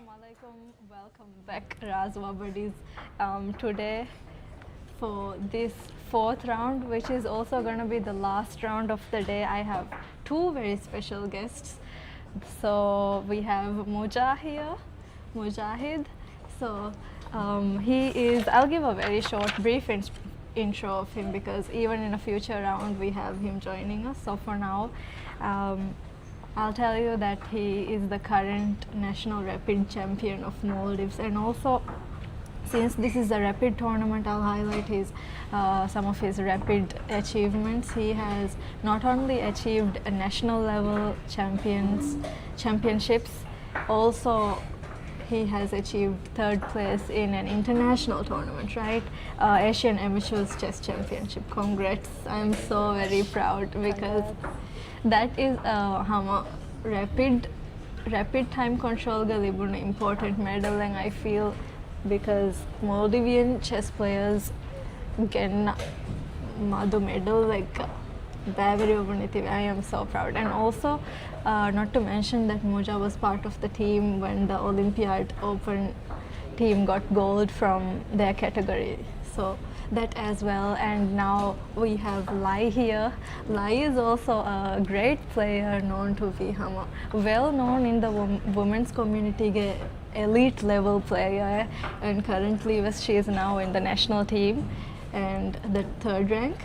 Assalamualaikum. Welcome back, Razwa Buddies. Today, for this fourth round, which is also going to be the last round of the day, I have two very special guests. So we have Mujahid. So he is, I'll give a very short, brief intro of him because even in a future round we have him joining us. So for now, I'll tell you that he is the current national rapid champion of Maldives, and also since this is a rapid tournament, I'll highlight some of his rapid achievements. He has not only achieved a national level championships, also he has achieved third place in an international tournament, right? Asian Amateurs Chess Championship. Congrats! I'm so very proud because that is rapid time control ga libuna important medal, and I feel because Maldivian chess players can madu medal like I am so proud. And also not to mention that Moja was part of the team when the Olympiad Open team got gold from their category, so that as well. And now we have Lai here. Lai is also a great player, known to be well known in the women's community, elite level player, and currently she is now in the national team and the third rank.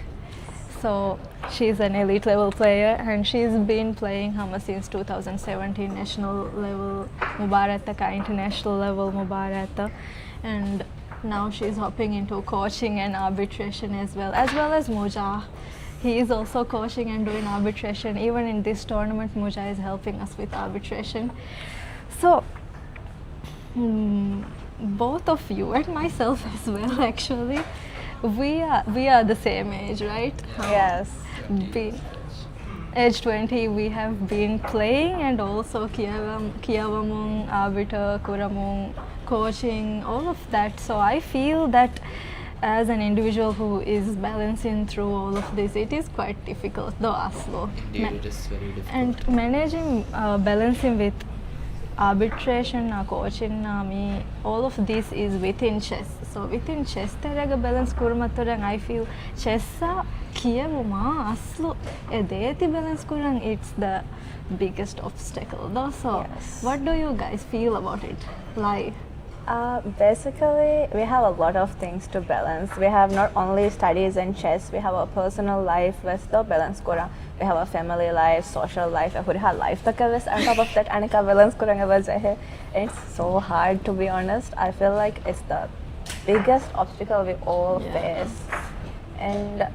So she's an elite level player and she's been playing Hama since 2017 national level Mubarataka, international level Mubarata, and now she's hopping into coaching and arbitration as well as Moja. He is also coaching and doing arbitration. Even in this tournament, Moja is helping us with arbitration. So both of you and myself as well, actually, we are the same age, right? Yes. Age 20, we have been playing and also Kiavamung, arbiter, Kuramung, coaching, all of that. So I feel that as an individual who is balancing through all of this, it is quite difficult, though Aslo. Indeed, it is very difficult. And managing, balancing with arbitration, coaching, all of this is within chess. So within chess, balance kurmaturang, I feel chess kiyavuma aslu edeti balance kurang, it's the biggest obstacle though. So Yes. what do you guys feel about it? Like, Basically, we have a lot of things to balance. We have not only studies and chess, we have a personal life with the balance kurang. We have a family life, social life, life on top of that, anika balance kurang. It's so hard, to be honest. I feel like it's the biggest obstacle we all face. And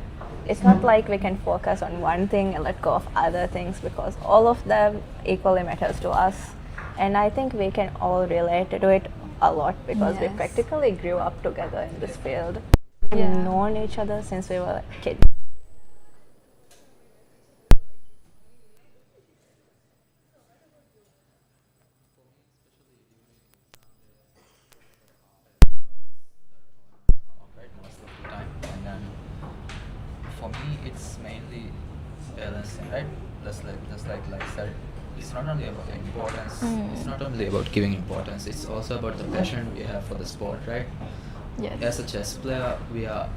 it's not like we can focus on one thing and let go of other things because all of them equally matters to us. And I think we can all relate to it a lot because we Yes. practically grew up together in this field. Yeah. We've known each other since we were kids. Right, most of the time. And then for me, it's mainly balancing, right? Just like said, it's not only about the importance. It's not only about giving importance. It's also about the passion we have for the sport, right? yes. As a chess player, we are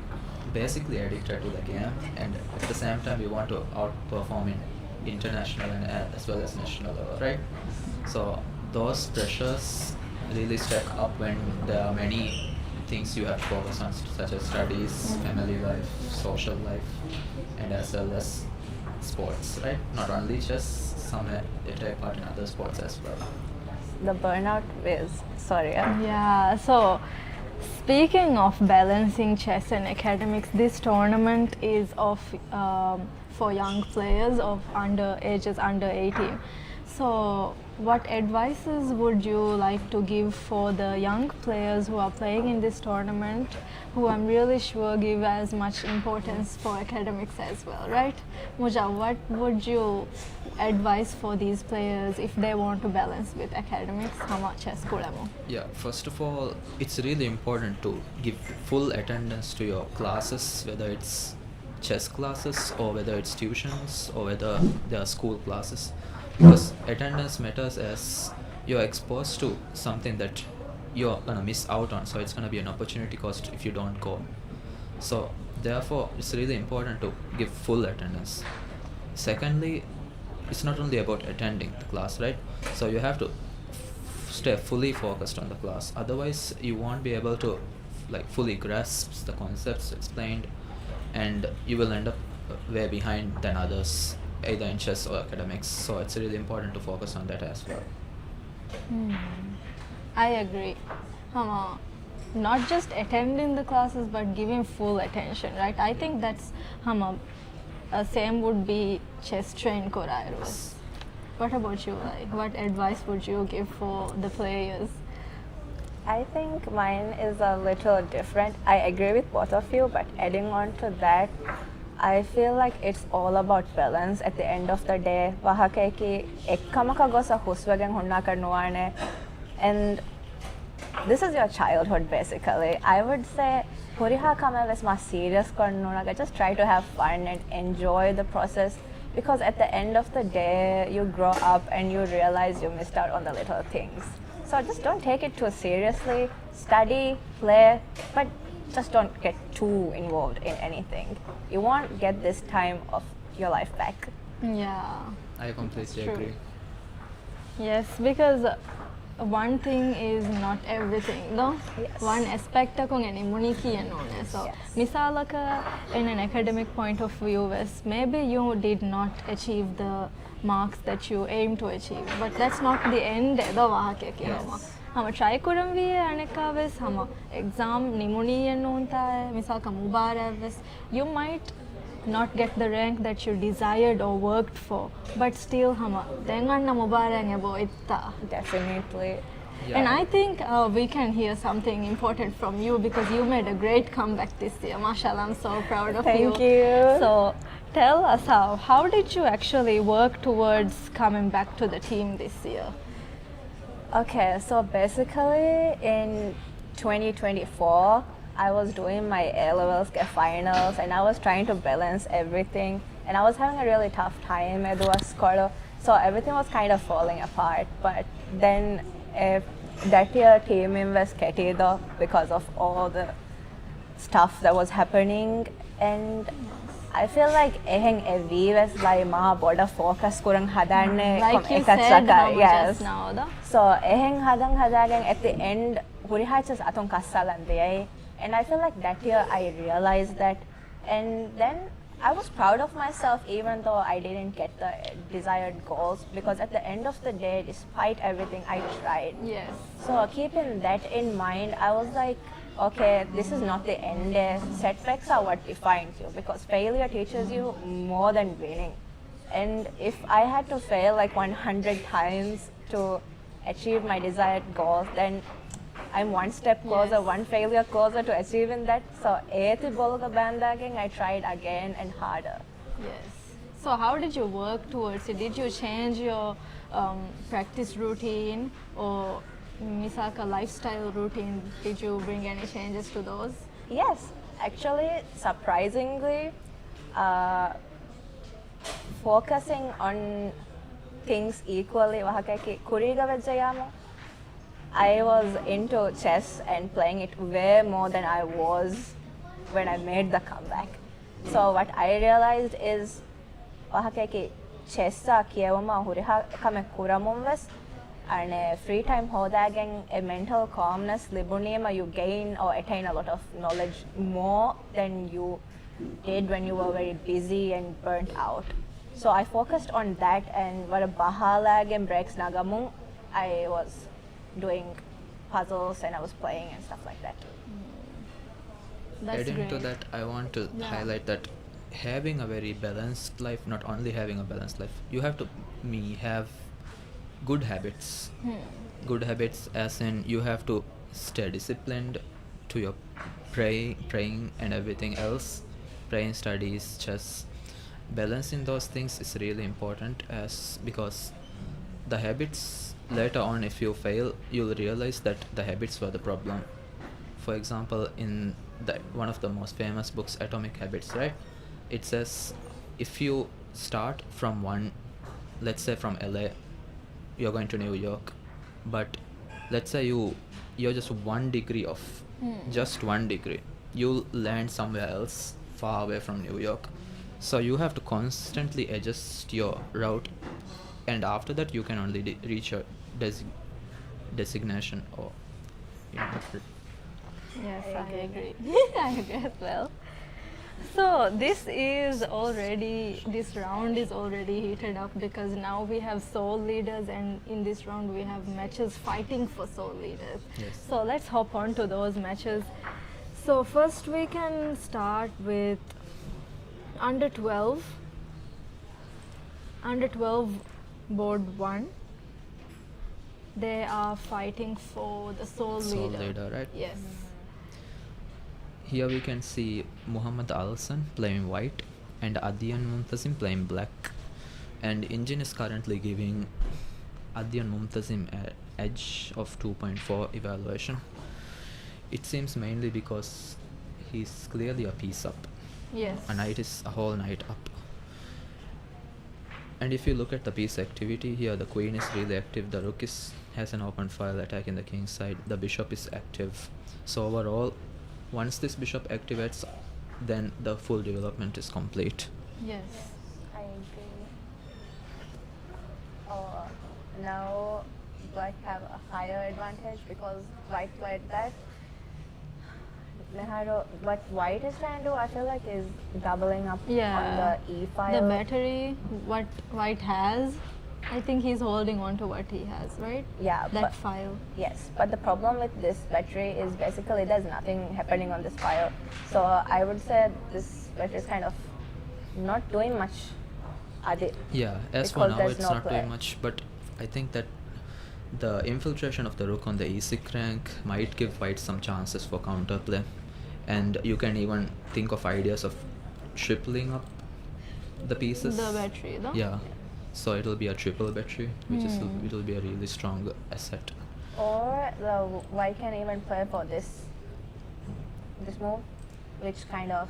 basically addicted to the game, and at the same time, we want to outperform in international and as well as national level, right? So those pressures really stack up when there are many things you have to focus on, such as studies, family life, social life, and as well as sports, right? Not only chess, some they take part in other sports as well. The burnout is, sorry. Yeah, so speaking of balancing chess and academics, this tournament is for young players of ages under 18. So what advices would you like to give for the young players who are playing in this tournament, who I'm really sure give as much importance for academics as well, right? Muja, what would you advise for these players if they want to balance with academics? Chess kulamu? Yeah, first of all, it's really important to give full attendance to your classes, whether it's chess classes or whether it's tuitions or whether they are school classes, because attendance matters as you're exposed to something that you're gonna miss out on. So it's gonna be an opportunity cost if you don't go. So therefore, it's really important to give full attendance. Secondly, it's not only about attending the class, right? So you have to stay fully focused on the class. Otherwise, you won't be able to like fully grasp the concepts explained, and you will end up way behind than others, either in chess or academics. So it's really important to focus on that as well. I agree. Not just attending the classes but giving full attention, right? I think that's same would be chess train korairos. What about you? Like, what advice would you give for the players? I think mine is a little different. I agree with both of you, but adding on to that, I feel like it's all about balance at the end of the day. Wahakeki ekkamaka gosa huswagen hunna karnuane, and this is your childhood basically. I would say huriha kama ves ma serious karnunaga. Just try to have fun and enjoy the process, because at the end of the day you grow up and you realize you missed out on the little things. So just don't take it too seriously. Study, play, but just don't get too involved in anything. You won't get this time of your life back. Yeah. I completely True. agree. Yes, because one thing is not everything, no? Yes. One aspect of any muniki and so Yes. misalaka in an academic point of view is maybe you did not achieve the marks that you aim to achieve, but that's not the end of the wahake kiroma. Hama try kuram viye aneka ves hama exam nimuni enunta misalaka mubara ves you might not get the rank that you desired or worked for, but still hama denganna mubarang ebo itta. Definitely. And I think we can hear something important from you, because you made a great comeback this year. Mashallah, I'm so proud of you. Thank you. So tell us how did you actually work towards coming back to the team this year? Okay, so basically in 2024, I was doing my A-levels finals and I was trying to balance everything, and I was having a really tough time at the school, so everything was kind of falling apart. But then that year team was ketido because of all the stuff that was happening, and I feel like eheng evi was like maha boda focus kurang hadanne Like you said, yes. just now, though. So eheng hadang hadagang at the end hurihachas atong kasalan day, and I feel like that year I realized that, and then I was proud of myself even though I didn't get the desired goals, because at the end of the day, despite everything, I tried. Yes. So keeping that in mind, I was like, okay, this is not the end. Setbacks are what defines you, because failure teaches you more than winning. And if I had to fail like 100 times to achieve my desired goals, then I'm one step closer, Yes. one failure closer to achieving that. So I tried again and harder. Yes. So how did you work towards it? Did you change your practice routine or misaka lifestyle routine? Did you bring any changes to those? Yes, actually, surprisingly, focusing on things equally. I was into chess and playing it way more than I was when I made the comeback. So what I realized is chess kiyawama huriha kame kuramumves, and free time hodagen a mental calmness libunima you gain or attain a lot of knowledge more than you did when you were very busy and burnt out. So I focused on that, and what a bahalag and breaks nagamung, I was doing puzzles and I was playing and stuff like that. That's Adding great. to that, I want to Yeah. highlight that having a very balanced life, not only having a balanced life, you have to have good habits. Good habits as in you have to stay disciplined to your praying and everything else. Praying, studies, chess. Balancing those things is really important, as because the habits later on, if you fail, you'll realize that the habits were the problem. For example, in one of the most famous books, Atomic Habits, right? It says if you start from let's say from LA, you're going to New York, but let's say you're just 1 degree off, just 1 degree, you'll land somewhere else far away from New York. So you have to constantly adjust your route, and after that you can only reach your designation, or you know. Yes, I agree. I agree as well. So this round is already heated up because now we have soul leaders, and in this round we have matches fighting for soul leaders. Yes. So let's hop on to those matches. So first we can start with under 12 board 1. They are fighting for the soul leader. Right? Yes. Here we can see Muhammad Alsan playing white and Adyan Mumtazim playing black. And Engine is currently giving Adyan Mumtazim an edge of 2.4 evaluation. It seems mainly because he's clearly a piece up. Yes. A knight is a whole knight up. And if you look at the piece activity here, the queen is really active, the rook has an open file attack in the king's side, the bishop is active. So overall, once this bishop activates, then the full development is complete. Yes. I agree. Now black have a higher advantage because white played that. What white is trying to do, I feel like, is doubling up on the e file. The battery, what white has, I think he's holding on to what he has, right? Yeah, That but file. yes, but the problem with this battery is basically there's nothing happening on this file. So I would say this battery is kind of not doing much. Yeah, as for Because now there's it's no not play. doing much, but I think that the infiltration of the rook on the e6 rank might give white some chances for counterplay. And you can even think of ideas of tripling up the pieces. The battery, no? Yeah. So it'll be a triple battery, which it'll be a really strong asset. Or the white can even play for this move, which kind of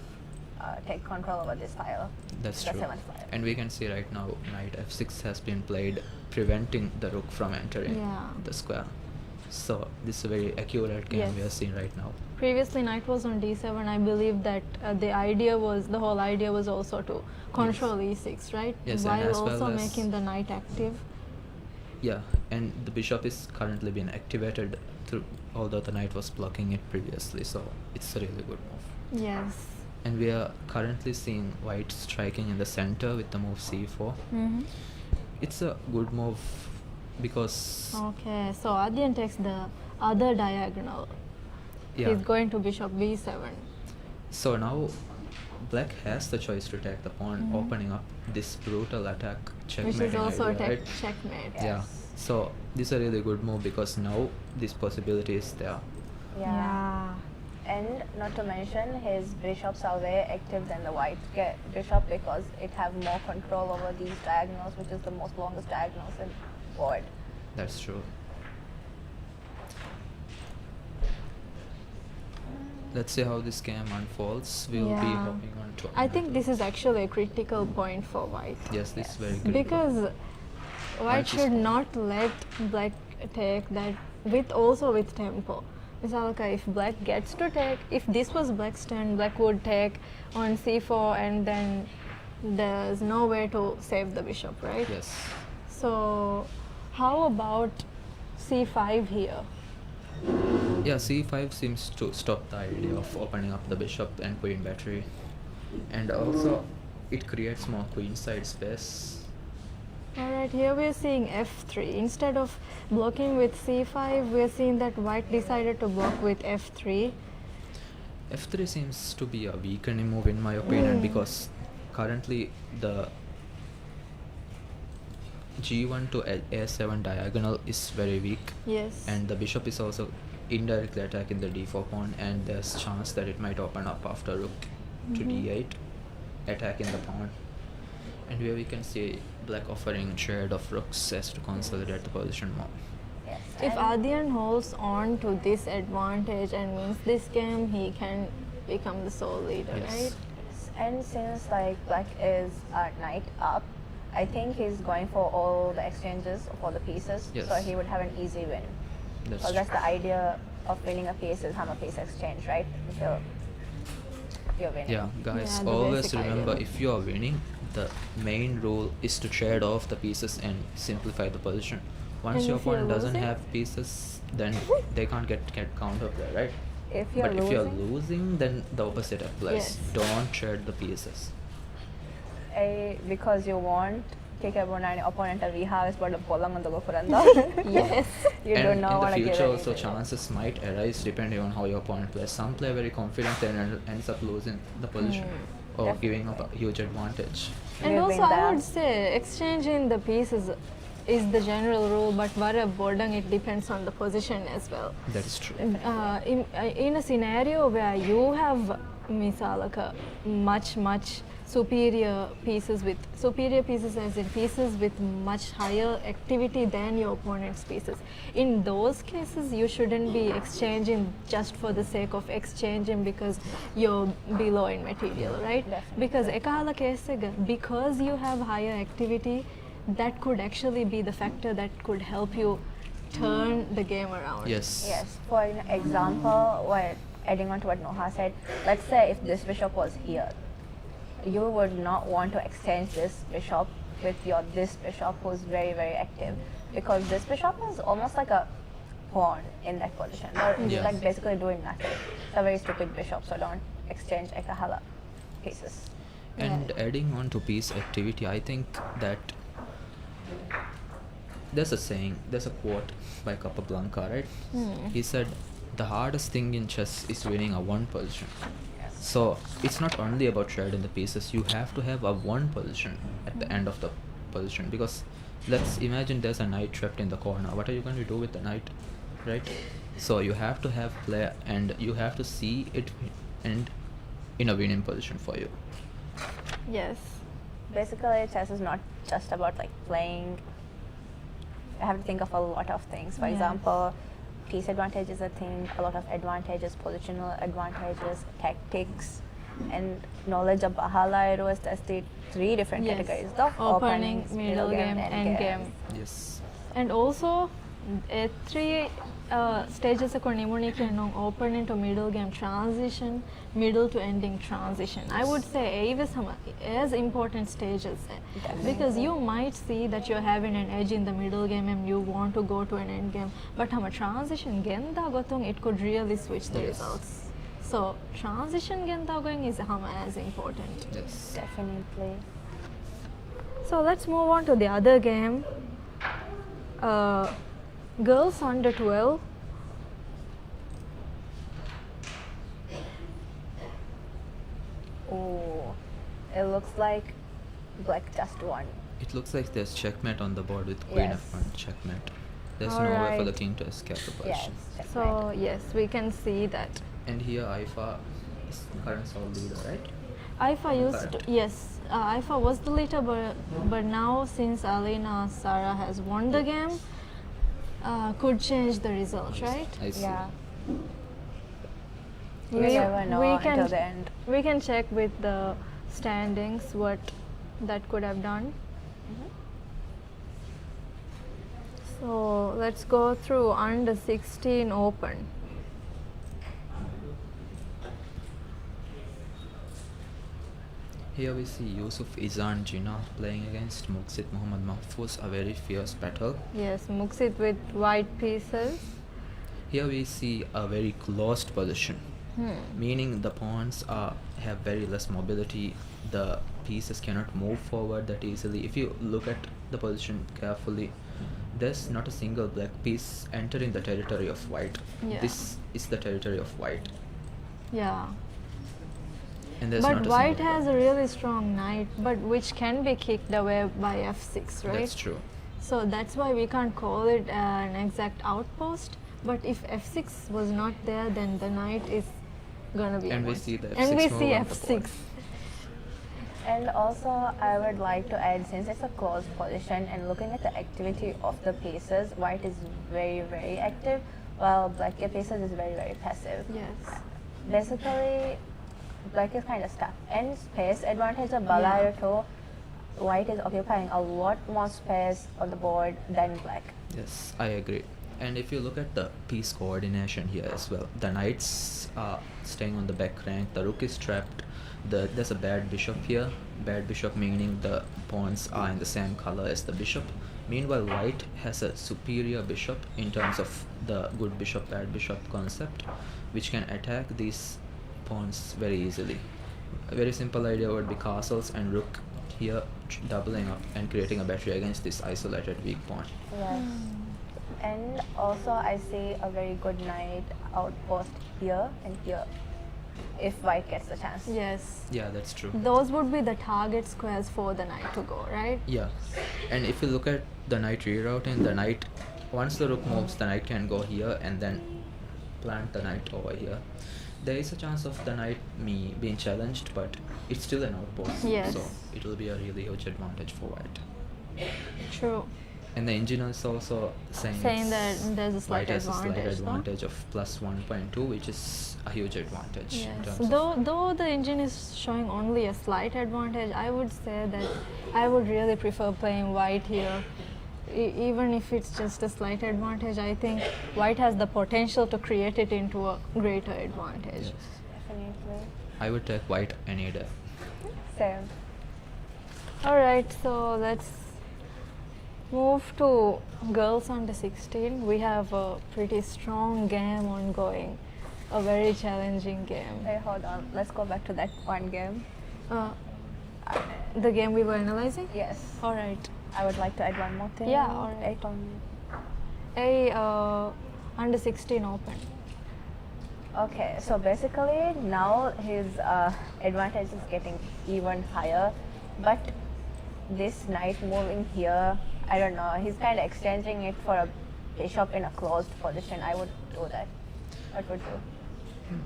take control over this file. That's the true. 7th file. And we can see right now knight f6 has been played, preventing the rook from entering Yeah. the square. So this is a very accurate game we are Yes. seeing right now. Previously, knight was on d7. I believe that the whole idea was also to control e6, right? Yes, and While as well also as- making the knight active. Yeah, and the bishop is currently being activated through, although the knight was blocking it previously, so it's a really good move. Yes. And we are currently seeing white striking in the center with the move c4. Mm-hmm. It's a good move because Okay, so Adyan takes the other diagonal. yeah. He's going to bishop b7. So now black has the choice to take the pawn, Mhm. opening up this brutal attack, checkmating Which is also idea, right? checkmate. Yeah. So this is a really good move because now this possibility is there. Yeah. And not to mention his bishops are way active than the white bishop because it have more control over these diagonals, which is the most longest diagonals in board. That's true. Let's see how this game unfolds. We'll be Yeah. hopping on to I think this is actually a critical point for white. Yes, this is very good. Because white White is- should not let black take that with tempo. Misalka, if black gets to take, if this was black's turn, black would take on c4 and then there's no way to save the bishop, right? Yes. So how about c5 here? Yeah, c5 seems to stop the idea of opening up the bishop and queen battery. And also, it creates more queenside space. Alright, here we're seeing f3. Instead of blocking with c5, we're seeing that white decided to block with f3. f3 seems to be a weakening move in my opinion because currently the g1 to a7 diagonal is very weak. Yes. And the bishop is also indirectly attacking the d4 pawn, and there's chance that it might open up after rook to d8, attacking the pawn. And here we can see black offering trade of rooks as to consolidate the position more. Yes. If and- Adyan holds on to this advantage and wins this game, he can become the sole leader, Yes. right? And since like black is a knight up, I think he's going for all the exchanges for the pieces, Yes. so he would have an easy win. That's So that's the idea of winning a piece is have a piece exchange, right? If you're winning. Yeah, guys, Yeah, the always basic remember idea. if you are winning, the main rule is to trade off the pieces and simplify the position. Once And your if you're opponent doesn't losing? have pieces, then they can't get counter play, right? If you're But losing, if you're losing, then the opposite applies. Yes. Don't trade the pieces. because you want kikabunani opponent vihaves but polamandalo kuranda. Yes. You do And not in the want to give future also anything. chances might arise depending on how your opponent plays. Some play very confident and ends up losing the position or giving up a huge advantage. And We've also been I there. would say exchanging the pieces is the general rule, but vara bodang it depends on the position as well. That is true. In a scenario where you have misalaka much superior pieces as in pieces with much higher activity than your opponent's pieces. In those cases, you shouldn't be exchanging just for the sake of exchanging because you're below in material, right? Definitely. Because ekala kesega, because you have higher activity, that could actually be the factor that could help you turn the game around. Yes. Yes. For an example, adding on to what Noha said, let's say if this bishop was here, you would not want to exchange this bishop with this bishop who's very, very active, because this bishop is almost like a pawn in that position. It's Yes. like basically doing nothing. It's a very stupid bishop, so don't exchange ekahala pieces. And adding on to piece activity, I think that there's a quote by Capablanca, right? He said, the hardest thing in chess is winning a one position. So it's not only about trading the pieces, you have to have a one position at the end of the position, because let's imagine there's a knight trapped in the corner. What are you going to do with the knight, right? So you have to have play and you have to see it end in a winning position for you. Yes. Basically, chess is not just about like playing. I have to think of a lot of things. For Yes. example, piece advantage is a thing, a lot of advantages, positional advantages, tactics, and knowledge of Bahala is as the three different Yes. categories. The Opening, openings, middle game, end game. Yes. And also, three stages of opening to middle game transition, middle to ending transition. I would say is as important stages because you might see that you're having an edge in the middle game and you want to go to an end game, but a transition it could really switch the results. So transition going is as important. Yes. Definitely. So let's move on to the other game. Girls under 12. Oh, it looks like black just won. It looks like there's checkmate on the board with queen Yes. f1 checkmate. There's no way for the Alright. king to escape the Yes. position. checkmate. So yes, we can see that. And here Aifa is current sole leader, right? Aifa used Correct. yes, Aifa was the leader, but now since Alina Sara has won the game, could change the result, right? I see. Yeah. You never know until the end. We can check with the standings what that could have done. So let's go through under 16 open. Here we see Yusuf Izan Jinnah playing against Muqsit Muhammad Mahfouz, a very fierce battle. Yes, Muqsit with white pieces. Here we see a very closed position, meaning the pawns have very less mobility. The pieces cannot move forward that easily. If you look at the position carefully, there's not a single black piece entering the territory of white. Yeah. This is the territory of white. Yeah. And there's But not a white single has black. a really strong knight, but which can be kicked away by f6, right? That's true. So that's why we can't call it an exact outpost. But if f6 was not there, then the knight is gonna be. And we almost- see the And we F6 see move on the f6. board. And also, I would like to add, since it's a closed position and looking at the activity of the pieces, white is very, very active, while black pieces is very, very passive. Yes. Basically, black is kind of stuck. And space advantage of Balayer too. white is occupying a lot more space on the board than black. Yes, I agree. And if you look at the piece coordination here as well, the knights are staying on the back rank, the rook is trapped, there's a bad bishop here, bad bishop meaning the pawns are in the same color as the bishop. Meanwhile, white has a superior bishop in terms of the good bishop, bad bishop concept, which can attack these pawns very easily. A very simple idea would be castles and rook here doubling up and creating a battery against this isolated weak pawn. Yes. And also I see a very good knight outpost here and here if white gets the chance. Yes. Yeah, that's true. Those would be the target squares for the knight to go, right? Yeah, and if you look at the knight rerouting, the knight, once the rook moves, the knight can go here and then plant the knight over here. There is a chance of the knight being challenged, but it's still an outpost, Yes. so it will be a really huge advantage for white. True. And the engineer is also saying That there's a slight white has a slight advantage, no? advantage of plus 1.2, which is a huge advantage. In Yes. terms of Though the engine is showing only a slight advantage, I would say that I would really prefer playing white here. Even if it's just a slight advantage, I think white has the potential to create it into a greater advantage. yes. Definitely. I would take white any day. Same. Alright, so let's move to girls under 16. We have a pretty strong game ongoing, a very challenging game. Hey, hold on. Let's go back to that one game. The game we were analyzing? Yes. Alright. I would like to add one more thing. Yeah, alright. Under 16 open. Okay, so basically now his advantage is getting even higher, but this knight moving here, I don't know, he's kind of exchanging it for a bishop in a closed position. I would do that. What would you?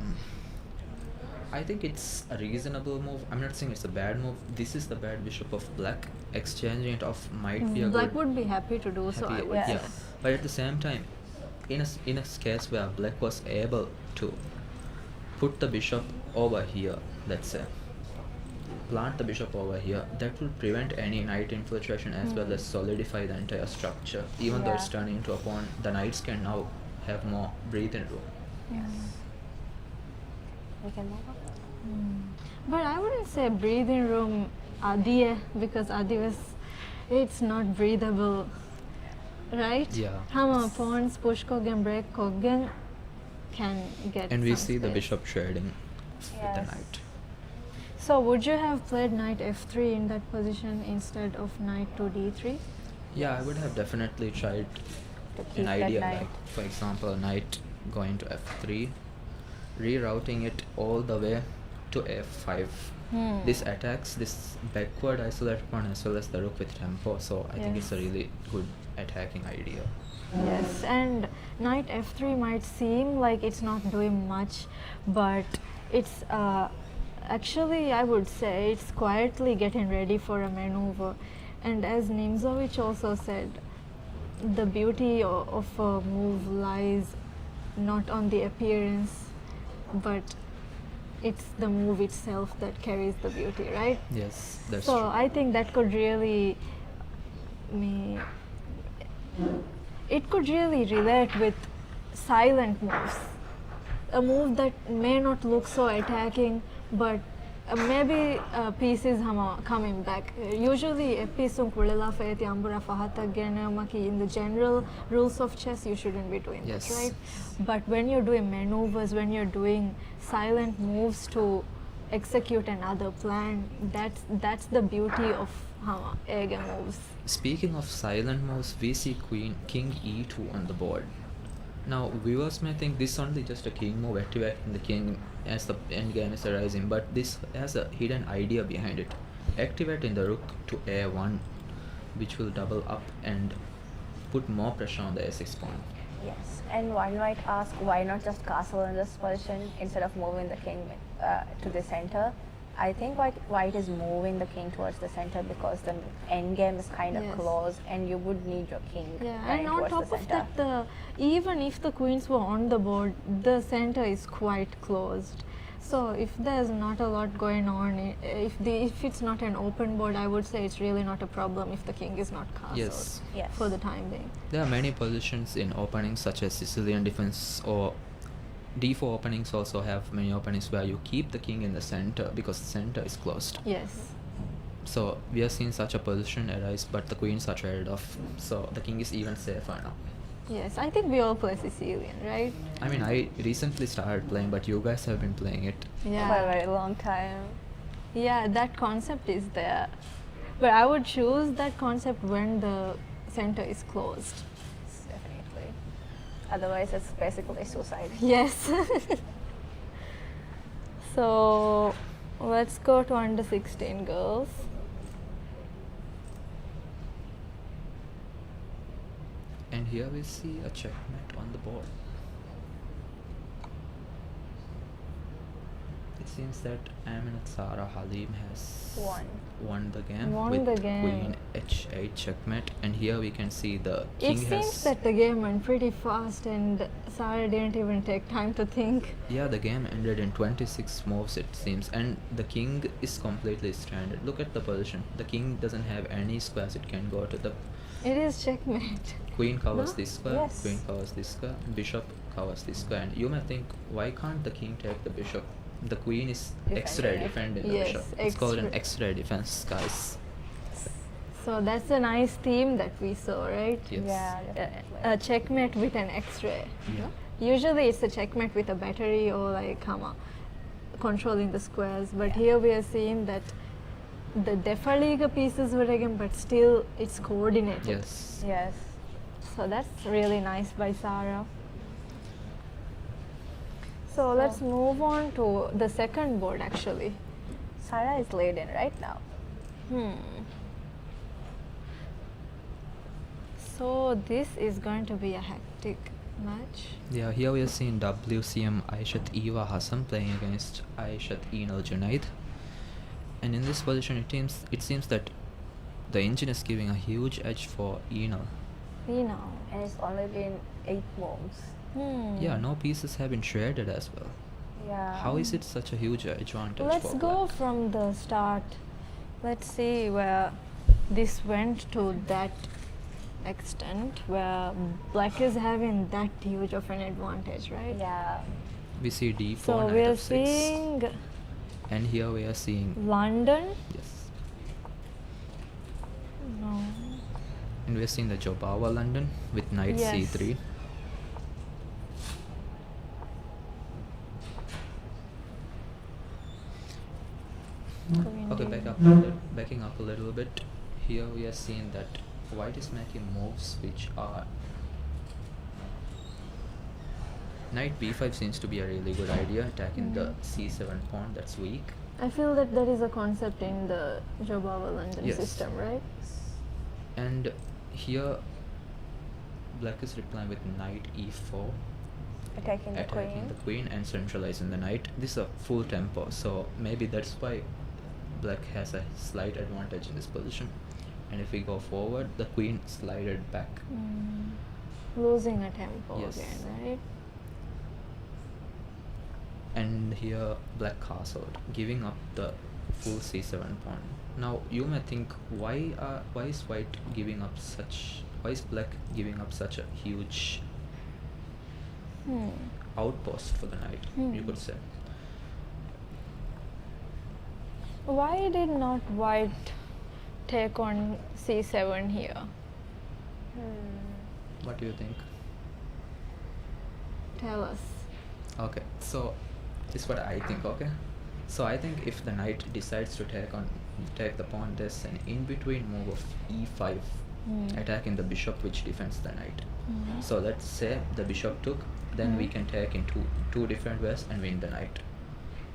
I think it's a reasonable move. I'm not saying it's a bad move. This is the bad bishop of black. Exchanging it off might be a Black good would be happy to do so, I happy- would Yes. yeah. say. But at the same time, in a case where black was able to put the bishop over here, let's say, plant the bishop over here, that will prevent any knight infiltration as well as solidify the entire structure. Even though it's Yeah. turning into a pawn, the knights can now have more breathing room. Yes. We can move on. But I wouldn't say breathing room Adiye, because Adiye it's not breathable, right? Yeah. Hama pawns push kogen break kogen can get. And we some see the space. bishop shredding with the Yes. knight. So would you have played knight f3 in that position instead of knight to d3? Yeah, I would have definitely tried To keep an that idea knight. like, for example, knight going to f3, rerouting it all the way to f5. This attacks this backward isolated pawn as well as the rook with tempo, so I think it's a Yes. really good attacking idea. Yes, and knight f3 might seem like it's not doing much, but it's actually, I would say, it's quietly getting ready for a maneuver. And as Nimzovich also said, the beauty of a move lies not on the appearance, but it's the move itself that carries the beauty, right? Yes, that's So true. I think that could really it could really relate with silent moves. A move that may not look so attacking, but maybe pieces coming back. Usually a piece in the general rules of chess you shouldn't be doing Yes. that, right? But when you're doing maneuvers, when you're doing silent moves to execute another plan, that's the beauty of Ege moves. Speaking of silent moves, we see king e2 on the board. Now, viewers may think this is only just a king move activating the king as the endgame is arising, but this has a hidden idea behind it. Activating the rook to a1, which will double up and put more pressure on the a6 pawn. Yes, and one might ask why not just castle in this position instead of moving the king to the center. I think white is moving the king towards the center because the endgame is kind of Yes. close and you would need your king Yeah, running and on towards top the of center. that, even if the queens were on the board, the center is quite closed. So if there's not a lot going on, if it's not an open board, I would say it's really not a problem if the king is not castled. Yes. Yes. For the time being. There are many positions in openings such as Sicilian defense or d4 openings also have many openings where you keep the king in the center because the center is closed. Yes. So we have seen such a position arise, but the queens are traded off. So the king is even safer now. Yes, I think we all play Sicilian, right? I mean, I recently started playing, but you guys have been playing it. Yeah. For a very long time. Yeah, that concept is there. But I would choose that concept when the center is closed. Definitely. Otherwise, it's basically suicide. Yes. So let's go to under 16 girls. And here we see a checkmate on the board. It seems that Aminat Sara Halim has won the game Won with the game. Queen H8 checkmate, and here we can see the king It has. seems that the game went pretty fast and Sarah didn't even take time to think. Yeah, the game ended in 26 moves it seems, and the king is completely stranded. Look at the position. The king doesn't have any squares it can go to. The It is checkmate. queen covers No? this square, Yes. queen covers this square, bishop covers this square, and you may think, why can't the king take the bishop? The queen is X-ray Defending it. defending the Yes, bishop. It's called an X-ray. X-ray defense, guys. So that's a nice theme that we saw, right? Yes. Yeah, definitely. A checkmate with an X-ray. Yeah. Usually it's a checkmate with a battery or like controlling the squares, but here we are seeing that the Defaliga pieces were taken, but still it's coordinated. Yes. Yes. So that's really nice by Sarah. So let's move on to the second board actually. Sarah is leading right now. So this is going to be a hectic match. Yeah, here we are seeing WCM Aishat Eva Hassan playing against Aishat Enal Junaid. And in this position, it seems that the engine is giving a huge edge for Enal. We know. And it's only been 8 moves. Yeah, no pieces have been traded as well. Yeah. How is it such a huge advantage Let's for go black? from the start. Let's see where this went to that extent, where black is having that huge of an advantage, right? Yeah. We see D4, So knight we're f6. seeing And here we are seeing, London. yes. No. And we are seeing the Jobawa London with knight Yes. c3. Queen Okay, D. backing up a little bit. Here we are seeing that white is making moves which are... Knight b5 seems to be a really good idea, attacking the c7 pawn, that's weak. I feel that there is a concept in the Jobawa London Yes. system, right? And here black is replying with knight e4, Attacking the attacking queen. the queen and centralizing the knight. This is a full tempo, so maybe that's why black has a slight advantage in this position. And if we go forward, the queen slided back. Losing a tempo Yes. again, right? And here black castled, giving up the full c7 pawn. Now you may think, why is white giving up such? Why is black giving up such a huge outpost for the knight? You could say. Why did not white take on c7 here? What do you think? Tell us. Okay, so this is what I think. Okay, so I think if the knight decides to take the pawn, there's an in-between move of e5, attacking the bishop, which defends the knight. So let's say the bishop took, then we can take in two different ways and win the knight.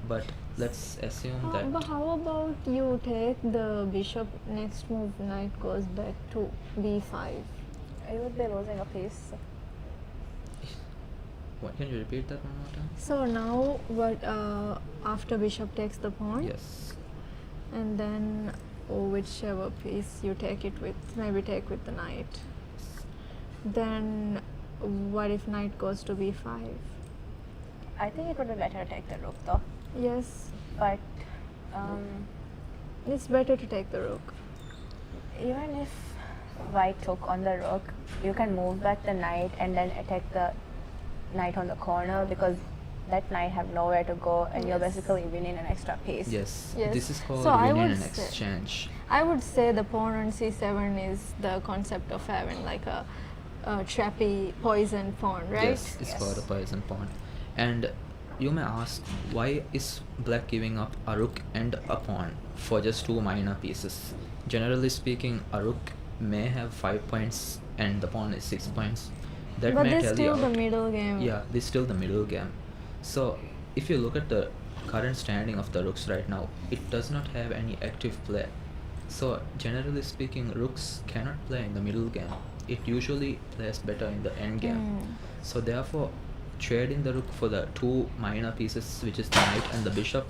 But let's assume that But how about you take the bishop, next move knight goes back to b5? You would be losing a piece. what, can you repeat that one more time? So now what after bishop takes the pawn, Yes. and then whichever piece you take it with, maybe take with the knight. Then what if knight goes to b5? I think it would be better to take the rook though. Yes, but um, it's better to take the rook. even if white took on the rook, you can move back the knight and then attack the knight on the corner, because that knight have nowhere to go, and you're Yes. basically winning an extra piece. Yes, Yes. this is called So I winning would an say- exchange. I would say the pawn on c7 is the concept of having like a trappy poison pawn, right? Yes, it's called a poison pawn. And you may ask, why is black giving up a rook and a pawn for just two minor pieces? Generally speaking, a rook may have 5 points and the pawn is 6 points. That But may there's tell still you the out. middle game. Yeah, this is still the middle game. So if you look at the current standing of the rooks right now, it does not have any active play. So generally speaking, rooks cannot play in the middle game. It usually plays better in the end game. So therefore, trading the rook for the two minor pieces, which is the knight and the bishop,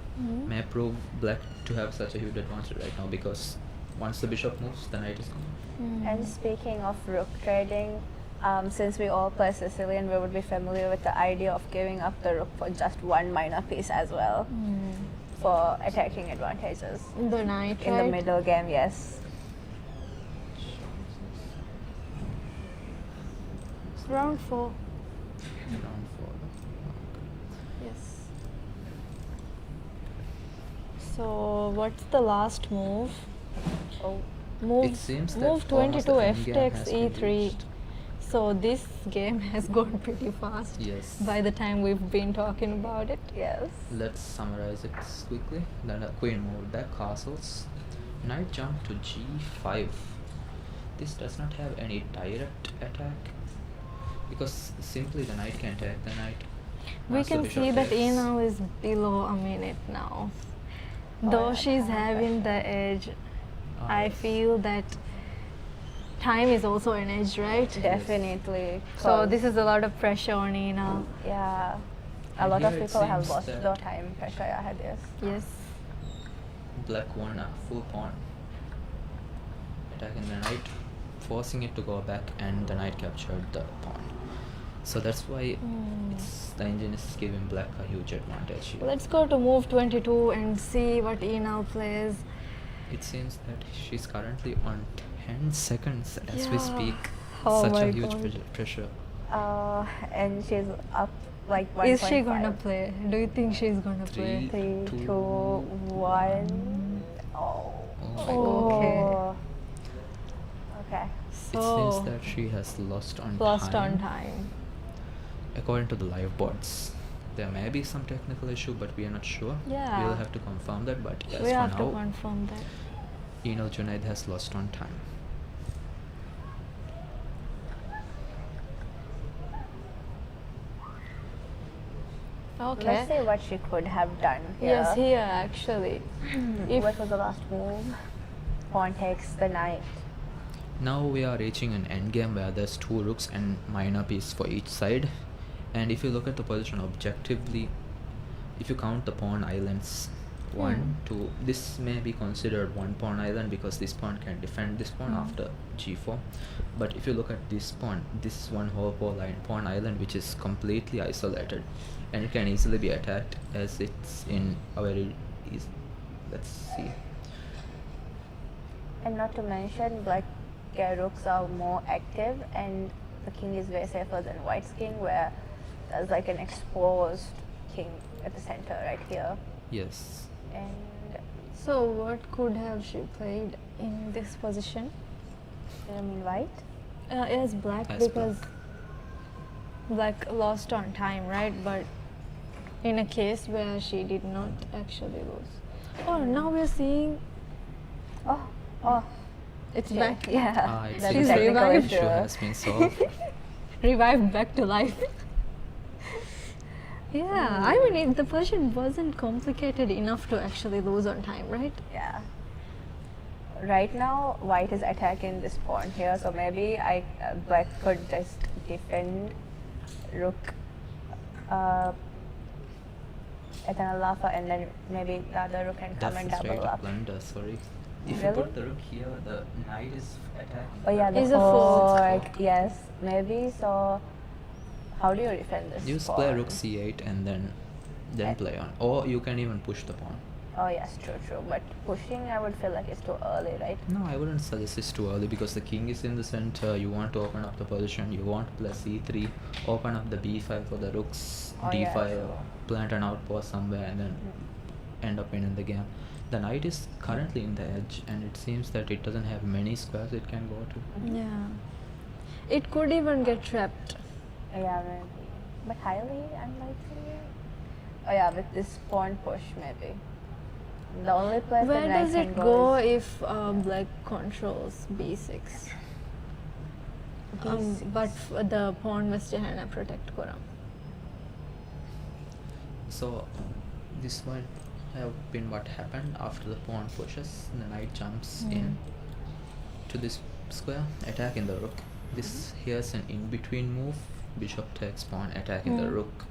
may prove black to have such a huge advantage right now, because once the bishop moves, the knight is gone. And speaking of rook trading, since we all play Sicilian, we would be familiar with the idea of giving up the rook for just one minor piece as well, for attacking advantages. The knight, In the right? middle game, yes. Round 4. Round 4. Yes. So what's the last move? Oh, Move. It seems that move almost 22 the f end game takes has been e3. reached. So this game has gone pretty fast. Yes. By the time we've been talking about it. yes. Let's summarize it quickly. Then the queen moved back castles. Knight jumped to g5. This does not have any direct attack, because simply the knight can attack the knight. We Once the can bishop see that takes. Ina is below a minute now. Oh, Though yeah, she's time having the pressure. edge, Ah, I yes. feel that time is also an edge, right? Definitely. So 'cause, this is a lot of pressure on Ina. yeah, a And lot of here it people have seems lost that- their time pressure. I had this. Yes. Black won a full pawn, attacking the knight, forcing it to go back, and the knight captured the pawn. So that's why the engine is giving black a huge advantage here. Let's go to move 22 and see what Ina plays. It seems that she's currently on 10 seconds as we Yeah. speak. Oh Such my a huge God. pressure. And she's up like 1.5. Is she gonna play? Do you think she's gonna play? 3, 3, 2, 1. Oh. Okay. Okay. It So seems that she has lost on lost time. on time. According to the live boards, there may be some technical issue, but we are not sure. Yeah. We'll have to confirm that. But as We for have to now, confirm that. Enel Junaid has lost on time. Okay. Let's see what she could have done here. Yes, here actually. If What was the last move? Pawn takes the knight. Now we are reaching an endgame where there's two rooks and minor piece for each side. And if you look at the position objectively, if you count the pawn islands, 1, 2, this may be considered one pawn island because this pawn can defend this pawn after g4. But if you look at this pawn, this is one whole pawn island which is completely isolated, and it can easily be attacked as it's in a very easy. Let's see. And not to mention, black rooks are more active, and the king is way safer than white's king, where there's like an exposed king at the center right here. Yes. And so, what could have she played in this position? I mean white. As black, As because black lost on time, right? But in a case where she did not actually lose. Oh, now we're seeing Oh, it's yeah. back. Yeah, It that's She's seems a that technical revived. issue issue. has been solved. Revived back to life. Yeah, I mean, the position wasn't complicated enough to actually lose on time, right? Yeah. Right now, white is attacking this pawn here, so maybe black could just defend rook at an alpha, and then maybe the other rook can come and That's a double straight up. blunder, sorry. If Really? you put the rook here, the knight is attacking. Oh yeah, the Is a fork. fork. Yes, maybe. So, how do you defend this? You pawn? play rook c8 and then then And- play on. Or you can even push the pawn. Oh yes, true. But pushing, I would feel like it's too early, right? No, I wouldn't suggest it's too early because the king is in the center. You want to open up the position. You want to play c3, open up the b5 for the rooks, Oh, yeah, d5, true. plant an outpost somewhere, and then end up winning the game. The knight is currently in the edge, and it seems that it doesn't have many squares it can go to. Yeah. It could even get trapped. Yeah, maybe. But highly unlikely. Oh yeah, with this pawn push, maybe. The only place Where that knight does can it go go is if black controls b6? B6. But the pawn must have protect Koram. So this might have been what happened after the pawn pushes. The knight jumps in to this square, attacking the rook. This here's an in-between move. Bishop takes pawn, attacking the rook.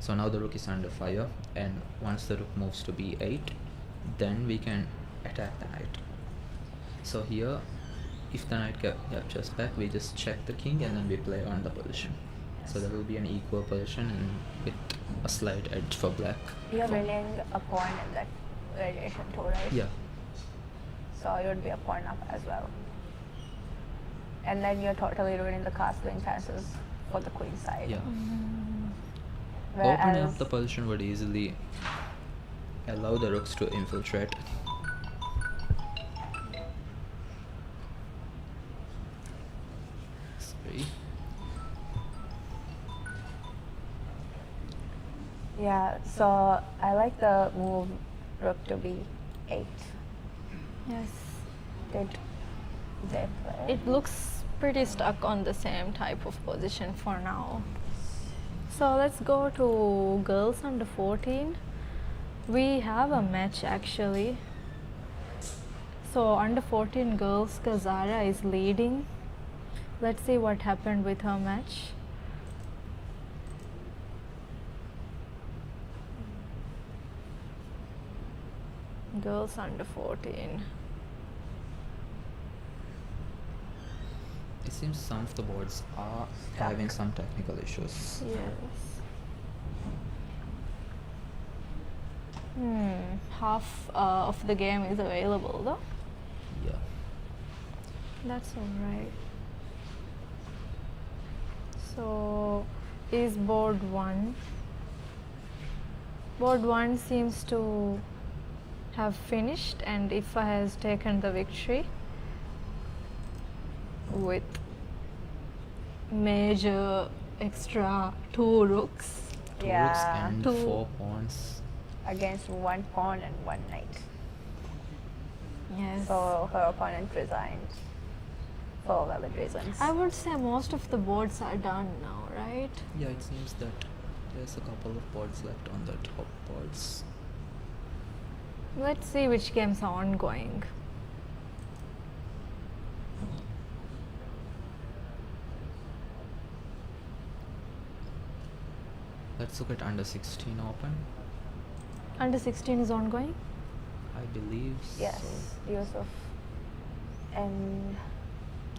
So now the rook is under fire, and once the rook moves to b8, then we can attack the knight. So here, if the knight captures back, we just check the king and then we play on the position. So there will be an equal position and with a slight edge for black. You're winning a pawn in that variation too, right? Yeah. So you would be a pawn up as well. And then you're totally ruining the castling chances for the queen side. Yeah. Whereas, Opening up the position would easily allow the rooks to infiltrate. Sorry. yeah, so I like the move rook to b8. Yes. Did they play? It looks pretty stuck on the same type of position for now. So let's go to girls under 14. We have a match actually. So under 14 girls, Kazara is leading. Let's see what happened with her match. Girls under 14. It seems some of the boards are having some technical issues. Yes. Half of the game is available though. Yeah. That's alright. So, is board 1? Board 1 seems to have finished, and Ifa has taken the victory with major extra 2 rooks. Two Yeah. rooks and Two. 4 pawns. Against one pawn and one knight. Yes. So her opponent resigned for valid reasons. I would say most of the boards are done now, right? Yeah, it seems that there's a couple of boards left on the top boards. Let's see which games are ongoing. Let's look at under 16 open. Under 16 is ongoing? I believe Yes, so. Yusuf. And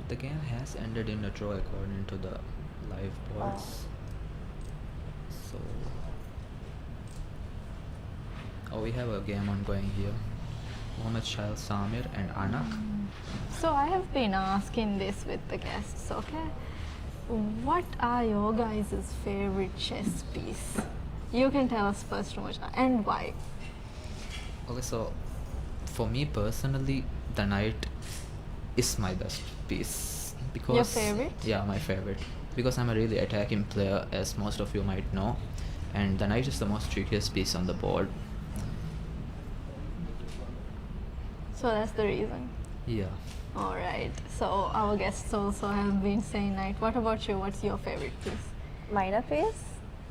The game has ended in a draw according to the live boards. So, we have a game ongoing here. Mohammad Shail Samir and Anak. So I have been asking this with the guests, okay? What are your guys' favorite chess piece? You can tell us first, Roja, and why. Okay, so for me personally, the knight is my best piece because Your favorite? Yeah, my favorite because I'm a really attacking player, as most of you might know, and the knight is the most trickiest piece on the board. So that's the reason. Yeah. Alright, so our guests also have been saying knight. What about you? What's your favorite piece? minor piece?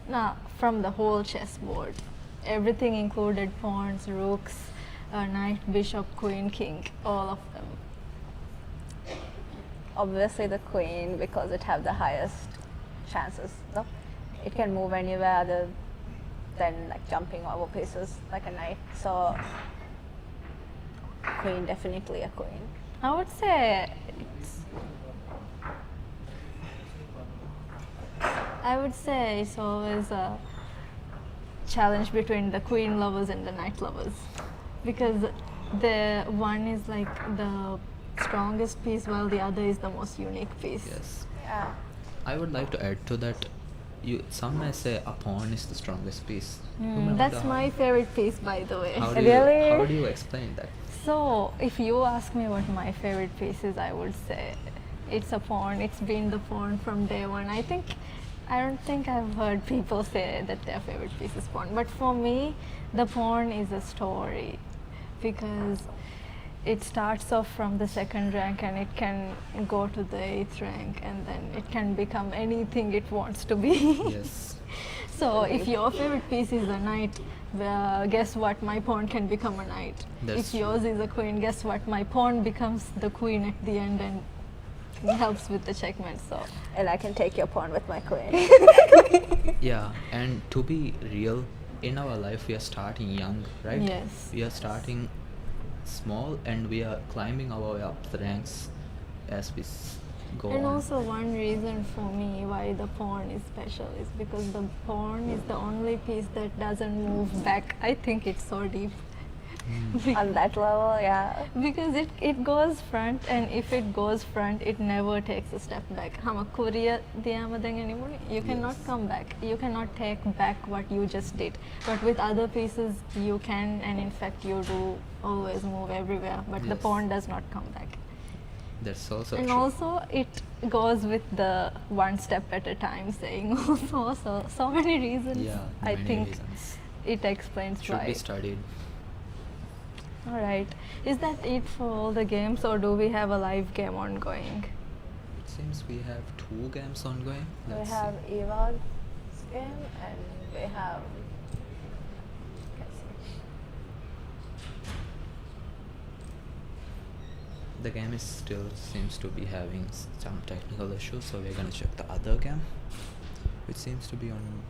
Nah, from the whole chessboard. Everything included pawns, rooks, knight, bishop, queen, king, all of them. Obviously the queen, because it have the highest chances. No? It can move anywhere other than like jumping over pieces like a knight. So queen, definitely a queen. I would say it's always a challenge between the queen lovers and the knight lovers, because the one is like the strongest piece while the other is the most unique piece. Yes. Yeah. I would like to add to that. Some may say a pawn is the strongest piece. You may That's wonder my favorite piece, by the way. how do Really? how do you explain that? So, if you ask me what my favorite piece is, I would say it's a pawn. It's been the pawn from day one. I don't think I've heard people say that their favorite piece is pawn. But for me, the pawn is a story, because it starts off from the second rank and it can go to the 8th rank, and then it can become anything it wants to be. Yes. So if your favorite piece is a knight, guess what? My pawn can become a knight. That's If yours is a queen, guess what? My pawn becomes the queen at the end and helps with the checkmate. So, And I can take your pawn with my queen. Yeah, and to be real, in our life we are starting young, right? Yes. We are starting small and we are climbing our way up the ranks as we go and on. also one reason for me why the pawn is special is because the pawn is the only piece that doesn't move back. I think it's so deep. On that level, yeah. Because it goes front, and if it goes front, it never takes a step back. You cannot Yes. come back. You cannot take back what you just did. But with other pieces, you can, and in fact, you do always move everywhere. But the Yes. pawn does not come back. That's also And true. also, it goes with the one step at a time saying also. So many reasons. Yeah, I many think reasons. it explains Should why. be studied. All right. Is that it for all the games, or do we have a live game ongoing? It seems we have 2 games ongoing. We Let's have see. Eva's game and we have. The game is still seems to be having some technical issues, so we're gonna check the other game, which seems to be on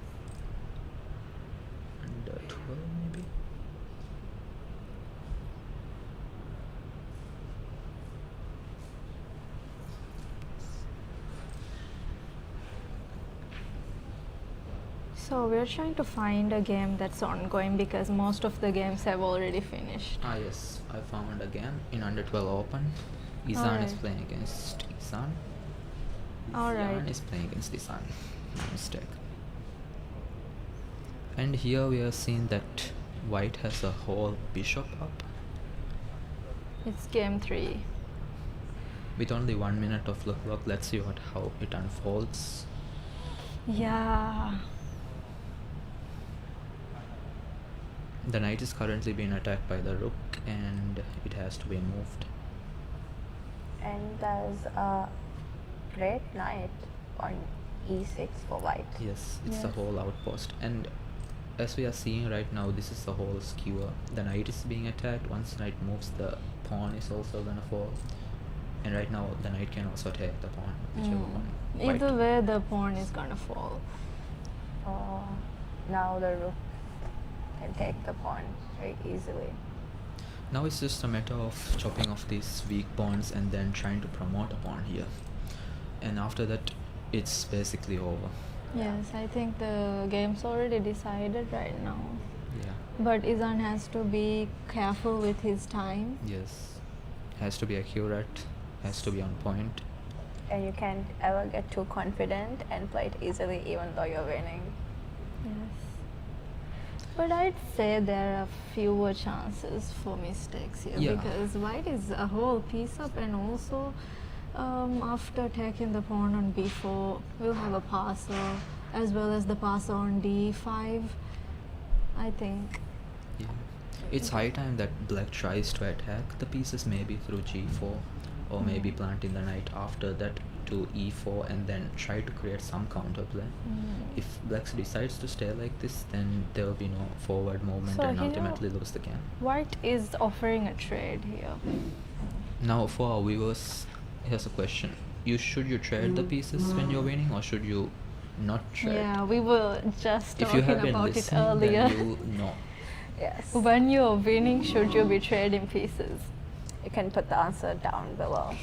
under 12 maybe. So we're trying to find a game that's ongoing because most of the games have already finished. Ah yes, I found a game in under 12 open. Isan is Alright. playing against Isan. Alright. Isan is playing against Isan. My mistake. And here we are seeing that white has a whole bishop up. It's game 3. With only 1 minute of work, let's see how it unfolds. Yeah. The knight is currently being attacked by the rook and it has to be moved. And there's a red knight on e6 for white. Yes, it's the Yes. whole outpost. And as we are seeing right now, this is the whole skewer. The knight is being attacked. Once the knight moves, the pawn is also gonna fall. And right now, the knight can also take the pawn, whichever one. White. Either way, the pawn is gonna fall. Now the rook can take the pawn very easily. Now it's just a matter of chopping off these weak pawns and then trying to promote a pawn here. And after that, it's basically over. Yes, I think the game's already decided right now. Yeah. But Izan has to be careful with his time. Yes. Has to be accurate. Has to be on point. And you can't ever get too confident and play it easily even though you're winning. Yes. But I'd say there are fewer chances for mistakes here Yeah. because white is a whole piece up, and also after taking the pawn on b4, we'll have a passer as well as the passer on d5. I think. Yeah. It's high time that black tries to attack the pieces maybe through g4 or maybe planting the knight after that to e4 and then try to create some counterplay. If black decides to stay like this, then there will be no forward movement So and here- ultimately lose the game. White is offering a trade here. Now for our viewers, here's a question. Should you trade the pieces when you're winning or should you not trade? Yeah, we were just If you have talking been about it listening, earlier. then you know. Yes. When you're winning, should you be trading pieces? You can put the answer down below.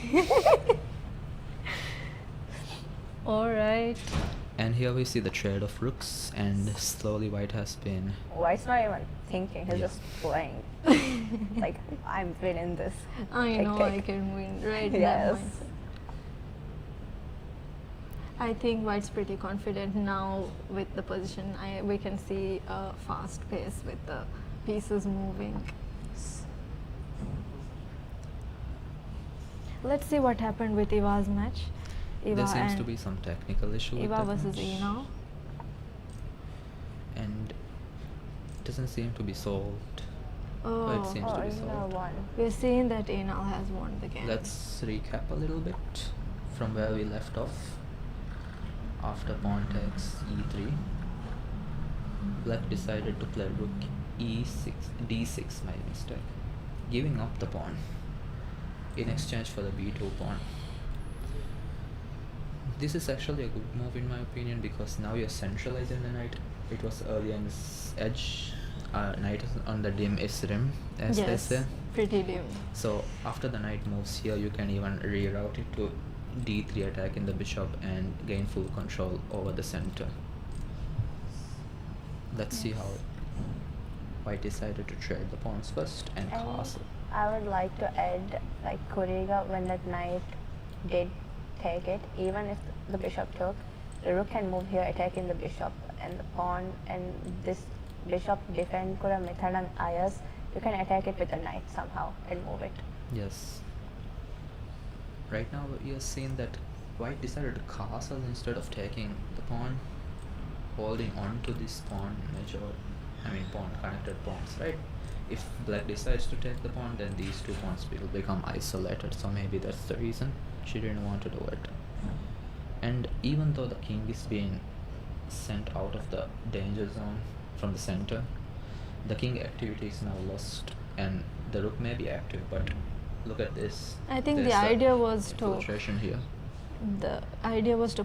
All right. And here we see the trade of rooks, and slowly white has been. White's not even thinking, he's Yeah. just playing. Like, I'm winning this. I Take, know I take. can win, right? Yes. That mindset. I think White's pretty confident now with the position. We can see a fast pace with the pieces moving. Let's see what happened with Eva's match. Eva There seems and to be some technical issue with Eva that versus match. Ina. And it doesn't seem to be solved. Oh, It seems to be Ina solved. won. we're seeing that Ina has won the game. Let's recap a little bit from where we left off. After pawn takes e3, black decided to play rook e6, d6, my mistake, giving up the pawn in exchange for the b2 pawn. This is actually a good move in my opinion, because now you're centralizing the knight. It was earlier in edge, knight is on the dim is rim, as they yes, say. pretty dim. So after the knight moves here, you can even reroute it to d3, attacking the bishop and gain full control over the center. Let's see how white decided to trade the pawns first and And castle. I would like to add, like, Kuriga, when that knight did take it, even if the bishop took, the rook can move here, attacking the bishop and the pawn, and this bishop defend kura methadan ayas, you can attack it with the knight somehow and move it. Yes. Right now you have seen that white decided to castle instead of taking the pawn, holding on to this pawn pawn connected pawns, right? If black decides to take the pawn, then these two pawns will become isolated, so maybe that's the reason she didn't want to do it. And even though the king is being sent out of the danger zone from the center, the king activity is now lost and the rook may be active, but look at this. I think There's the a idea was to infiltration here.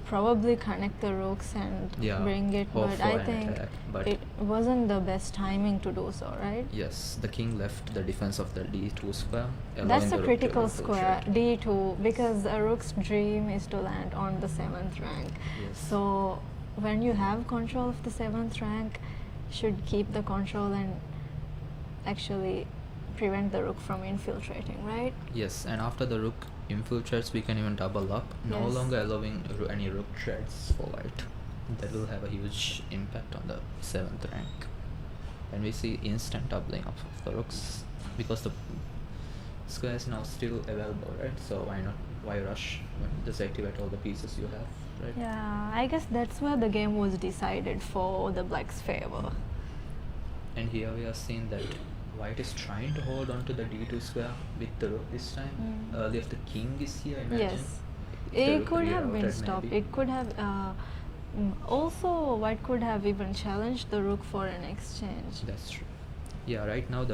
probably connect the rooks and Yeah, bring it, hope but for I an think attack, but it wasn't the best timing to do so, right? yes, the king left the defense of the d2 square. allowing That's the a rook to critical square, infiltrate. d2, because a rook's dream is to land on the 7th rank. Yes. So when you have control of the 7th rank, should keep the control and actually prevent the rook from infiltrating, right? Yes, and after the rook infiltrates, we can even double up, no Yes. longer allowing any rook trades for white. That will have a huge impact on the 7th rank. And we see instant doubling up of the rooks, because the square is now still available, right? So why rush? Just activate all the pieces you have, right? Yeah, I guess that's where the game was decided for the black's favor. And here we are seeing that white is trying to hold on to the d2 square with the rook this time. Mm. Earlier, if the king is here, imagine. Yes, if the it rook could have been rerouted stopped. maybe. It could have. Also, white could have even challenged the rook for an exchange. That's true. Yeah, right now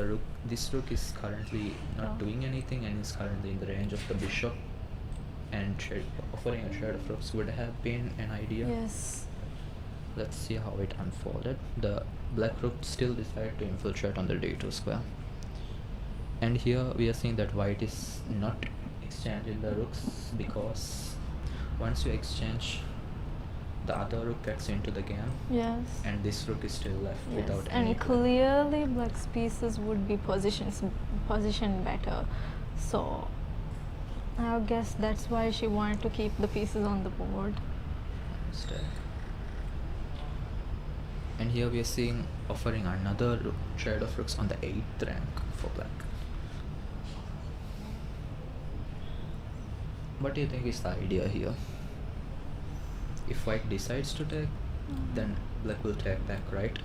this rook is currently not Oh. doing anything and is currently in the range of the bishop. And offering a trade of rooks would have been an idea. Yes. Let's see how it unfolded. The black rook still decided to infiltrate on the d2 square. And here we are seeing that white is not exchanging the rooks, because once you exchange, the other rook gets into the game, Yes. and this rook is still left Yes. without And any. clearly, black's pieces would be positioned better. So, I guess that's why she wanted to keep the pieces on the board. Mistake. And here we are seeing offering another trade of rooks on the 8th rank for black. What do you think is the idea here? If white decides to take, then black will take back, right?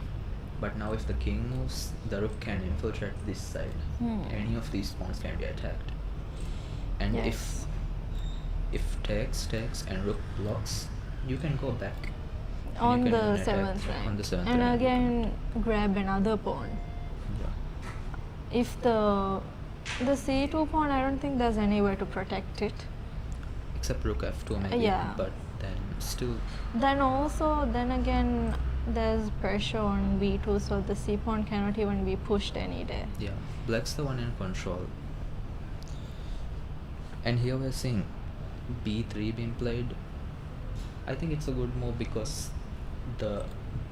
But now if the king moves, the rook can infiltrate this side. Any of these pawns can be attacked. And Yes. if takes and rook blocks, you can go back. and On you can the even attack 7th rank. On the 7th and rank. again, grab another pawn. Yeah. If the c2 pawn, I don't think there's any way to protect it. Except rook f2 maybe. Yeah. But then still, Then again, there's pressure on b2, so the c pawn cannot even be pushed any day. yeah, black's the one in control. And here we're seeing b3 being played. I think it's a good move because the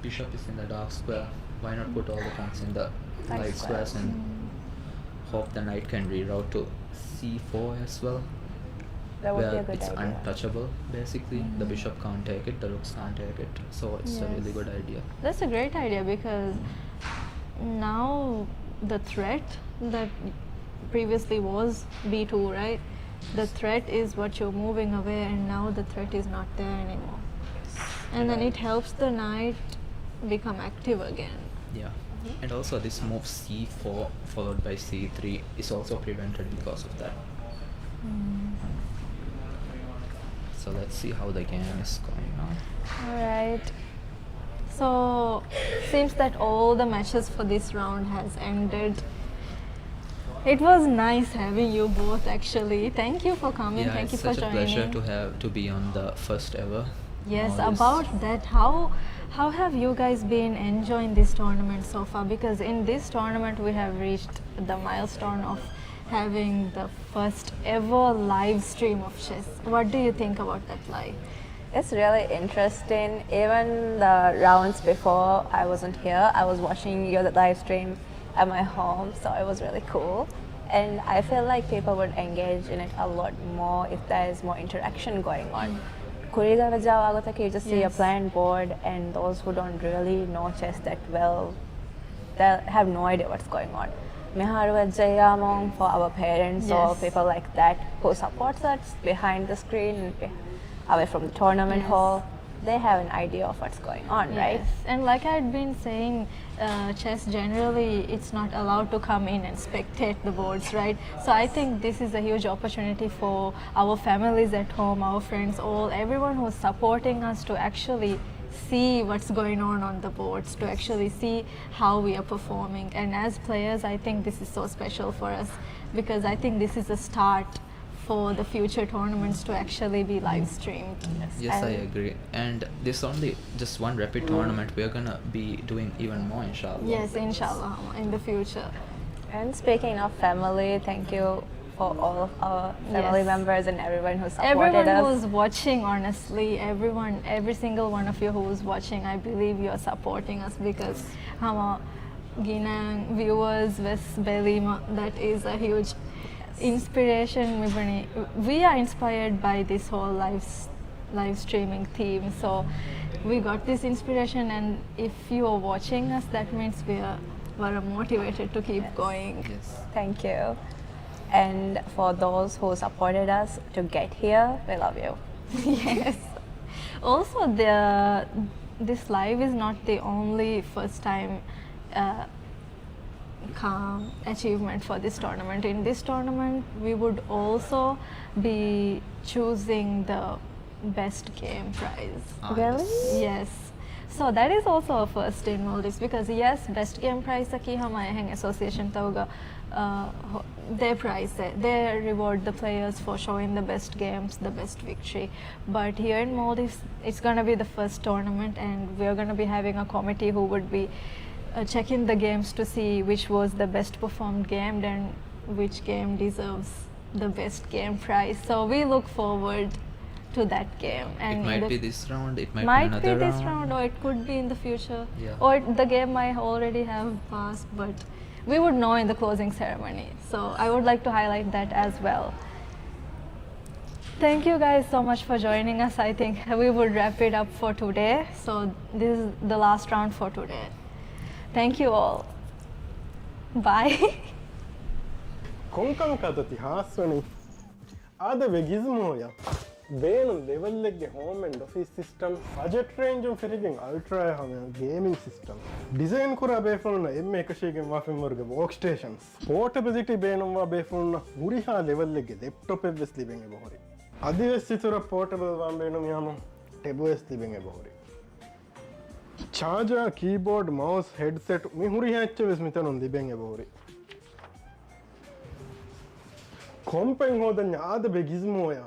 bishop is in the dark square. Why not put all the pawns in the Light light squares. squares and hope the knight can reroute to c4 as well, That would be where a good it's idea. untouchable basically. The bishop can't take it, the rooks can't take it, so it's a really Yes. good idea. That's a great idea because now the threat that previously was b2, right? The threat is what you're moving away, and now the threat is not there anymore. And then it helps the knight become active again. Yeah. And also this move c4 followed by c3 is also prevented because of that. So let's see how the game is going on. Alright. So seems that all the matches for this round has ended. It was nice having you both actually. Thank you for coming. Yeah, Thank you it's for such a joining. pleasure to be on the first ever. Yes, All this. about that, how have you guys been enjoying this tournament so far? Because in this tournament we have reached the milestone of having the first ever live stream of chess. What do you think about that live? It's really interesting. Even the rounds before I wasn't here, I was watching your live stream at my home, so it was really cool. And I feel like people would engage in it a lot more if there is more interaction going on. Kuriga you just see a Yes. plain board, and those who don't really know chess that well, they have no idea what's going on. Miharu for our parents or Yes. people like that who supports us behind the screen and away from the tournament Yes. hall, they have an idea of what's going on, right? Yes. And like I had been saying, chess generally it's not allowed to come in and spectate the boards, right? So I think this is a huge opportunity for our families at home, our friends, everyone who's supporting us to actually see what's going on the boards, to actually see how we are performing. And as players, I think this is so special for us because I think this is a start for the future tournaments to actually be live streamed. Yes, I And- agree. And this only just one rapid tournament. We're gonna be doing even more, inshallah. Yes, inshallah, in the future. And speaking of family, thank you for all of our family Yes. members and everyone who supported Everyone us. who's watching, honestly, every single one of you who's watching, I believe you're supporting us because Hama Ginang viewers with Belima, that is a huge inspiration. We are inspired by this whole live streaming theme. So we got this inspiration, and if you are watching us, that means we're motivated to keep going. Yes. Thank you. And for those who supported us to get here, we love you. Yes. Also, this live is not the only first time achievement for this tournament. In this tournament, we would also be choosing the best game prize. Really? Yes. So that is also a first in Maldives because yes, best game prize की हमारे hang association तो होगा their prize है. They reward the players for showing the best games, the best victory. But here in Maldives, it's gonna be the first tournament, and we're gonna be having a committee who would be checking the games to see which was the best performed game and which game deserves the best game prize. So we look forward to that game. And It in might the be this round, it might be might another be this round. round, or it could be in the future, Yeah. or the game might already have passed, but we would know in the closing ceremony. So I would like to highlight that as well. Thank you guys so much for joining us. I think we would wrap it up for today. So this is the last round for today. Thank you all. Bye. Konkan kadati haswani. Ada vegismoya. Bain level home and office system. Budget range of Ferrigan Ultra gaming system. Design kura befulna M-Ekashigin Wafimurga workstations. Portability bainumwa befulna Uriha level laptop ever sleeping a bohori. Adivesitura portable Wambenum Yama table sleeping a bohori. Charger, keyboard, mouse, headset, Mihuri Hatcha with Smithan on the Bang a bohori. Compeng ho the Nyada Begismoya.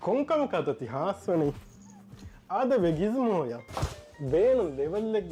කොංකම කතති හාස්වනි ආද වෙගිස්මෝය බේන level එක